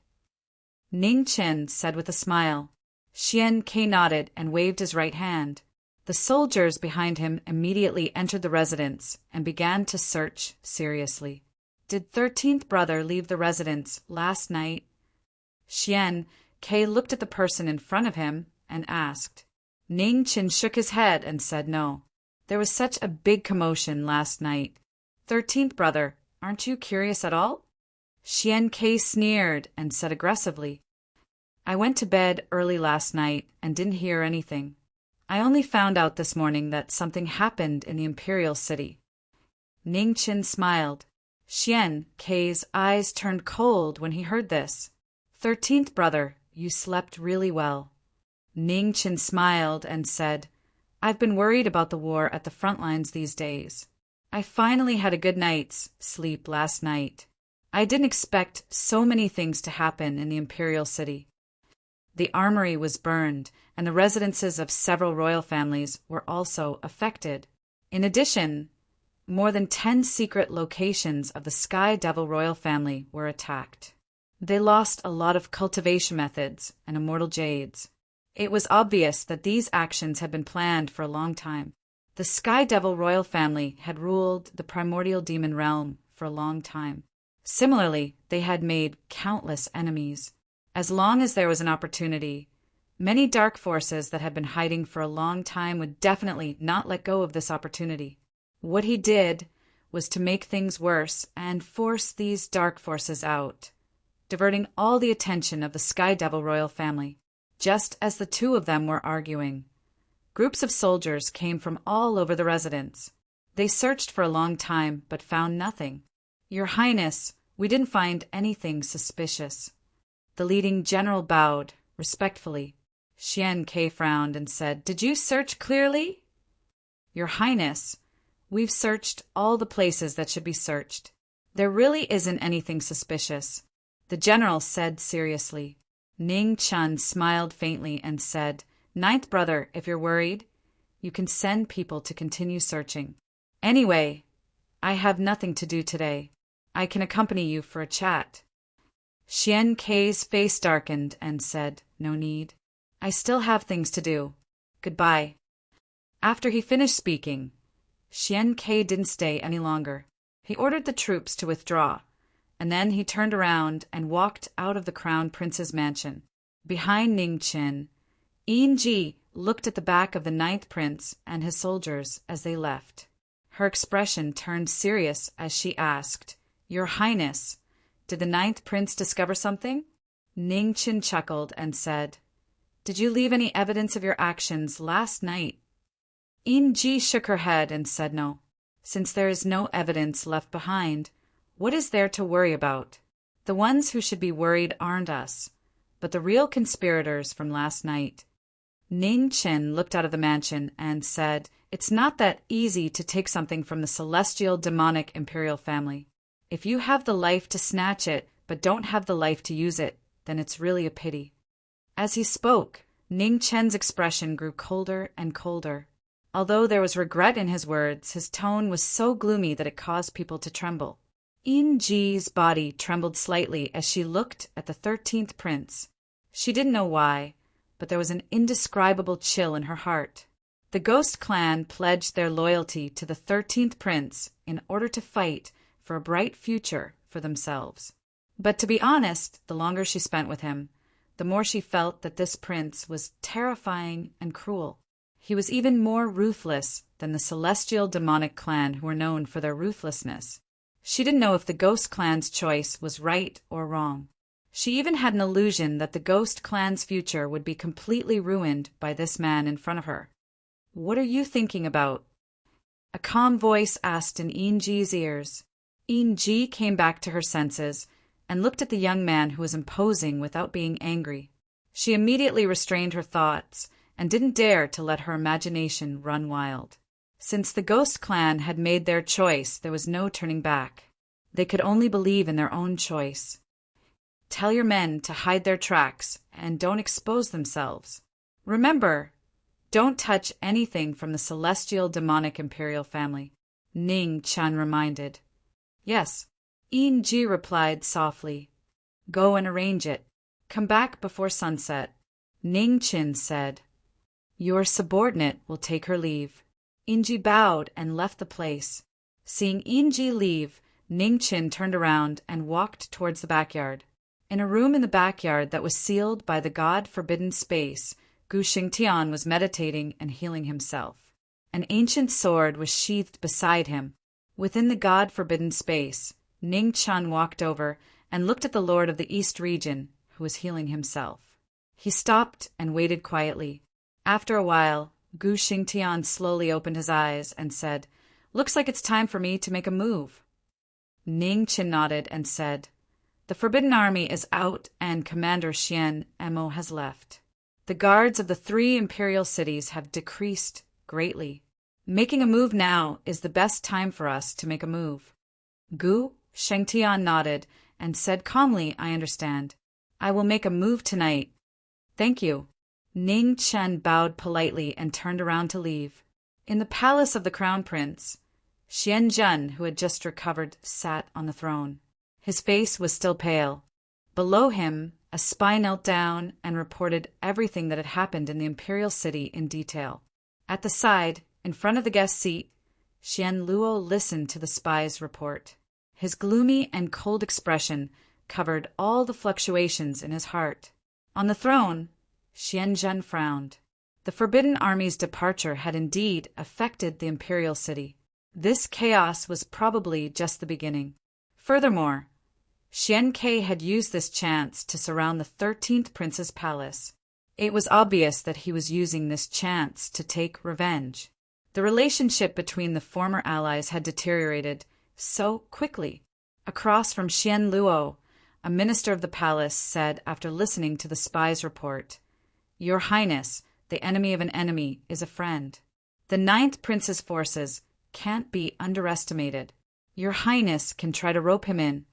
Ning Qin said with a smile. Xian Ke nodded and waved his right hand. The soldiers behind him immediately entered the residence and began to search seriously. Did 13th brother leave the residence last night? Xian Ke looked at the person in front of him and asked. Ning Qin shook his head and said no. There was such a big commotion last night. 13th brother, aren't you curious at all? Xian Ke sneered and said aggressively. I went to bed early last night and didn't hear anything. I only found out this morning that something happened in the imperial city. Ning Qin smiled. Xian Ke's eyes turned cold when he heard this. 13th brother, you slept really well. Ning Qin smiled and said, I've been worried about the war at the front lines these days. I finally had a good night's sleep last night. I didn't expect so many things to happen in the imperial city. The armory was burned, and the residences of several royal families were also affected. In addition, more than 10 secret locations of the Sky Devil royal family were attacked. They lost a lot of cultivation methods and immortal jades. It was obvious that these actions had been planned for a long time. The Sky Devil royal family had ruled the primordial demon realm for a long time. Similarly, they had made countless enemies. As long as there was an opportunity, many dark forces that had been hiding for a long time would definitely not let go of this opportunity. What he did was to make things worse and force these dark forces out, diverting all the attention of the Sky Devil royal family. Just as the two of them were arguing, groups of soldiers came from all over the residence. They searched for a long time but found nothing. Your Highness, we didn't find anything suspicious. The leading general bowed respectfully. Xian Ke frowned and said, Did you search clearly? Your Highness, we've searched all the places that should be searched. There really isn't anything suspicious, the general said seriously. Ning Qin smiled faintly and said, 9th brother, if you're worried, you can send people to continue searching. Anyway, I have nothing to do today. I can accompany you for a chat. Xian Ke's face darkened and said, No need. I still have things to do. Goodbye. After he finished speaking, Xian Ke didn't stay any longer. He ordered the troops to withdraw, and then he turned around and walked out of the crown prince's mansion. Behind Ning Qin, Yinji looked at the back of the 9th prince and his soldiers as they left. Her expression turned serious as she asked, Your Highness, did the 9th prince discover something? Ning Qin chuckled and said, Did you leave any evidence of your actions last night? Yinji shook her head and said no. Since there is no evidence left behind, what is there to worry about? The ones who should be worried aren't us, but the real conspirators from last night. Ning Qin looked out of the mansion and said, It's not that easy to take something from the celestial demonic imperial family. If you have the life to snatch it, but don't have the life to use it, then it's really a pity. As he spoke, Ning Chen's expression grew colder and colder. Although there was regret in his words, his tone was so gloomy that it caused people to tremble. In-ji's body trembled slightly as she looked at the 13th prince. She didn't know why, but there was an indescribable chill in her heart. The Ghost clan pledged their loyalty to the 13th prince in order to fight for a bright future for themselves. But to be honest, the longer she spent with him, the more she felt that this prince was terrifying and cruel. He was even more ruthless than the celestial demonic clan who were known for their ruthlessness. She didn't know if the Ghost clan's choice was right or wrong. She even had an illusion that the Ghost clan's future would be completely ruined by this man in front of her. "What are you thinking about?" a calm voice asked in In-ji's ears. In-ji came back to her senses and looked at the young man who was imposing without being angry. She immediately restrained her thoughts and didn't dare to let her imagination run wild. Since the Ghost clan had made their choice, there was no turning back. They could only believe in their own choice. "Tell your men to hide their tracks and don't expose themselves. Remember, don't touch anything from the celestial demonic imperial family," Ning-chan reminded. "Yes," In-ji replied softly. "Go and arrange it. Come back before sunset," Ning-chan said. "Your subordinate will take her leave." In-ji bowed and left the place. Seeing In-ji leave, Ning-chan turned around and walked towards the backyard. In a room in the backyard that was sealed by the god-forbidden space, Gu Xingtian was meditating and healing himself. An ancient sword was sheathed beside him. Within the god-forbidden space, Ning-chan walked over and looked at the lord of the East region, who was healing himself. He stopped and waited quietly. After a while, Gu Xingtian slowly opened his eyes and said, "Looks like it's time for me to make a move." Ning-chan nodded and said, "The Forbidden Army is out and Commander Xian Emo has left. The guards of the 3 imperial cities have decreased greatly. Making a move now is the best time for us to make a move." Gu Shengtian nodded and said calmly, "I understand. I will make a move tonight." "Thank you." Ning-chan bowed politely and turned around to leave. In the palace of the crown prince, Xianzhen, who had just recovered, sat on the throne. His face was still pale. Below him, a spy knelt down and reported everything that had happened in the imperial city in detail. At the side, in front of the guest seat, Xian Luo listened to the spy's report. His gloomy and cold expression covered all the fluctuations in his heart. On the throne, Xianzhen frowned. The Forbidden Army's departure had indeed affected the imperial city. This chaos was probably just the beginning. Furthermore, Xian Ke had used this chance to surround the 13th prince's palace. It was obvious that he was using this chance to take revenge. The relationship between the former allies had deteriorated so quickly. Across from Xian Luo, a minister of the palace said after listening to the spy's report, "Your Highness, the enemy of an enemy is a friend. The 9th prince's forces can't be underestimated. Your Highness can try to rope him in."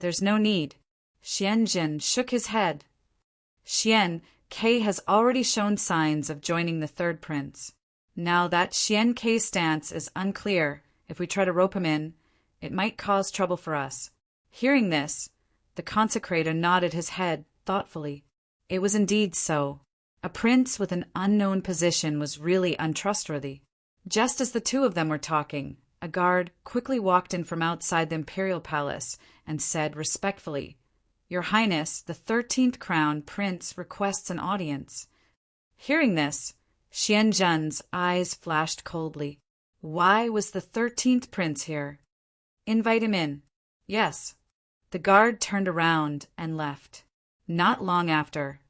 "There's no need." Xianzhen shook his head. "Xian Ke has already shown signs of joining the 3rd prince. Now that Xian Ke's stance is unclear, if we try to rope him in, it might cause trouble for us." Hearing this, the consecrator nodded his head thoughtfully. It was indeed so. A prince with an unknown position was really untrustworthy. Just as the two of them were talking, a guard quickly walked in from outside the imperial palace and said respectfully, "Your Highness, the 13th crown prince requests an audience." Hearing this, Xianzhen's eyes flashed coldly. Why was the 13th prince here? "Invite him in." "Yes." The guard turned around and left. Not long after,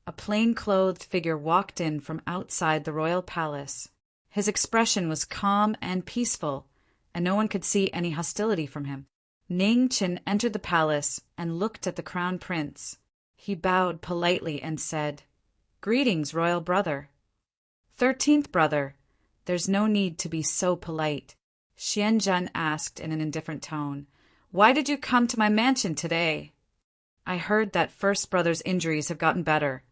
a plain-clothed figure walked in from outside the royal palace. His expression was calm and peaceful, and no one could see any hostility from him. Ning-chan entered the palace and looked at the crown prince. He bowed politely and said, "Greetings, royal brother." 13th brother, there's no need to be so polite," Xianzhen asked in an indifferent tone. "Why did you come to my mansion today?" "I heard that first brother's injuries have gotten better,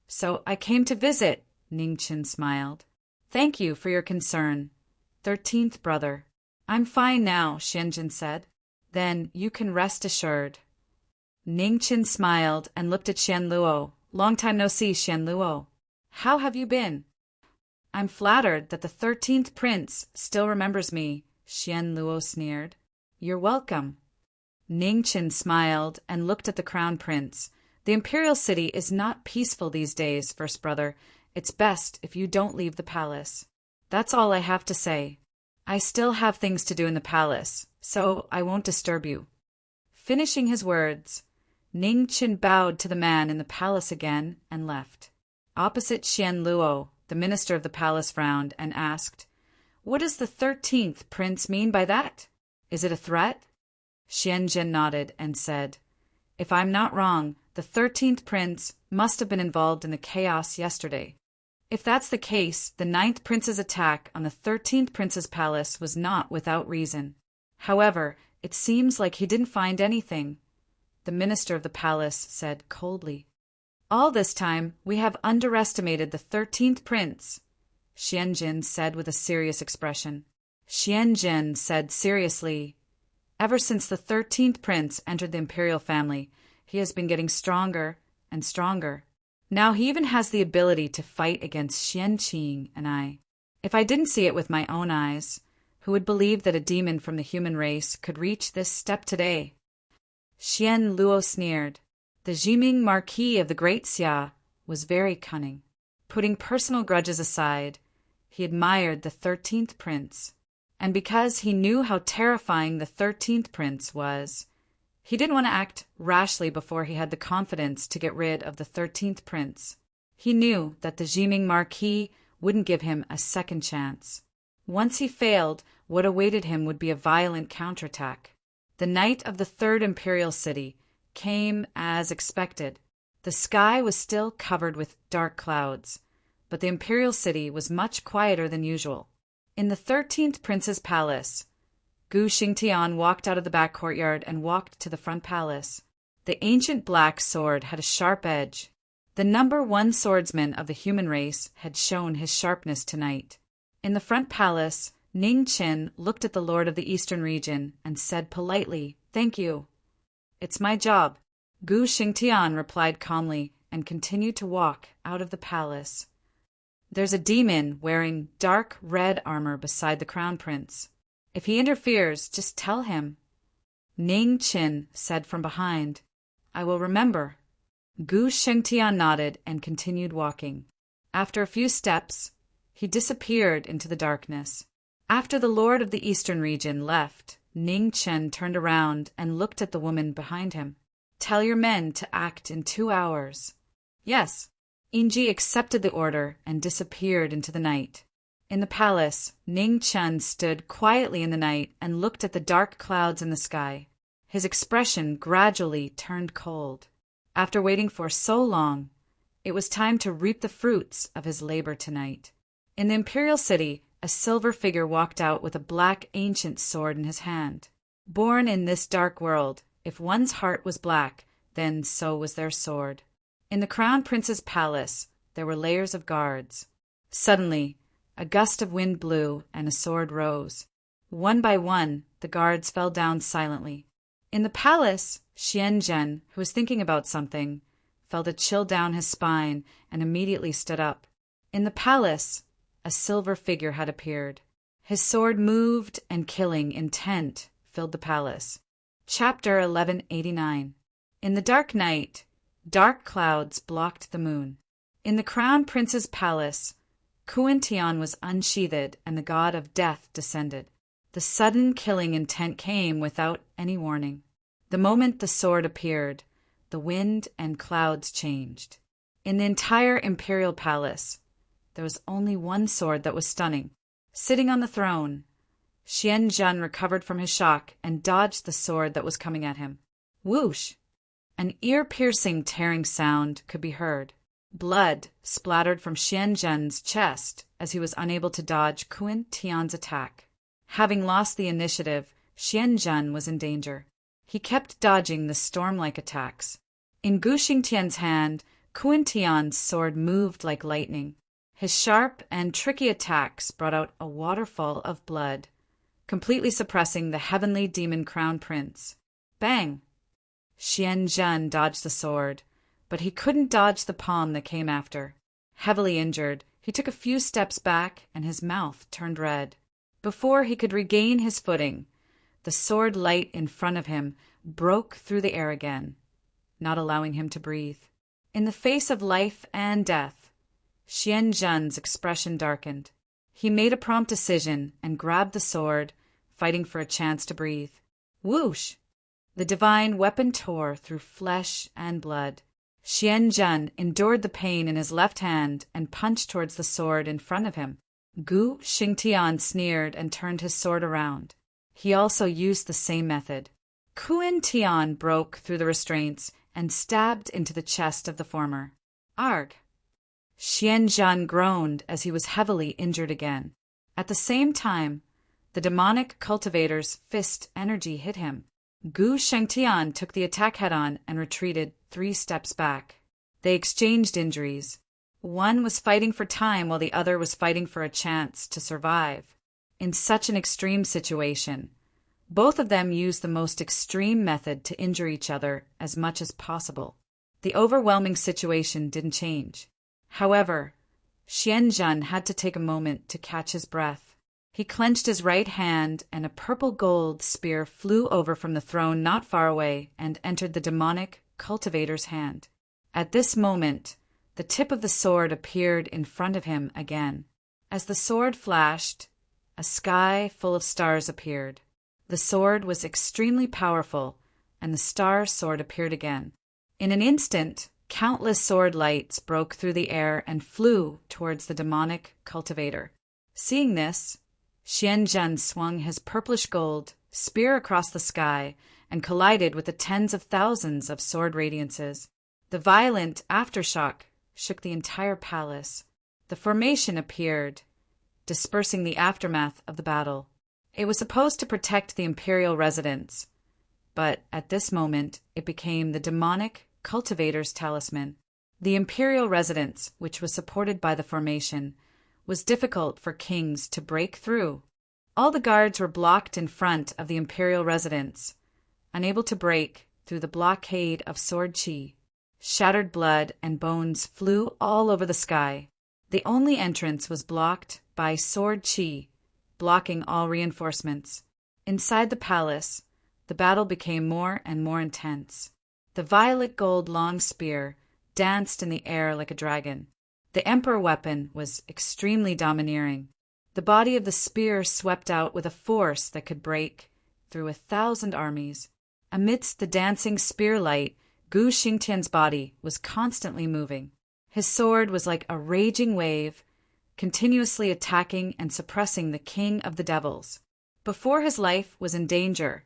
so I came to visit," Ning-chan smiled. Thank you for your concern, 13th brother. I'm fine now, Xianjin said. Then you can rest assured. Ningqin smiled and looked at Xianluo. Long time no see, Xianluo. How have you been? I'm flattered that the 13th prince still remembers me, Xianluo sneered. You're welcome. Ningqin smiled and looked at the crown prince. The imperial city is not peaceful these days, first brother. It's best if you don't leave the palace. That's all I have to say. I still have things to do in the palace, so I won't disturb you. Finishing his words, Ningqin bowed to the man in the palace again and left. Opposite Xianluo, the minister of the palace frowned and asked, What does the 13th prince mean by that? Is it a threat? Xianjin nodded and said, If I'm not wrong, the 13th prince must have been involved in the chaos yesterday. If that's the case, the 9th prince's attack on the 13th prince's palace was not without reason. However, it seems like he didn't find anything, the minister of the palace said coldly. All this time, we have underestimated the 13th prince, Xianjin said with a serious expression. Xianjin said seriously, Ever since the 13th prince entered the imperial family, he has been getting stronger and stronger. Now he even has the ability to fight against Xianqing and I. If I didn't see it with my own eyes, who would believe that a demon from the human race could reach this step today? Xianluo sneered. The Jiming Marquis of the Great Xia was very cunning. Putting personal grudges aside, he admired the 13th prince. And because he knew how terrifying the 13th prince was, he didn't want to act rashly before he had the confidence to get rid of the 13th prince. He knew that the Jiming Marquis wouldn't give him a second chance. Once he failed, what awaited him would be a violent counterattack. The night of the third imperial city came as expected. The sky was still covered with dark clouds, but the imperial city was much quieter than usual. In the 13th prince's palace, Gu Xingtian walked out of the back courtyard and walked to the front palace. The ancient black sword had a sharp edge. The number 1 swordsman of the human race had shown his sharpness tonight. In the front palace, Ningqin looked at the lord of the eastern region and said politely, Thank you. It's my job. Gu Xingtian replied calmly and continued to walk out of the palace. There's a demon wearing dark red armor beside the crown prince. If he interferes, just tell him. Ningqin said from behind, I will remember. Gu Shengtian nodded and continued walking. After a few steps, he disappeared into the darkness. After the lord of the eastern region left, Ningqin turned around and looked at the woman behind him. Tell your men to act in 2 hours. Yes. Yingji accepted the order and disappeared into the night. In the palace, Ningqin stood quietly in the night and looked at the dark clouds in the sky. His expression gradually turned cold. After waiting for so long, it was time to reap the fruits of his labor tonight. In the imperial city, a silver figure walked out with a black ancient sword in his hand. Born in this dark world, if one's heart was black, then so was their sword. In the crown prince's palace, there were layers of guards. Suddenly, a gust of wind blew and a sword rose. One by one, the guards fell down silently. In the palace, Xianzhen, who was thinking about something, felt a chill down his spine and immediately stood up. In the palace, a silver figure had appeared. His sword moved and killing intent filled the palace. Chapter 1189. In the dark night, dark clouds blocked the moon. In the crown prince's palace, Kuan-Tian was unsheathed and the god of death descended. The sudden killing intent came without any warning. The moment the sword appeared, the wind and clouds changed. In the entire imperial palace, there was only one sword that was stunning. Sitting on the throne, Xianzhen recovered from his shock and dodged the sword that was coming at him. Whoosh! An ear-piercing tearing sound could be heard. Blood splattered from Xianzhen's chest as he was unable to dodge Kuan-Tian's attack. Having lost the initiative, Xianzhen was in danger. He kept dodging the storm-like attacks. In Gu Xingtian's hand, Kuan-Tian's sword moved like lightning. His sharp and tricky attacks brought out a waterfall of blood, completely suppressing the heavenly demon crown prince. Bang! Xian Zhen dodged the sword, but he couldn't dodge the palm that came after. Heavily injured, he took a few steps back and his mouth turned red. Before he could regain his footing, the sword light in front of him broke through the air again, not allowing him to breathe. In the face of life and death, Xian Zhen's expression darkened. He made a prompt decision and grabbed the sword, fighting for a chance to breathe. Whoosh! The divine weapon tore through flesh and blood. Xian Zhen endured the pain in his left hand and punched towards the sword in front of him. Gu Xingtian sneered and turned his sword around. He also used the same method. Kuan Tian broke through the restraints and stabbed into the chest of the former. Arg! Xian Zhen groaned as he was heavily injured again. At the same time, the demonic cultivator's fist energy hit him. Gu Shengtian took the attack head-on and retreated 3 steps back. They exchanged injuries. One was fighting for time while the other was fighting for a chance to survive. In such an extreme situation, both of them used the most extreme method to injure each other as much as possible. The overwhelming situation didn't change. However, Xian Zhen had to take a moment to catch his breath. He clenched his right hand, and a purple gold spear flew over from the throne not far away and entered the demonic cultivator's hand. At this moment, the tip of the sword appeared in front of him again. As the sword flashed, a sky full of stars appeared. The sword was extremely powerful, and the star sword appeared again. In an instant, countless sword lights broke through the air and flew towards the demonic cultivator. Seeing this, Xian Zhen swung his purplish gold spear across the sky and collided with the tens of thousands of sword radiances. The violent aftershock shook the entire palace. The formation appeared, dispersing the aftermath of the battle. It was supposed to protect the imperial residence, but at this moment it became the demonic cultivator's talisman. The imperial residence, which was supported by the formation, was difficult for kings to break through. All the guards were blocked in front of the imperial residence, unable to break through the blockade of sword qi. Shattered blood and bones flew all over the sky. The only entrance was blocked by sword qi, blocking all reinforcements. Inside the palace, the battle became more and more intense. The violet gold long spear danced in the air like a dragon. The emperor weapon was extremely domineering. The body of the spear swept out with a force that could break through 1,000 armies. Amidst the dancing spear light, Gu Xingtian's body was constantly moving. His sword was like a raging wave, continuously attacking and suppressing the king of the devils. Before his life was in danger,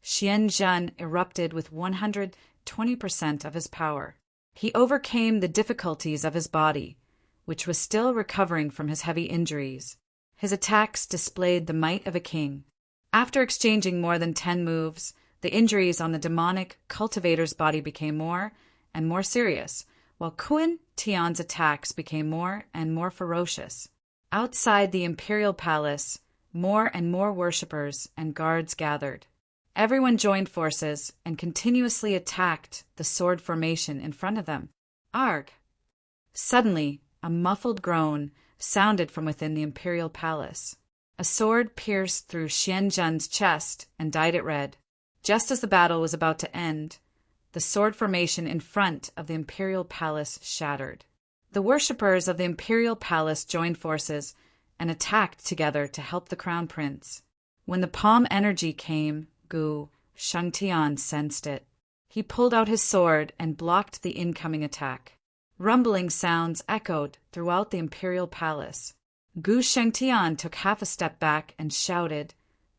Xian Zhen erupted with 120% of his power. He overcame the difficulties of his body, which was still recovering from his heavy injuries. His attacks displayed the might of a king. After exchanging more than 10 moves, the injuries on the demonic cultivator's body became more and more serious, while Kuan Tian's attacks became more and more ferocious. Outside the imperial palace, more and more worshippers and guards gathered. Everyone joined forces and continuously attacked the sword formation in front of them. Arg! Suddenly, a muffled groan sounded from within the imperial palace. A sword pierced through Xian Zhen's chest and dyed it red. Just as the battle was about to end, the sword formation in front of the imperial palace shattered. The worshippers of the imperial palace joined forces and attacked together to help the crown prince. When the palm energy came, Gu Shengtian sensed it. He pulled out his sword and blocked the incoming attack. Rumbling sounds echoed throughout the imperial palace. Gu Shengtian took half a step back and shouted,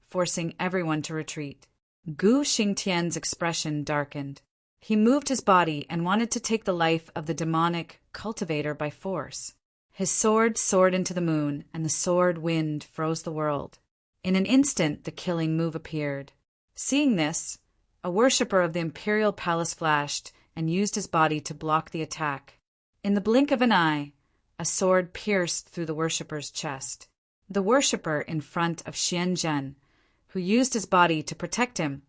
forcing everyone to retreat. Gu Xingtian's expression darkened. He moved his body and wanted to take the life of the demonic cultivator by force. His sword soared into the moon, and the sword wind froze the world. In an instant, the killing move appeared. Seeing this, a worshipper of the imperial palace flashed and used his body to block the attack. In the blink of an eye, a sword pierced through the worshipper's chest. The worshipper in front of Xianzhen, who used his body to protect him,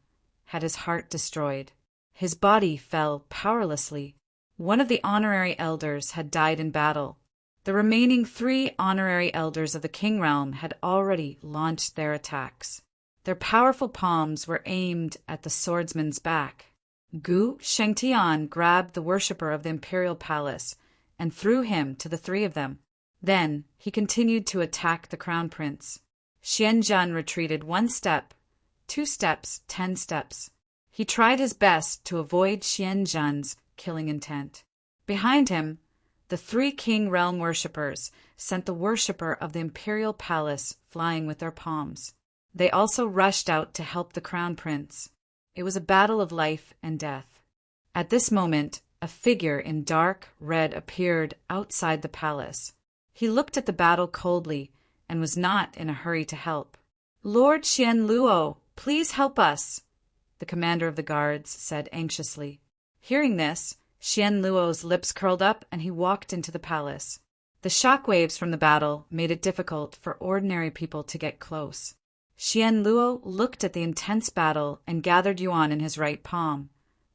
had his heart destroyed. His body fell powerlessly. One of the honorary elders had died in battle. The remaining 3 honorary elders of the King Realm had already launched their attacks. Their powerful palms were aimed at the swordsman's back. Gu Shengtian grabbed the worshipper of the imperial palace and threw him to the 3 of them. Then he continued to attack the crown prince. Xianzhen retreated 1 step, 2 steps, 10 steps. He tried his best to avoid Xianzhen's killing intent. Behind him, the 3 King Realm worshippers sent the worshipper of the imperial palace flying with their palms. They also rushed out to help the crown prince. It was a battle of life and death. At this moment, a figure in dark red appeared outside the palace. He looked at the battle coldly and was not in a hurry to help. "Lord Xianluo, please help us," the commander of the guards said anxiously. Hearing this, Xianluo's lips curled up and he walked into the palace. The shockwaves from the battle made it difficult for ordinary people to get close. Xianluo looked at the intense battle and gathered Yuan in his right palm,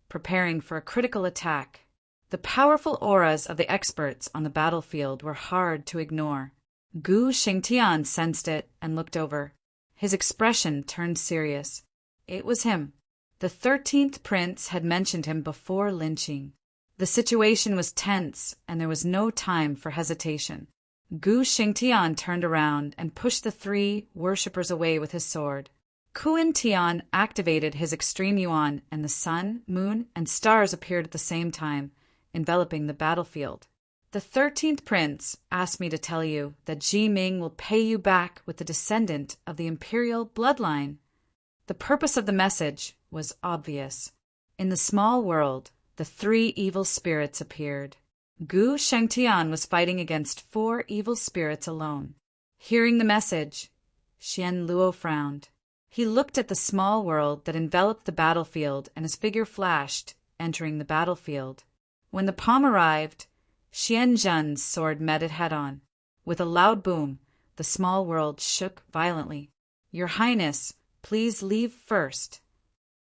preparing for a critical attack. The powerful auras of the experts on the battlefield were hard to ignore. Gu Shengtian sensed it and looked over. His expression turned serious. It was him. The 13th prince had mentioned him before lynching. The situation was tense, and there was no time for hesitation. Gu Shengtian turned around and pushed the 3 worshippers away with his sword. Kuan Tian activated his extreme yuan, and the sun, moon, and stars appeared at the same time, enveloping the battlefield. "The 13th prince asked me to tell you that Ji Ming will pay you back with the descendant of the imperial bloodline." The purpose of the message was obvious. In the small world, the 3 evil spirits appeared. Gu Shengtian was fighting against 4 evil spirits alone. Hearing the message, Xianluo frowned. He looked at the small world that enveloped the battlefield, and his figure flashed, entering the battlefield. When the palm arrived, Xianzhen's sword met it head-on. With a loud boom, the small world shook violently. "Your Highness, please leave first."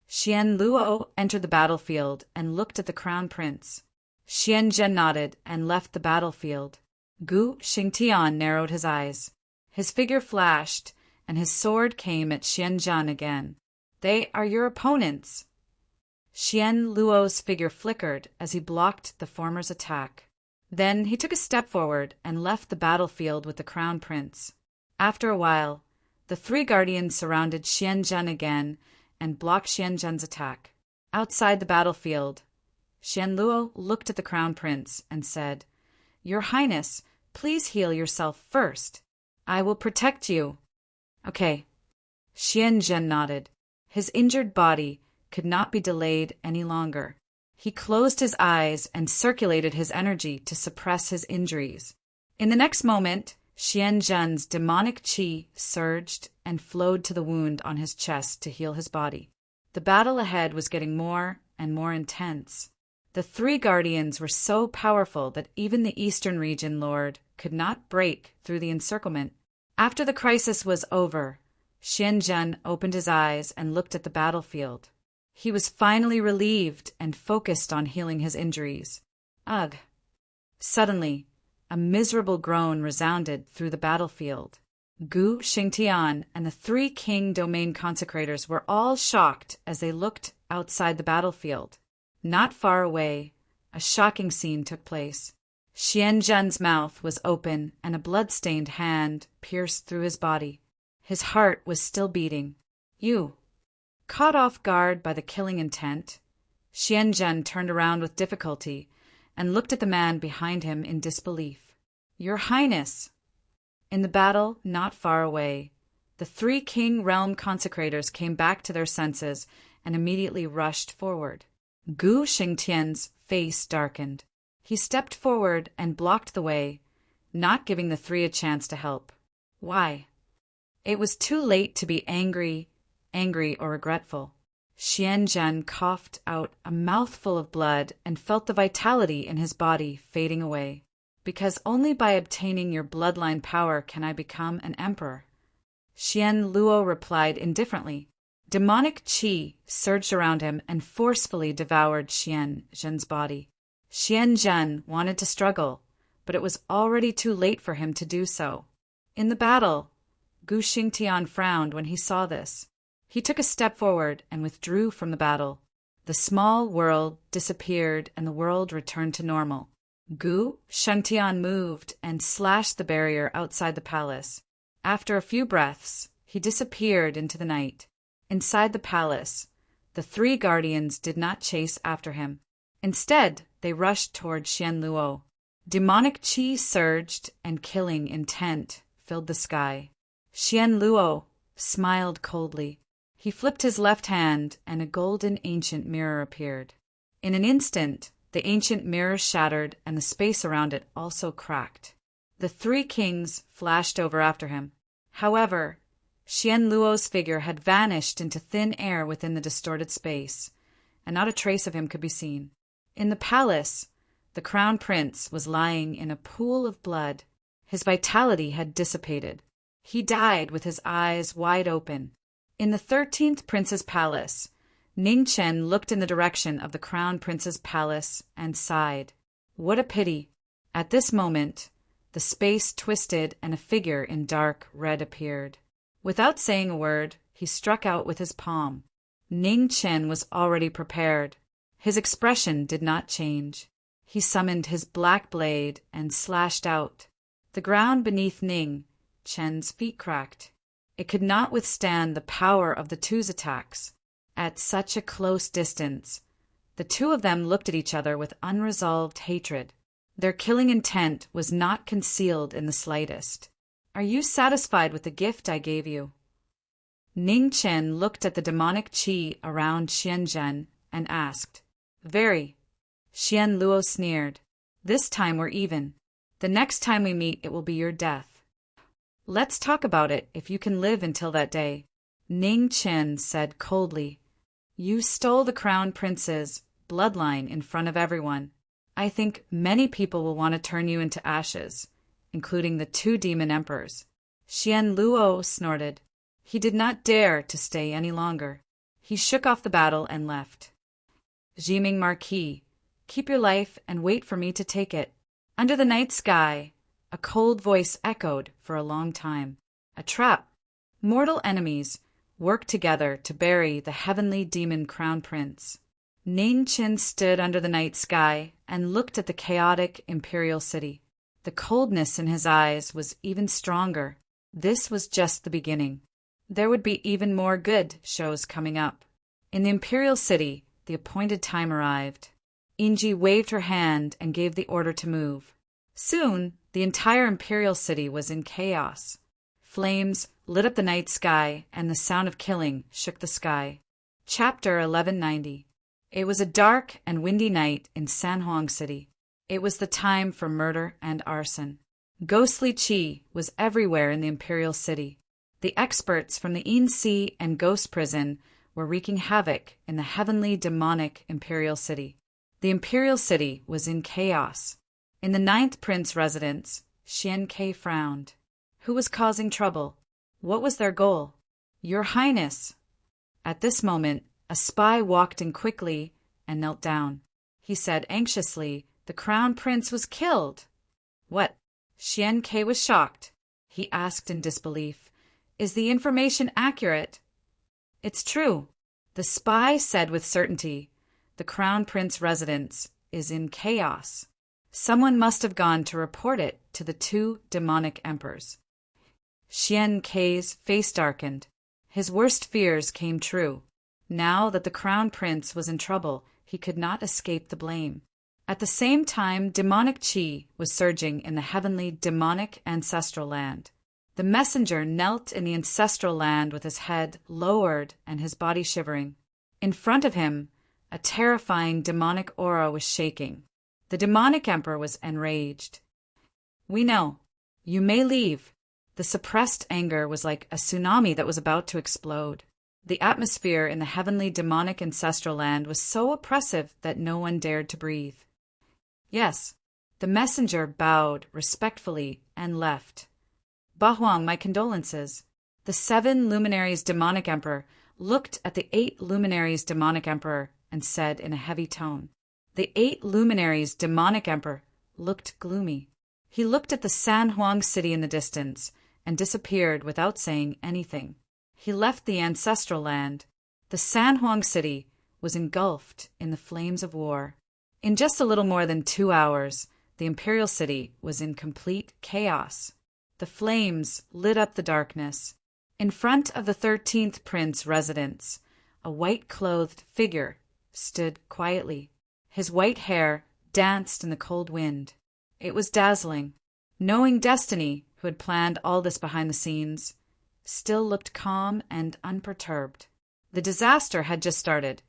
Xianluo entered the battlefield and looked at the crown prince. Xianzhen nodded and left the battlefield. Gu Shengtian narrowed his eyes. His figure flashed, and his sword came at Xianzhen again. "They are your opponents." Xianluo's figure flickered as he blocked the former's attack. Then he took a step forward and left the battlefield with the crown prince. After a while, the 3 guardians surrounded Xianzhen again and blocked Xianzhen's attack. Outside the battlefield, Xianluo looked at the crown prince and said, "Your Highness, please heal yourself first. I will protect you." "Okay." Xianzhen nodded. His injured body could not be delayed any longer. He closed his eyes and circulated his energy to suppress his injuries. In the next moment, Xianzhen's demonic qi surged and flowed to the wound on his chest to heal his body. The battle ahead was getting more and more intense. The 3 guardians were so powerful that even the Eastern region lord could not break through the encirclement. After the crisis was over, Xianzhen opened his eyes and looked at the battlefield. He was finally relieved and focused on healing his injuries. Ugh! Suddenly, a miserable groan resounded through the battlefield. Gu Shengtian and the 3 king domain consecrators were all shocked as they looked outside the battlefield. Not far away, a shocking scene took place. Xianzhen's mouth was open and a blood-stained hand pierced through his body. His heart was still beating. "You!" Caught off guard by the killing intent, Xianzhen turned around with difficulty and looked at the man behind him in disbelief. "Your Highness!" In the battle not far away, the 3 king realm consecrators came back to their senses and immediately rushed forward. Gu Shengtian's face darkened. He stepped forward and blocked the way, not giving the 3 a chance to help. Why? It was too late to be angry or regretful. Xianzhen coughed out a mouthful of blood and felt the vitality in his body fading away. because only by obtaining your bloodline power can I become an emperor. Xian Luo replied indifferently. Demonic qi surged around him and forcefully devoured Xian Zhen's body. Xian Zhen wanted to struggle, but it was already too late for him to do so. In the battle, Gu Xingtian frowned when he saw this. He took a step forward and withdrew from the battle. The small world disappeared and the world returned to normal. Gu Shentian moved and slashed the barrier outside the palace. After a few breaths, he disappeared into the night. Inside the palace, the three guardians did not chase after him. Instead, they rushed toward Xian Luo. Demonic qi surged and killing intent filled the sky. Xian Luo smiled coldly. He flipped his left hand and a golden ancient mirror appeared. In an instant, the ancient mirror shattered and the space around it also cracked. The three kings flashed over after him. However, Xian Luo's figure had vanished into thin air within the distorted space, and not a trace of him could be seen. In the palace, the crown prince was lying in a pool of blood. His vitality had dissipated. He died with his eyes wide open. In the 13th prince's palace, Ning Chen looked in the direction of the crown prince's palace and sighed. What a pity! At this moment, the space twisted and a figure in dark red appeared. Without saying a word, he struck out with his palm. Ning Chen was already prepared. His expression did not change. He summoned his black blade and slashed out. The ground beneath Ning Chen's feet cracked. It could not withstand the power of the two's attacks. At such a close distance, the two of them looked at each other with unresolved hatred. Their killing intent was not concealed in the slightest. Are you satisfied with the gift I gave you? Ning Chen looked at the demonic qi around Xian Zhen and asked. Very. Xian Luo sneered. This time we're even. The next time we meet, it will be your death. Let's talk about it if you can live until that day. Ning Chen said coldly. You stole the crown prince's bloodline in front of everyone. I think many people will want to turn you into ashes, including the two demon emperors. Xian Luo snorted. He did not dare to stay any longer. He shook off the battle and left. Jiming Marquis, keep your life and wait for me to take it. Under the night sky, a cold voice echoed for a long time. A trap. Mortal enemies work together to bury the heavenly demon crown prince. Ning Chen stood under the night sky and looked at the chaotic imperial city. The coldness in his eyes was even stronger. This was just the beginning. There would be even more good shows coming up. In the imperial city, the appointed time arrived. Inji waved her hand and gave the order to move. Soon, the entire imperial city was in chaos. Flames lit up the night sky, and the sound of killing shook the sky. Chapter 1190. It was a dark and windy night in Sanhuang City. It was the time for murder and arson. Ghostly qi was everywhere in the imperial city. The experts from the Yin Sea and Ghost Prison were wreaking havoc in the heavenly demonic imperial city. The imperial city was in chaos. In the 9th prince residence, Xian Ke frowned. Who was causing trouble? What was their goal? Your Highness. At this moment, a spy walked in quickly and knelt down. He said anxiously, the crown prince was killed. What? Xian Ke was shocked. He asked in disbelief, is the information accurate? It's true. The spy said with certainty, the crown prince residence is in chaos. Someone must have gone to report it to the two demonic emperors. Xian Ke's face darkened. His worst fears came true. Now that the crown prince was in trouble, he could not escape the blame. At the same time, demonic qi was surging in the heavenly demonic ancestral land. The messenger knelt in the ancestral land with his head lowered and his body shivering. In front of him, a terrifying demonic aura was shaking. The demonic emperor was enraged. We know. You may leave. The suppressed anger was like a tsunami that was about to explode. The atmosphere in the heavenly demonic ancestral land was so oppressive that no one dared to breathe. Yes, The messenger bowed respectfully and left. "Bahuang, my condolences." The 7 luminaries demonic emperor looked at the 8 luminaries demonic emperor and said in a heavy tone. The 8 luminaries demonic emperor looked gloomy. He looked at the San Huang city in the distance and disappeared without saying anything. He left the ancestral land. The San Huang city was engulfed in the flames of war. In just a little more than 2 hours, the imperial city was in complete chaos. The flames lit up the darkness. In front of the 13th prince's residence, a white-clothed figure stood quietly. His white hair danced in the cold wind. It was dazzling. Knowing Destiny, who had planned all this behind the scenes, still looked calm and unperturbed. The disaster had just started,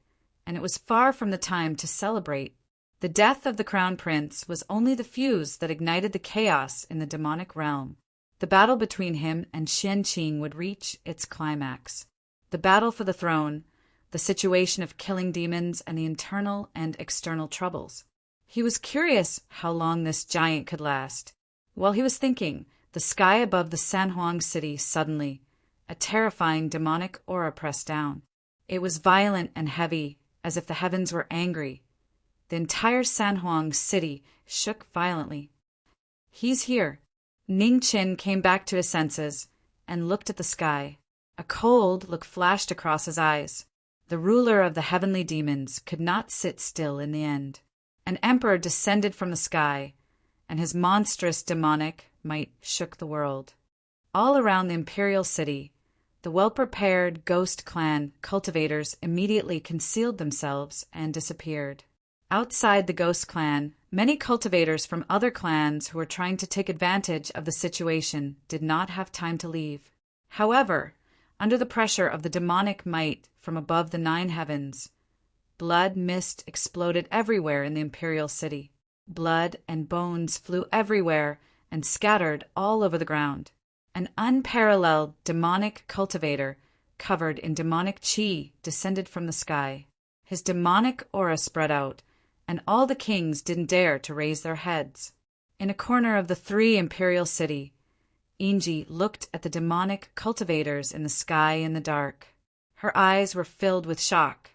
and it was far from the time to celebrate. The death of the crown prince was only the fuse that ignited the chaos in the demonic realm. The battle between him and Xian Qing would reach its climax. The battle for the throne, the situation of killing demons, and the internal and external troubles. He was curious how long this giant could last. While he was thinking, the sky above the San Huang city suddenly, a terrifying demonic aura pressed down. It was violent and heavy, as if the heavens were angry. The entire San Huang city shook violently. "He's here." Ning Qin came back to his senses and looked at the sky. A cold look flashed across his eyes. The ruler of the heavenly demons could not sit still in the end. An emperor descended from the sky, and his monstrous demonic might shook the world. All around the imperial city, the well-prepared ghost clan cultivators immediately concealed themselves and disappeared. Outside the ghost clan, many cultivators from other clans who were trying to take advantage of the situation did not have time to leave. However, under the pressure of the demonic might from above the 9 heavens, blood mist exploded everywhere in the imperial city. Blood and bones flew everywhere and scattered all over the ground. An unparalleled demonic cultivator covered in demonic chi descended from the sky. His demonic aura spread out, and all the kings didn't dare to raise their heads. In a corner of the 3 imperial city, Inji looked at the demonic cultivators in the sky in the dark. Her eyes were filled with shock.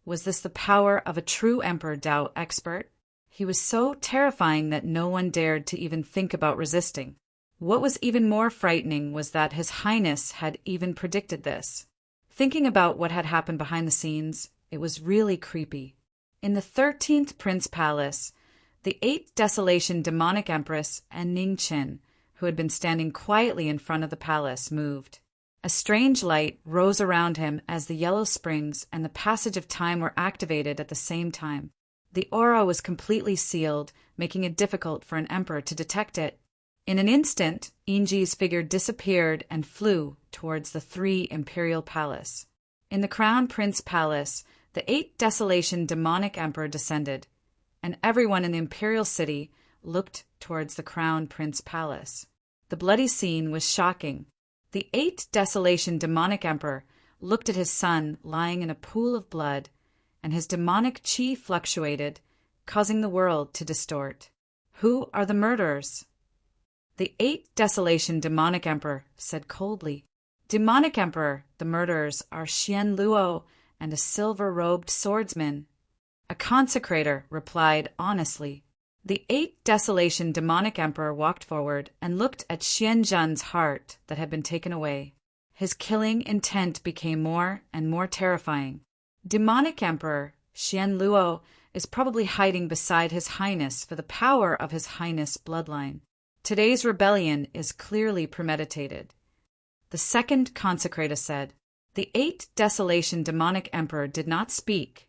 Was this the power of a true Emperor Dao expert? He was so terrifying that no one dared to even think about resisting. What was even more frightening was that His Highness had even predicted this. Thinking about what had happened behind the scenes, it was really creepy. In the 13th Prince Palace, the 8th Desolation Demonic Empress and Ning Qin, who had been standing quietly in front of the palace, moved. A strange light rose around him as the yellow springs and the passage of time were activated at the same time. The aura was completely sealed, making it difficult for an emperor to detect it. In an instant, Inji's figure disappeared and flew towards the 3 imperial palace. In the Crown Prince Palace, the 8th Desolation Demonic Emperor descended, and everyone in the imperial city looked towards the Crown Prince Palace. The bloody scene was shocking. The 8th Desolation Demonic Emperor looked at his son lying in a pool of blood, and his demonic chi fluctuated, causing the world to distort. Who are the murderers? The 8th Desolation Demonic Emperor said coldly, "Demonic Emperor, the murderers are Xian Luo and a silver-robed swordsman." A consecrator replied honestly. The 8th Desolation Demonic Emperor walked forward and looked at Xian Zhen's heart that had been taken away. His killing intent became more and more terrifying. Demonic Emperor Xian Luo is probably hiding beside His Highness for the power of His Highness' bloodline. Today's rebellion is clearly premeditated. The second consecrator said. The 8th Desolation Demonic Emperor did not speak,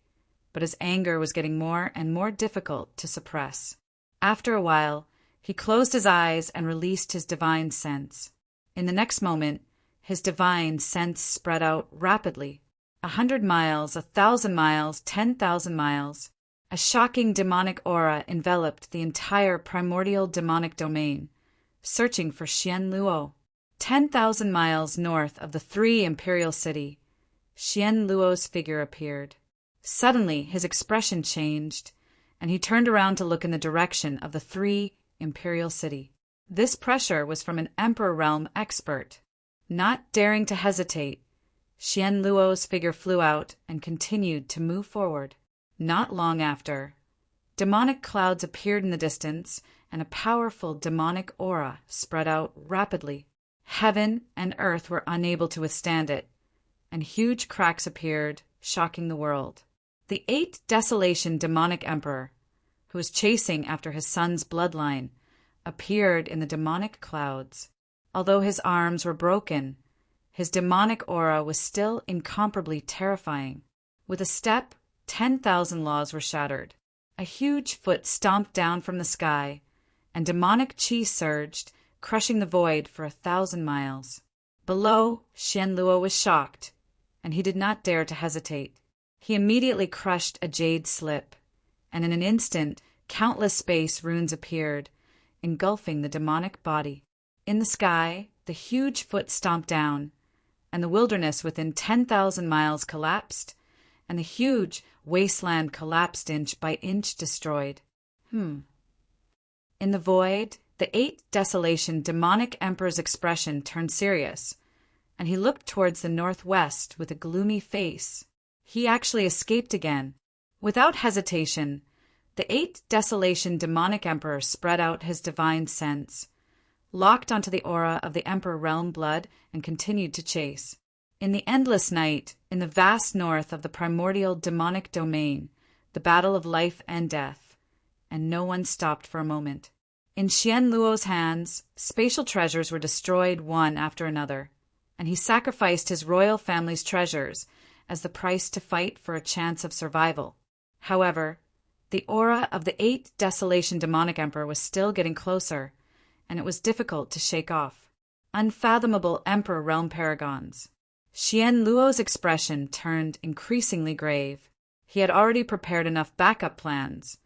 but his anger was getting more and more difficult to suppress. After a while, he closed his eyes and released his divine sense. In the next moment, his divine sense spread out rapidly. 100 miles, 1,000 miles, 10,000 miles. A shocking demonic aura enveloped the entire primordial demonic domain, searching for Xian Luo. 10,000 miles north of the 3 imperial city, Xian Luo's figure appeared. Suddenly, his expression changed, and he turned around to look in the direction of the 3 imperial city. This pressure was from an Emperor Realm expert. Not daring to hesitate, Xian Luo's figure flew out and continued to move forward. Not long after, demonic clouds appeared in the distance, and a powerful demonic aura spread out rapidly. Heaven and earth were unable to withstand it, and huge cracks appeared, shocking the world. The 8th Desolation demonic emperor, who was chasing after his son's bloodline, appeared in the demonic clouds. Although his arms were broken, his demonic aura was still incomparably terrifying. With a step, 10,000 laws were shattered. A huge foot stomped down from the sky, and demonic chi surged, crushing the void for 1,000 miles. Below, Xian Luo was shocked, and he did not dare to hesitate. He immediately crushed a jade slip, and in an instant, countless space runes appeared, engulfing the demonic body. In the sky, the huge foot stomped down, and the wilderness within 10,000 miles collapsed, and the huge wasteland collapsed inch by inch, destroyed. In the void, the 8th Desolation demonic emperor's expression turned serious, and he looked towards the northwest with a gloomy face. He actually escaped again. Without hesitation, the 8th Desolation demonic emperor spread out his divine sense, locked onto the aura of the Emperor Realm blood, and continued to chase. In the endless night, in the vast north of the primordial demonic domain, the battle of life and death, and no one stopped for a moment. In Xian Luo's hands, spatial treasures were destroyed one after another, and he sacrificed his royal family's treasures as the price to fight for a chance of survival. However, the aura of the 8th Desolation demonic emperor was still getting closer, and it was difficult to shake off. Unfathomable Emperor Realm paragons. Xian Luo's expression turned increasingly grave. He had already prepared enough backup plans,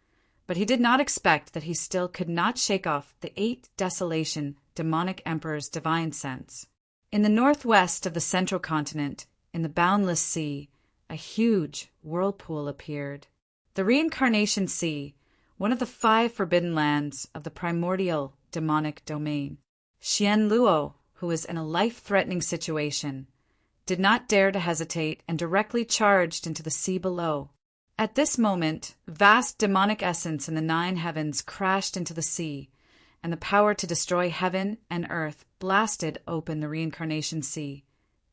but he did not expect that he still could not shake off the 8th Desolation demonic emperor's divine sense. In the northwest of the central continent, in the boundless sea, a huge whirlpool appeared. The Reincarnation Sea, one of the 5 forbidden lands of the primordial demonic domain. Xian Luo, who was in a life-threatening situation, did not dare to hesitate and directly charged into the sea below. At this moment, vast demonic essence in the 9 heavens crashed into the sea, and the power to destroy heaven and earth blasted open the Reincarnation Sea,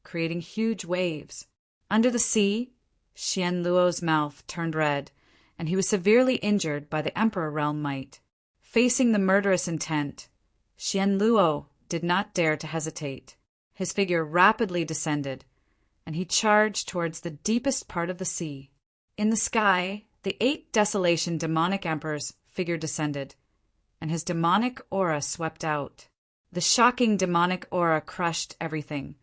creating huge waves. Under the sea, Xian Luo's mouth turned red, and he was severely injured by the Emperor Realm might. Facing the murderous intent, Xian Luo did not dare to hesitate. His figure rapidly descended, and he charged towards the deepest part of the sea. In the sky, the 8th Desolation demonic emperor's figure descended, and his demonic aura swept out. The shocking demonic aura crushed everything,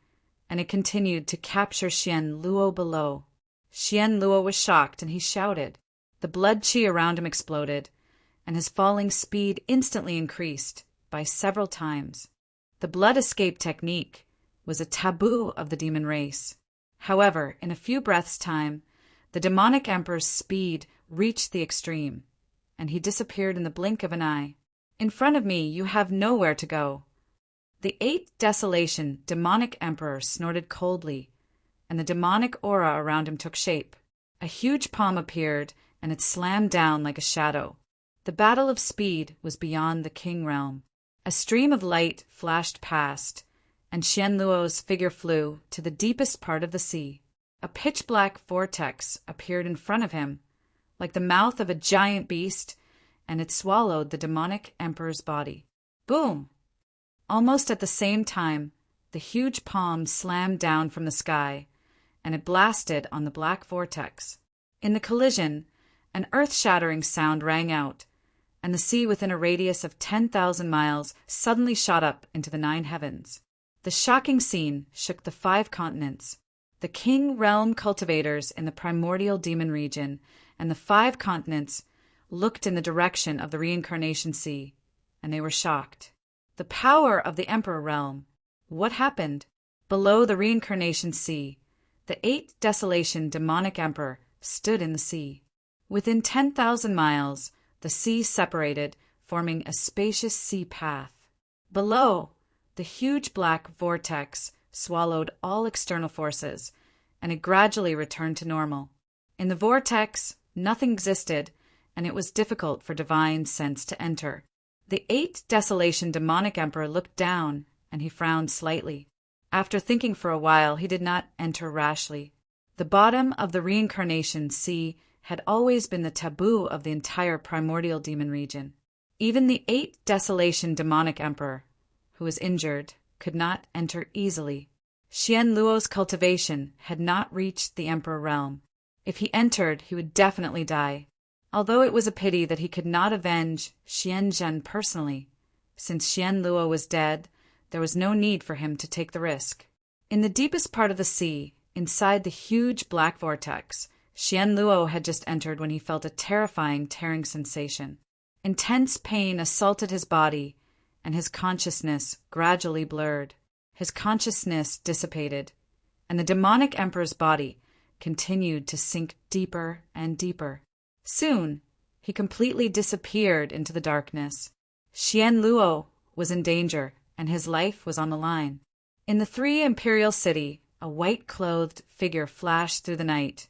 and it continued to capture Xian Luo below. Xian Luo was shocked, and he shouted. The blood qi around him exploded, and his falling speed instantly increased by several times. The blood escape technique was a taboo of the demon race. However, in a few breaths' time, the demonic emperor's speed reached the extreme, and he disappeared in the blink of an eye. In front of me, you have nowhere to go. The 8th Desolation demonic emperor snorted coldly, and the demonic aura around him took shape. A huge palm appeared, and it slammed down like a shadow. The battle of speed was beyond the King Realm. A stream of light flashed past, and Xian Luo's figure flew to the deepest part of the sea. A pitch-black vortex appeared in front of him, like the mouth of a giant beast, and it swallowed the demonic emperor's body. Boom! Almost at the same time, the huge palm slammed down from the sky, and it blasted on the black vortex. In the collision, an earth-shattering sound rang out, and the sea within a radius of 10,000 miles suddenly shot up into the 9 heavens. The shocking scene shook the 5 continents. The King Realm cultivators in the primordial demon region and the 5 continents looked in the direction of the Reincarnation Sea, and they were shocked. The power of the Emperor Realm. What happened? Below the Reincarnation Sea, the 8th Desolation demonic emperor stood in the sea. Within 10,000 miles, the sea separated, forming a spacious sea path. Below, the huge black vortex swallowed all external forces, and it gradually returned to normal. In the vortex, nothing existed, and it was difficult for divine sense to enter. The 8 Desolation demonic emperor looked down, and he frowned slightly. After thinking for a while, he did not enter rashly. The bottom of the reincarnation sea had always been the taboo of the entire primordial demon region. Even the 8 Desolation demonic emperor, who was injured, could not enter easily. Xian Luo's cultivation had not reached the emperor realm. If he entered, he would definitely die. Although it was a pity that he could not avenge Xian Zhen personally, since Xian Luo was dead, there was no need for him to take the risk. In the deepest part of the sea, inside the huge black vortex, Xian Luo had just entered when he felt a terrifying tearing sensation. Intense pain assaulted his body, and his consciousness gradually blurred. His consciousness dissipated, and the demonic emperor's body continued to sink deeper and deeper. Soon, he completely disappeared into the darkness. Xian Luo was in danger, and his life was on the line. In the 3 imperial city, a white-clothed figure flashed through the night,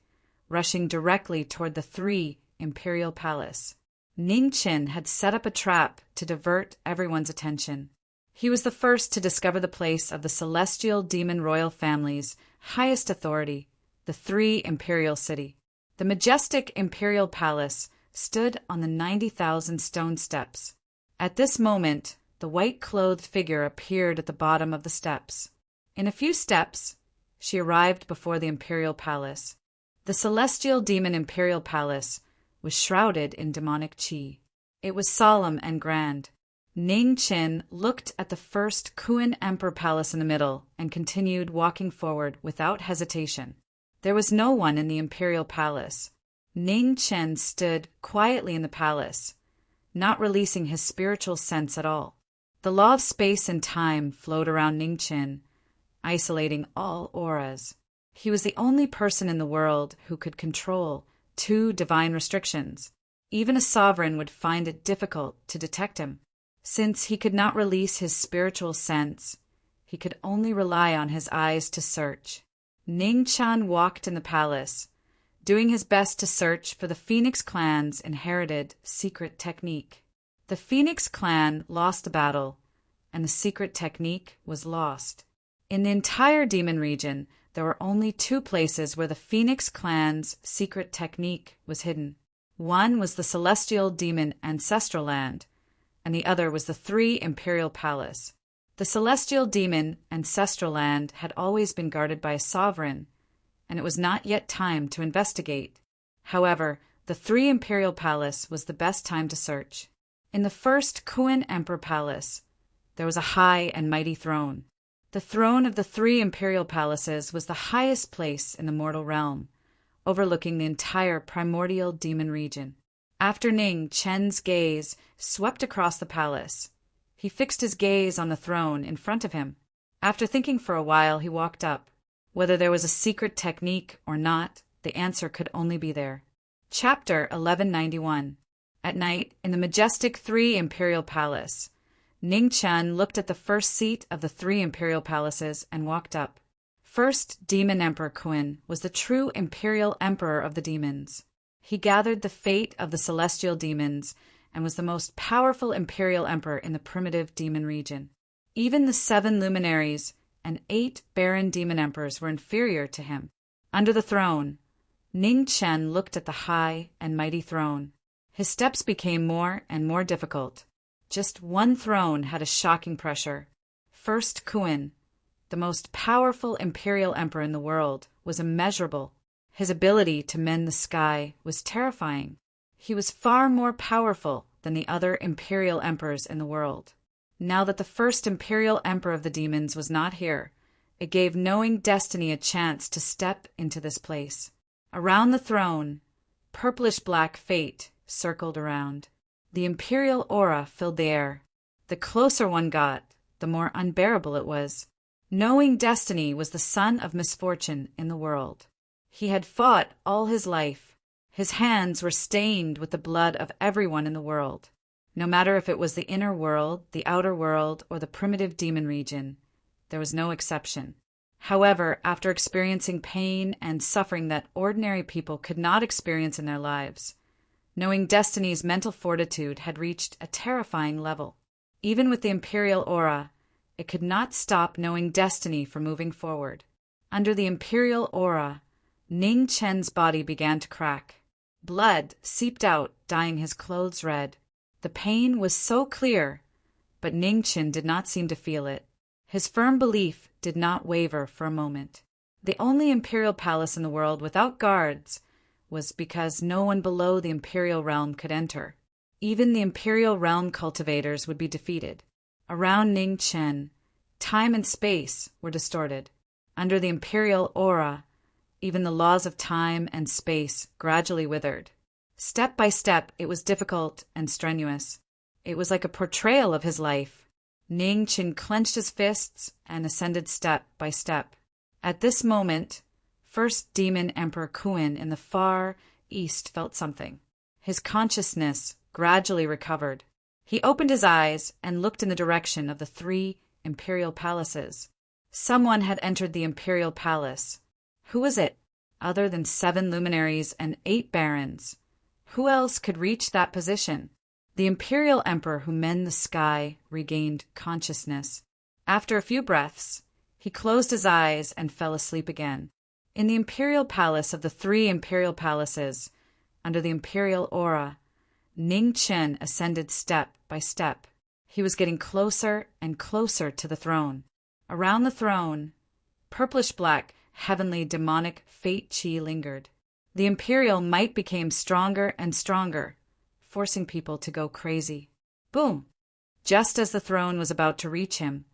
rushing directly toward the 3 imperial palace. Ning Qin had set up a trap to divert everyone's attention. He was the first to discover the place of the celestial demon royal family's highest authority, the 3 imperial city. The majestic imperial palace stood on the 90,000 stone steps. At this moment, the white-clothed figure appeared at the bottom of the steps. In a few steps, she arrived before the imperial palace. The celestial demon imperial palace was shrouded in demonic qi. It was solemn and grand. Ning Qin looked at the first Kuan Emperor Palace in the middle and continued walking forward without hesitation. There was no one in the imperial palace. Ning Qin stood quietly in the palace, not releasing his spiritual sense at all. The law of space and time flowed around Ning Qin, isolating all auras. He was the only person in the world who could control 2 divine restrictions. Even a sovereign would find it difficult to detect him. Since he could not release his spiritual sense, he could only rely on his eyes to search. Ning Chan walked in the palace, doing his best to search for the Phoenix clan's inherited secret technique. The Phoenix clan lost the battle, and the secret technique was lost. In the entire demon region, there were only 2 places where the Phoenix clan's secret technique was hidden. One was the celestial demon ancestral land, and the other was the 3 imperial palace. The celestial demon ancestral land had always been guarded by a sovereign, and it was not yet time to investigate. However, the 3 imperial palace was the best time to search. In the first Kuan Emperor Palace, there was a high and mighty throne. The throne of the 3 imperial palaces was the highest place in the mortal realm, overlooking the entire primordial demon region. After Ning Chen's gaze swept across the palace, he fixed his gaze on the throne in front of him. After thinking for a while, he walked up. Whether there was a secret technique or not, the answer could only be there. Chapter 1191. At night, in the majestic 3 imperial palace, Ning Chen looked at the first seat of the 3 imperial palaces and walked up. First Demon Emperor Kuan was the true imperial emperor of the demons. He gathered the fate of the celestial demons and was the most powerful imperial emperor in the primitive demon region. Even the 7 luminaries and 8 barren demon emperors were inferior to him. Under the throne, Ning Chen looked at the high and mighty throne. His steps became more and more difficult. Just one throne had a shocking pressure. First Kuan, the most powerful imperial emperor in the world, was immeasurable. His ability to mend the sky was terrifying. He was far more powerful than the other imperial emperors in the world. Now that the first imperial emperor of the demons was not here, it gave knowing destiny a chance to step into this place. Around the throne, purplish-black fate circled around. The imperial aura filled the air. The closer one got, the more unbearable it was. Knowing destiny was the son of misfortune in the world. He had fought all his life. His hands were stained with the blood of everyone in the world. No matter if it was the inner world, the outer world, or the primitive demon region, there was no exception. However, after experiencing pain and suffering that ordinary people could not experience in their lives, knowing Destiny's mental fortitude had reached a terrifying level. Even with the Imperial aura, it could not stop knowing Destiny from moving forward. Under the Imperial aura, Ning Chen's body began to crack. Blood seeped out, dyeing his clothes red. The pain was so clear, but Ning Chen did not seem to feel it. His firm belief did not waver for a moment. The only imperial palace in the world without guards was because no one below the imperial realm could enter. Even the imperial realm cultivators would be defeated. Around Ning Chen, time and space were distorted. Under the imperial aura, even the laws of time and space gradually withered. Step by step, it was difficult and strenuous. It was like a portrayal of his life. Ning Chen clenched his fists and ascended step by step. At this moment, First Demon Emperor Kuin in the far east felt something. His consciousness gradually recovered. He opened his eyes and looked in the direction of the 3 imperial palaces. Someone had entered the imperial palace. Who was it, other than 7 luminaries and 8 barons? Who else could reach that position? The imperial emperor who mended the sky regained consciousness. After a few breaths, he closed his eyes and fell asleep again. In the imperial palace of the 3 imperial palaces, under the imperial aura, Ning Chen ascended step by step. He was getting closer and closer to the throne. Around the throne, purplish-black, heavenly demonic fate chi lingered. The imperial might became stronger and stronger, forcing people to go crazy. Boom! Just as the throne was about to reach him,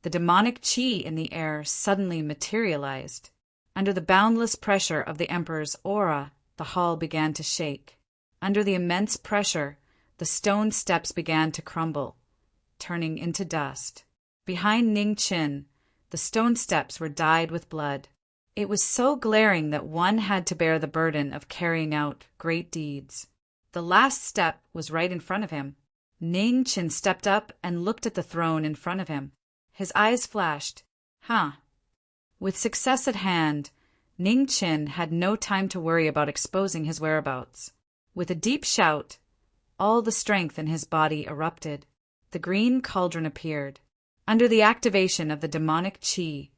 the demonic chi in the air suddenly materialized. Under the boundless pressure of the emperor's aura, the hall began to shake. Under the immense pressure, the stone steps began to crumble, turning into dust. Behind Ning Chen, the stone steps were dyed with blood. It was so glaring that one had to bear the burden of carrying out great deeds. The last step was right in front of him. Ning Chen stepped up and looked at the throne in front of him. His eyes flashed. With success at hand, Ning Chen had no time to worry about exposing his whereabouts. With a deep shout, all the strength in his body erupted. The green cauldron appeared. Under the activation of the demonic chi,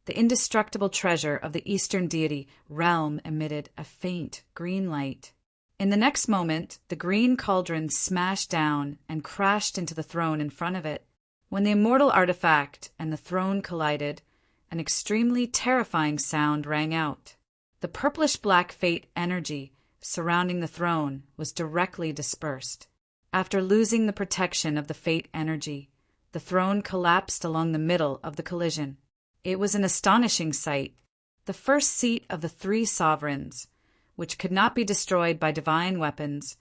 the indestructible treasure of the eastern deity realm emitted a faint green light. In the next moment, the green cauldron smashed down and crashed into the throne in front of it. When the immortal artifact and the throne collided, an extremely terrifying sound rang out. The purplish-black fate energy surrounding the throne was directly dispersed. After losing the protection of the fate energy, the throne collapsed along the middle of the collision. It was an astonishing sight. The first seat of the 3 sovereigns, which could not be destroyed by divine weapons,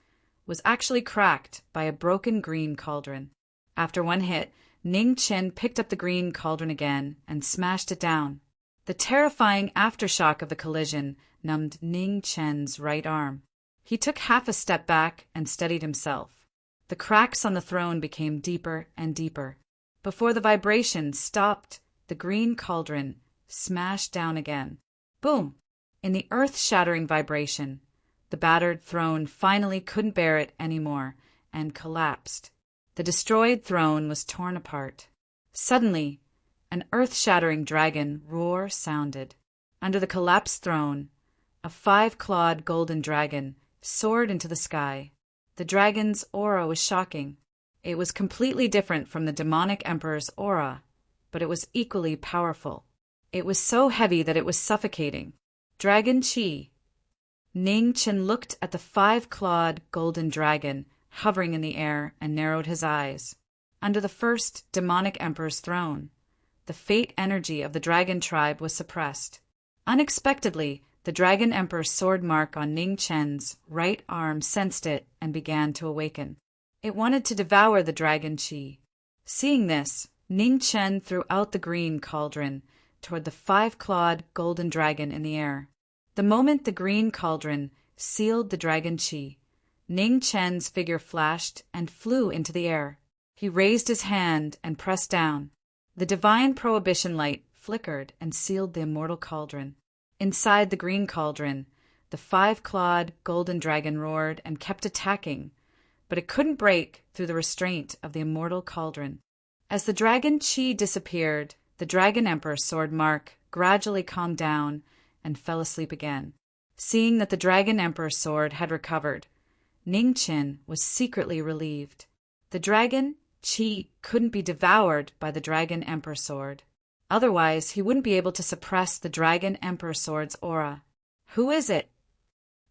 was actually cracked by a broken green cauldron. After one hit, Ning Chen picked up the green cauldron again and smashed it down. The terrifying aftershock of the collision numbed Ning Chen's right arm. He took half a step back and steadied himself. The cracks on the throne became deeper and deeper. Before the vibration stopped, the green cauldron smashed down again. Boom! In the earth-shattering vibration, the battered throne finally couldn't bear it anymore and collapsed. The destroyed throne was torn apart. Suddenly, an earth-shattering dragon roar sounded. Under the collapsed throne, a 5-clawed golden dragon soared into the sky. The dragon's aura was shocking. It was completely different from the demonic emperor's aura, but it was equally powerful. It was so heavy that it was suffocating. Dragon Chi. Ning Chen looked at the 5-clawed golden dragon hovering in the air and narrowed his eyes. Under the first demonic emperor's throne, the fate energy of the dragon tribe was suppressed. Unexpectedly, the dragon emperor's sword mark on Ning Chen's right arm sensed it and began to awaken. It wanted to devour the dragon chi. Seeing this, Ning Chen threw out the green cauldron toward the 5-clawed golden dragon in the air. The moment the green cauldron sealed the dragon Qi. Ning Chen's figure flashed and flew into the air. He raised his hand and pressed down. The divine prohibition light flickered and sealed the immortal cauldron. Inside the green cauldron, the five-clawed golden dragon roared and kept attacking, but it couldn't break through the restraint of the immortal cauldron. As the dragon Qi disappeared, the Dragon Emperor Sword Mark gradually calmed down and fell asleep again. Seeing that the Dragon Emperor Sword had recovered, Ning Chen was secretly relieved. The dragon Qi couldn't be devoured by the Dragon Emperor Sword. Otherwise, he wouldn't be able to suppress the Dragon Emperor Sword's aura. Who is it?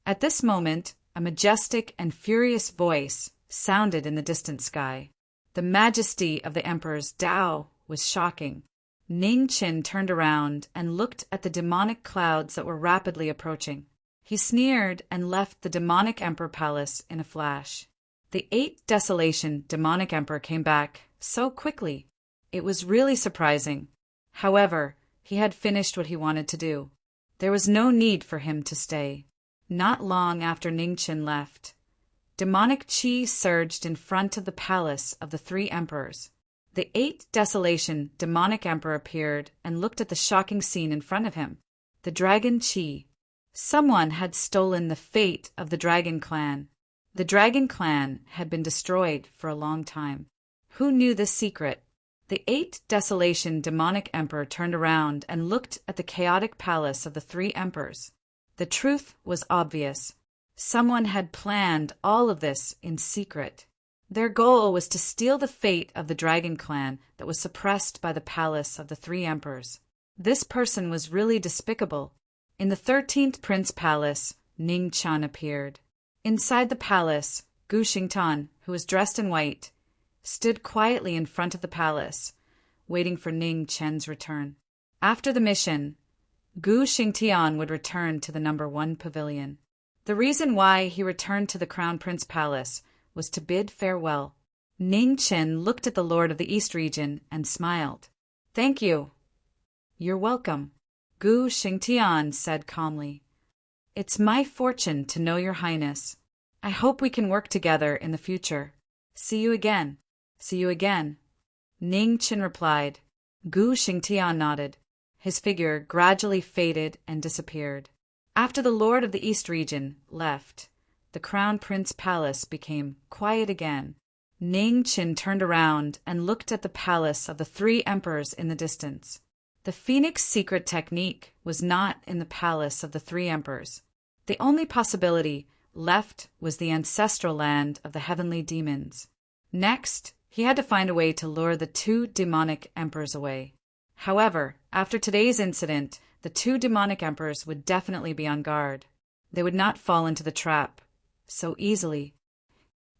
At this moment, a majestic and furious voice sounded in the distant sky. The majesty of the Emperor's Dao was shocking. Ning Chen turned around and looked at the demonic clouds that were rapidly approaching. He sneered and left the demonic Emperor Palace in a flash. The 8th Desolation demonic Emperor came back so quickly. It was really surprising. However, he had finished what he wanted to do. There was no need for him to stay. Not long after Ning Chen left, demonic Qi surged in front of the palace of the 3 emperors. The 8th Desolation demonic Emperor appeared and looked at the shocking scene in front of him. The Dragon Qi. Someone had stolen the fate of the Dragon Clan. The Dragon Clan had been destroyed for a long time. Who knew this secret? The 8th Desolation demonic Emperor turned around and looked at the chaotic palace of the 3 emperors. The truth was obvious. Someone had planned all of this in secret. Their goal was to steal the fate of the Dragon Clan that was suppressed by the palace of the 3 emperors. This person was really despicable. In the 13th Prince Palace, Ning Chen appeared. Inside the palace, Gu Xingtan, who was dressed in white, stood quietly in front of the palace, waiting for Ning Chen's return. After the mission, Gu Xingtian would return to the number 1 pavilion. The reason why he returned to the Crown Prince Palace was to bid farewell. Ning Chen looked at the Lord of the East region and smiled. "Thank you." "You're welcome," Gu Xingtian said calmly. "It's my fortune to know your highness. I hope we can work together in the future. See you again." "See you again," Ning Chen replied. Gu Xingtian nodded. His figure gradually faded and disappeared. After the Lord of the East region left, the Crown Prince Palace became quiet again. Ning Chen turned around and looked at the palace of the 3 emperors in the distance. The Phoenix secret technique was not in the palace of the 3 emperors. The only possibility left was the ancestral land of the heavenly demons. Next, he had to find a way to lure the 2 demonic emperors away. However, after today's incident, the 2 demonic emperors would definitely be on guard. They would not fall into the trap so easily.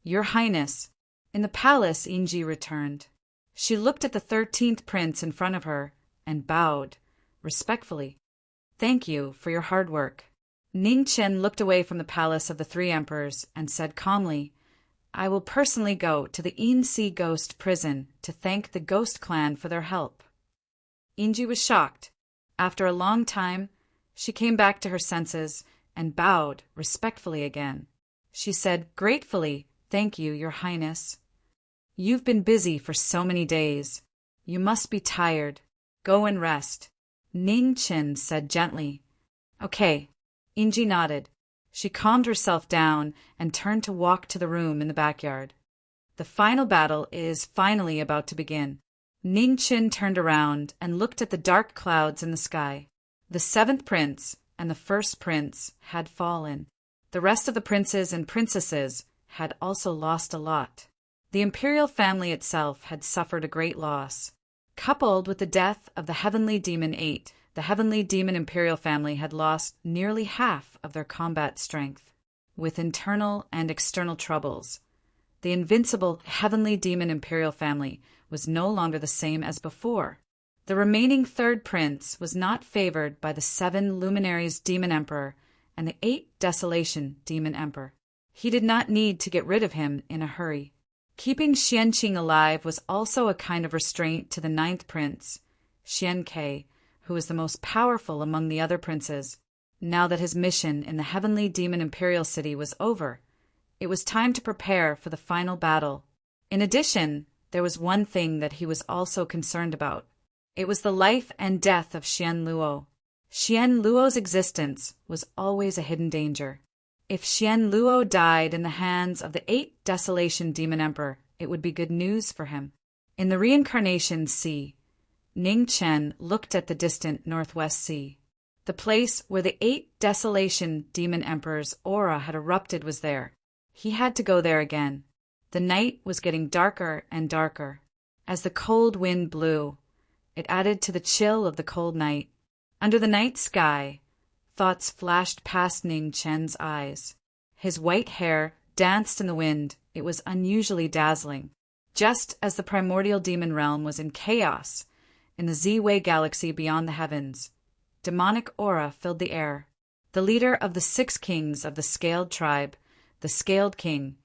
"Your Highness." In the palace, Yingji returned. She looked at the 13th prince in front of her and bowed respectfully. "Thank you for your hard work." Ning Chen looked away from the palace of the 3 emperors and said calmly, "I will personally go to the Yinsi Ghost prison to thank the Ghost Clan for their help." Yingji was shocked. After a long time, she came back to her senses and bowed respectfully again. She said gratefully, "Thank you, Your Highness. You've been busy for so many days. You must be tired. Go and rest." Ning Chen said gently, "Okay." Yingji nodded. She calmed herself down and turned to walk to the room in the backyard. The final battle is finally about to begin. Ning Chen turned around and looked at the dark clouds in the sky. The 7th prince and the 1st prince had fallen. The rest of the princes and princesses had also lost a lot. The imperial family itself had suffered a great loss. Coupled with the death of the heavenly demon 8, the heavenly demon imperial family had lost nearly half of their combat strength. With internal and external troubles, the invincible heavenly demon imperial family was no longer the same as before. The remaining 3rd prince was not favored by the 7 luminaries demon emperor and the 8 desolation demon emperor. He did not need to get rid of him in a hurry. Keeping Xianqing alive was also a kind of restraint to the 9th prince, Xiankei, who was the most powerful among the other princes. Now that his mission in the heavenly demon imperial city was over, it was time to prepare for the final battle. In addition, there was one thing that he was also concerned about. It was the life and death of Xian Luo. Xian Luo's existence was always a hidden danger. If Xian Luo died in the hands of the 8 Desolation Demon Emperor, it would be good news for him. In the Reincarnation Sea, Ning Chen looked at the distant Northwest Sea. The place where the 8 Desolation Demon Emperor's aura had erupted was there. He had to go there again. The night was getting darker and darker. As the cold wind blew, it added to the chill of the cold night. Under the night sky, thoughts flashed past Ning Chen's eyes. His white hair danced in the wind. It was unusually dazzling. Just as the primordial demon realm was in chaos, in the Z-Way galaxy beyond the heavens, demonic aura filled the air. The leader of the 6 kings of the Scaled tribe, the Scaled King,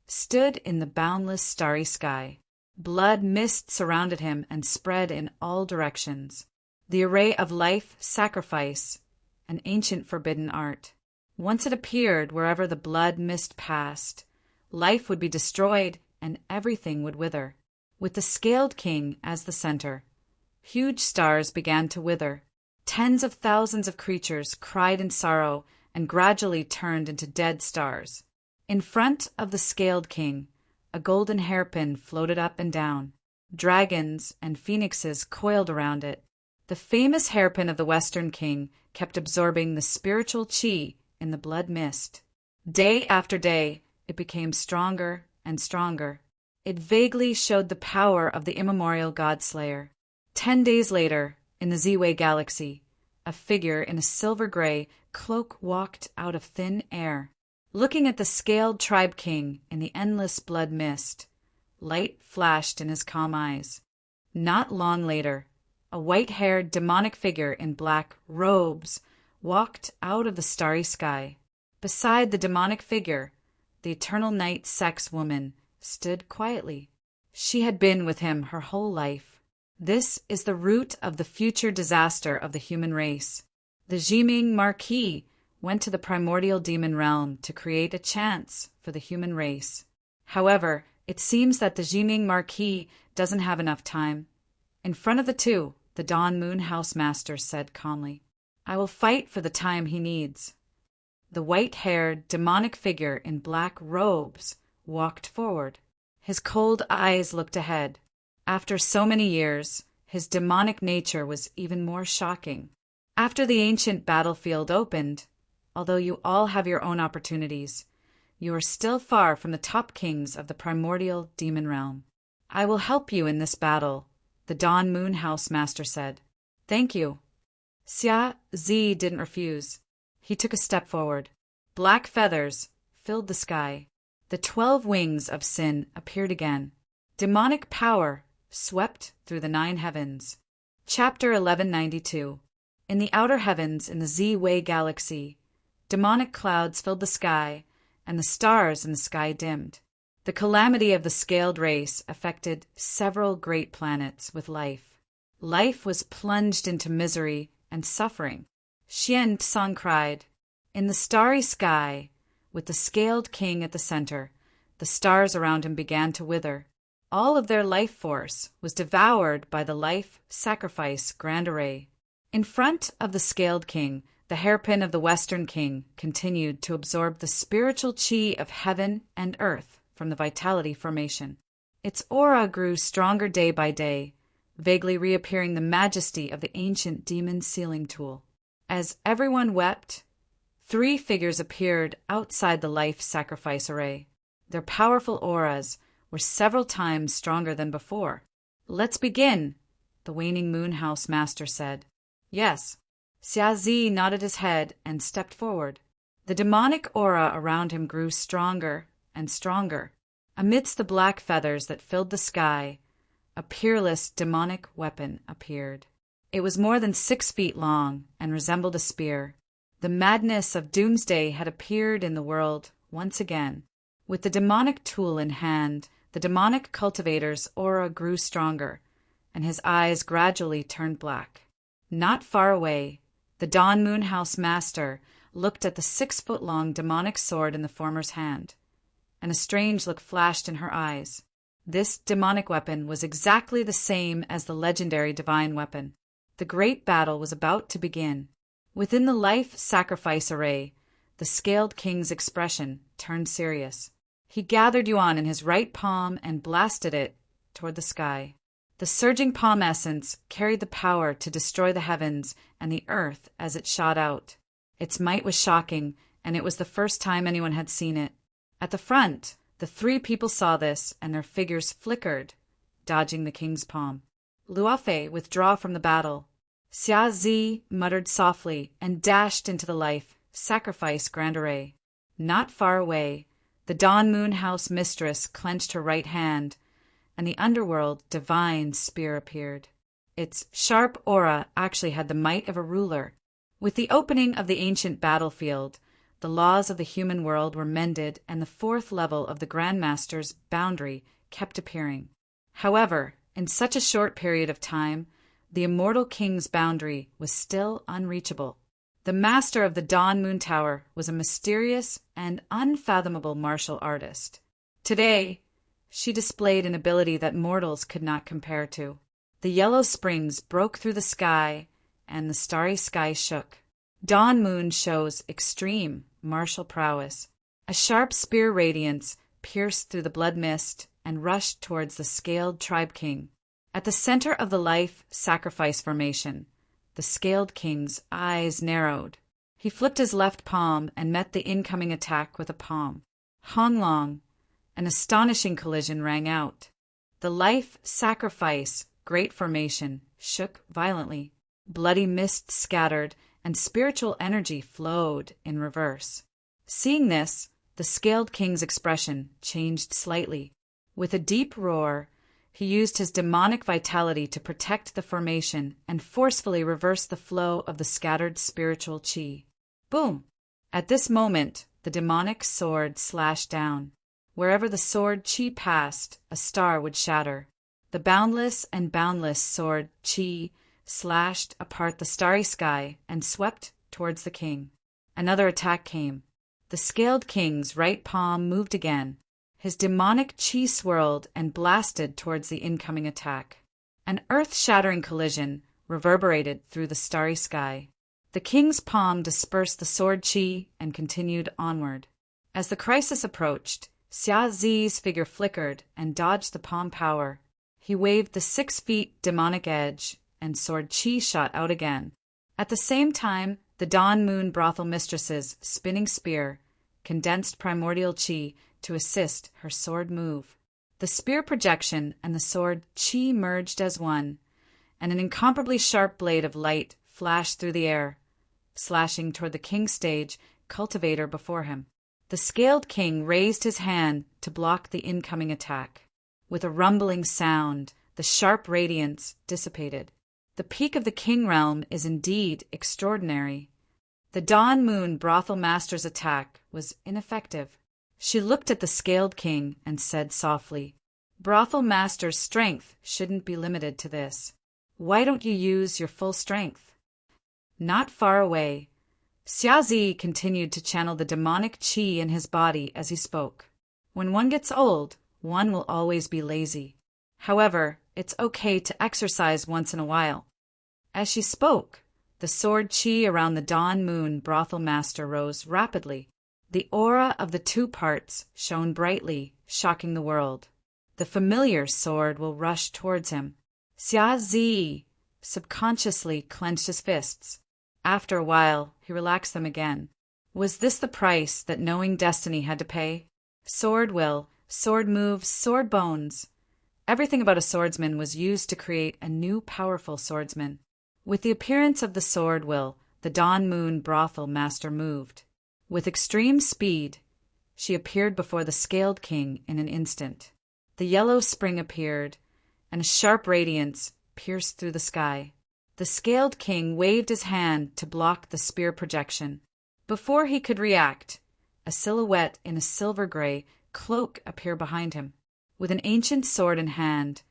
stood in the boundless starry sky. Blood mist surrounded him and spread in all directions. The array of life, sacrifice, an ancient forbidden art. Once it appeared wherever the blood mist passed, life would be destroyed and everything would wither. With the Scaled King as the center, huge stars began to wither. Tens of thousands of creatures cried in sorrow and gradually turned into dead stars. In front of the Scaled King, a golden hairpin floated up and down. Dragons and phoenixes coiled around it. The famous hairpin of the Western King kept absorbing the spiritual qi in the blood mist. Day after day, it became stronger and stronger. It vaguely showed the power of the immemorial God-Slayer. 10 days later, in the Z-Way galaxy, a figure in a silver-gray cloak walked out of thin air. Looking at the Scaled Tribe King in the endless blood mist, light flashed in his calm eyes. Not long later, a white-haired demonic figure in black robes walked out of the starry sky. Beside the demonic figure, the eternal night sex woman stood quietly. She had been with him her whole life. This is the root of the future disaster of the human race. The Jiming Marquis went to the primordial demon realm to create a chance for the human race. However, it seems that the Jiming Marquis doesn't have enough time. In front of the 2, the Dawn Moon House Master said calmly, "I will fight for the time he needs." The white-haired, demonic figure in black robes walked forward. His cold eyes looked ahead. After so many years, his demonic nature was even more shocking. After the ancient battlefield opened, although you all have your own opportunities, you are still far from the top kings of the primordial demon realm. "I will help you in this battle," the Dawn Moon House Master said. "Thank you." Xia Zi didn't refuse. He took a step forward. Black feathers filled the sky. The 12 wings of Sin appeared again. Demonic power swept through the 9 heavens. Chapter 1192. In the outer heavens in the Z-Way galaxy, demonic clouds filled the sky, and the stars in the sky dimmed. The calamity of the Scaled race affected several great planets with life. Life was plunged into misery and suffering. Xian Tsang cried. In the starry sky, with the Scaled King at the center, the stars around him began to wither. All of their life force was devoured by the life sacrifice grand array. In front of the Scaled King, the hairpin of the Western King continued to absorb the spiritual qi of heaven and earth from the Vitality Formation. Its aura grew stronger day by day, vaguely reappearing the majesty of the ancient demon sealing tool. As everyone wept, 3 figures appeared outside the life sacrifice array. Their powerful auras were several times stronger than before. "Let's begin," the Waning Moon House Master said. "Yes." Xia Zi nodded his head and stepped forward. The demonic aura around him grew stronger and stronger. Amidst the black feathers that filled the sky, a peerless demonic weapon appeared. It was more than 6 feet long and resembled a spear. The madness of doomsday had appeared in the world once again. With the demonic tool in hand, the demonic cultivator's aura grew stronger, and his eyes gradually turned black. Not far away, The Dawn Moon House master looked at the 6-foot-long demonic sword in the former's hand, and a strange look flashed in her eyes. This demonic weapon was exactly the same as the legendary divine weapon. The great battle was about to begin. Within the life-sacrifice array, the Scaled King's expression turned serious. He gathered Yuan in his right palm and blasted it toward the sky. The surging palm essence carried the power to destroy the heavens and the earth as it shot out. Its might was shocking, and it was the first time anyone had seen it. At the front, the 3 people saw this, and their figures flickered, dodging the king's palm. Luofei withdrew from the battle. Xia Zi muttered softly and dashed into the life-sacrifice grand array. Not far away, the Dawn Moon House mistress clenched her right hand, and the underworld divine spear appeared. Its sharp aura actually had the might of a ruler. With the opening of the ancient battlefield, the laws of the human world were mended, and the 4th level of the Grand Master's boundary kept appearing. However, in such a short period of time, the immortal king's boundary was still unreachable. The master of the Dawn Moon Tower was a mysterious and unfathomable martial artist. Today, she displayed an ability that mortals could not compare to. The yellow springs broke through the sky, and the starry sky shook. Dawn Moon shows extreme martial prowess. A sharp spear radiance pierced through the blood mist and rushed towards the Scaled Tribe King. At the center of the life-sacrifice formation, the Scaled King's eyes narrowed. He flipped his left palm and met the incoming attack with a palm. Hong Long, an astonishing collision rang out. The life-sacrifice great formation shook violently. Bloody mist scattered, and spiritual energy flowed in reverse. Seeing this, the Scaled King's expression changed slightly. With a deep roar, he used his demonic vitality to protect the formation and forcefully reverse the flow of the scattered spiritual chi. Boom! At this moment, the demonic sword slashed down. Wherever the sword chi passed, a star would shatter. The boundless and boundless sword chi slashed apart the starry sky and swept towards the king. Another attack came. The Scaled King's right palm moved again. His demonic chi swirled and blasted towards the incoming attack. An earth-shattering collision reverberated through the starry sky. The king's palm dispersed the sword chi and continued onward. As the crisis approached, Xia Zi's figure flickered and dodged the palm power. He waved the 6-foot demonic edge, and sword chi shot out again. At the same time, the Dawn Moon brothel mistress's spinning spear condensed primordial chi to assist her sword move. The spear projection and the sword chi merged as one, and an incomparably sharp blade of light flashed through the air, slashing toward the king's stage cultivator before him. The Scaled King raised his hand to block the incoming attack. With a rumbling sound, the sharp radiance dissipated. The peak of the King realm is indeed extraordinary. The Dawn Moon brothel master's attack was ineffective. She looked at the Scaled King and said softly, "Brothel master's strength shouldn't be limited to this. Why don't you use your full strength?" Not far away, Xia Zi continued to channel the demonic chi in his body as he spoke. When one gets old, one will always be lazy. However, it's okay to exercise once in a while. As she spoke, the sword chi around the Dawn Moon brothel master rose rapidly. The aura of the 2 parts shone brightly, shocking the world. The familiar sword will rush towards him. Xia Zi subconsciously clenched his fists. After a while, he relaxed them again. Was this the price that knowing destiny had to pay? Sword will, sword moves, sword bones. Everything about a swordsman was used to create a new powerful swordsman. With the appearance of the sword will, the Dawn Moon brothel master moved. With extreme speed, she appeared before the Scaled King in an instant. The yellow spring appeared, and a sharp radiance pierced through the sky. The Scaled King waved his hand to block the spear projection. Before he could react, a silhouette in a silver-gray cloak appeared behind him. With an ancient sword in hand,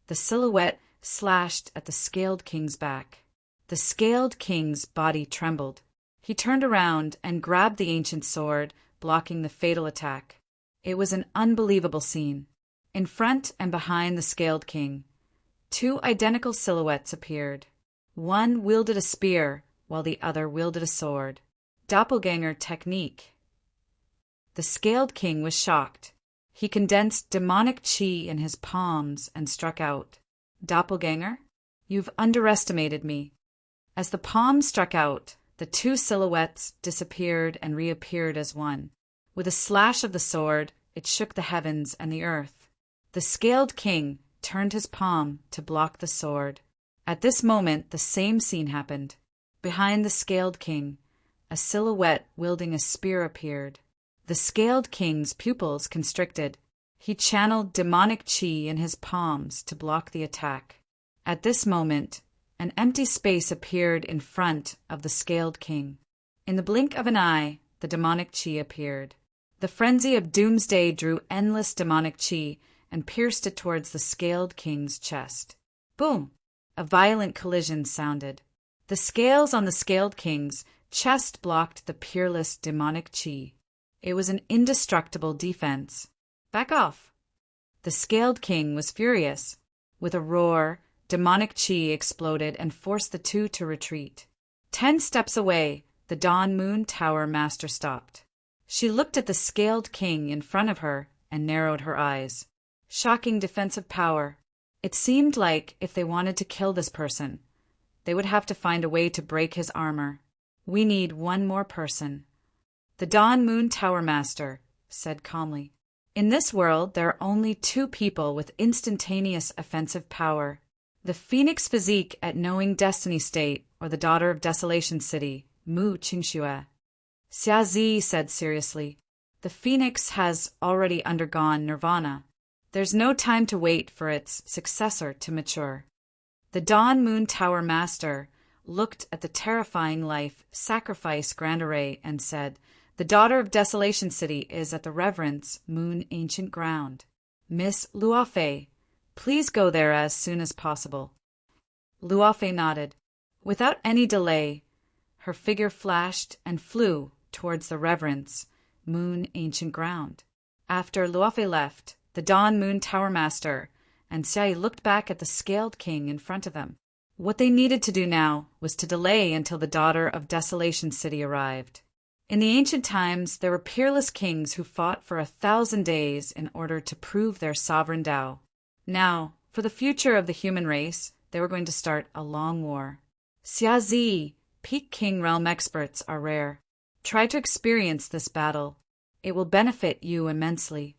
the silhouette slashed at the Scaled King's back. The scaled king's body trembled. He turned around and grabbed the ancient sword, blocking the fatal attack. It was an unbelievable scene. In front and behind the scaled king, two identical silhouettes appeared. One wielded a spear, while the other wielded a sword. Doppelganger technique. The scaled king was shocked. He condensed demonic chi in his palms and struck out. Doppelganger, you've underestimated me. As the palms struck out, the two silhouettes disappeared and reappeared as one. With a slash of the sword, it shook the heavens and the earth. The scaled king turned his palm to block the sword. At this moment, the same scene happened. Behind the scaled king, a silhouette wielding a spear appeared. The scaled king's pupils constricted. He channeled demonic chi in his palms to block the attack. At this moment, an empty space appeared in front of the scaled king. In the blink of an eye, the demonic chi appeared. The frenzy of doomsday drew endless demonic chi and pierced it towards the scaled king's chest. Boom! A violent collision sounded. The scales on the scaled king's chest blocked the peerless demonic chi. It was an indestructible defense. Back off! The scaled king was furious. With a roar, demonic chi exploded and forced the two to retreat. 10 steps away, the Dawn Moon Tower Master stopped. She looked at the scaled king in front of her and narrowed her eyes. Shocking defensive power. It seemed like if they wanted to kill this person, they would have to find a way to break his armor. We need one more person. The Dawn Moon Tower Master said calmly. In this world, there are only 2 people with instantaneous offensive power. The Phoenix Physique at Knowing Destiny State, or the Daughter of Desolation City, Mu Qingxue. Xia Zi said seriously. The Phoenix has already undergone nirvana. There's no time to wait for its successor to mature. The Dawn Moon Tower Master looked at the terrifying life sacrifice Grand Array and said, The Daughter of Desolation City is at the Reverence Moon Ancient Ground. Miss Luofei, please go there as soon as possible. Luofei nodded. Without any delay, her figure flashed and flew towards the Reverence Moon Ancient Ground. After Luofei left, the Dawn Moon Tower Master and Xiai looked back at the scaled king in front of them. What they needed to do now was to delay until the Daughter of Desolation City arrived. In the ancient times, there were peerless kings who fought for 1,000 days in order to prove their sovereign Tao. Now, for the future of the human race, they were going to start a long war. Xia Zi, peak king realm experts are rare. Try to experience this battle. It will benefit you immensely.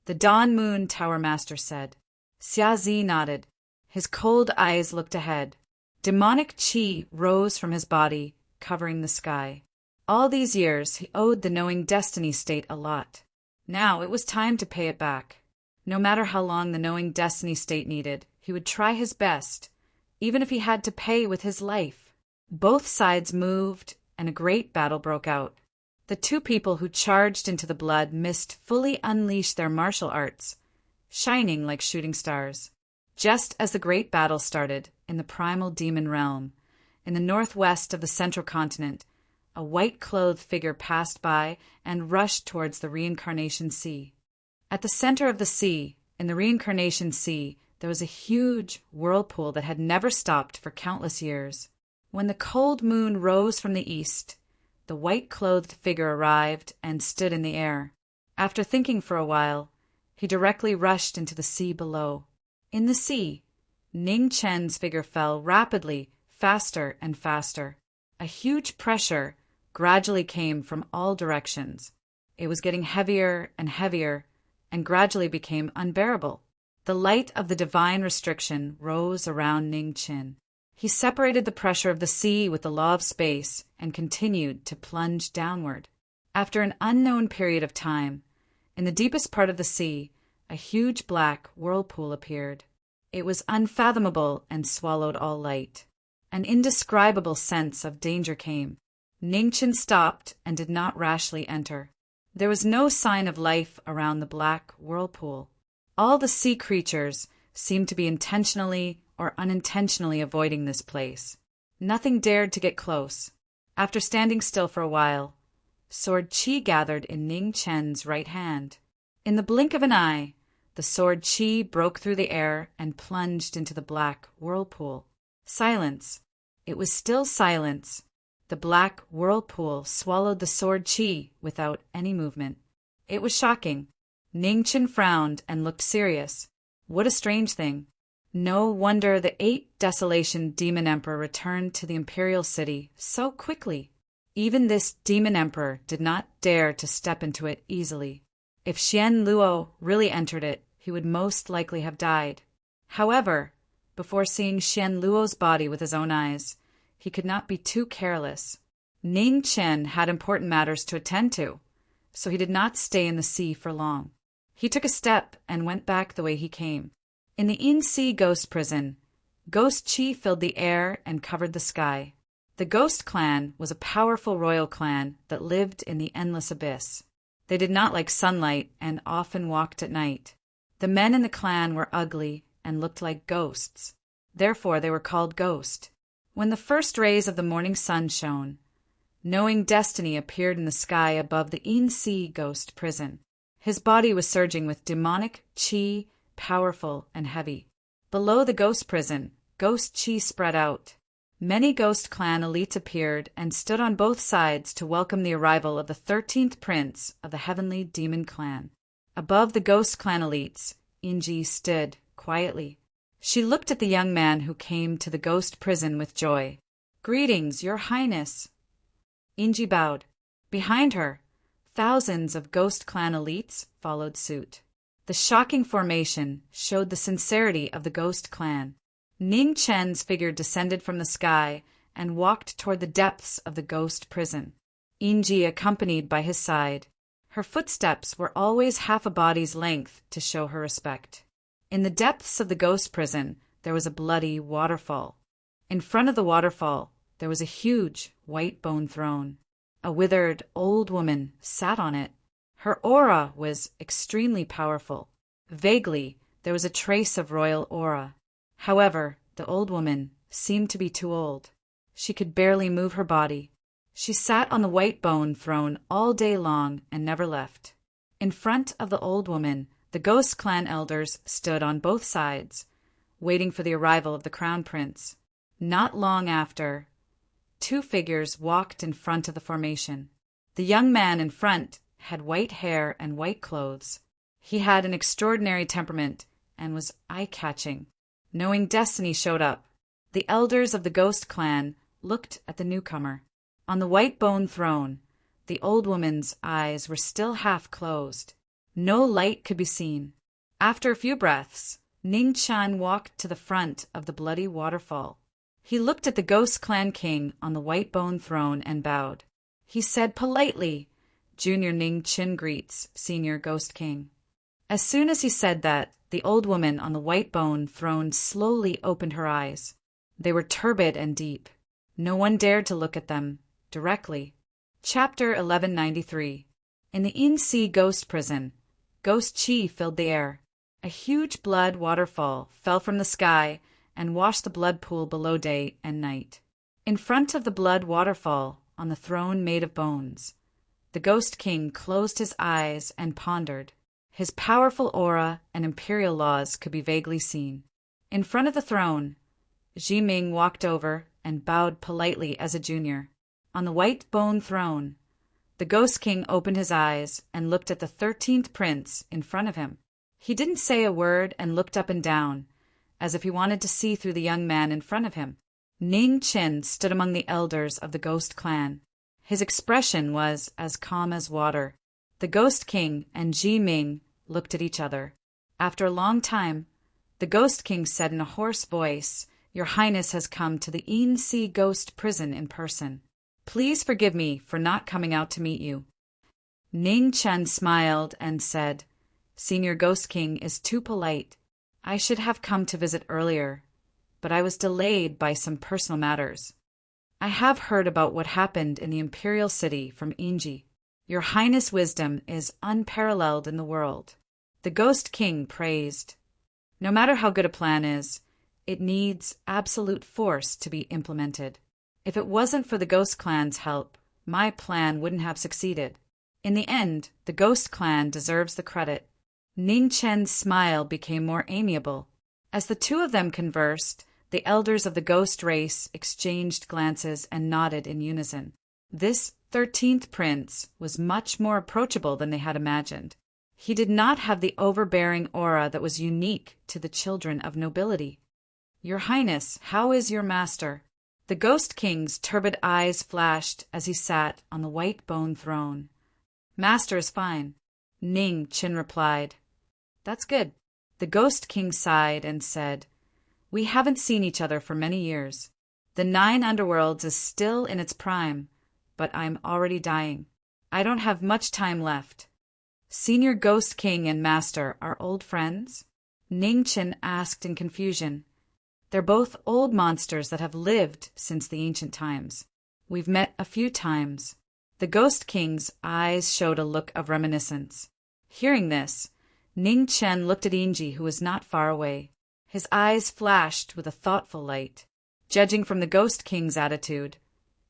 The Dawn Moon Tower Master said. Xia Zi nodded. His cold eyes looked ahead. Demonic chi rose from his body, covering the sky. All these years, he owed the Knowing Destiny State a lot. Now it was time to pay it back. No matter how long the Knowing Destiny State needed, he would try his best, even if he had to pay with his life. Both sides moved, and a great battle broke out. The 2 people who charged into the blood mist fully unleashed their martial arts, shining like shooting stars. Just as the great battle started in the primal demon realm, in the northwest of the central continent, a white-clothed figure passed by and rushed towards the Reincarnation Sea. At the center of the sea, in the Reincarnation Sea, there was a huge whirlpool that had never stopped for countless years. When the cold moon rose from the east, the white-clothed figure arrived and stood in the air. After thinking for a while, he directly rushed into the sea below. In the sea, Ning Chen's figure fell rapidly, faster and faster. A huge pressure gradually came from all directions. It was getting heavier and heavier, and gradually became unbearable. The light of the divine restriction rose around Ning Chen. He separated the pressure of the sea with the law of space and continued to plunge downward. After an unknown period of time, in the deepest part of the sea, a huge black whirlpool appeared. It was unfathomable and swallowed all light. An indescribable sense of danger came. Ning Chen stopped and did not rashly enter. There was no sign of life around the black whirlpool. All the sea creatures seemed to be intentionally or unintentionally avoiding this place. Nothing dared to get close. After standing still for a while, sword Qi gathered in Ning Chen's right hand. In the blink of an eye, the sword Qi broke through the air and plunged into the black whirlpool. Silence. It was still silence. The black whirlpool swallowed the sword Qi without any movement. It was shocking. Ning Chen frowned and looked serious. What a strange thing. No wonder the 8th Desolation Demon Emperor returned to the Imperial City so quickly. Even this Demon Emperor did not dare to step into it easily. If Xian Luo really entered it, he would most likely have died. However, before seeing Xian Luo's body with his own eyes, he could not be too careless. Ning Chen had important matters to attend to, so he did not stay in the sea for long. He took a step and went back the way he came. In the in-sea ghost prison, Ghost Qi filled the air and covered the sky. The Ghost Clan was a powerful royal clan that lived in the endless abyss. They did not like sunlight and often walked at night. The men in the clan were ugly and looked like ghosts. Therefore, they were called Ghost. When the first rays of the morning sun shone, Knowing Destiny appeared in the sky above the in-sea ghost prison. His body was surging with demonic qi, powerful and heavy. Below the ghost prison, Ghost Qi spread out. Many Ghost Clan elites appeared and stood on both sides to welcome the arrival of the 13th prince of the Heavenly Demon Clan. Above the Ghost Clan elites, Inji stood quietly. She looked at the young man who came to the ghost prison with joy. "Greetings, Your Highness." Inji bowed. Behind her, thousands of Ghost Clan elites followed suit. The shocking formation showed the sincerity of the Ghost Clan. Ning Chen's figure descended from the sky and walked toward the depths of the ghost prison. Inji accompanied by his side. Her footsteps were always half a body's length to show her respect. In the depths of the ghost prison, there was a bloody waterfall. In front of the waterfall, there was a huge white bone throne. A withered old woman sat on it. Her aura was extremely powerful. Vaguely, there was a trace of royal aura. However, the old woman seemed to be too old. She could barely move her body. She sat on the white bone throne all day long and never left. In front of the old woman, the Ghost Clan elders stood on both sides, waiting for the arrival of the Crown Prince. Not long after, two figures walked in front of the formation. The young man in front had white hair and white clothes. He had an extraordinary temperament and was eye-catching. Knowing Destiny showed up, the elders of the Ghost Clan looked at the newcomer. On the white bone throne, the old woman's eyes were still half closed. No light could be seen. After a few breaths, Ning Chan walked to the front of the bloody waterfall. He looked at the Ghost Clan king on the white bone throne and bowed. He said politely, "Junior Ning Chin greets Senior Ghost King." As soon as he said that, the old woman on the white bone throne slowly opened her eyes. They were turbid and deep. No one dared to look at them directly. Chapter 1193. In the in-sea ghost prison, Ghost Qi filled the air. A huge blood waterfall fell from the sky and washed the blood pool below day and night. In front of the blood waterfall, on the throne made of bones, the Ghost King closed his eyes and pondered. His powerful aura and imperial laws could be vaguely seen. In front of the throne, Ji Ming walked over and bowed politely as a junior. On the white bone throne, the Ghost King opened his eyes and looked at the 13th prince in front of him. He didn't say a word and looked up and down, as if he wanted to see through the young man in front of him. Ning Chen stood among the elders of the Ghost Clan. His expression was as calm as water. The Ghost King and Ji Ming looked at each other. After a long time, the Ghost King said in a hoarse voice, "Your Highness has come to the in-sea ghost prison in person. Please forgive me for not coming out to meet you." Ning Chen smiled and said, "Senior Ghost King is too polite. I should have come to visit earlier, but I was delayed by some personal matters. I have heard about what happened in the Imperial City from Inji. Your Highness' wisdom is unparalleled in the world." The Ghost King praised. No matter how good a plan is, it needs absolute force to be implemented. If it wasn't for the Ghost Clan's help, my plan wouldn't have succeeded. In the end, the Ghost Clan deserves the credit. Ning Chen's smile became more amiable. As the two of them conversed, the elders of the ghost race exchanged glances and nodded in unison. This 13th prince was much more approachable than they had imagined. He did not have the overbearing aura that was unique to the children of nobility. "Your Highness, how is your master?" The Ghost King's turbid eyes flashed as he sat on the white bone throne. "Master is fine," Ning Chin replied. "That's good." The Ghost King sighed and said, "We haven't seen each other for many years. The 9 underworlds is still in its prime, but I'm already dying. I don't have much time left." "Senior Ghost King and Master are old friends?" Ning Chin asked in confusion. "They're both old monsters that have lived since the ancient times. We've met a few times." The Ghost King's eyes showed a look of reminiscence. Hearing this, Ning Chen looked at Inji, who was not far away. His eyes flashed with a thoughtful light. Judging from the Ghost King's attitude,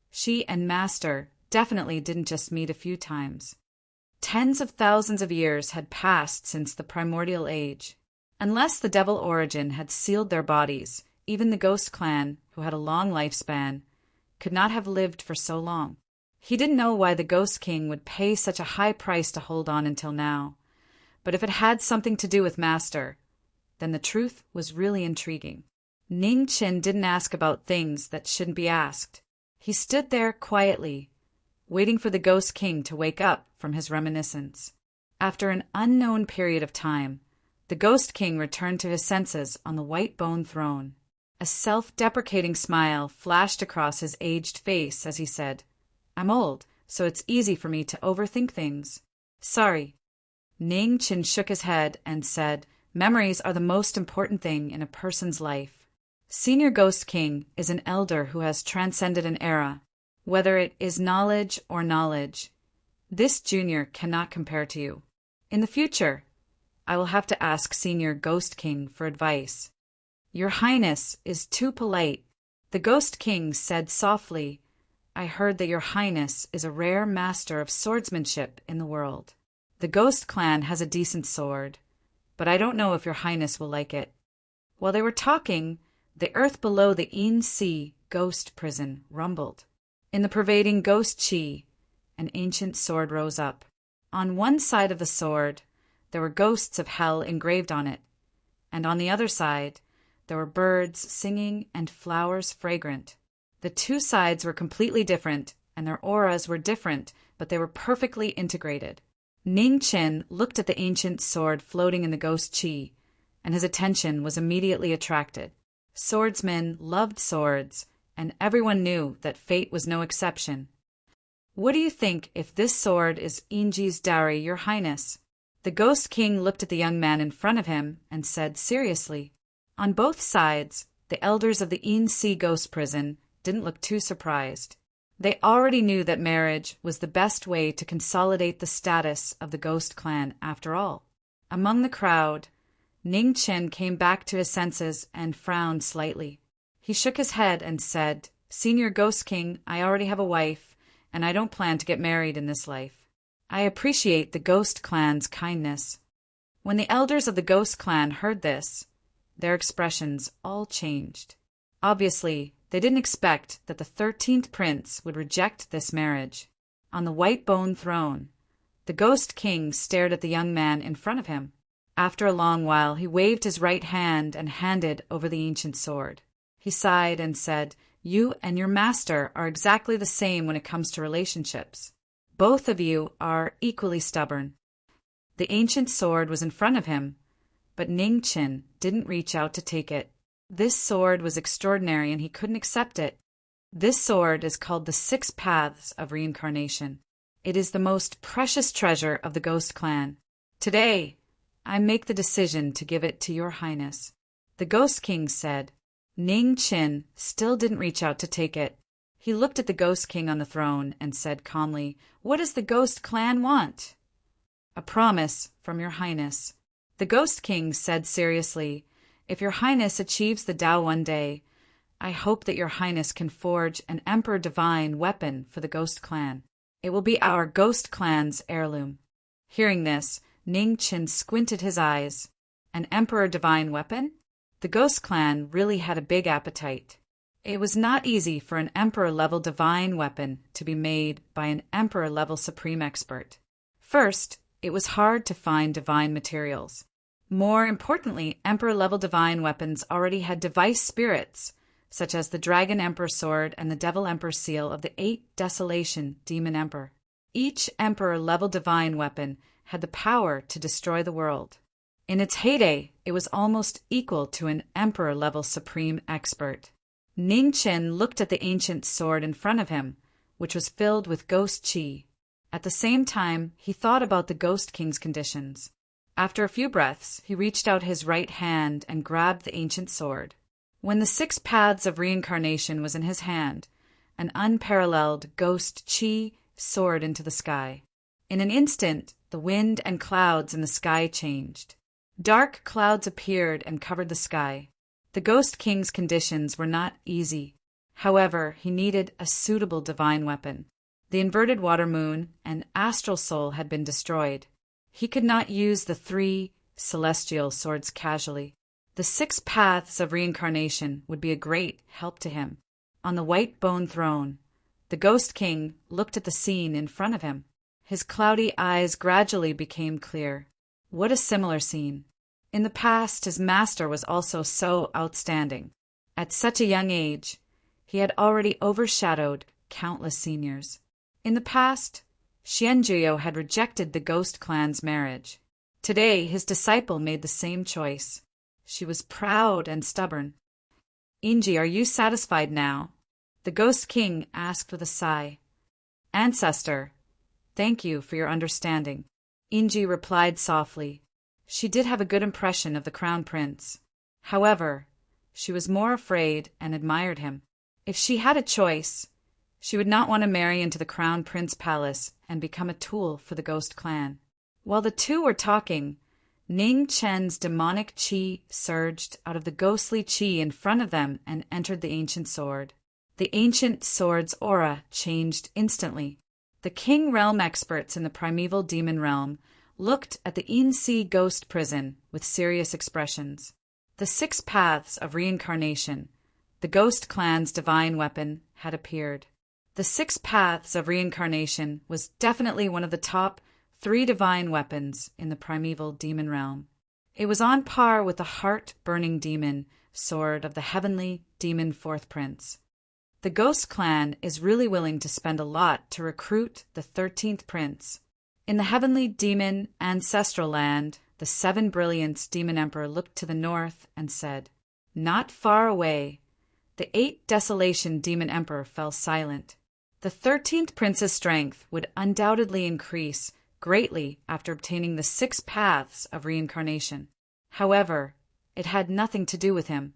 she and Master definitely didn't just meet a few times. Tens of thousands of years had passed since the primordial age. Unless the devil origin had sealed their bodies, even the Ghost Clan, who had a long lifespan, could not have lived for so long. He didn't know why the Ghost King would pay such a high price to hold on until now. But if it had something to do with Master, then the truth was really intriguing. Ning Chin didn't ask about things that shouldn't be asked. He stood there quietly, waiting for the Ghost King to wake up from his reminiscence. After an unknown period of time, the Ghost King returned to his senses on the white bone throne. A self-deprecating smile flashed across his aged face as he said, "I'm old, so it's easy for me to overthink things. Sorry." Ning Chin shook his head and said, "Memories are the most important thing in a person's life. Senior Ghost King is an elder who has transcended an era, whether it is knowledge or knowledge. This junior cannot compare to you. In the future, I will have to ask Senior Ghost King for advice. Your Highness is too polite." The Ghost King said softly, "I heard that your Highness is a rare master of swordsmanship in the world. The Ghost Clan has a decent sword, but I don't know if your Highness will like it." While they were talking, the earth below the Yin Sea ghost prison rumbled. In the pervading ghost chi, an ancient sword rose up. On one side of the sword, there were ghosts of hell engraved on it, and on the other side, there were birds singing and flowers fragrant. The two sides were completely different, and their auras were different, but they were perfectly integrated. Ning Chin looked at the ancient sword floating in the ghost chi, and his attention was immediately attracted. Swordsmen loved swords, and everyone knew that fate was no exception. "What do you think if this sword is Inji's dowry, your Highness?" The Ghost King looked at the young man in front of him and said seriously. On both sides, the elders of the Yin Sea Ghost Prison didn't look too surprised. They already knew that marriage was the best way to consolidate the status of the Ghost Clan after all. Among the crowd, Ning Chin came back to his senses and frowned slightly. He shook his head and said, "Senior Ghost King, I already have a wife, and I don't plan to get married in this life. I appreciate the Ghost Clan's kindness." When the elders of the Ghost Clan heard this, their expressions all changed. Obviously, they didn't expect that the 13th prince would reject this marriage. On the white bone throne, the Ghost King stared at the young man in front of him. After a long while, he waved his right hand and handed over the ancient sword. He sighed and said, "You and your master are exactly the same when it comes to relationships. Both of you are equally stubborn." The ancient sword was in front of him, but Ning Chin didn't reach out to take it. This sword was extraordinary and he couldn't accept it. This sword is called the 6 Paths of Reincarnation. It is the most precious treasure of the Ghost Clan. Today, I make the decision to give it to your Highness." The Ghost King said. Ning Chin still didn't reach out to take it. He looked at the Ghost King on the throne and said calmly, "What does the Ghost Clan want?" "A promise from your Highness." The Ghost King said seriously, "If your Highness achieves the Tao one day, I hope that your highness can forge an Emperor Divine weapon for the Ghost Clan. It will be our Ghost Clan's heirloom." Hearing this, Ning Chen squinted his eyes. An Emperor Divine weapon? The Ghost Clan really had a big appetite. It was not easy for an Emperor-level Divine weapon to be made by an Emperor-level Supreme Expert. First, it was hard to find divine materials. More importantly, Emperor-level Divine weapons already had device spirits, such as the Dragon Emperor Sword and the Devil Emperor Seal of the 8 Desolation Demon Emperor. Each Emperor-level Divine weapon had the power to destroy the world. In its heyday, it was almost equal to an Emperor-level Supreme Expert. Ning Chen looked at the ancient sword in front of him, which was filled with ghost qi. At the same time, he thought about the Ghost King's conditions. After a few breaths, he reached out his right hand and grabbed the ancient sword. When the 6 paths of reincarnation was in his hand, an unparalleled ghost qi soared into the sky. In an instant, the wind and clouds in the sky changed. Dark clouds appeared and covered the sky. The Ghost King's conditions were not easy. However, he needed a suitable divine weapon. The inverted water moon and astral soul had been destroyed. He could not use the 3 celestial swords casually. The 6 paths of reincarnation would be a great help to him. On the white bone throne, the Ghost King looked at the scene in front of him. His cloudy eyes gradually became clear. What a similar scene. In the past, his master was also so outstanding. At such a young age, he had already overshadowed countless seniors. In the past, Xianjuo had rejected the Ghost Clan's marriage. Today, his disciple made the same choice. She was proud and stubborn. "Inji, are you satisfied now?" The Ghost King asked with a sigh. "Ancestor, thank you for your understanding." Inji replied softly. She did have a good impression of the Crown Prince. However, she was more afraid and admired him. If she had a choice, she would not want to marry into the Crown Prince Palace and become a tool for the Ghost Clan. While the two were talking, Ning Chen's demonic qi surged out of the ghostly qi in front of them and entered the ancient sword. The ancient sword's aura changed instantly. The King Realm experts in the primeval demon realm looked at the Insi ghost prison with serious expressions. The 6 paths of reincarnation, the Ghost Clan's divine weapon, had appeared. The 6 paths of reincarnation was definitely one of the top 3 divine weapons in the primeval demon realm. It was on par with the heart-burning demon sword of the heavenly demon 4th prince. The Ghost Clan is really willing to spend a lot to recruit the 13th prince. In the heavenly demon ancestral land, the 7 Brilliance Demon Emperor looked to the north and said, "Not far away." The 8 Desolation Demon Emperor fell silent. The 13th prince's strength would undoubtedly increase greatly after obtaining the 6 paths of reincarnation. However, it had nothing to do with him.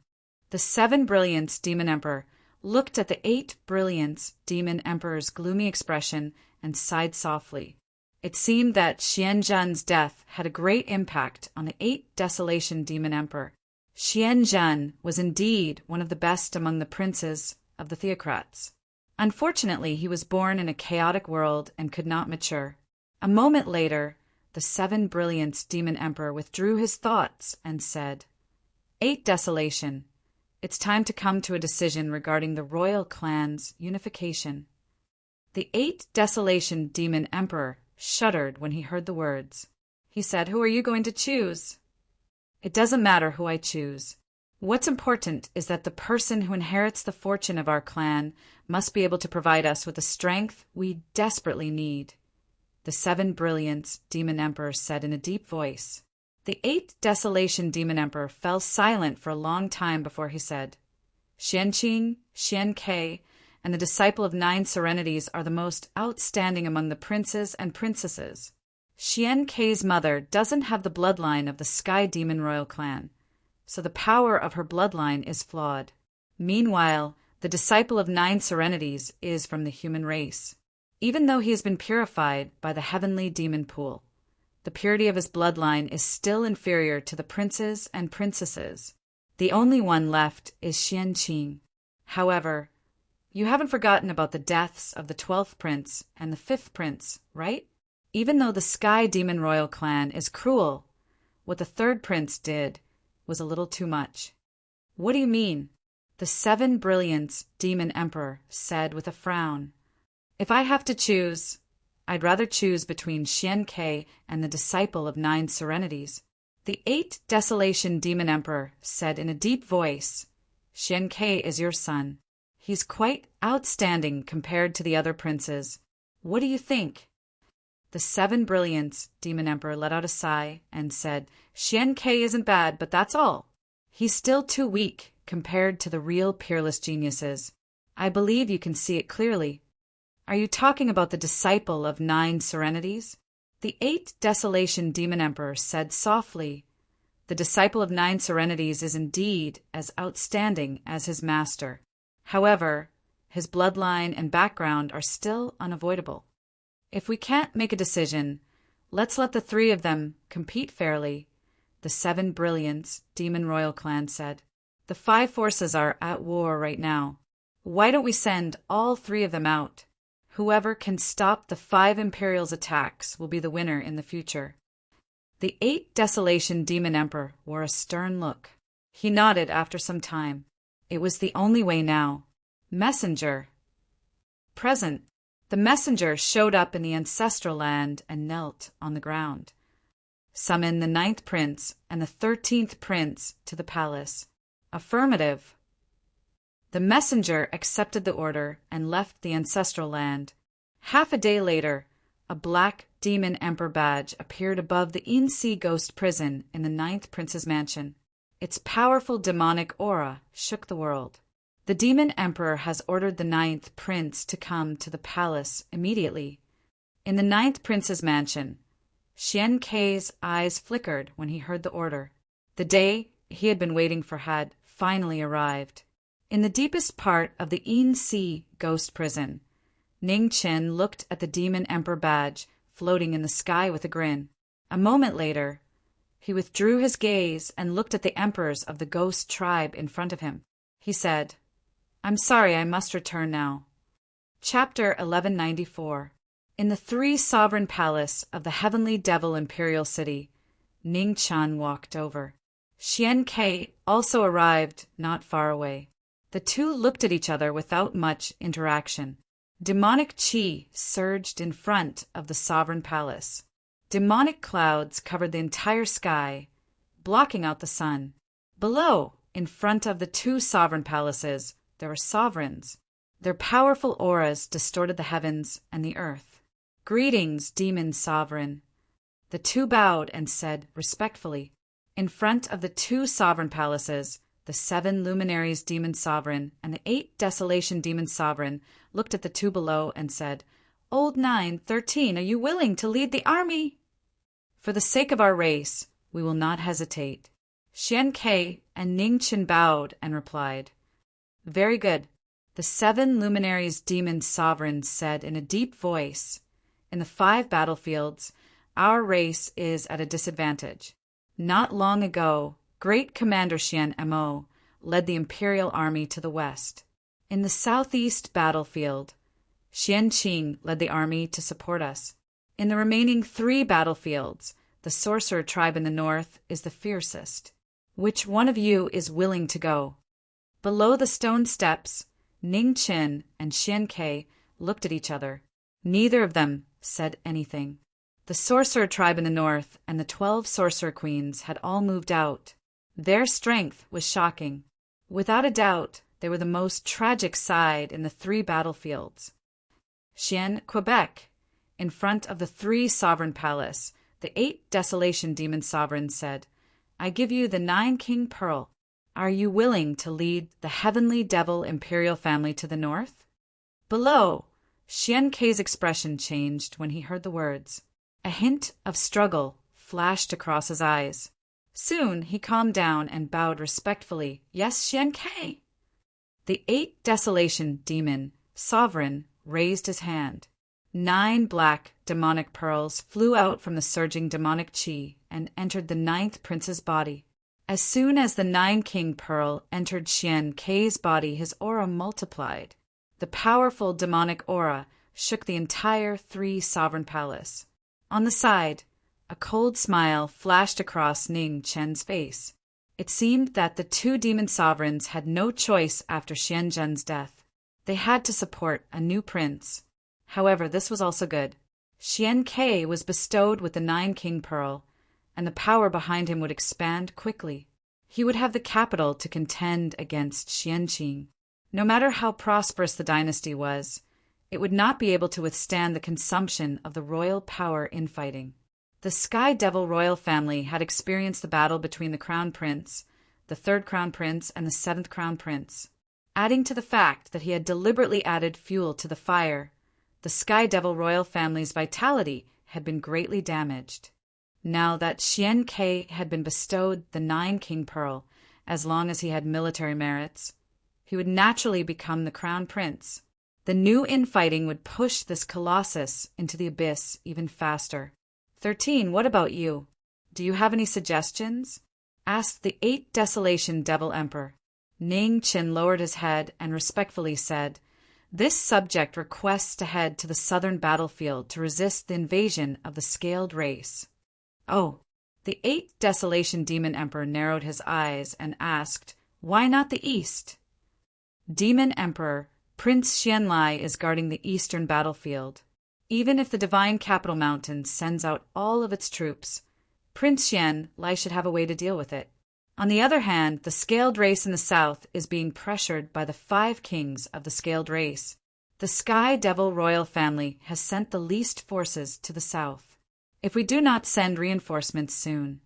The 7 Brilliance Demon Emperor looked at the 8 Brilliance Demon Emperor's gloomy expression and sighed softly. It seemed that Xianzhen's death had a great impact on the 8 Desolation Demon Emperor. Xianzhen was indeed one of the best among the princes of the theocrats. Unfortunately, he was born in a chaotic world and could not mature. A moment later, the 7 Brilliance Demon Emperor withdrew his thoughts and said, 8 Desolation, it's time to come to a decision regarding the royal clan's unification." The 8 Desolation Demon Emperor shuddered when he heard the words. He said, "Who are you going to choose?" "It doesn't matter who I choose. What's important is that the person who inherits the fortune of our clan must be able to provide us with the strength we desperately need," the 7 Brilliance Demon Emperor said in a deep voice. The 8 Desolation Demon Emperor fell silent for a long time before he said, "Xianqing, Xiankei, and the disciple of 9 Serenities are the most outstanding among the princes and princesses. Xiankei's mother doesn't have the bloodline of the Sky Demon Royal Clan, so the power of her bloodline is flawed. Meanwhile, the disciple of 9 Serenities is from the human race. Even though he has been purified by the heavenly demon pool, the purity of his bloodline is still inferior to the princes and princesses. The only one left is Xianqing. However, you haven't forgotten about the deaths of the 12th prince and the 5th prince, right? Even though the Sky Demon Royal clan is cruel, what the 3rd prince did was a little too much. What do you mean? The 7 Brilliance Demon Emperor said with a frown. If I have to choose, I'd rather choose between Xian Ke and the Disciple of 9 Serenities. The 8 Desolation Demon Emperor said in a deep voice, Xian Ke is your son. He's quite outstanding compared to the other princes. What do you think? The 7 Brilliance Demon Emperor let out a sigh and said, Xian Ke isn't bad, but that's all. He's still too weak compared to the real peerless geniuses. I believe you can see it clearly. Are you talking about the Disciple of 9 Serenities? The 8 Desolation Demon Emperor said softly, The Disciple of 9 Serenities is indeed as outstanding as his master. However, his bloodline and background are still unavoidable. If we can't make a decision, let's let the 3 of them compete fairly, the 7 Brilliance Demon Royal clan said. The 5 forces are at war right now. Why don't we send all 3 of them out? Whoever can stop the 5 Imperials' attacks will be the winner in the future. The 8 Desolation Demon Emperor wore a stern look. He nodded after some time. It was the only way now. Messenger. Present. The messenger showed up in the ancestral land and knelt on the ground. Summon the 9th prince and the 13th prince to the palace. Affirmative. The messenger accepted the order and left the ancestral land. Half a day later, a black demon emperor badge appeared above the In-Sea Ghost prison in the 9th prince's mansion. Its powerful demonic aura shook the world. The demon emperor has ordered the 9th prince to come to the palace immediately. In the 9th prince's mansion, Xian Ke's eyes flickered when he heard the order. The day he had been waiting for had finally arrived. In the deepest part of the In-Sea Ghost prison, Ning Qin looked at the demon emperor badge floating in the sky with a grin. A moment later, he withdrew his gaze and looked at the emperors of the ghost tribe in front of him. He said, I'm sorry, I must return now. Chapter 1194. In the 3 Sovereign Palace of the Heavenly Devil Imperial City, Ning Chan walked over. Xian Ke also arrived not far away. The 2 looked at each other without much interaction. Demonic qi surged in front of the Sovereign Palace. Demonic clouds covered the entire sky, blocking out the sun. Below, in front of the 2 sovereign palaces, there were sovereigns. Their powerful auras distorted the heavens and the earth. Greetings, demon sovereign. The 2 bowed and said respectfully. In front of the 2 sovereign palaces, the 7 luminaries demon sovereign and the 8 desolation demon sovereign looked at the 2 below and said, Old 913, are you willing to lead the army? For the sake of our race, we will not hesitate. Xian Ke and Ning Qin bowed and replied, Very good. The 7 luminaries demon sovereigns said in a deep voice, In the 5 battlefields, our race is at a disadvantage. Not long ago, Great Commander Xian Mo led the Imperial Army to the west. In the southeast battlefield, Xian Qing led the army to support us. In the remaining 3 battlefields, the sorcerer tribe in the north is the fiercest. Which one of you is willing to go? Below the stone steps, Ning Qin and Xian Ke looked at each other. Neither of them said anything. The sorcerer tribe in the north and the 12 sorcerer queens had all moved out. Their strength was shocking. Without a doubt, they were the most tragic side in the 3 battlefields. Xian Quebec, in front of the 3 sovereign palace, the 8 desolation demon sovereigns said, I give you the 9 king pearl. Are you willing to lead the heavenly devil imperial family to the north? Below, Xian Ke's expression changed when he heard the words. A hint of struggle flashed across his eyes. Soon he calmed down and bowed respectfully. Yes, Xian Ke. The 8 desolation demon sovereign raised his hand. 9 black demonic pearls flew out from the surging demonic qi and entered the 9th prince's body. As soon as the nine-king pearl entered Xian Kei's body, his aura multiplied. The powerful demonic aura shook the entire three-sovereign palace. On the side, a cold smile flashed across Ning Chen's face. It seemed that the two demon sovereigns had no choice after Xian Zhen's death. They had to support a new prince. However, this was also good. Xian Kei was bestowed with the nine-king pearl, and the power behind him would expand quickly. He would have the capital to contend against Xianqing. No matter how prosperous the dynasty was, it would not be able to withstand the consumption of the royal power infighting. The Sky Devil royal family had experienced the battle between the Crown Prince, the third Crown Prince, and the seventh Crown Prince. Adding to the fact that he had deliberately added fuel to the fire, the Sky Devil royal family's vitality had been greatly damaged. Now that Xian Kei had been bestowed the nine-king pearl, as long as he had military merits, he would naturally become the Crown Prince. The new infighting would push this colossus into the abyss even faster. 13. What about you? Do you have any suggestions? Asked the 8 Desolation Devil Emperor. Ning Qin lowered his head and respectfully said, "This subject requests to head to the southern battlefield to resist the invasion of the scaled race." Oh, the 8 Desolation Demon Emperor narrowed his eyes and asked, "Why not the east?" Demon Emperor Prince Xianlai is guarding the eastern battlefield. Even if the Divine Capital Mountain sends out all of its troops, Prince Xianlai should have a way to deal with it. On the other hand, the scaled race in the south is being pressured by the 5 kings of the scaled race. The Sky Devil royal family has sent the least forces to the south. If we do not send reinforcements soon,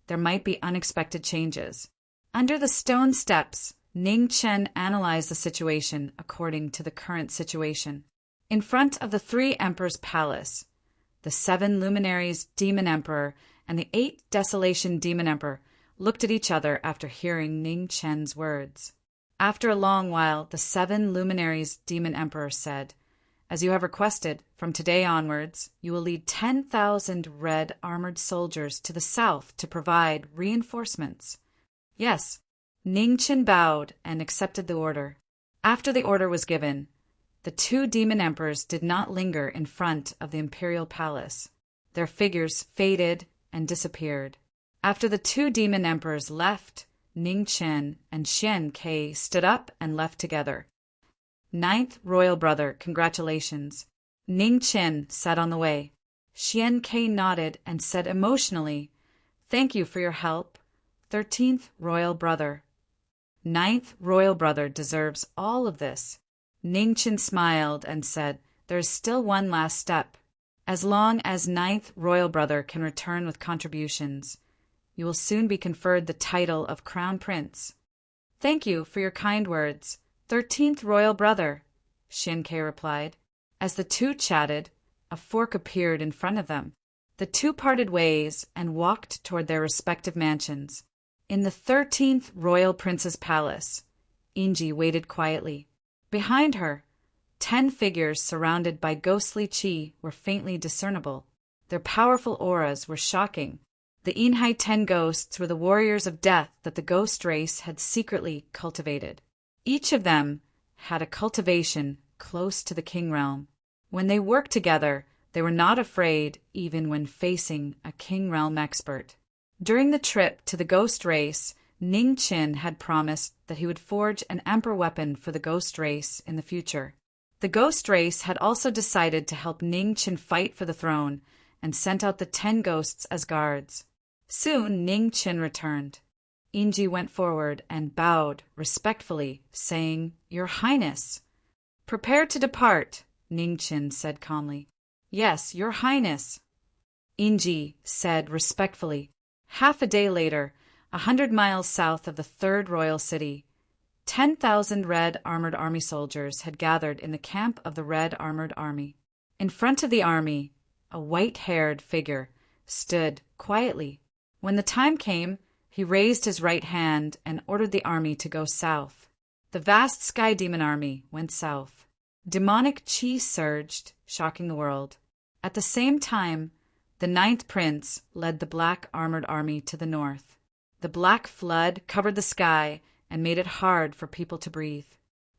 there might be unexpected changes. Under the stone steps, Ning Chen analyzed the situation according to the current situation. In front of the 3 Emperors' palace, the 7 Luminaries Demon Emperor and the 8 Desolation Demon Emperor looked at each other after hearing Ning Chen's words. After a long while, the 7 Luminaries Demon Emperor said, "As you have requested, from today onwards, you will lead 10,000 red armored soldiers to the south to provide reinforcements." Yes, Ning Chen bowed and accepted the order. After the order was given, the 2 demon emperors did not linger in front of the imperial palace. Their figures faded and disappeared. After the 2 demon emperors left, Ning Chen and Xian Kei stood up and left together. "9th Royal Brother, congratulations." Ning Chen said on the way. Xian Kei nodded and said emotionally, "Thank you for your help, 13th Royal Brother." 9th Royal Brother deserves all of this. Ning Chen smiled and said, "There is still one last step. As long as 9th Royal Brother can return with contributions, you will soon be conferred the title of Crown Prince." "Thank you for your kind words, 13th Royal Brother," Xian Kei replied. As the two chatted, a fork appeared in front of them. The two parted ways and walked toward their respective mansions. In the 13th Royal Prince's palace, Inji waited quietly. Behind her, 10 figures surrounded by ghostly qi were faintly discernible. Their powerful auras were shocking. The Inhai 10 ghosts were the warriors of death that the ghost race had secretly cultivated. Each of them had a cultivation close to the king realm. When they worked together, they were not afraid even when facing a king realm expert. During the trip to the ghost race, Ning Qin had promised that he would forge an emperor weapon for the ghost race in the future. The ghost race had also decided to help Ning Qin fight for the throne and sent out the 10 ghosts as guards. Soon Ning Qin returned. Inji went forward and bowed respectfully, saying, "Your Highness." "Prepare to depart," Ning Qin said calmly. "Yes, Your Highness," Inji said respectfully. Half a day later, 100 miles south of the 3rd Royal City, 10,000 red armored army soldiers had gathered in the camp of the Red Armored Army. In front of the army, a white-haired figure stood quietly. When the time came, he raised his right hand and ordered the army to go south. The vast Sky Demon Army went south. Demonic qi surged, shocking the world. At the same time, the 9th Prince led the Black Armored Army to the north. The black flood covered the sky and made it hard for people to breathe.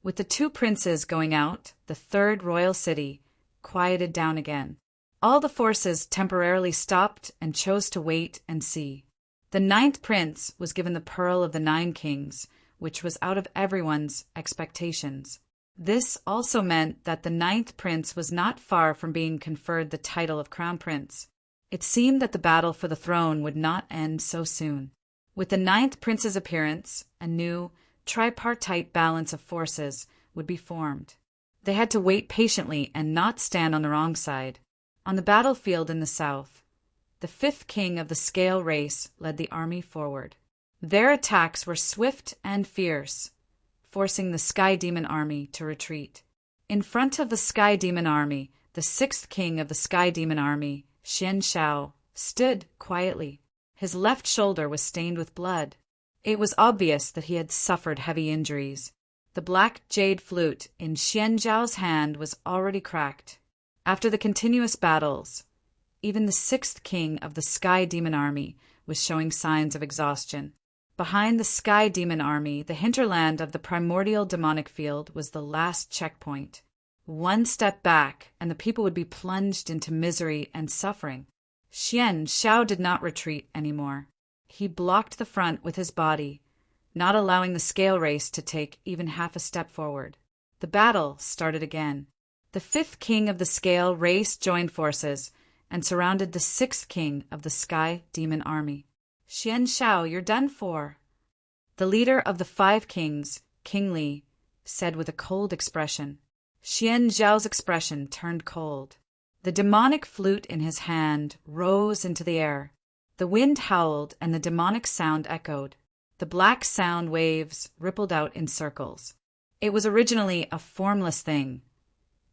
With the two princes going out, the third royal city quieted down again. All the forces temporarily stopped and chose to wait and see. The ninth prince was given the Pearl of the Nine Kings, which was out of everyone's expectations. This also meant that the ninth prince was not far from being conferred the title of crown prince. It seemed that the battle for the throne would not end so soon. With the ninth prince's appearance, a new, tripartite balance of forces would be formed. They had to wait patiently and not stand on the wrong side. On the battlefield in the south, the fifth king of the scale race led the army forward. Their attacks were swift and fierce, forcing the Sky Demon army to retreat. In front of the Sky Demon army, the sixth king of the Sky Demon army, Xian Shao, stood quietly. His left shoulder was stained with blood. It was obvious that he had suffered heavy injuries. The black jade flute in Xian Zhao's hand was already cracked. After the continuous battles, even the sixth king of the Sky Demon army was showing signs of exhaustion. Behind the Sky Demon army, the hinterland of the primordial demonic field was the last checkpoint. One step back, and the people would be plunged into misery and suffering. Xian Shao did not retreat anymore. He blocked the front with his body, not allowing the scale race to take even half a step forward. The battle started again. The fifth king of the scale race joined forces and surrounded the sixth king of the Sky Demon army. Xian Shao, you're done for. The leader of the five kings, King Li, said with a cold expression. Xian Zhao's expression turned cold. The demonic flute in his hand rose into the air. The wind howled and the demonic sound echoed. The black sound waves rippled out in circles. It was originally a formless thing,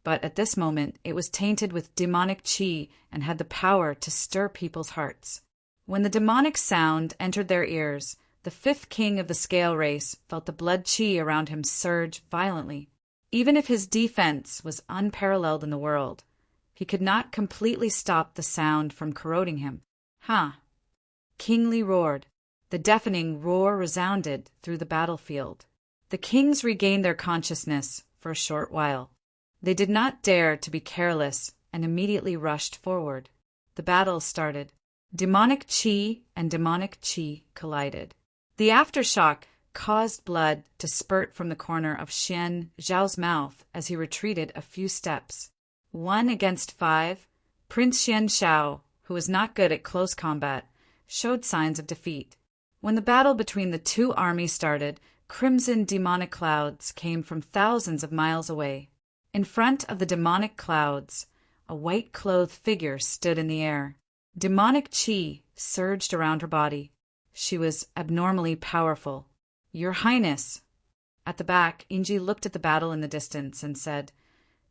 but at this moment it was tainted with demonic qi and had the power to stir people's hearts. When the demonic sound entered their ears, the fifth king of the scale race felt the blood qi around him surge violently. Even if his defense was unparalleled in the world, he could not completely stop the sound from corroding him. "Huh!" King Li roared. The deafening roar resounded through the battlefield. The kings regained their consciousness for a short while. They did not dare to be careless and immediately rushed forward. The battle started. Demonic qi and demonic qi collided. The aftershock caused blood to spurt from the corner of Xian Zhao's mouth as he retreated a few steps. 1 against 5, Prince Xian Shao, who was not good at close combat, showed signs of defeat. When the battle between the two armies started, crimson demonic clouds came from thousands of miles away. In front of the demonic clouds, a white-clothed figure stood in the air. Demonic qi surged around her body. She was abnormally powerful. "Your Highness." At the back, Inji looked at the battle in the distance and said,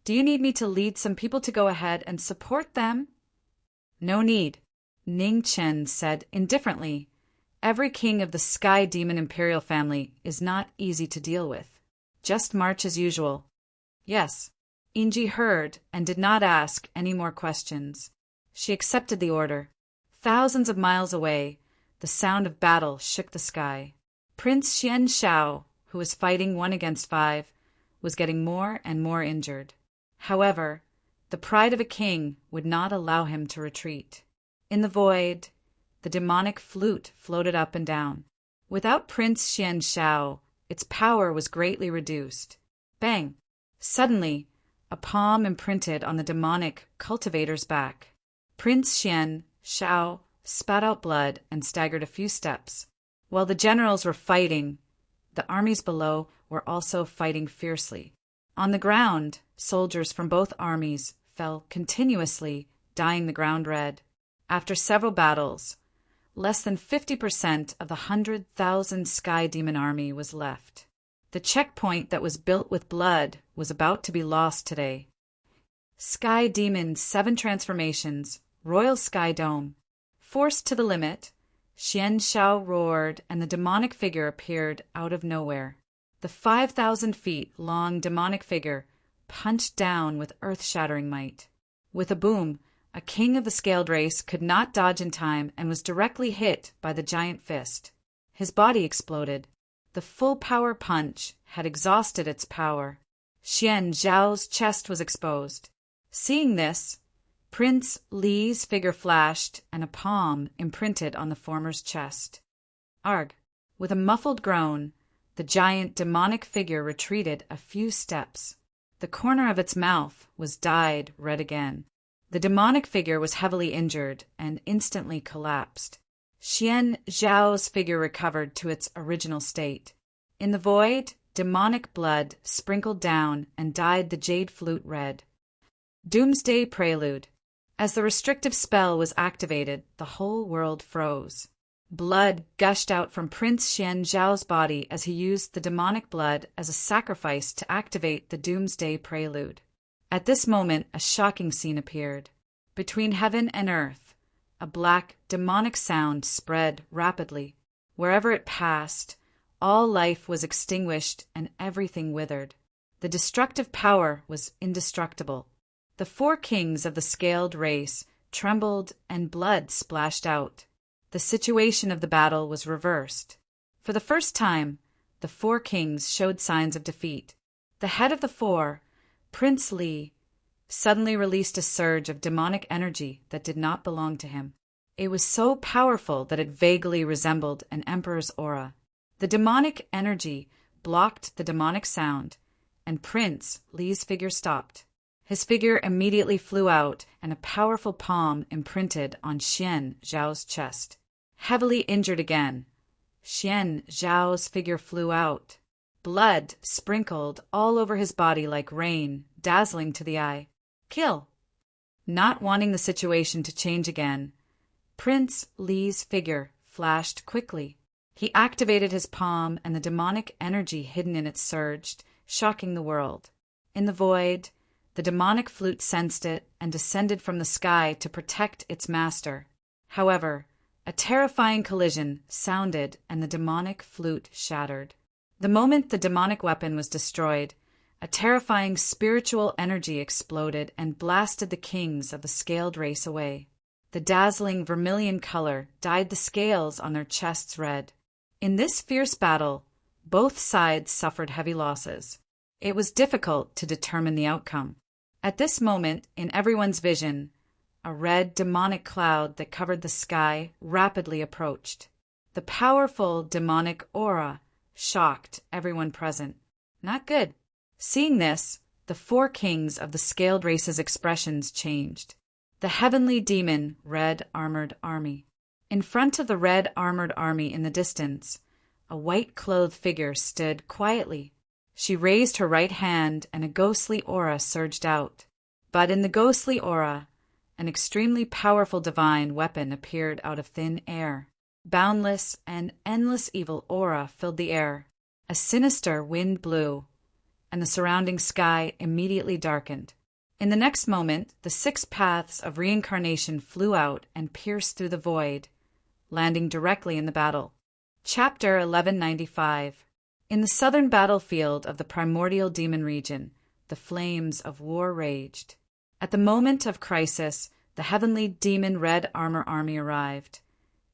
"Do you need me to lead some people to go ahead and support them?" "No need," Ning Chen said indifferently. "Every king of the Sky Demon Imperial family is not easy to deal with. Just march as usual." "Yes." Inji heard and did not ask any more questions. She accepted the order. Thousands of miles away, the sound of battle shook the sky. Prince Xian Shao, who was fighting 1 against 5, was getting more and more injured. However, the pride of a king would not allow him to retreat. In the void, the demonic flute floated up and down. Without Prince Xian Shao, its power was greatly reduced. Bang! Suddenly, a palm imprinted on the demonic cultivator's back. Prince Xian Shao spat out blood and staggered a few steps. While the generals were fighting, the armies below were also fighting fiercely. On the ground, soldiers from both armies fell continuously, dyeing the ground red. After several battles, less than 50% of the 100,000 Sky Demon army was left. The checkpoint that was built with blood was about to be lost today. Sky Demon 7 transformations, Royal Sky Dome. Forced to the limit, Xian Shao roared and the demonic figure appeared out of nowhere. The 5,000 feet long demonic figure punched down with earth-shattering might. With a boom, a king of the scaled race could not dodge in time and was directly hit by the giant fist. His body exploded. The full power punch had exhausted its power. Xian Zhao's chest was exposed. Seeing this, Prince Li's figure flashed and a palm imprinted on the former's chest. Arg! With a muffled groan, the giant demonic figure retreated a few steps. The corner of its mouth was dyed red again. The demonic figure was heavily injured and instantly collapsed. Xian Zhao's figure recovered to its original state. In the void, demonic blood sprinkled down and dyed the jade flute red. Doomsday Prelude. As the restrictive spell was activated, the whole world froze. Blood gushed out from Prince Xian Zhao's body as he used the demonic blood as a sacrifice to activate the Doomsday Prelude. At this moment, a shocking scene appeared. Between heaven and earth, a black, demonic sound spread rapidly. Wherever it passed, all life was extinguished and everything withered. The destructive power was indestructible. The 4 kings of the scaled race trembled and blood splashed out. The situation of the battle was reversed. For the first time, the 4 kings showed signs of defeat. The head of the 4, Prince Li, suddenly released a surge of demonic energy that did not belong to him. It was so powerful that it vaguely resembled an emperor's aura. The demonic energy blocked the demonic sound, and Prince Li's figure stopped. His figure immediately flew out, and a powerful palm imprinted on Xian Zhao's chest. Heavily injured again, Xian Zhao's figure flew out. Blood sprinkled all over his body like rain, dazzling to the eye. Kill! Not wanting the situation to change again, Prince Li's figure flashed quickly. He activated his palm, and the demonic energy hidden in it surged, shocking the world. In the void, the demonic flute sensed it and descended from the sky to protect its master. However, a terrifying collision sounded and the demonic flute shattered. The moment the demonic weapon was destroyed, a terrifying spiritual energy exploded and blasted the kings of the scaled race away. The dazzling vermilion color dyed the scales on their chests red. In this fierce battle, both sides suffered heavy losses. It was difficult to determine the outcome. At this moment, in everyone's vision, a red demonic cloud that covered the sky rapidly approached. The powerful demonic aura shocked everyone present. Not good. Seeing this, the 4 kings of the scaled race's expressions changed. The heavenly demon red armored army. In front of the red armored army in the distance, a white-clothed figure stood quietly. She raised her right hand and a ghostly aura surged out. But in the ghostly aura, an extremely powerful divine weapon appeared out of thin air. Boundless and endless evil aura filled the air. A sinister wind blew, and the surrounding sky immediately darkened. In the next moment, the 6 paths of reincarnation flew out and pierced through the void, landing directly in the battle. Chapter 1195. In the southern battlefield of the primordial demon region, the flames of war raged. At the moment of crisis, the heavenly demon red armor army arrived,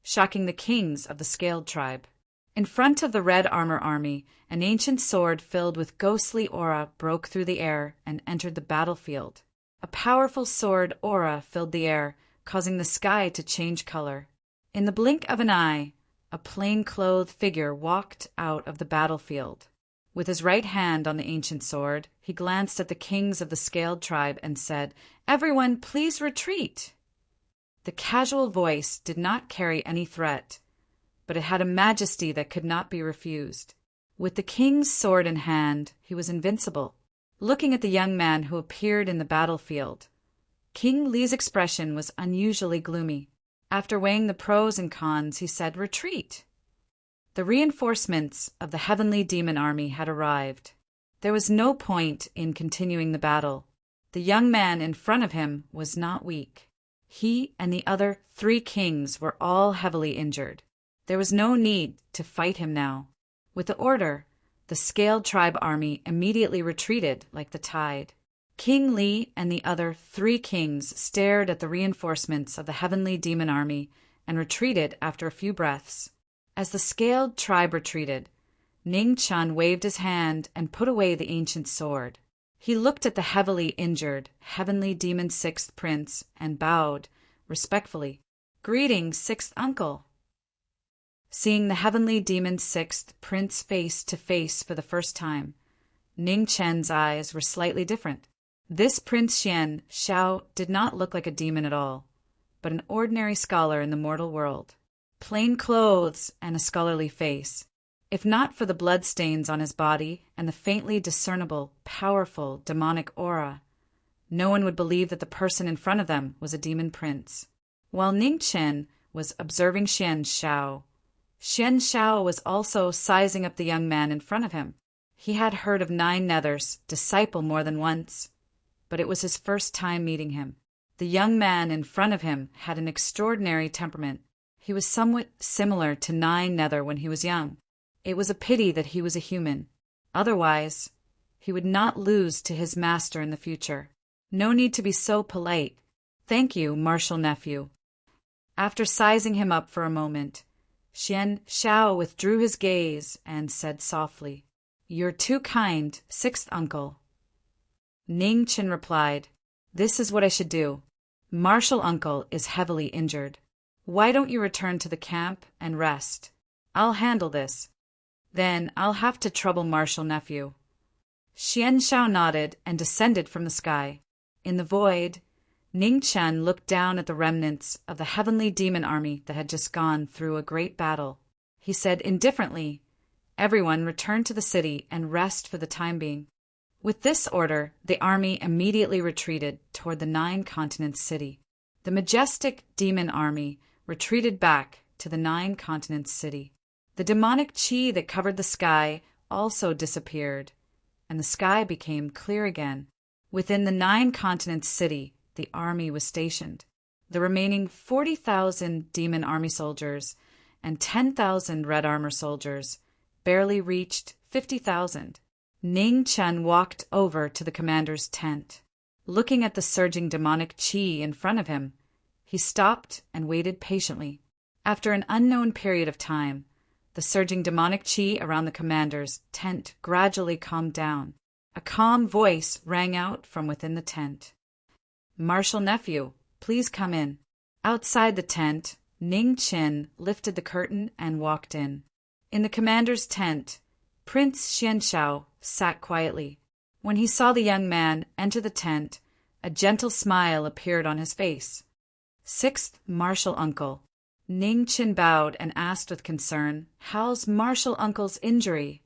shocking the kings of the scaled tribe. In front of the red armor army, an ancient sword filled with ghostly aura broke through the air and entered the battlefield. A powerful sword aura filled the air, causing the sky to change color. In the blink of an eye, a plain-clothed figure walked out of the battlefield. With his right hand on the ancient sword, he glanced at the kings of the scaled tribe and said, "Everyone, please retreat!" The casual voice did not carry any threat, but it had a majesty that could not be refused. With the king's sword in hand, he was invincible. Looking at the young man who appeared in the battlefield, King Li's expression was unusually gloomy. After weighing the pros and cons, he said, "Retreat." The reinforcements of the heavenly demon army had arrived. There was no point in continuing the battle. The young man in front of him was not weak. He and the other 3 kings were all heavily injured. There was no need to fight him now. With the order, the scaled tribe army immediately retreated like the tide. King Li and the other 3 kings stared at the reinforcements of the heavenly demon army and retreated after a few breaths. As the scaled tribe retreated, Ning Chun waved his hand and put away the ancient sword. He looked at the heavily injured, heavenly demon sixth prince and bowed, respectfully. "Greetings, sixth uncle." Seeing the heavenly demon sixth prince face to face for the first time, Ning Chen's eyes were slightly different. This Prince Xian Xiao did not look like a demon at all, but an ordinary scholar in the mortal world. Plain clothes and a scholarly face. If not for the bloodstains on his body and the faintly discernible, powerful, demonic aura, no one would believe that the person in front of them was a demon prince. While Ning Chen was observing Xian Xiao was also sizing up the young man in front of him. He had heard of Nine Nether's disciple more than once, but it was his first time meeting him. The young man in front of him had an extraordinary temperament. He was somewhat similar to Nine Nether when he was young. It was a pity that he was a human. Otherwise, he would not lose to his master in the future. No need to be so polite. "Thank you, martial nephew." After sizing him up for a moment, Xian Xiao withdrew his gaze and said softly, "You're too kind, sixth uncle." Ning Chen replied, "This is what I should do. Martial uncle is heavily injured. Why don't you return to the camp and rest? I'll handle this. Then I'll have to trouble martial nephew." Xian Xiao nodded and descended from the sky. In the void, Ning Chen looked down at the remnants of the heavenly demon army that had just gone through a great battle. He said indifferently, "Everyone return to the city and rest for the time being." With this order, the army immediately retreated toward the Nine Continents city. The majestic demon army retreated back to the Nine Continents city. The demonic chi that covered the sky also disappeared, and the sky became clear again. Within the Nine Continents city, the army was stationed. The remaining 40,000 demon army soldiers and 10,000 red armor soldiers barely reached 50,000. Ning Chen walked over to the commander's tent. Looking at the surging demonic chi in front of him, he stopped and waited patiently. After an unknown period of time, the surging demonic chi around the commander's tent gradually calmed down. A calm voice rang out from within the tent. "Martial nephew, please come in." Outside the tent, Ning Chen lifted the curtain and walked in. In the commander's tent, Prince Xian Xiao sat quietly. When he saw the young man enter the tent, a gentle smile appeared on his face. "Sixth martial uncle." Ning Chen bowed and asked with concern, "How's martial uncle's injury?"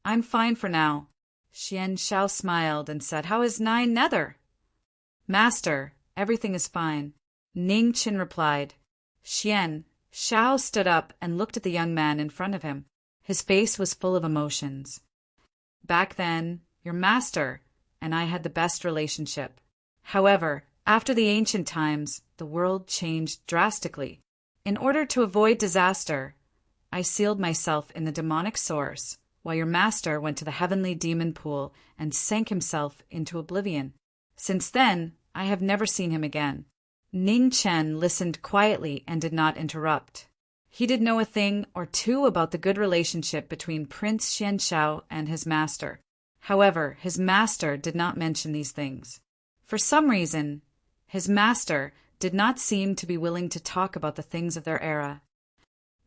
"I'm fine for now." Xian Xiao smiled and said, "How is Nine Nether?" "Master, everything is fine." Ning Chen replied. Xian Xiao stood up and looked at the young man in front of him. His face was full of emotions. "Back then, your master and I had the best relationship. However, after the ancient times, the world changed drastically. In order to avoid disaster, I sealed myself in the demonic source, while your master went to the heavenly demon pool and sank himself into oblivion. Since then, I have never seen him again." Ning Chen listened quietly and did not interrupt. He did know a thing or two about the good relationship between Prince Xian Xiao and his master. However, his master did not mention these things. For some reason, his master did not seem to be willing to talk about the things of their era.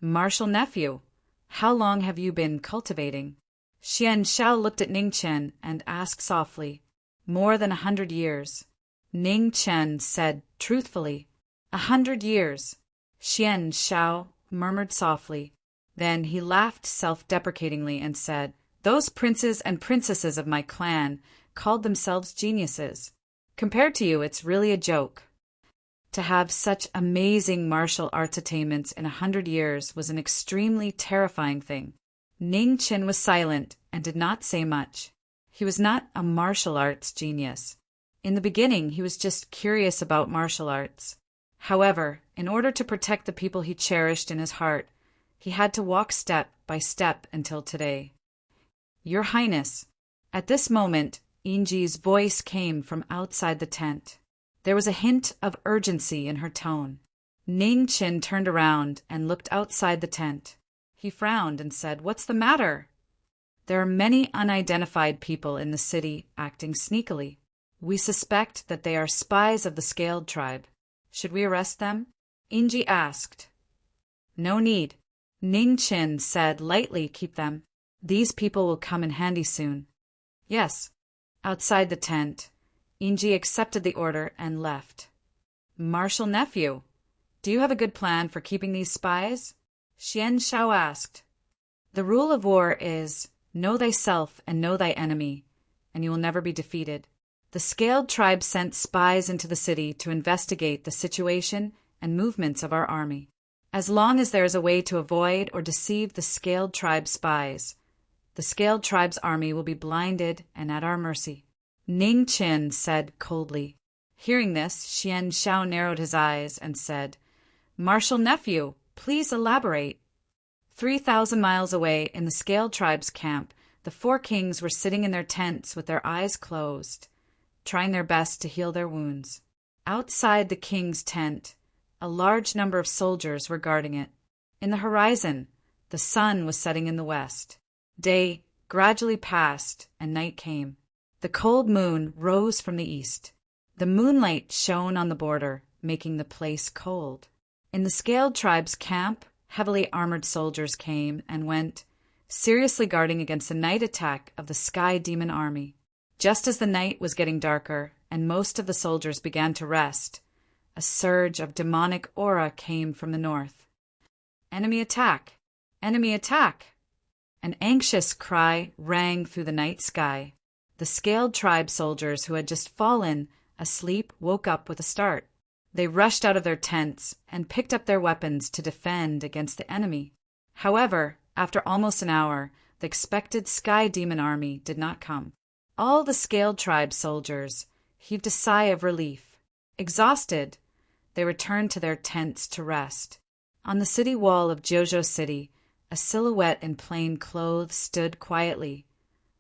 "Martial nephew, how long have you been cultivating?" Xian Xiao looked at Ning Chen and asked softly. "More than 100 years." Ning Chen said truthfully, 100 years. Xian Xiao murmured softly. Then he laughed self-deprecatingly and said, "Those princes and princesses of my clan called themselves geniuses. Compared to you, it's really a joke." To have such amazing martial arts attainments in 100 years was an extremely terrifying thing. Ning Chen was silent and did not say much. He was not a martial arts genius. In the beginning, he was just curious about martial arts. However, in order to protect the people he cherished in his heart, he had to walk step by step until today. "Your Highness." At this moment, Yinji's voice came from outside the tent. There was a hint of urgency in her tone. Ning Chen turned around and looked outside the tent. He frowned and said, "What's the matter?" "There are many unidentified people in the city acting sneakily. We suspect that they are spies of the Scaled tribe. Should we arrest them?" Inji asked. "No need," Ning Chin said lightly. "Keep them. These people will come in handy soon." "Yes." Outside the tent, Inji accepted the order and left. "Marshal nephew, do you have a good plan for keeping these spies?" Xian Shao asked. "The rule of war is, know thyself and know thy enemy, and you will never be defeated. The Scaled tribe sent spies into the city to investigate the situation and movements of our army. As long as there is a way to avoid or deceive the Scaled tribe spies, the Scaled tribe's army will be blinded and at our mercy," Ning Chin said coldly. Hearing this, Xian Shao narrowed his eyes and said, "Marshal nephew, please elaborate." 3,000 miles away in the Scaled tribe's camp, the four kings were sitting in their tents with their eyes closed, trying their best to heal their wounds. Outside the king's tent, a large number of soldiers were guarding it. In the horizon, the sun was setting in the west. Day gradually passed and night came. The cold moon rose from the east. The moonlight shone on the border, making the place cold. In the Scaled tribe's camp, heavily armored soldiers came and went, seriously guarding against the night attack of the Sky Demon army. Just as the night was getting darker and most of the soldiers began to rest, a surge of demonic aura came from the north. "Enemy attack! Enemy attack!" An anxious cry rang through the night sky. The Scaled tribe soldiers who had just fallen asleep woke up with a start. They rushed out of their tents and picked up their weapons to defend against the enemy. However, after almost an hour, the expected Sky Demon army did not come. All the Scaled tribe soldiers heaved a sigh of relief. Exhausted, they returned to their tents to rest. On the city wall of Jojo City, a silhouette in plain clothes stood quietly,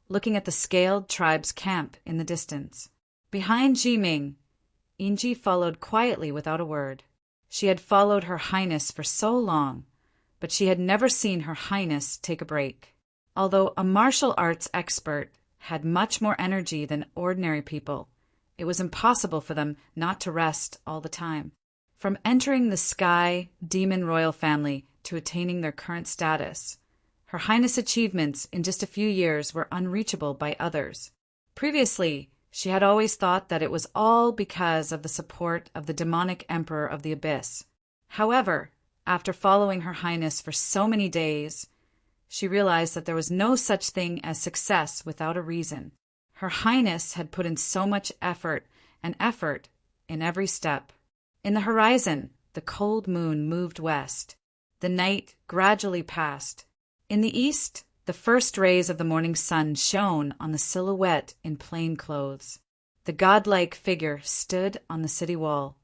looking at the Scaled tribe's camp in the distance. Behind Jiming, Inji followed quietly without a word. She had followed Her Highness for so long, but she had never seen Her Highness take a break. Although a martial arts expert had much more energy than ordinary people, it was impossible for them not to rest all the time. From entering the Sky Demon royal family to attaining their current status, Her Highness' achievements in just a few years were unreachable by others. Previously, she had always thought that it was all because of the support of the demonic Emperor of the Abyss. However, after following Her Highness for so many days, she realized that there was no such thing as success without a reason. Her Highness had put in so much effort in every step. In the horizon, the cold moon moved west. The night gradually passed. In the east, the first rays of the morning sun shone on the silhouette in plain clothes. The godlike figure stood on the city wall,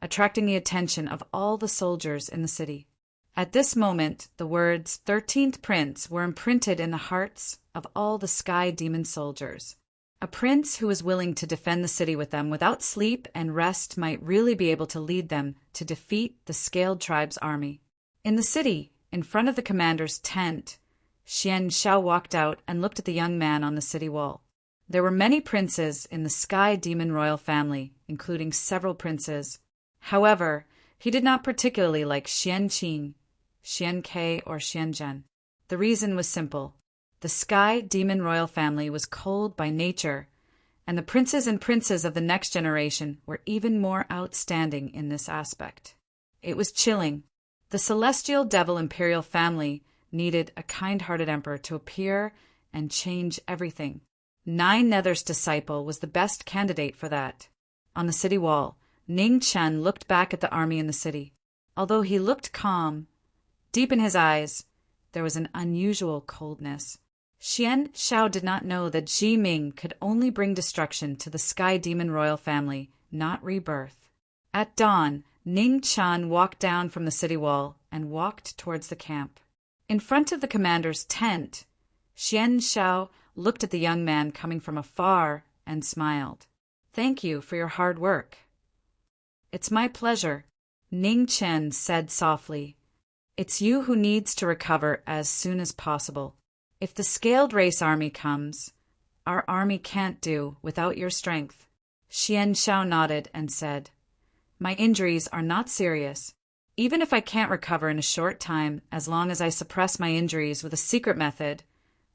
attracting the attention of all the soldiers in the city. At this moment, the words 13th Prince were imprinted in the hearts of all the Sky Demon soldiers. A prince who was willing to defend the city with them without sleep and rest might really be able to lead them to defeat the Scaled tribe's army. In the city, in front of the commander's tent, Xian Shao walked out and looked at the young man on the city wall. There were many princes in the Sky Demon royal family, including several princes. However, he did not particularly like Xian Qing, Xian Ke, or Xian Zhen. The reason was simple. The Sky Demon royal family was cold by nature, and the princes and princes of the next generation were even more outstanding in this aspect. It was chilling. The Celestial Devil Imperial family needed a kind-hearted emperor to appear and change everything. Nine Nether's disciple was the best candidate for that. On the city wall, Ning Chen looked back at the army in the city. Although he looked calm, deep in his eyes, there was an unusual coldness. Xian Shao did not know that Ji Ming could only bring destruction to the Sky Demon royal family, not rebirth. At dawn, Ning Chen walked down from the city wall and walked towards the camp. In front of the commander's tent, Xian Shao looked at the young man coming from afar and smiled. "Thank you for your hard work." "It's my pleasure," Ning Chen said softly. It's you who needs to recover as soon as possible. If the scaled race army comes, our army can't do without your strength." Xian Xiao nodded and said, "My injuries are not serious. Even if I can't recover in a short time, as long as I suppress my injuries with a secret method,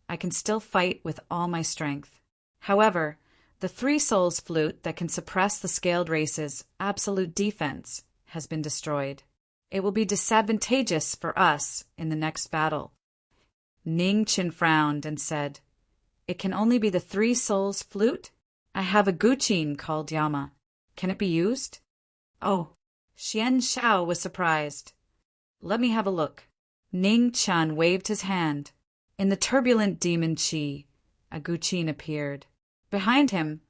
I can still fight with all my strength. However, the three souls flute that can suppress the scaled race's absolute defense has been destroyed. It will be disadvantageous for us in the next battle." Ning Qin frowned and said, "It can only be the three souls flute? I have a guqin called Yama. Can it be used?" "Oh." Xian Xiao was surprised. "Let me have a look." Ning Qian waved his hand. In the turbulent demon qi, a guqin appeared. Behind him,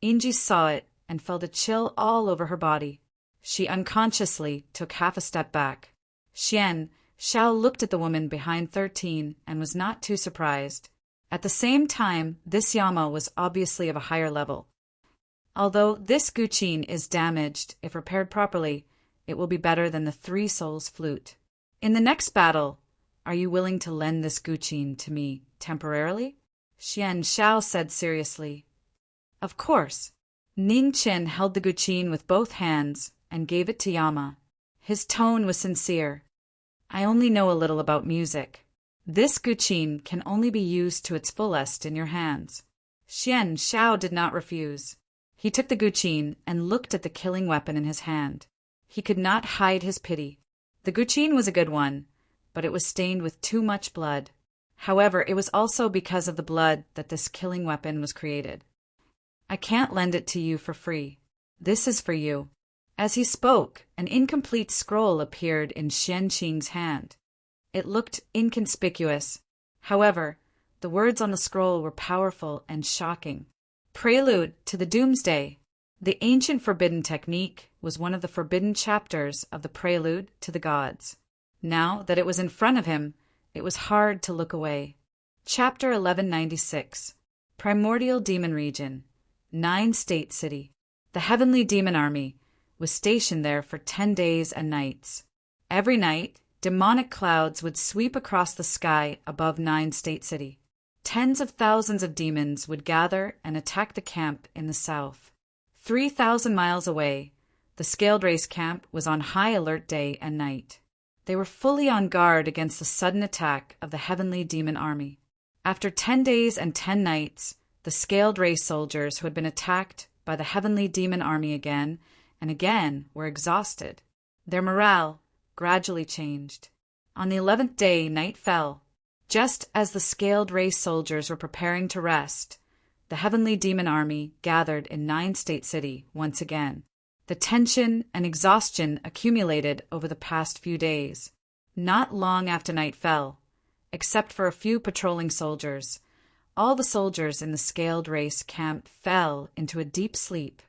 Inji saw it and felt a chill all over her body. She unconsciously took half a step back. Xian Xiao looked at the woman behind 13 and was not too surprised. At the same time, this Yama was obviously of a higher level. Although this guqin is damaged, if repaired properly, it will be better than the three souls flute. In the next battle, are you willing to lend this guqin to me temporarily?" Xian Xiao said seriously. "Of course." Ning Qin held the guqin with both hands and gave it to Yama. His tone was sincere. "I only know a little about music. This guqin can only be used to its fullest in your hands." Xian Xiao did not refuse. He took the guqin and looked at the killing weapon in his hand. He could not hide his pity. The guqin was a good one, but it was stained with too much blood. However, it was also because of the blood that this killing weapon was created. "I can't lend it to you for free. This is for you." As he spoke, an incomplete scroll appeared in Xian Qing's hand. It looked inconspicuous. However, the words on the scroll were powerful and shocking. "Prelude to the Doomsday." The ancient forbidden technique was one of the forbidden chapters of the Prelude to the Gods. Now that it was in front of him, it was hard to look away. Chapter 1196. Primordial Demon Region, 9-State City. The Heavenly Demon Army was stationed there for 10 days and nights. Every night, demonic clouds would sweep across the sky above 9-State City. Tens of thousands of demons would gather and attack the camp in the south. 3,000 miles away, the Scaled Race camp was on high alert day and night. They were fully on guard against the sudden attack of the Heavenly Demon Army. After 10 days and 10 nights, the Scaled Race soldiers who had been attacked by the Heavenly Demon Army again and again were exhausted. Their morale gradually changed. On the 11th day, night fell. Just as the Scaled Race soldiers were preparing to rest, the Heavenly Demon Army gathered in 9-State City once again. The tension and exhaustion accumulated over the past few days. Not long after night fell, except for a few patrolling soldiers, all the soldiers in the Scaled Race camp fell into a deep sleep.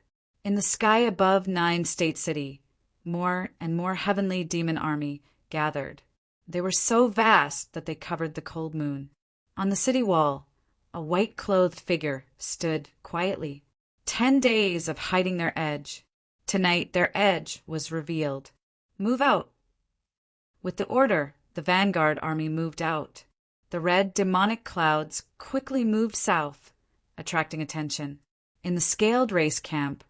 In the sky above 9-State City, more and more Heavenly Demon Army gathered. They were so vast that they covered the cold moon. On the city wall, a white-clothed figure stood quietly. 10 days of hiding their edge. Tonight their edge was revealed. "Move out." With the order, the vanguard army moved out. The red demonic clouds quickly moved south, attracting attention. In the Scaled Race camp,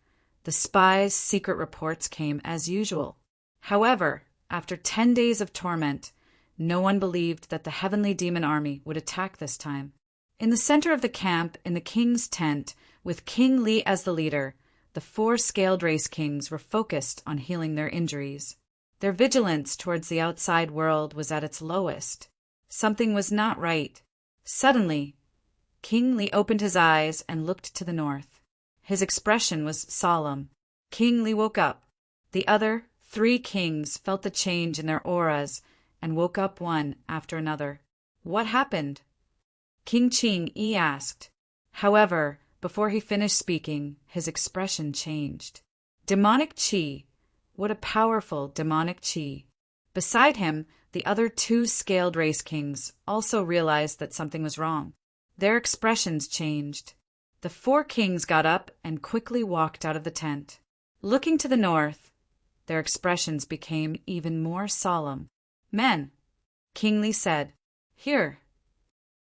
the spies' secret reports came as usual. However, after 10 days of torment, no one believed that the Heavenly Demon Army would attack this time. In the center of the camp, in the king's tent, with King Li as the leader, the 4 Scaled Race kings were focused on healing their injuries. Their vigilance towards the outside world was at its lowest. Something was not right. Suddenly, King Li opened his eyes and looked to the north. His expression was solemn. King Li woke up. The other 3 kings felt the change in their auras and woke up one after another. "What happened?" King Qing Yi asked. However, before he finished speaking, his expression changed. Demonic Qi. What a powerful demonic Qi. Beside him, the other 2 Scaled Race kings also realized that something was wrong. Their expressions changed. The 4 kings got up and quickly walked out of the tent. Looking to the north, their expressions became even more solemn. Men, King Li said. Here.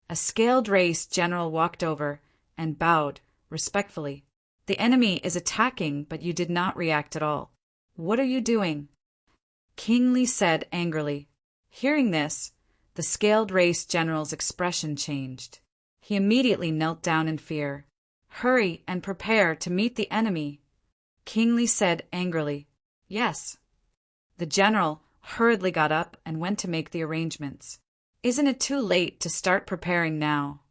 A scaled race general walked over and bowed respectfully. The enemy is attacking, but you did not react at all. What are you doing? King Li said angrily. Hearing this, the scaled race general's expression changed. He immediately knelt down in fear. Hurry and prepare to meet the enemy. King Li said angrily. Yes. The general hurriedly got up and went to make the arrangements. Isn't it too late to start preparing now?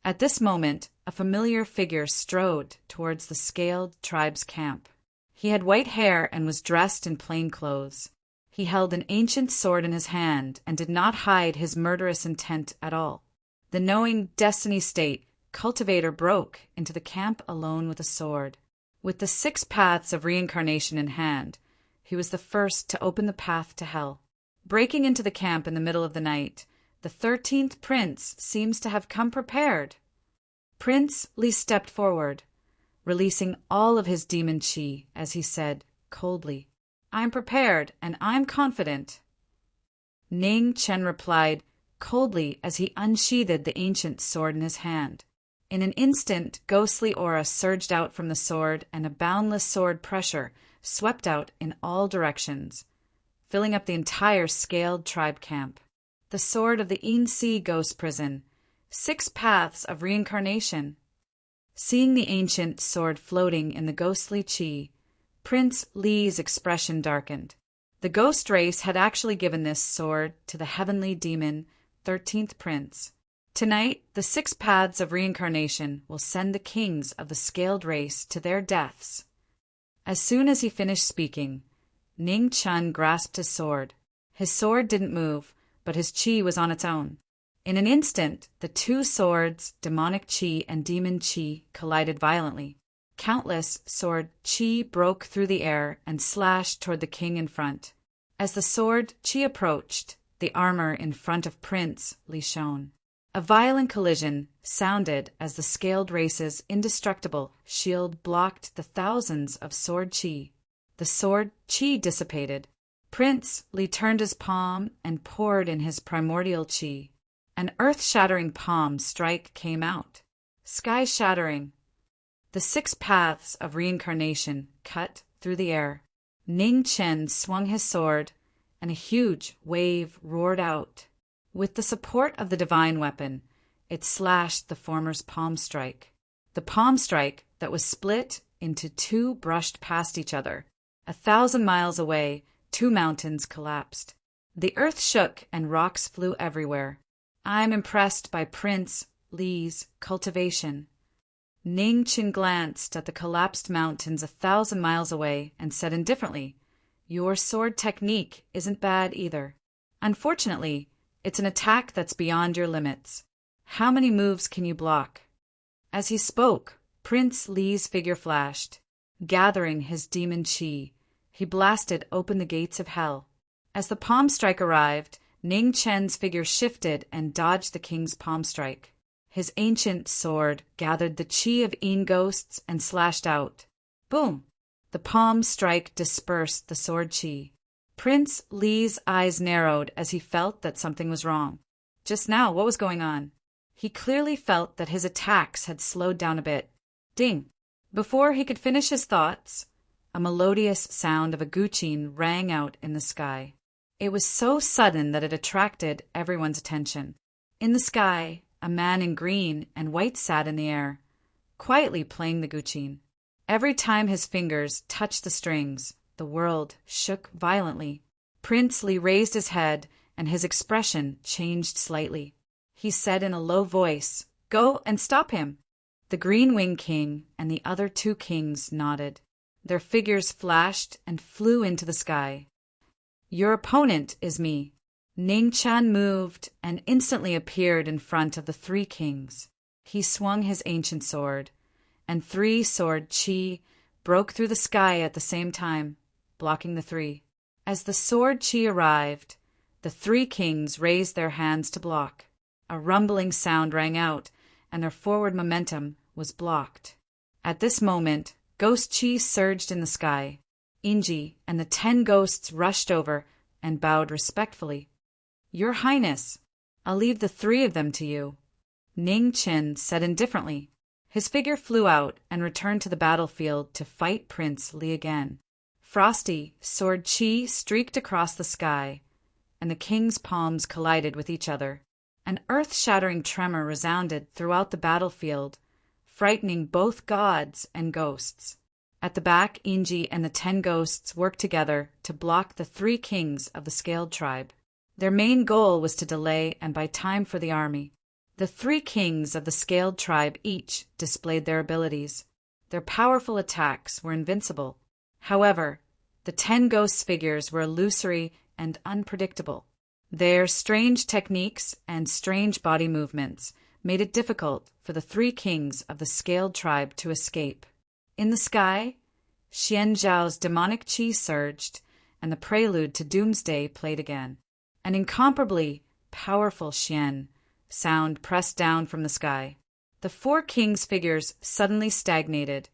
At this moment, a familiar figure strode towards the scaled tribe's camp. He had white hair and was dressed in plain clothes. He held an ancient sword in his hand and did not hide his murderous intent at all. The knowing Destiny State cultivator broke into the camp alone with a sword. With the 6 paths of reincarnation in hand, he was the first to open the path to hell. Breaking into the camp in the middle of the night, the 13th prince seems to have come prepared. Prince Li stepped forward, releasing all of his demon chi, as he said, coldly, I'm prepared, and I'm confident. Ning Chen replied, coldly, as he unsheathed the ancient sword in his hand. In an instant, ghostly aura surged out from the sword, and a boundless sword pressure swept out in all directions, filling up the entire scaled tribe camp. The sword of the Yin-Si ghost prison, 6 paths of reincarnation. Seeing the ancient sword floating in the ghostly chi, Prince Li's expression darkened. The ghost race had actually given this sword to the heavenly demon, 13th prince. Tonight, the 6 paths of reincarnation will send the kings of the scaled race to their deaths. As soon as he finished speaking, Ning Chen grasped his sword. His sword didn't move, but his chi was on its own. In an instant, the 2 swords, demonic chi and demon chi, collided violently. Countless sword chi broke through the air and slashed toward the king in front. As the sword chi approached, the armor in front of Prince Li shone. A violent collision sounded as the scaled race's indestructible shield blocked the thousands of sword chi. The sword chi dissipated. Prince Li turned his palm and poured in his primordial chi. An earth-shattering palm strike came out. Sky-shattering. The 6 paths of reincarnation cut through the air. Ning Chen swung his sword, and a huge wave roared out. With the support of the divine weapon, it slashed the former's palm strike. The palm strike that was split into 2 brushed past each other. 1,000 miles away, 2 mountains collapsed. The earth shook and rocks flew everywhere. I'm impressed by Prince Li's cultivation. Ning Chen glanced at the collapsed mountains 1,000 miles away and said indifferently, Your sword technique isn't bad either. Unfortunately, it's an attack that's beyond your limits. How many moves can you block? As he spoke, Prince Li's figure flashed. Gathering his demon chi, he blasted open the gates of hell. As the palm strike arrived, Ning Chen's figure shifted and dodged the king's palm strike. His ancient sword gathered the chi of Yin ghosts and slashed out. Boom! The palm strike dispersed the sword chi. Prince Li's eyes narrowed as he felt that something was wrong. Just now, what was going on? He clearly felt that his attacks had slowed down a bit. Ding! Before he could finish his thoughts, a melodious sound of a guqin rang out in the sky. It was so sudden that it attracted everyone's attention. In the sky, a man in green and white sat in the air, quietly playing the guqin. Every time his fingers touched the strings, the world shook violently. Prince Li raised his head, and his expression changed slightly. He said in a low voice, Go and stop him. The Green Wing King and the other 2 kings nodded. Their figures flashed and flew into the sky. Your opponent is me. Ning Chen moved and instantly appeared in front of the 3 kings. He swung his ancient sword, and 3 sword chi broke through the sky at the same time, blocking the 3. As the sword chi arrived, the 3 kings raised their hands to block. A rumbling sound rang out, and their forward momentum was blocked. At this moment, ghost chi surged in the sky. Inji and the 10 ghosts rushed over and bowed respectfully. "Your Highness, I'll leave the three of them to you," Ning Qin said indifferently. His figure flew out and returned to the battlefield to fight Prince Li again. Frosty sword Qi streaked across the sky, and the king's palms collided with each other. An earth-shattering tremor resounded throughout the battlefield, frightening both gods and ghosts. At the back, Inji and the 10 ghosts worked together to block the 3 kings of the Scaled tribe. Their main goal was to delay and buy time for the army. The 3 kings of the Scaled tribe each displayed their abilities. Their powerful attacks were invincible. However, the 10 ghosts' figures were illusory and unpredictable. Their strange techniques and strange body movements made it difficult for the 3 kings of the Scaled tribe to escape. In the sky, Xian Zhao's demonic qi surged, and the prelude to Doomsday played again. An incomparably powerful Xian sound pressed down from the sky. The 4 kings' figures suddenly stagnated,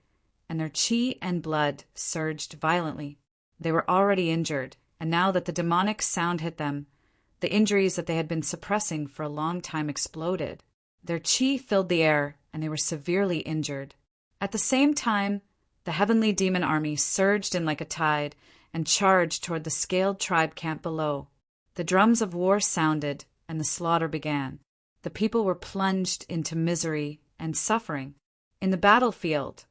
and their qi and blood surged violently. They were already injured, and now that the demonic sound hit them, the injuries that they had been suppressing for a long time exploded. Their qi filled the air, and they were severely injured. At the same time, the heavenly demon army surged in like a tide and charged toward the Scaled tribe camp below. The drums of war sounded, and the slaughter began. The people were plunged into misery and suffering. In the battlefield,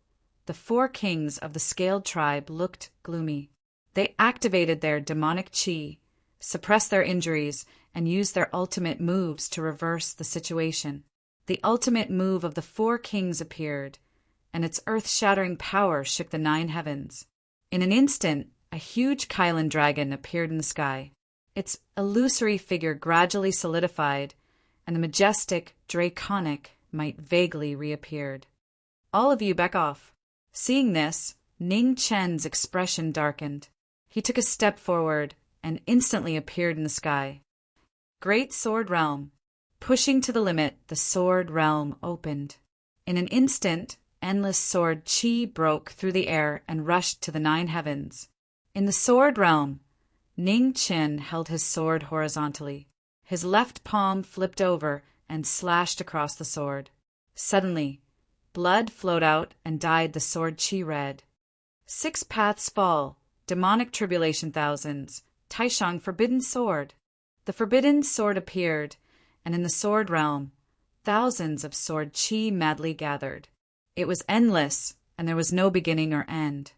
the 4 kings of the Scaled tribe looked gloomy. They activated their demonic qi, suppressed their injuries, and used their ultimate moves to reverse the situation. The ultimate move of the 4 kings appeared, and its earth-shattering power shook the 9 heavens. In an instant, a huge Kylan dragon appeared in the sky. Its illusory figure gradually solidified, and the majestic, draconic might vaguely reappeared. "All of you back off." Seeing this, Ning Chen's expression darkened. He took a step forward and instantly appeared in the sky. Great Sword Realm. Pushing to the limit, the Sword Realm opened. In an instant, endless sword qi broke through the air and rushed to the 9 heavens. In the Sword Realm, Ning Qin held his sword horizontally. His left palm flipped over and slashed across the sword. Suddenly, blood flowed out and dyed the sword qi red. 6 paths fall, demonic tribulation thousands, Taishang forbidden sword. The forbidden sword appeared, and in the Sword Realm, thousands of sword qi madly gathered. It was endless, and there was no beginning or end.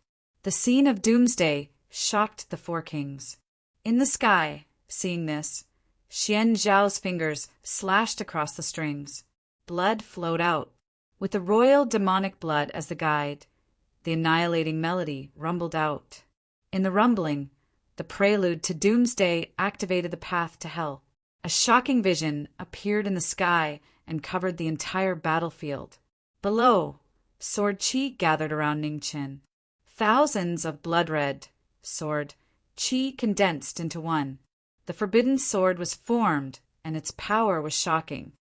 The scene of Doomsday shocked the 4 kings. In the sky, seeing this, Xian Zhao's fingers slashed across the strings. Blood flowed out. With the royal demonic blood as the guide, the annihilating melody rumbled out. In the rumbling, the prelude to Doomsday activated the path to hell. A shocking vision appeared in the sky and covered the entire battlefield. Below, sword qi gathered around Ning Qin. Thousands of blood-red sword qi condensed into one. The forbidden sword was formed, and its power was shocking.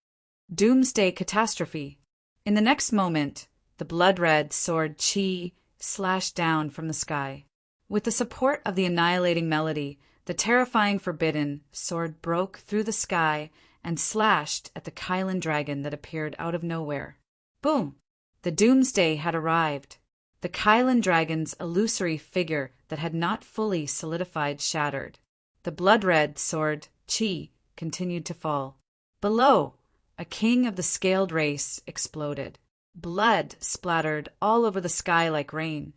Doomsday catastrophe. In the next moment, the blood-red sword qi slashed down from the sky. With the support of the annihilating melody, the terrifying forbidden sword broke through the sky and slashed at the Kylan dragon that appeared out of nowhere. Boom! The Doomsday had arrived. The Kylan dragon's illusory figure that had not fully solidified shattered. The blood-red sword qi continued to fall. Below, a king of the Scaled race exploded. Blood splattered all over the sky like rain.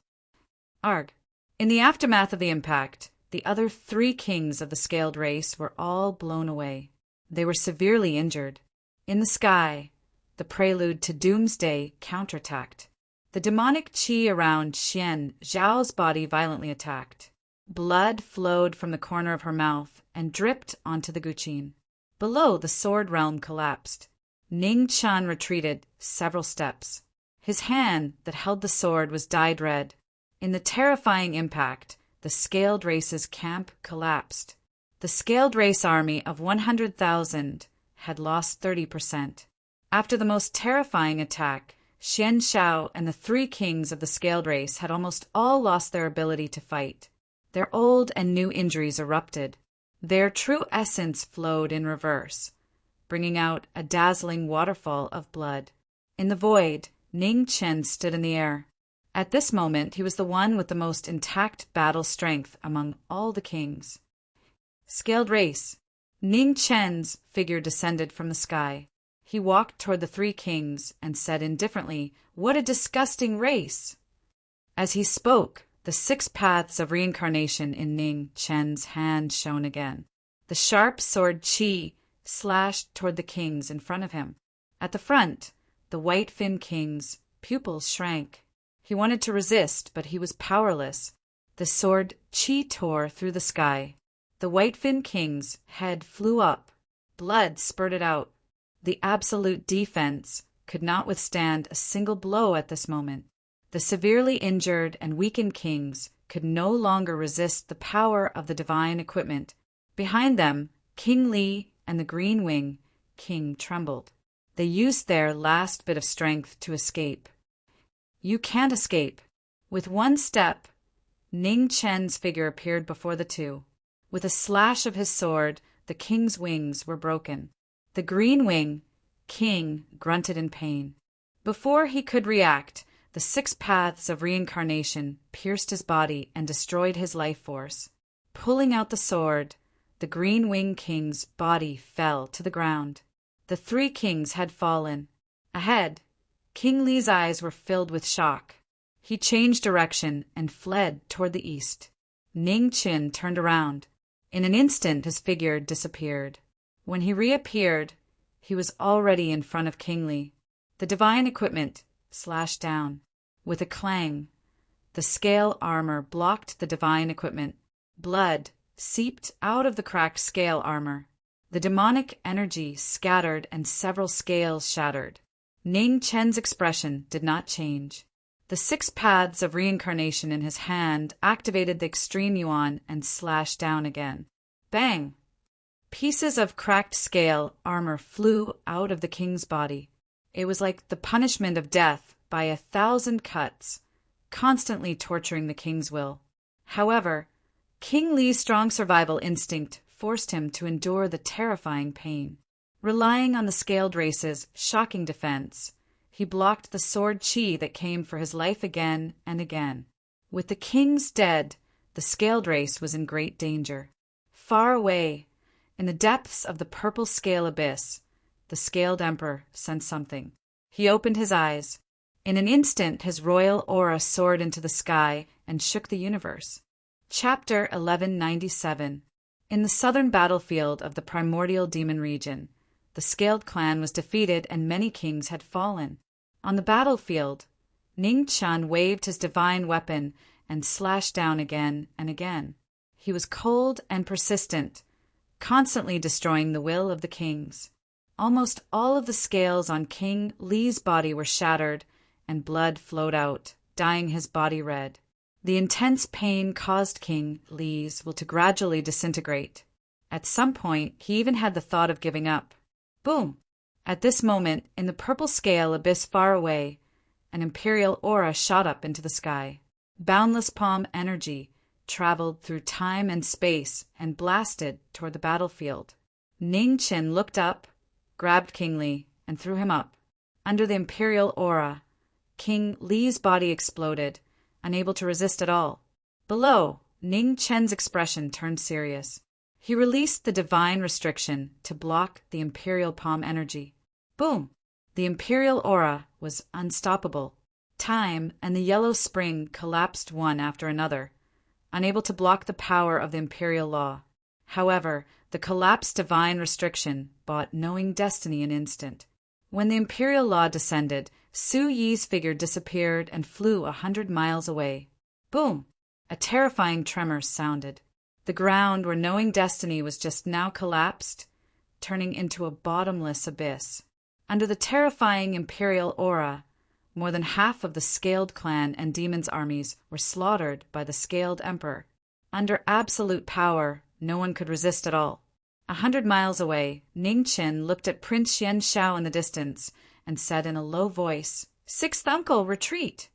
Arg. In the aftermath of the impact, the other 3 kings of the Scaled race were all blown away. They were severely injured. In the sky, the prelude to Doomsday counterattacked. The demonic qi around Xian Zhao's body violently attacked. Blood flowed from the corner of her mouth and dripped onto the guqin. Below, the Sword Realm collapsed. Ning Chan retreated several steps. His hand that held the sword was dyed red. In the terrifying impact, the Scaled race's camp collapsed. The Scaled race army of 100,000 had lost 30%. After the most terrifying attack, Xian Xiao and the 3 kings of the Scaled race had almost all lost their ability to fight. Their old and new injuries erupted. Their true essence flowed in reverse, bringing out a dazzling waterfall of blood. In the void, Ning Chen stood in the air. At this moment, he was the one with the most intact battle strength among all the kings. Scaled race. Ning Chen's figure descended from the sky. He walked toward the three kings and said indifferently, "What a disgusting race!" As he spoke, the 6 paths of reincarnation in Ning Chen's hand shone again. The sharp sword Qi slashed toward the kings in front of him. At the front, the white-fin king's pupils shrank. He wanted to resist, but he was powerless. The sword Qi tore through the sky. The white-fin king's head flew up. Blood spurted out. The absolute defense could not withstand a single blow at this moment. The severely injured and weakened kings could no longer resist the power of the divine equipment. Behind them, King Li and the Green Wing King trembled. They used their last bit of strength to escape. You can't escape. With one step, Ning Chen's figure appeared before the two. With a slash of his sword, the king's wings were broken. The Green Wing King grunted in pain. Before he could react, the 6 paths of reincarnation pierced his body and destroyed his life force. Pulling out the sword, the Green Wing King's body fell to the ground. The 3 kings had fallen. Ahead, King Li's eyes were filled with shock. He changed direction and fled toward the east. Ning Chen turned around. In an instant, his figure disappeared. When he reappeared, he was already in front of King Li. The divine equipment slashed down. With a clang, the scale armor blocked the divine equipment. Blood seeped out of the cracked scale armor. The demonic energy scattered and several scales shattered. Ning Chen's expression did not change. The 6 paths of reincarnation in his hand activated the extreme yuan and slashed down again. Bang! Pieces of cracked scale armor flew out of the king's body. It was like the punishment of death by 1,000 cuts, constantly torturing the king's will. However, King Li's strong survival instinct forced him to endure the terrifying pain. Relying on the scaled race's shocking defense, he blocked the sword Qi that came for his life again and again. With the kings dead, the scaled race was in great danger. Far away, in the depths of the purple scale abyss, the scaled emperor sensed something. He opened his eyes. In an instant, his royal aura soared into the sky and shook the universe. Chapter 1197. In the southern battlefield of the primordial demon region, the scaled clan was defeated and many kings had fallen. On the battlefield, Ning Chen waved his divine weapon and slashed down again and again. He was cold and persistent, constantly destroying the will of the kings. Almost all of the scales on King Li's body were shattered, and blood flowed out, dyeing his body red. The intense pain caused King Li's will to gradually disintegrate. At some point, he even had the thought of giving up. Boom! At this moment, in the purple scale abyss far away, an imperial aura shot up into the sky. Boundless palm energy traveled through time and space and blasted toward the battlefield. Ning Chen looked up, grabbed King Li, and threw him up. Under the imperial aura, King Li's body exploded, unable to resist at all. Below, Ning Chen's expression turned serious. He released the divine restriction to block the imperial palm energy. Boom! The imperial aura was unstoppable. Time and the yellow spring collapsed one after another, unable to block the power of the imperial law. However, the collapsed divine restriction bought knowing destiny an instant. When the imperial law descended, Su Yi's figure disappeared and flew 100 miles away. Boom! A terrifying tremor sounded. The ground where knowing destiny was just now collapsed, turning into a bottomless abyss. Under the terrifying imperial aura, more than half of the Scaled clan and demons' armies were slaughtered by the Scaled emperor. Under absolute power, no one could resist at all. 100 miles away, Ning Chen looked at Prince Xian Shao in the distance and said in a low voice, "Sixth uncle, retreat!"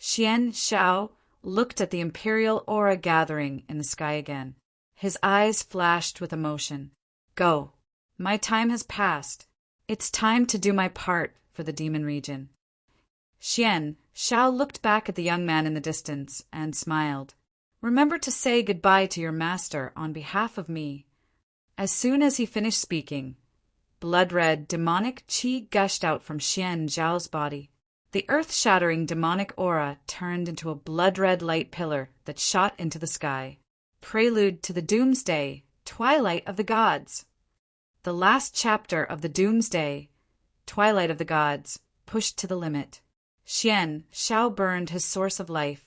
Xian Shao looked at the imperial aura gathering in the sky again. His eyes flashed with emotion. Go. My time has passed. It's time to do my part for the demon region. Shao looked back at the young man in the distance and smiled. Remember to say goodbye to your master on behalf of me. As soon as he finished speaking, blood-red demonic qi gushed out from Zhao's body. The earth-shattering demonic aura turned into a blood-red light pillar that shot into the sky. Prelude to the Doomsday, Twilight of the Gods. The last chapter of the Doomsday, Twilight of the Gods, pushed to the limit. Shao burned his source of life.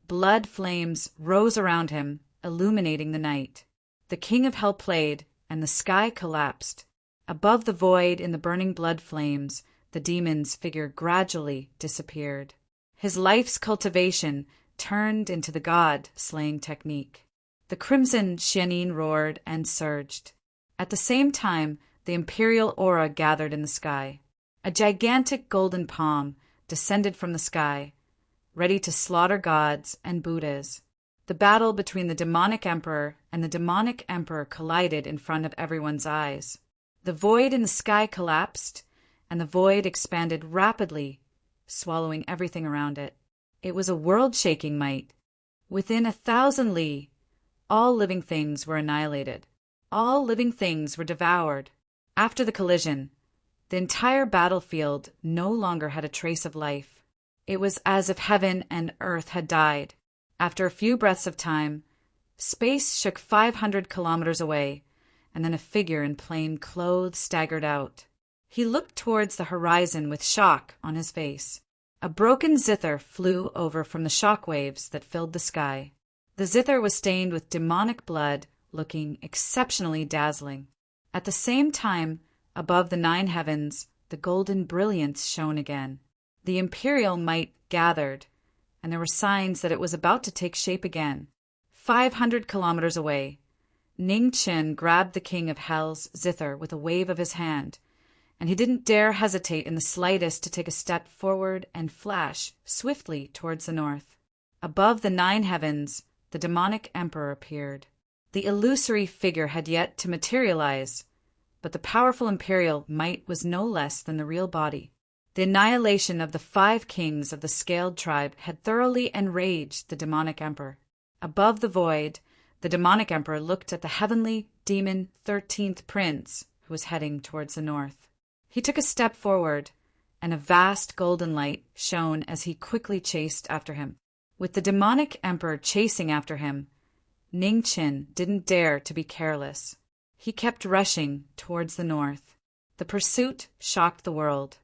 Blood flames rose around him, illuminating the night. The King of Hell played, and the sky collapsed. Above the void in the burning blood flames, the demon's figure gradually disappeared. His life's cultivation turned into the god-slaying technique. The crimson Xianin roared and surged. At the same time, the imperial aura gathered in the sky. A gigantic golden palm descended from the sky, ready to slaughter gods and Buddhas. The battle between the demonic emperor and the demonic emperor collided in front of everyone's eyes. The void in the sky collapsed, and the void expanded rapidly, swallowing everything around it. It was a world-shaking might. Within 1,000 li, all living things were annihilated. All living things were devoured. After the collision, the entire battlefield no longer had a trace of life. It was as if heaven and earth had died. After a few breaths of time, space shook 500 kilometers away, and then a figure in plain clothes staggered out. He looked towards the horizon with shock on his face. A broken zither flew over from the shock waves that filled the sky. The zither was stained with demonic blood, looking exceptionally dazzling. At the same time, above the 9 heavens, the golden brilliance shone again. The imperial might gathered, and there were signs that it was about to take shape again. 500 kilometers away, Ning Chen grabbed the King of Hell's zither with a wave of his hand, and he didn't dare hesitate in the slightest to take a step forward and flash swiftly towards the north. Above the 9 heavens, the demonic emperor appeared. The illusory figure had yet to materialize, but the powerful imperial might was no less than the real body. The annihilation of the 5 kings of the scaled tribe had thoroughly enraged the demonic emperor. Above the void, the demonic emperor looked at the heavenly demon 13th prince who was heading towards the north. He took a step forward, and a vast golden light shone as he quickly chased after him. With the demonic emperor chasing after him, Ning Chen didn't dare to be careless. He kept rushing towards the north. The pursuit shocked the world.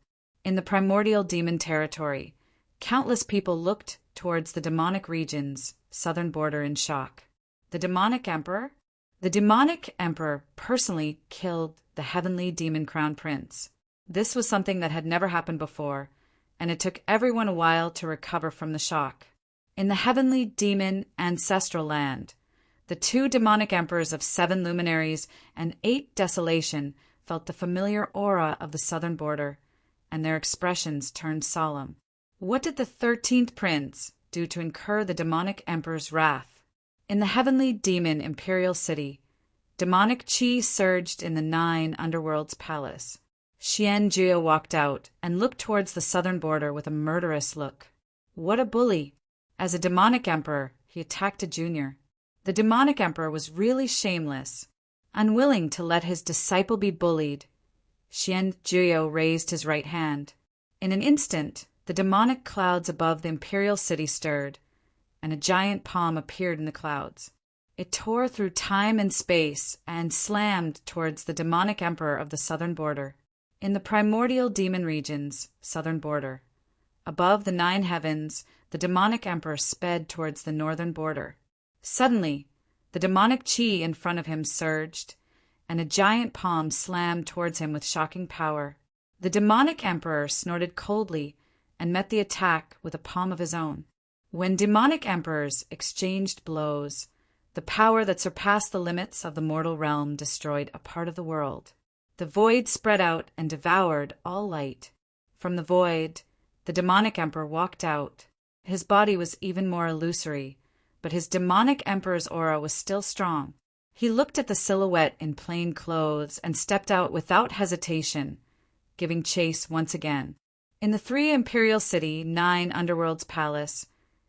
In the primordial demon territory, countless people looked towards the demonic region's southern border in shock. The demonic emperor? The demonic emperor personally killed the heavenly demon crown prince. This was something that had never happened before, and it took everyone a while to recover from the shock. In the heavenly demon ancestral land, the 2 demonic emperors of 7 luminaries and 8 desolation felt the familiar aura of the southern border, and their expressions turned solemn. What did the 13th prince do to incur the demonic emperor's wrath? In the heavenly demon imperial city, demonic qi surged in the 9 underworld's palace. Jia walked out and looked towards the southern border with a murderous look. What a bully! As a demonic emperor, he attacked a junior. The demonic emperor was really shameless. Unwilling to let his disciple be bullied, Jia raised his right hand. In an instant, the demonic clouds above the imperial city stirred, and a giant palm appeared in the clouds. It tore through time and space and slammed towards the demonic emperor of the southern border. In the primordial demon region's southern border, above the 9 heavens, the demonic emperor sped towards the northern border. Suddenly, the demonic qi in front of him surged, and a giant palm slammed towards him with shocking power. The demonic emperor snorted coldly and met the attack with a palm of his own. When demonic emperors exchanged blows, the power that surpassed the limits of the mortal realm destroyed a part of the world. The void spread out and devoured all light. From the void, the demonic emperor walked out. His body was even more illusory, but his demonic emperor's aura was still strong. He looked at the silhouette in plain clothes and stepped out without hesitation, giving chase once again. In the 3 imperial city, 9 underworld's palace,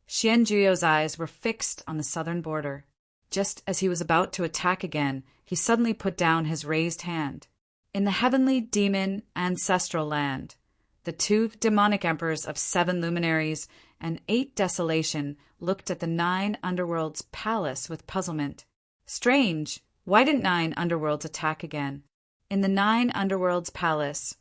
Xianjuo's eyes were fixed on the southern border. Just as he was about to attack again, he suddenly put down his raised hand. In the heavenly demon ancestral land, the 2 demonic emperors of 7 luminaries and 8 desolation looked at the 9 underworld's palace with puzzlement. Strange, why didn't 9 underworlds attack again? In the 9 underworld's palace,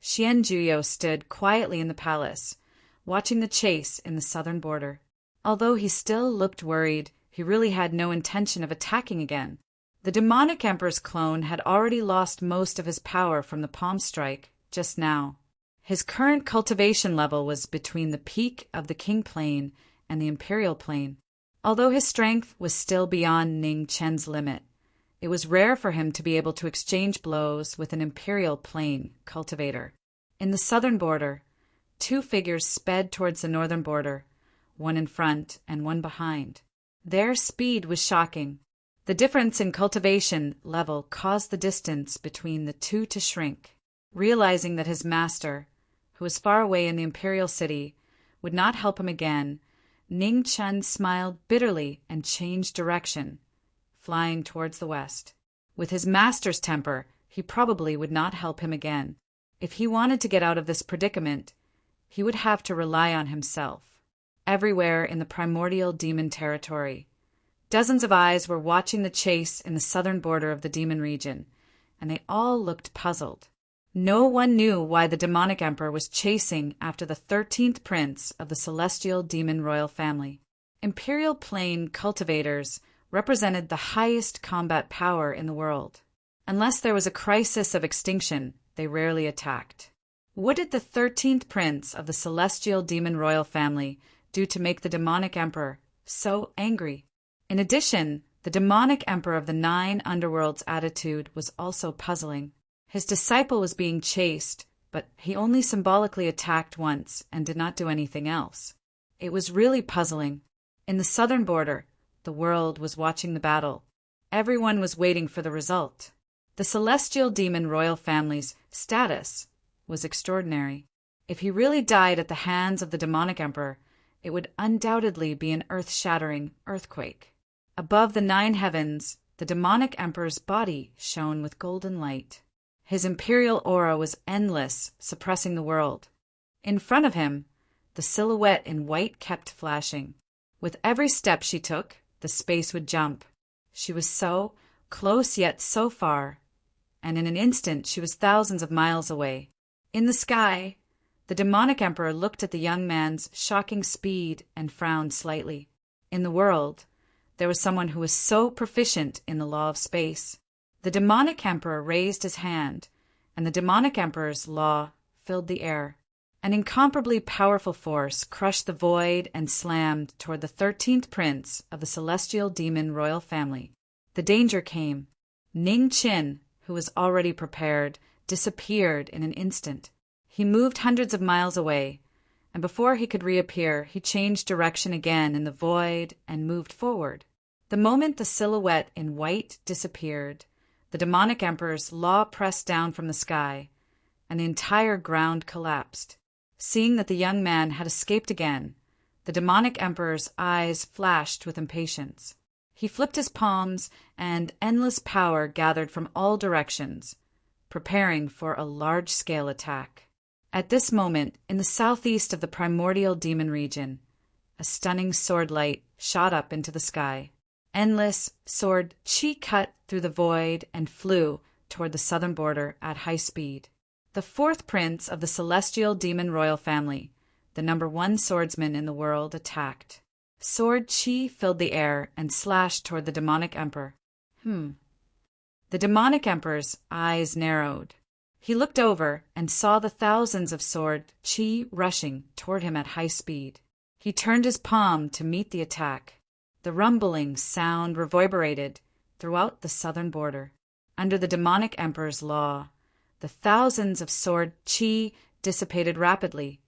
Xianjuo stood quietly in the palace, watching the chase in the southern border. Although he still looked worried, he really had no intention of attacking again. The demonic emperor's clone had already lost most of his power from the palm strike just now. His current cultivation level was between the peak of the king plane and the imperial plane. Although his strength was still beyond Ning Chen's limit, it was rare for him to be able to exchange blows with an imperial plane cultivator. In the southern border, 2 figures sped towards the northern border, one in front and one behind. Their speed was shocking. The difference in cultivation level caused the distance between the 2 to shrink. Realizing that his master, who was far away in the imperial city, would not help him again, Ning Chen smiled bitterly and changed direction, flying towards the west. With his master's temper, he probably would not help him again. If he wanted to get out of this predicament, he would have to rely on himself. Everywhere in the primordial demon territory, dozens of eyes were watching the chase in the southern border of the demon region, and they all looked puzzled. No one knew why the demonic emperor was chasing after the 13th prince of the celestial demon royal family. Imperial plane cultivators represented the highest combat power in the world. Unless there was a crisis of extinction, they rarely attacked. What did the 13th prince of the celestial demon royal family do to make the demonic emperor so angry? In addition, the demonic emperor of the 9 underworlds' attitude was also puzzling. His disciple was being chased, but he only symbolically attacked once and did not do anything else. It was really puzzling. In the southern border, the world was watching the battle. Everyone was waiting for the result. The celestial demon royal family's status was extraordinary. If he really died at the hands of the demonic emperor, it would undoubtedly be an earth-shattering earthquake. Above the 9 heavens, the demonic emperor's body shone with golden light. His imperial aura was endless, suppressing the world. In front of him, the silhouette in white kept flashing. With every step she took, the space would jump. She was so close yet so far, and in an instant she was thousands of miles away. In the sky, the demonic emperor looked at the young man's shocking speed and frowned slightly. In the world, there was someone who was so proficient in the law of space. The demonic emperor raised his hand, and the demonic emperor's law filled the air. An incomparably powerful force crushed the void and slammed toward the 13th prince of the celestial demon royal family. The danger came. Ning Qin, who was already prepared, disappeared in an instant. He moved hundreds of miles away, and before he could reappear, he changed direction again in the void and moved forward. The moment the silhouette in white disappeared, the demonic emperor's law pressed down from the sky, and the entire ground collapsed. Seeing that the young man had escaped again, the demonic emperor's eyes flashed with impatience. He flipped his palms, and endless power gathered from all directions, preparing for a large-scale attack. At this moment, in the southeast of the primordial demon region, a stunning sword light shot up into the sky. Endless sword chi cut through the void and flew toward the southern border at high speed. The 4th prince of the celestial demon royal family, the number 1 swordsman in the world, attacked. Sword chi filled the air and slashed toward the demonic emperor. The demonic emperor's eyes narrowed. He looked over and saw the thousands of sword chi rushing toward him at high speed. He turned his palm to meet the attack. The rumbling sound reverberated throughout the southern border. Under the demonic emperor's law, the thousands of sword chi dissipated rapidly,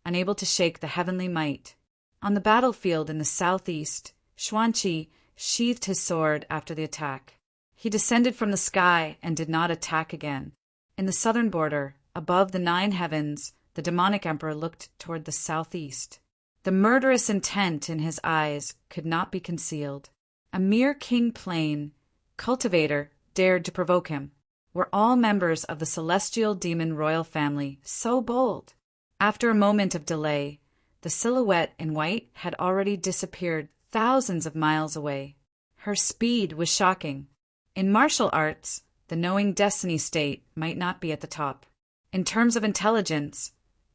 unable to shake the heavenly might. On the battlefield in the southeast, Xuanqi sheathed his sword after the attack. He descended from the sky and did not attack again. In the southern border, above the 9 heavens, the demonic emperor looked toward the southeast. The murderous intent in his eyes could not be concealed. A mere king plain cultivator dared to provoke him. Were all members of the celestial demon royal family so bold? After a moment of delay, the silhouette in white had already disappeared thousands of miles away. Her speed was shocking. In martial arts, the knowing destiny state might not be at the top. In terms of intelligence,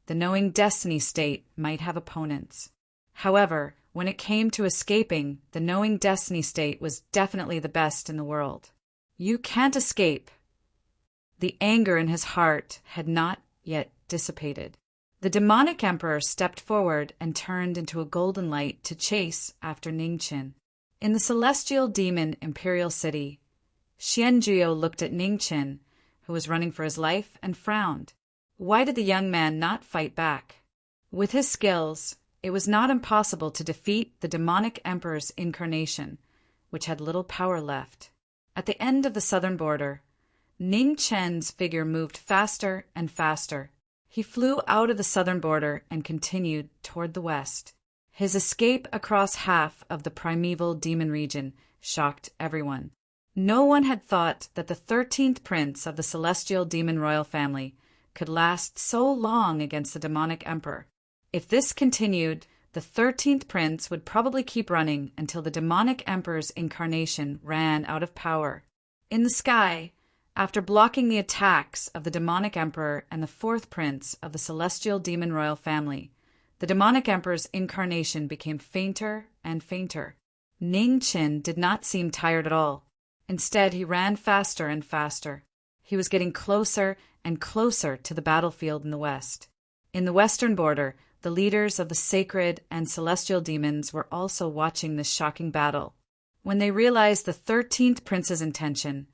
the knowing destiny state might have opponents. However, when it came to escaping, the knowing destiny state was definitely the best in the world. You can't escape. The anger in his heart had not yet dissipated. The demonic emperor stepped forward and turned into a golden light to chase after Ningqin. In the celestial demon imperial city, Xianzhuo looked at Ningqin, who was running for his life, and frowned. Why did the young man not fight back? With his skills, it was not impossible to defeat the demonic emperor's incarnation, which had little power left. At the end of the southern border, Ningqin's figure moved faster and faster. He flew out of the southern border and continued toward the west. His escape across half of the primeval demon region shocked everyone. No one had thought that the 13th prince of the celestial demon royal family could last so long against the demonic emperor. If this continued, the 13th prince would probably keep running until the demonic emperor's incarnation ran out of power. In the sky, after blocking the attacks of the demonic emperor and the 4th prince of the celestial demon royal family, the demonic emperor's incarnation became fainter and fainter. Ningqin did not seem tired at all. Instead, he ran faster and faster. He was getting closer and closer to the battlefield in the west. In the western border, the leaders of the sacred and celestial demons were also watching this shocking battle. When they realized the 13th prince's intention,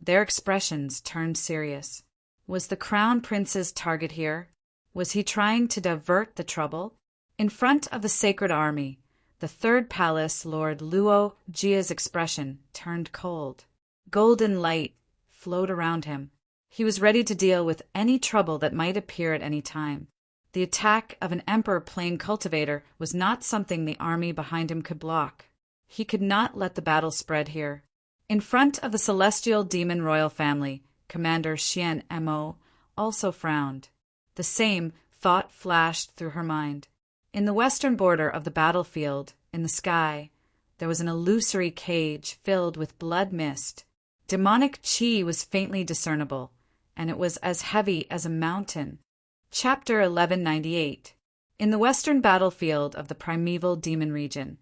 their expressions turned serious. Was the crown prince's target here? Was he trying to divert the trouble? In front of the sacred army, the 3rd palace Lord Luo Jia's expression turned cold. Golden light flowed around him. He was ready to deal with any trouble that might appear at any time. The attack of an emperor plain cultivator was not something the army behind him could block. He could not let the battle spread here. In front of the celestial demon royal family, Commander Xian Mo also frowned. The same thought flashed through her mind. In the western border of the battlefield, in the sky, there was an illusory cage filled with blood mist. Demonic chi was faintly discernible, and it was as heavy as a mountain. Chapter 1198. In the western battlefield of the primeval demon region,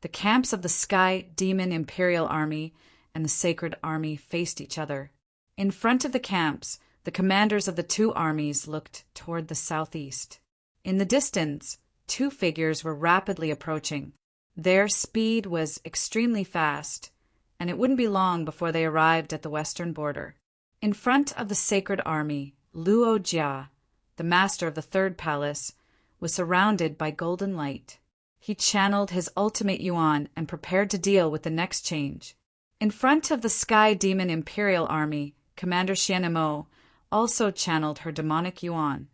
the camps of the Sky Demon Imperial Army and the Sacred Army faced each other. In front of the camps, the commanders of the 2 armies looked toward the southeast. In the distance, 2 figures were rapidly approaching. Their speed was extremely fast, and it wouldn't be long before they arrived at the western border. In front of the Sacred Army, Luo Jia, the master of the 3rd palace, was surrounded by golden light. He channeled his ultimate yuan and prepared to deal with the next change. In front of the Sky Demon Imperial Army, Commander Xianmo also channeled her demonic yuan,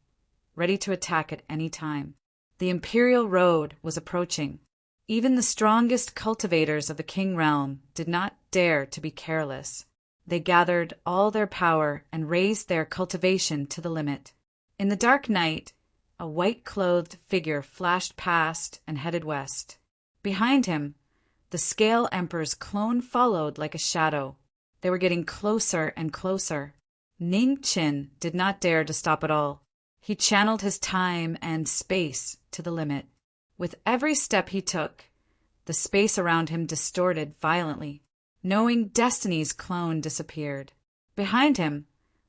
ready to attack at any time. The Imperial Road was approaching. Even the strongest cultivators of the King Realm did not dare to be careless. They gathered all their power and raised their cultivation to the limit. In the dark night, a white-clothed figure flashed past and headed west. Behind him, the Scale Emperor's clone followed like a shadow. They were getting closer and closer. Ningqin did not dare to stop at all. He channeled his time and space to the limit. With every step he took, the space around him distorted violently. Knowing Destiny's clone disappeared. Behind him,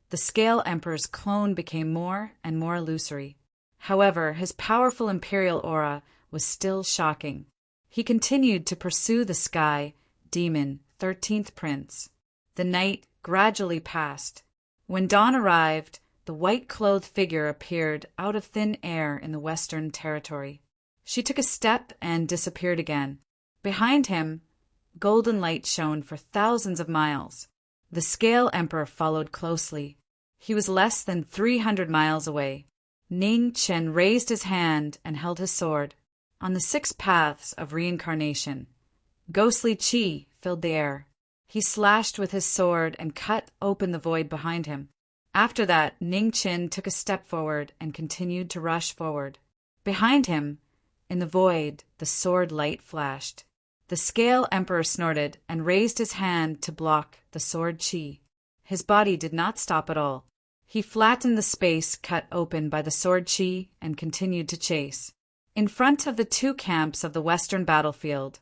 the Scale Emperor's clone became more and more illusory. However, his powerful imperial aura was still shocking. He continued to pursue the Sky Demon 13th Prince. The night gradually passed. When dawn arrived, the white-clothed figure appeared out of thin air in the western territory. She took a step and disappeared again. Behind him, Golden light shone for thousands of miles. The Scale Emperor followed closely. He was less than 300 miles away. Ning Chen raised his hand and held his sword. On the 6 paths of reincarnation, ghostly qi filled the air. He slashed with his sword and cut open the void behind him. After that, Ning Chen took a step forward and continued to rush forward. Behind him, in the void, the sword light flashed. The Scale Emperor snorted and raised his hand to block the sword qi. His body did not stop at all. He flattened the space cut open by the sword qi and continued to chase. In front of the 2 camps of the western battlefield,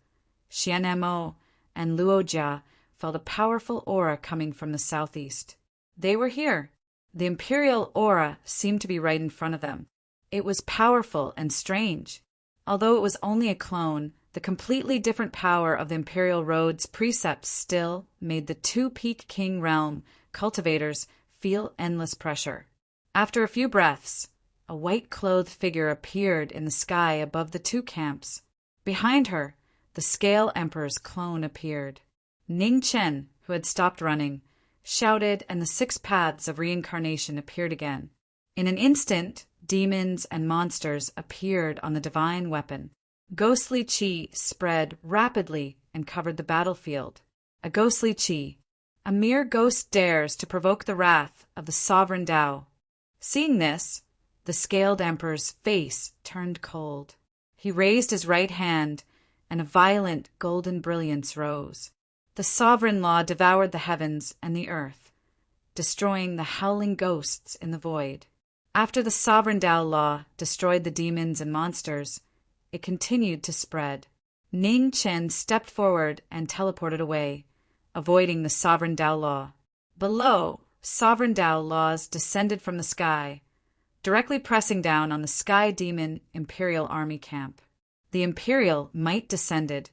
Xianmo and Luojia felt a powerful aura coming from the southeast. They were here. The imperial aura seemed to be right in front of them. It was powerful and strange. Although it was only a clone, the completely different power of the Imperial Road's precepts still made the 2-peak king realm cultivators feel endless pressure. After a few breaths, a white-clothed figure appeared in the sky above the 2 camps. Behind her, the Scale Emperor's clone appeared. Ning Chen, who had stopped running, shouted, and the 6 paths of reincarnation appeared again. In an instant, demons and monsters appeared on the divine weapon. Ghostly qi spread rapidly and covered the battlefield. A ghostly qi. A mere ghost dares to provoke the wrath of the sovereign Tao. Seeing this, the Scaled Emperor's face turned cold. He raised his right hand, and a violent golden brilliance rose. The sovereign law devoured the heavens and the earth, destroying the howling ghosts in the void. After the sovereign Tao law destroyed the demons and monsters, it continued to spread. Ning Chen stepped forward and teleported away, avoiding the sovereign Tao law. Below, sovereign Tao laws descended from the sky, directly pressing down on the Sky Demon Imperial Army camp. The Imperial might descended,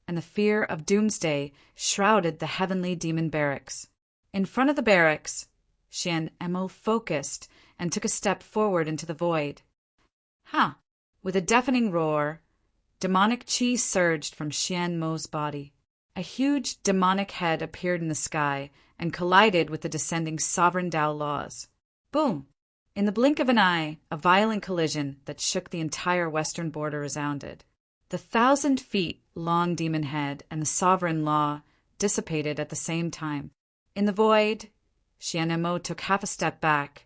and the fear of doomsday shrouded the heavenly demon barracks. In front of the barracks, Xianmo focused and took a step forward into the void. With a deafening roar, demonic qi surged from Xianmo's body. A huge demonic head appeared in the sky and collided with the descending sovereign Tao laws. Boom! In the blink of an eye, a violent collision that shook the entire western border resounded. The 1,000 feet long demon head and the sovereign law dissipated at the same time. In the void, Xianmo took half a step back,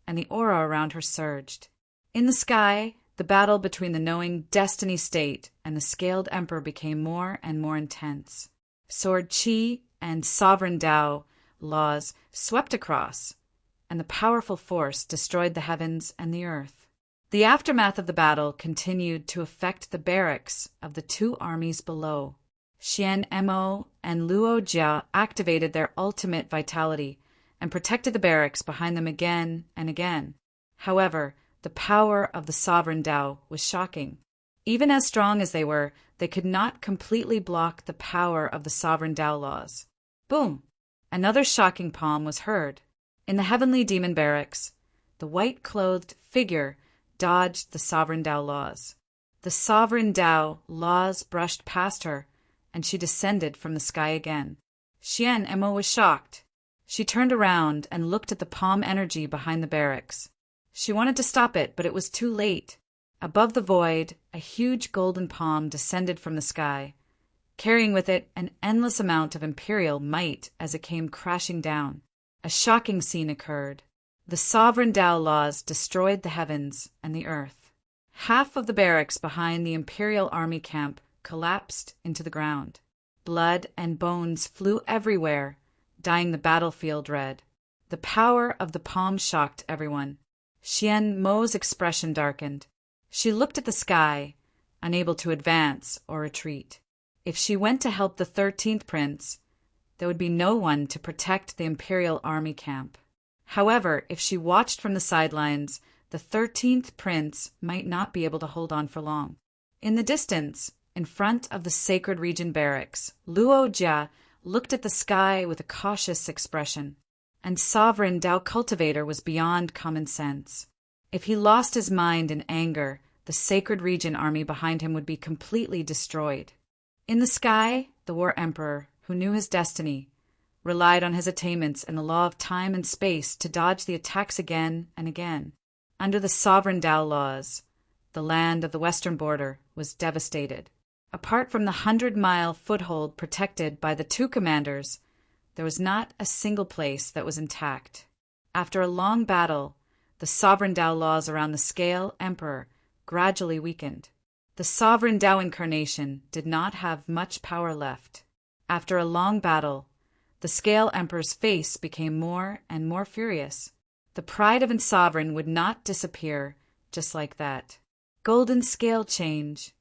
and the aura around her surged. In the sky, the battle between the knowing Destiny State and the Scaled Emperor became more and more intense. Sword qi and sovereign Tao laws swept across, and the powerful force destroyed the heavens and the earth. The aftermath of the battle continued to affect the barracks of the 2 armies below. Xianmo and Luojia activated their ultimate vitality and protected the barracks behind them again and again. However, the power of the sovereign Tao was shocking. Even as strong as they were, they could not completely block the power of the sovereign Tao laws. Boom! Another shocking palm was heard. In the heavenly demon barracks, the white-clothed figure dodged the sovereign Tao laws. The sovereign Tao laws brushed past her, and she descended from the sky again. Xianmo was shocked. She turned around and looked at the palm energy behind the barracks. She wanted to stop it, but it was too late. Above the void, a huge golden palm descended from the sky, carrying with it an endless amount of imperial might as it came crashing down. A shocking scene occurred. The sovereign Tao laws destroyed the heavens and the earth. Half of the barracks behind the Imperial Army camp collapsed into the ground. Blood and bones flew everywhere, dyeing the battlefield red. The power of the palm shocked everyone. Xianmo's expression darkened. She looked at the sky, unable to advance or retreat. If she went to help the 13th prince, there would be no one to protect the Imperial Army camp. However, if she watched from the sidelines, the 13th prince might not be able to hold on for long. In the distance, in front of the Sacred Region barracks, Luojia looked at the sky with a cautious expression. And sovereign Tao cultivator was beyond common sense. If he lost his mind in anger, the Sacred Region army behind him would be completely destroyed. In the sky, the War Emperor, who knew his destiny, relied on his attainments and the law of time and space to dodge the attacks again and again. Under the sovereign Tao laws, the land of the western border was devastated. Apart from the 100-mile foothold protected by the two commanders, there was not a single place that was intact. After a long battle, the sovereign Tao laws around the Scale Emperor gradually weakened. The sovereign Tao incarnation did not have much power left. After a long battle, the Scale Emperor's face became more and more furious. The pride of a sovereign would not disappear just like that. Golden scale change.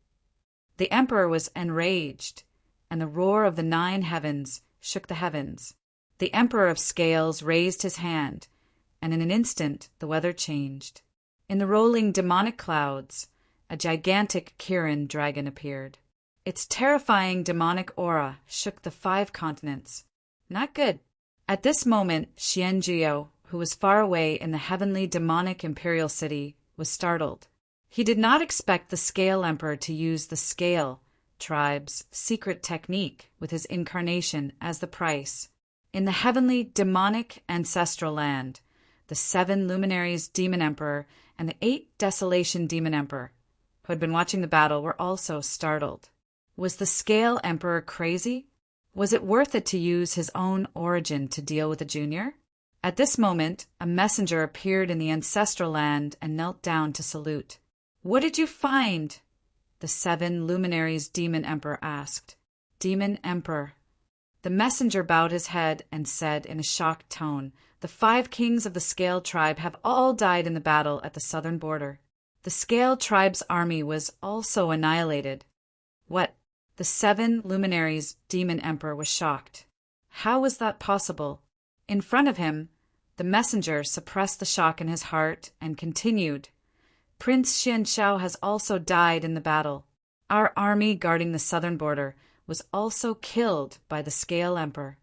The emperor was enraged, and the roar of the 9 heavens shook the heavens. The Emperor of Scales raised his hand, and in an instant the weather changed. In the rolling demonic clouds, a gigantic Kirin dragon appeared. Its terrifying demonic aura shook the 5 continents. Not good. At this moment, Xianjiao, who was far away in the heavenly demonic imperial city, was startled. He did not expect the Scale Emperor to use the Scale tribe's secret technique with his incarnation as the price. In the heavenly demonic ancestral land, the 7 luminaries Demon Emperor and the 8 Desolation Demon Emperor, who had been watching the battle, were also startled. Was the Scale Emperor crazy? Was it worth it to use his own origin to deal with a junior? At this moment, a messenger appeared in the ancestral land and knelt down to salute. "What did you find?" the 7 luminaries Demon Emperor asked. "Demon Emperor." The messenger bowed his head and said in a shocked tone, "The 5 kings of the Scale tribe have all died in the battle at the southern border. The Scale tribe's army was also annihilated." "What?" The 7 luminaries Demon Emperor was shocked. How was that possible? In front of him, the messenger suppressed the shock in his heart and continued, "Prince Xianxiao has also died in the battle. Our army guarding the southern border was also killed by the Scale Emperor."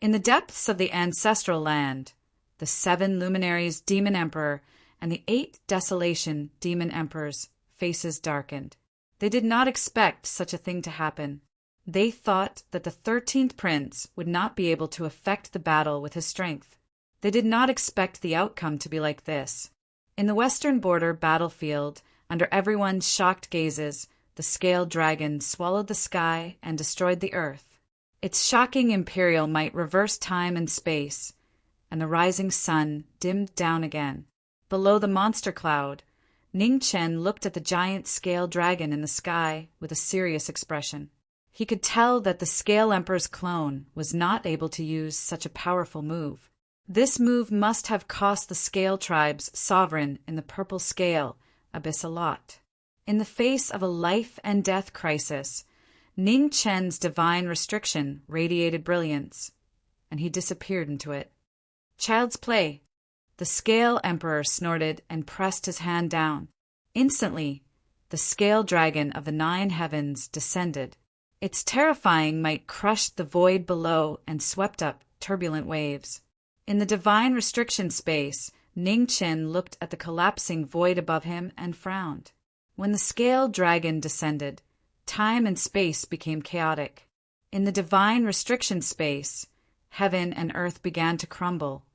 In the depths of the ancestral land, the 7 luminaries Demon Emperor and the 8 Desolation Demon Emperors' faces darkened. They did not expect such a thing to happen. They thought that the 13th prince would not be able to affect the battle with his strength. They did not expect the outcome to be like this. In the western border battlefield, under everyone's shocked gazes, the Scale Dragon swallowed the sky and destroyed the earth. Its shocking imperial might reversed time and space, and the rising sun dimmed down again. Below the monster cloud, Ning Chen looked at the giant Scale Dragon in the sky with a serious expression. He could tell that the Scale Emperor's clone was not able to use such a powerful move. This move must have cost the Scale tribe's sovereign in the purple scale abyss a lot. In the face of a life and death crisis, Ning Chen's divine restriction radiated brilliance, and he disappeared into it. "Child's play." The Scale Emperor snorted and pressed his hand down. Instantly, the Scale Dragon of the 9 heavens descended. Its terrifying might crushed the void below and swept up turbulent waves. In the divine restriction space, Ning Chen looked at the collapsing void above him and frowned. When the Scale Dragon descended, time and space became chaotic. In the divine restriction space, heaven and earth began to crumble,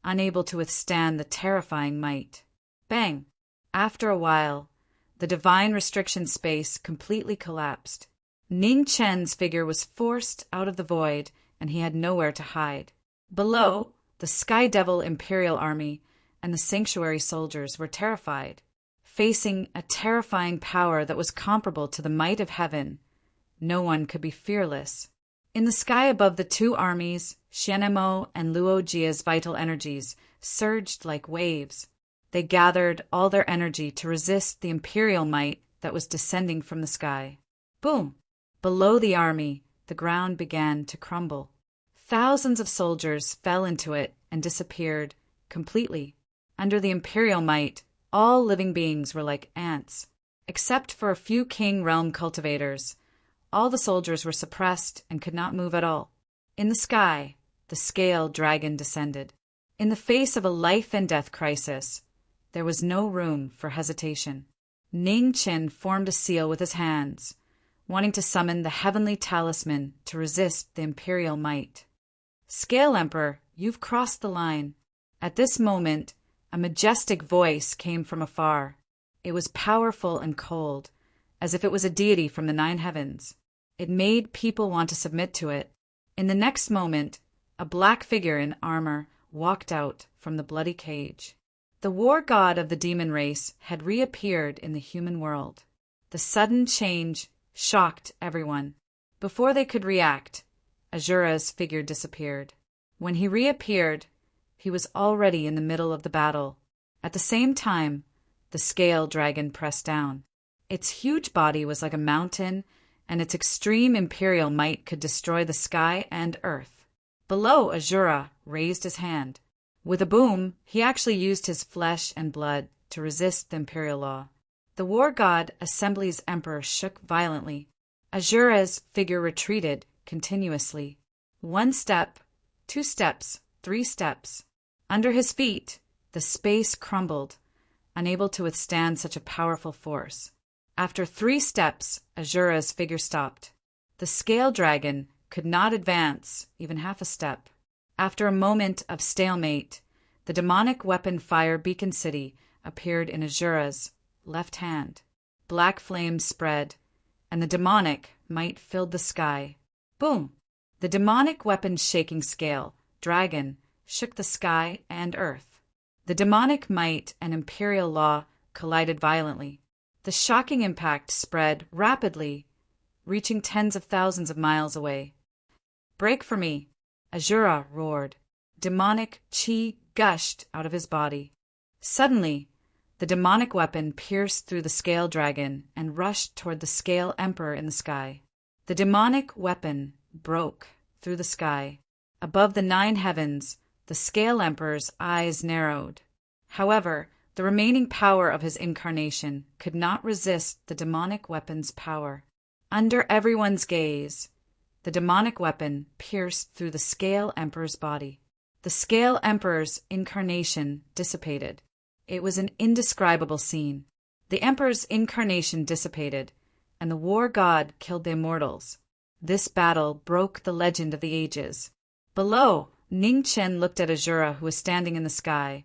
unable to withstand the terrifying might. Bang! After a while, the divine restriction space completely collapsed. Ning Chen's figure was forced out of the void, and he had nowhere to hide. Below, the Sky Devil Imperial Army and the Sanctuary soldiers were terrified. Facing a terrifying power that was comparable to the might of heaven, no one could be fearless. In the sky above the 2 armies, Xianemo and Luo Jia's vital energies surged like waves. They gathered all their energy to resist the imperial might that was descending from the sky. Boom! Below the army, the ground began to crumble. Thousands of soldiers fell into it and disappeared completely. Under the imperial might, all living beings were like ants. Except for a few king realm cultivators, all the soldiers were suppressed and could not move at all. In the sky, the Scale Dragon descended. In the face of a life and death crisis, there was no room for hesitation. Ning Chen formed a seal with his hands, wanting to summon the heavenly talisman to resist the imperial might. "Scale Emperor, you've crossed the line." At this moment, a majestic voice came from afar. It was powerful and cold, as if it was a deity from the 9 heavens. It made people want to submit to it. In the next moment, a black figure in armor walked out from the bloody cage. The war god of the demon race had reappeared in the human world. The sudden change shocked everyone. Before they could react, Azura's figure disappeared. When he reappeared, he was already in the middle of the battle. At the same time, the scale dragon pressed down. Its huge body was like a mountain, and its extreme imperial might could destroy the sky and earth. Below, Azura raised his hand. With a boom, he actually used his flesh and blood to resist the imperial law. The war god Assembly's emperor shook violently. Azura's figure retreated continuously. 1 step, 2 steps, 3 steps. Under his feet, the space crumbled, unable to withstand such a powerful force. After 3 steps, Azura's figure stopped. The scale dragon could not advance even half a step. After a moment of stalemate, the demonic weapon Fire Beacon City appeared in Azura's left hand. Black flames spread, and the demonic might filled the sky. Boom! The demonic weapon's shaking scale, dragon, shook the sky and earth. The demonic might and imperial law collided violently. The shocking impact spread rapidly, reaching tens of thousands of miles away. "Break for me!" Azura roared. Demonic chi gushed out of his body. Suddenly, the demonic weapon pierced through the scale dragon and rushed toward the scale emperor in the sky. The demonic weapon broke through the sky. Above the 9 heavens, the scale emperor's eyes narrowed. However, the remaining power of his incarnation could not resist the demonic weapon's power. Under everyone's gaze, the demonic weapon pierced through the scale emperor's body. The scale emperor's incarnation dissipated. It was an indescribable scene. The emperor's incarnation dissipated, and the war god killed the immortals. This battle broke the legend of the ages. Below, Ning Chen looked at Azura, who was standing in the sky,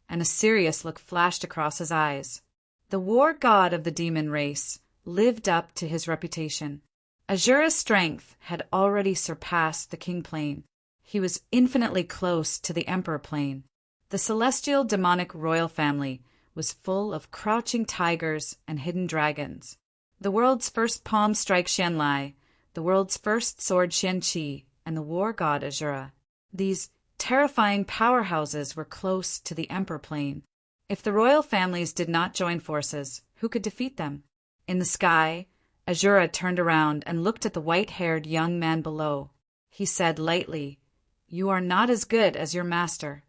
and a serious look flashed across his eyes. The war god of the demon race lived up to his reputation. Azura's strength had already surpassed the king plane. He was infinitely close to the emperor plane. The celestial demonic royal family was full of crouching tigers and hidden dragons. The world's first palm strike Xianlai, the world's first sword Xianqi, and the war god Azura. These terrifying powerhouses were close to the emperor plane. If the royal families did not join forces, who could defeat them? In the sky, Azura turned around and looked at the white-haired young man below. He said lightly, "You are not as good as your master."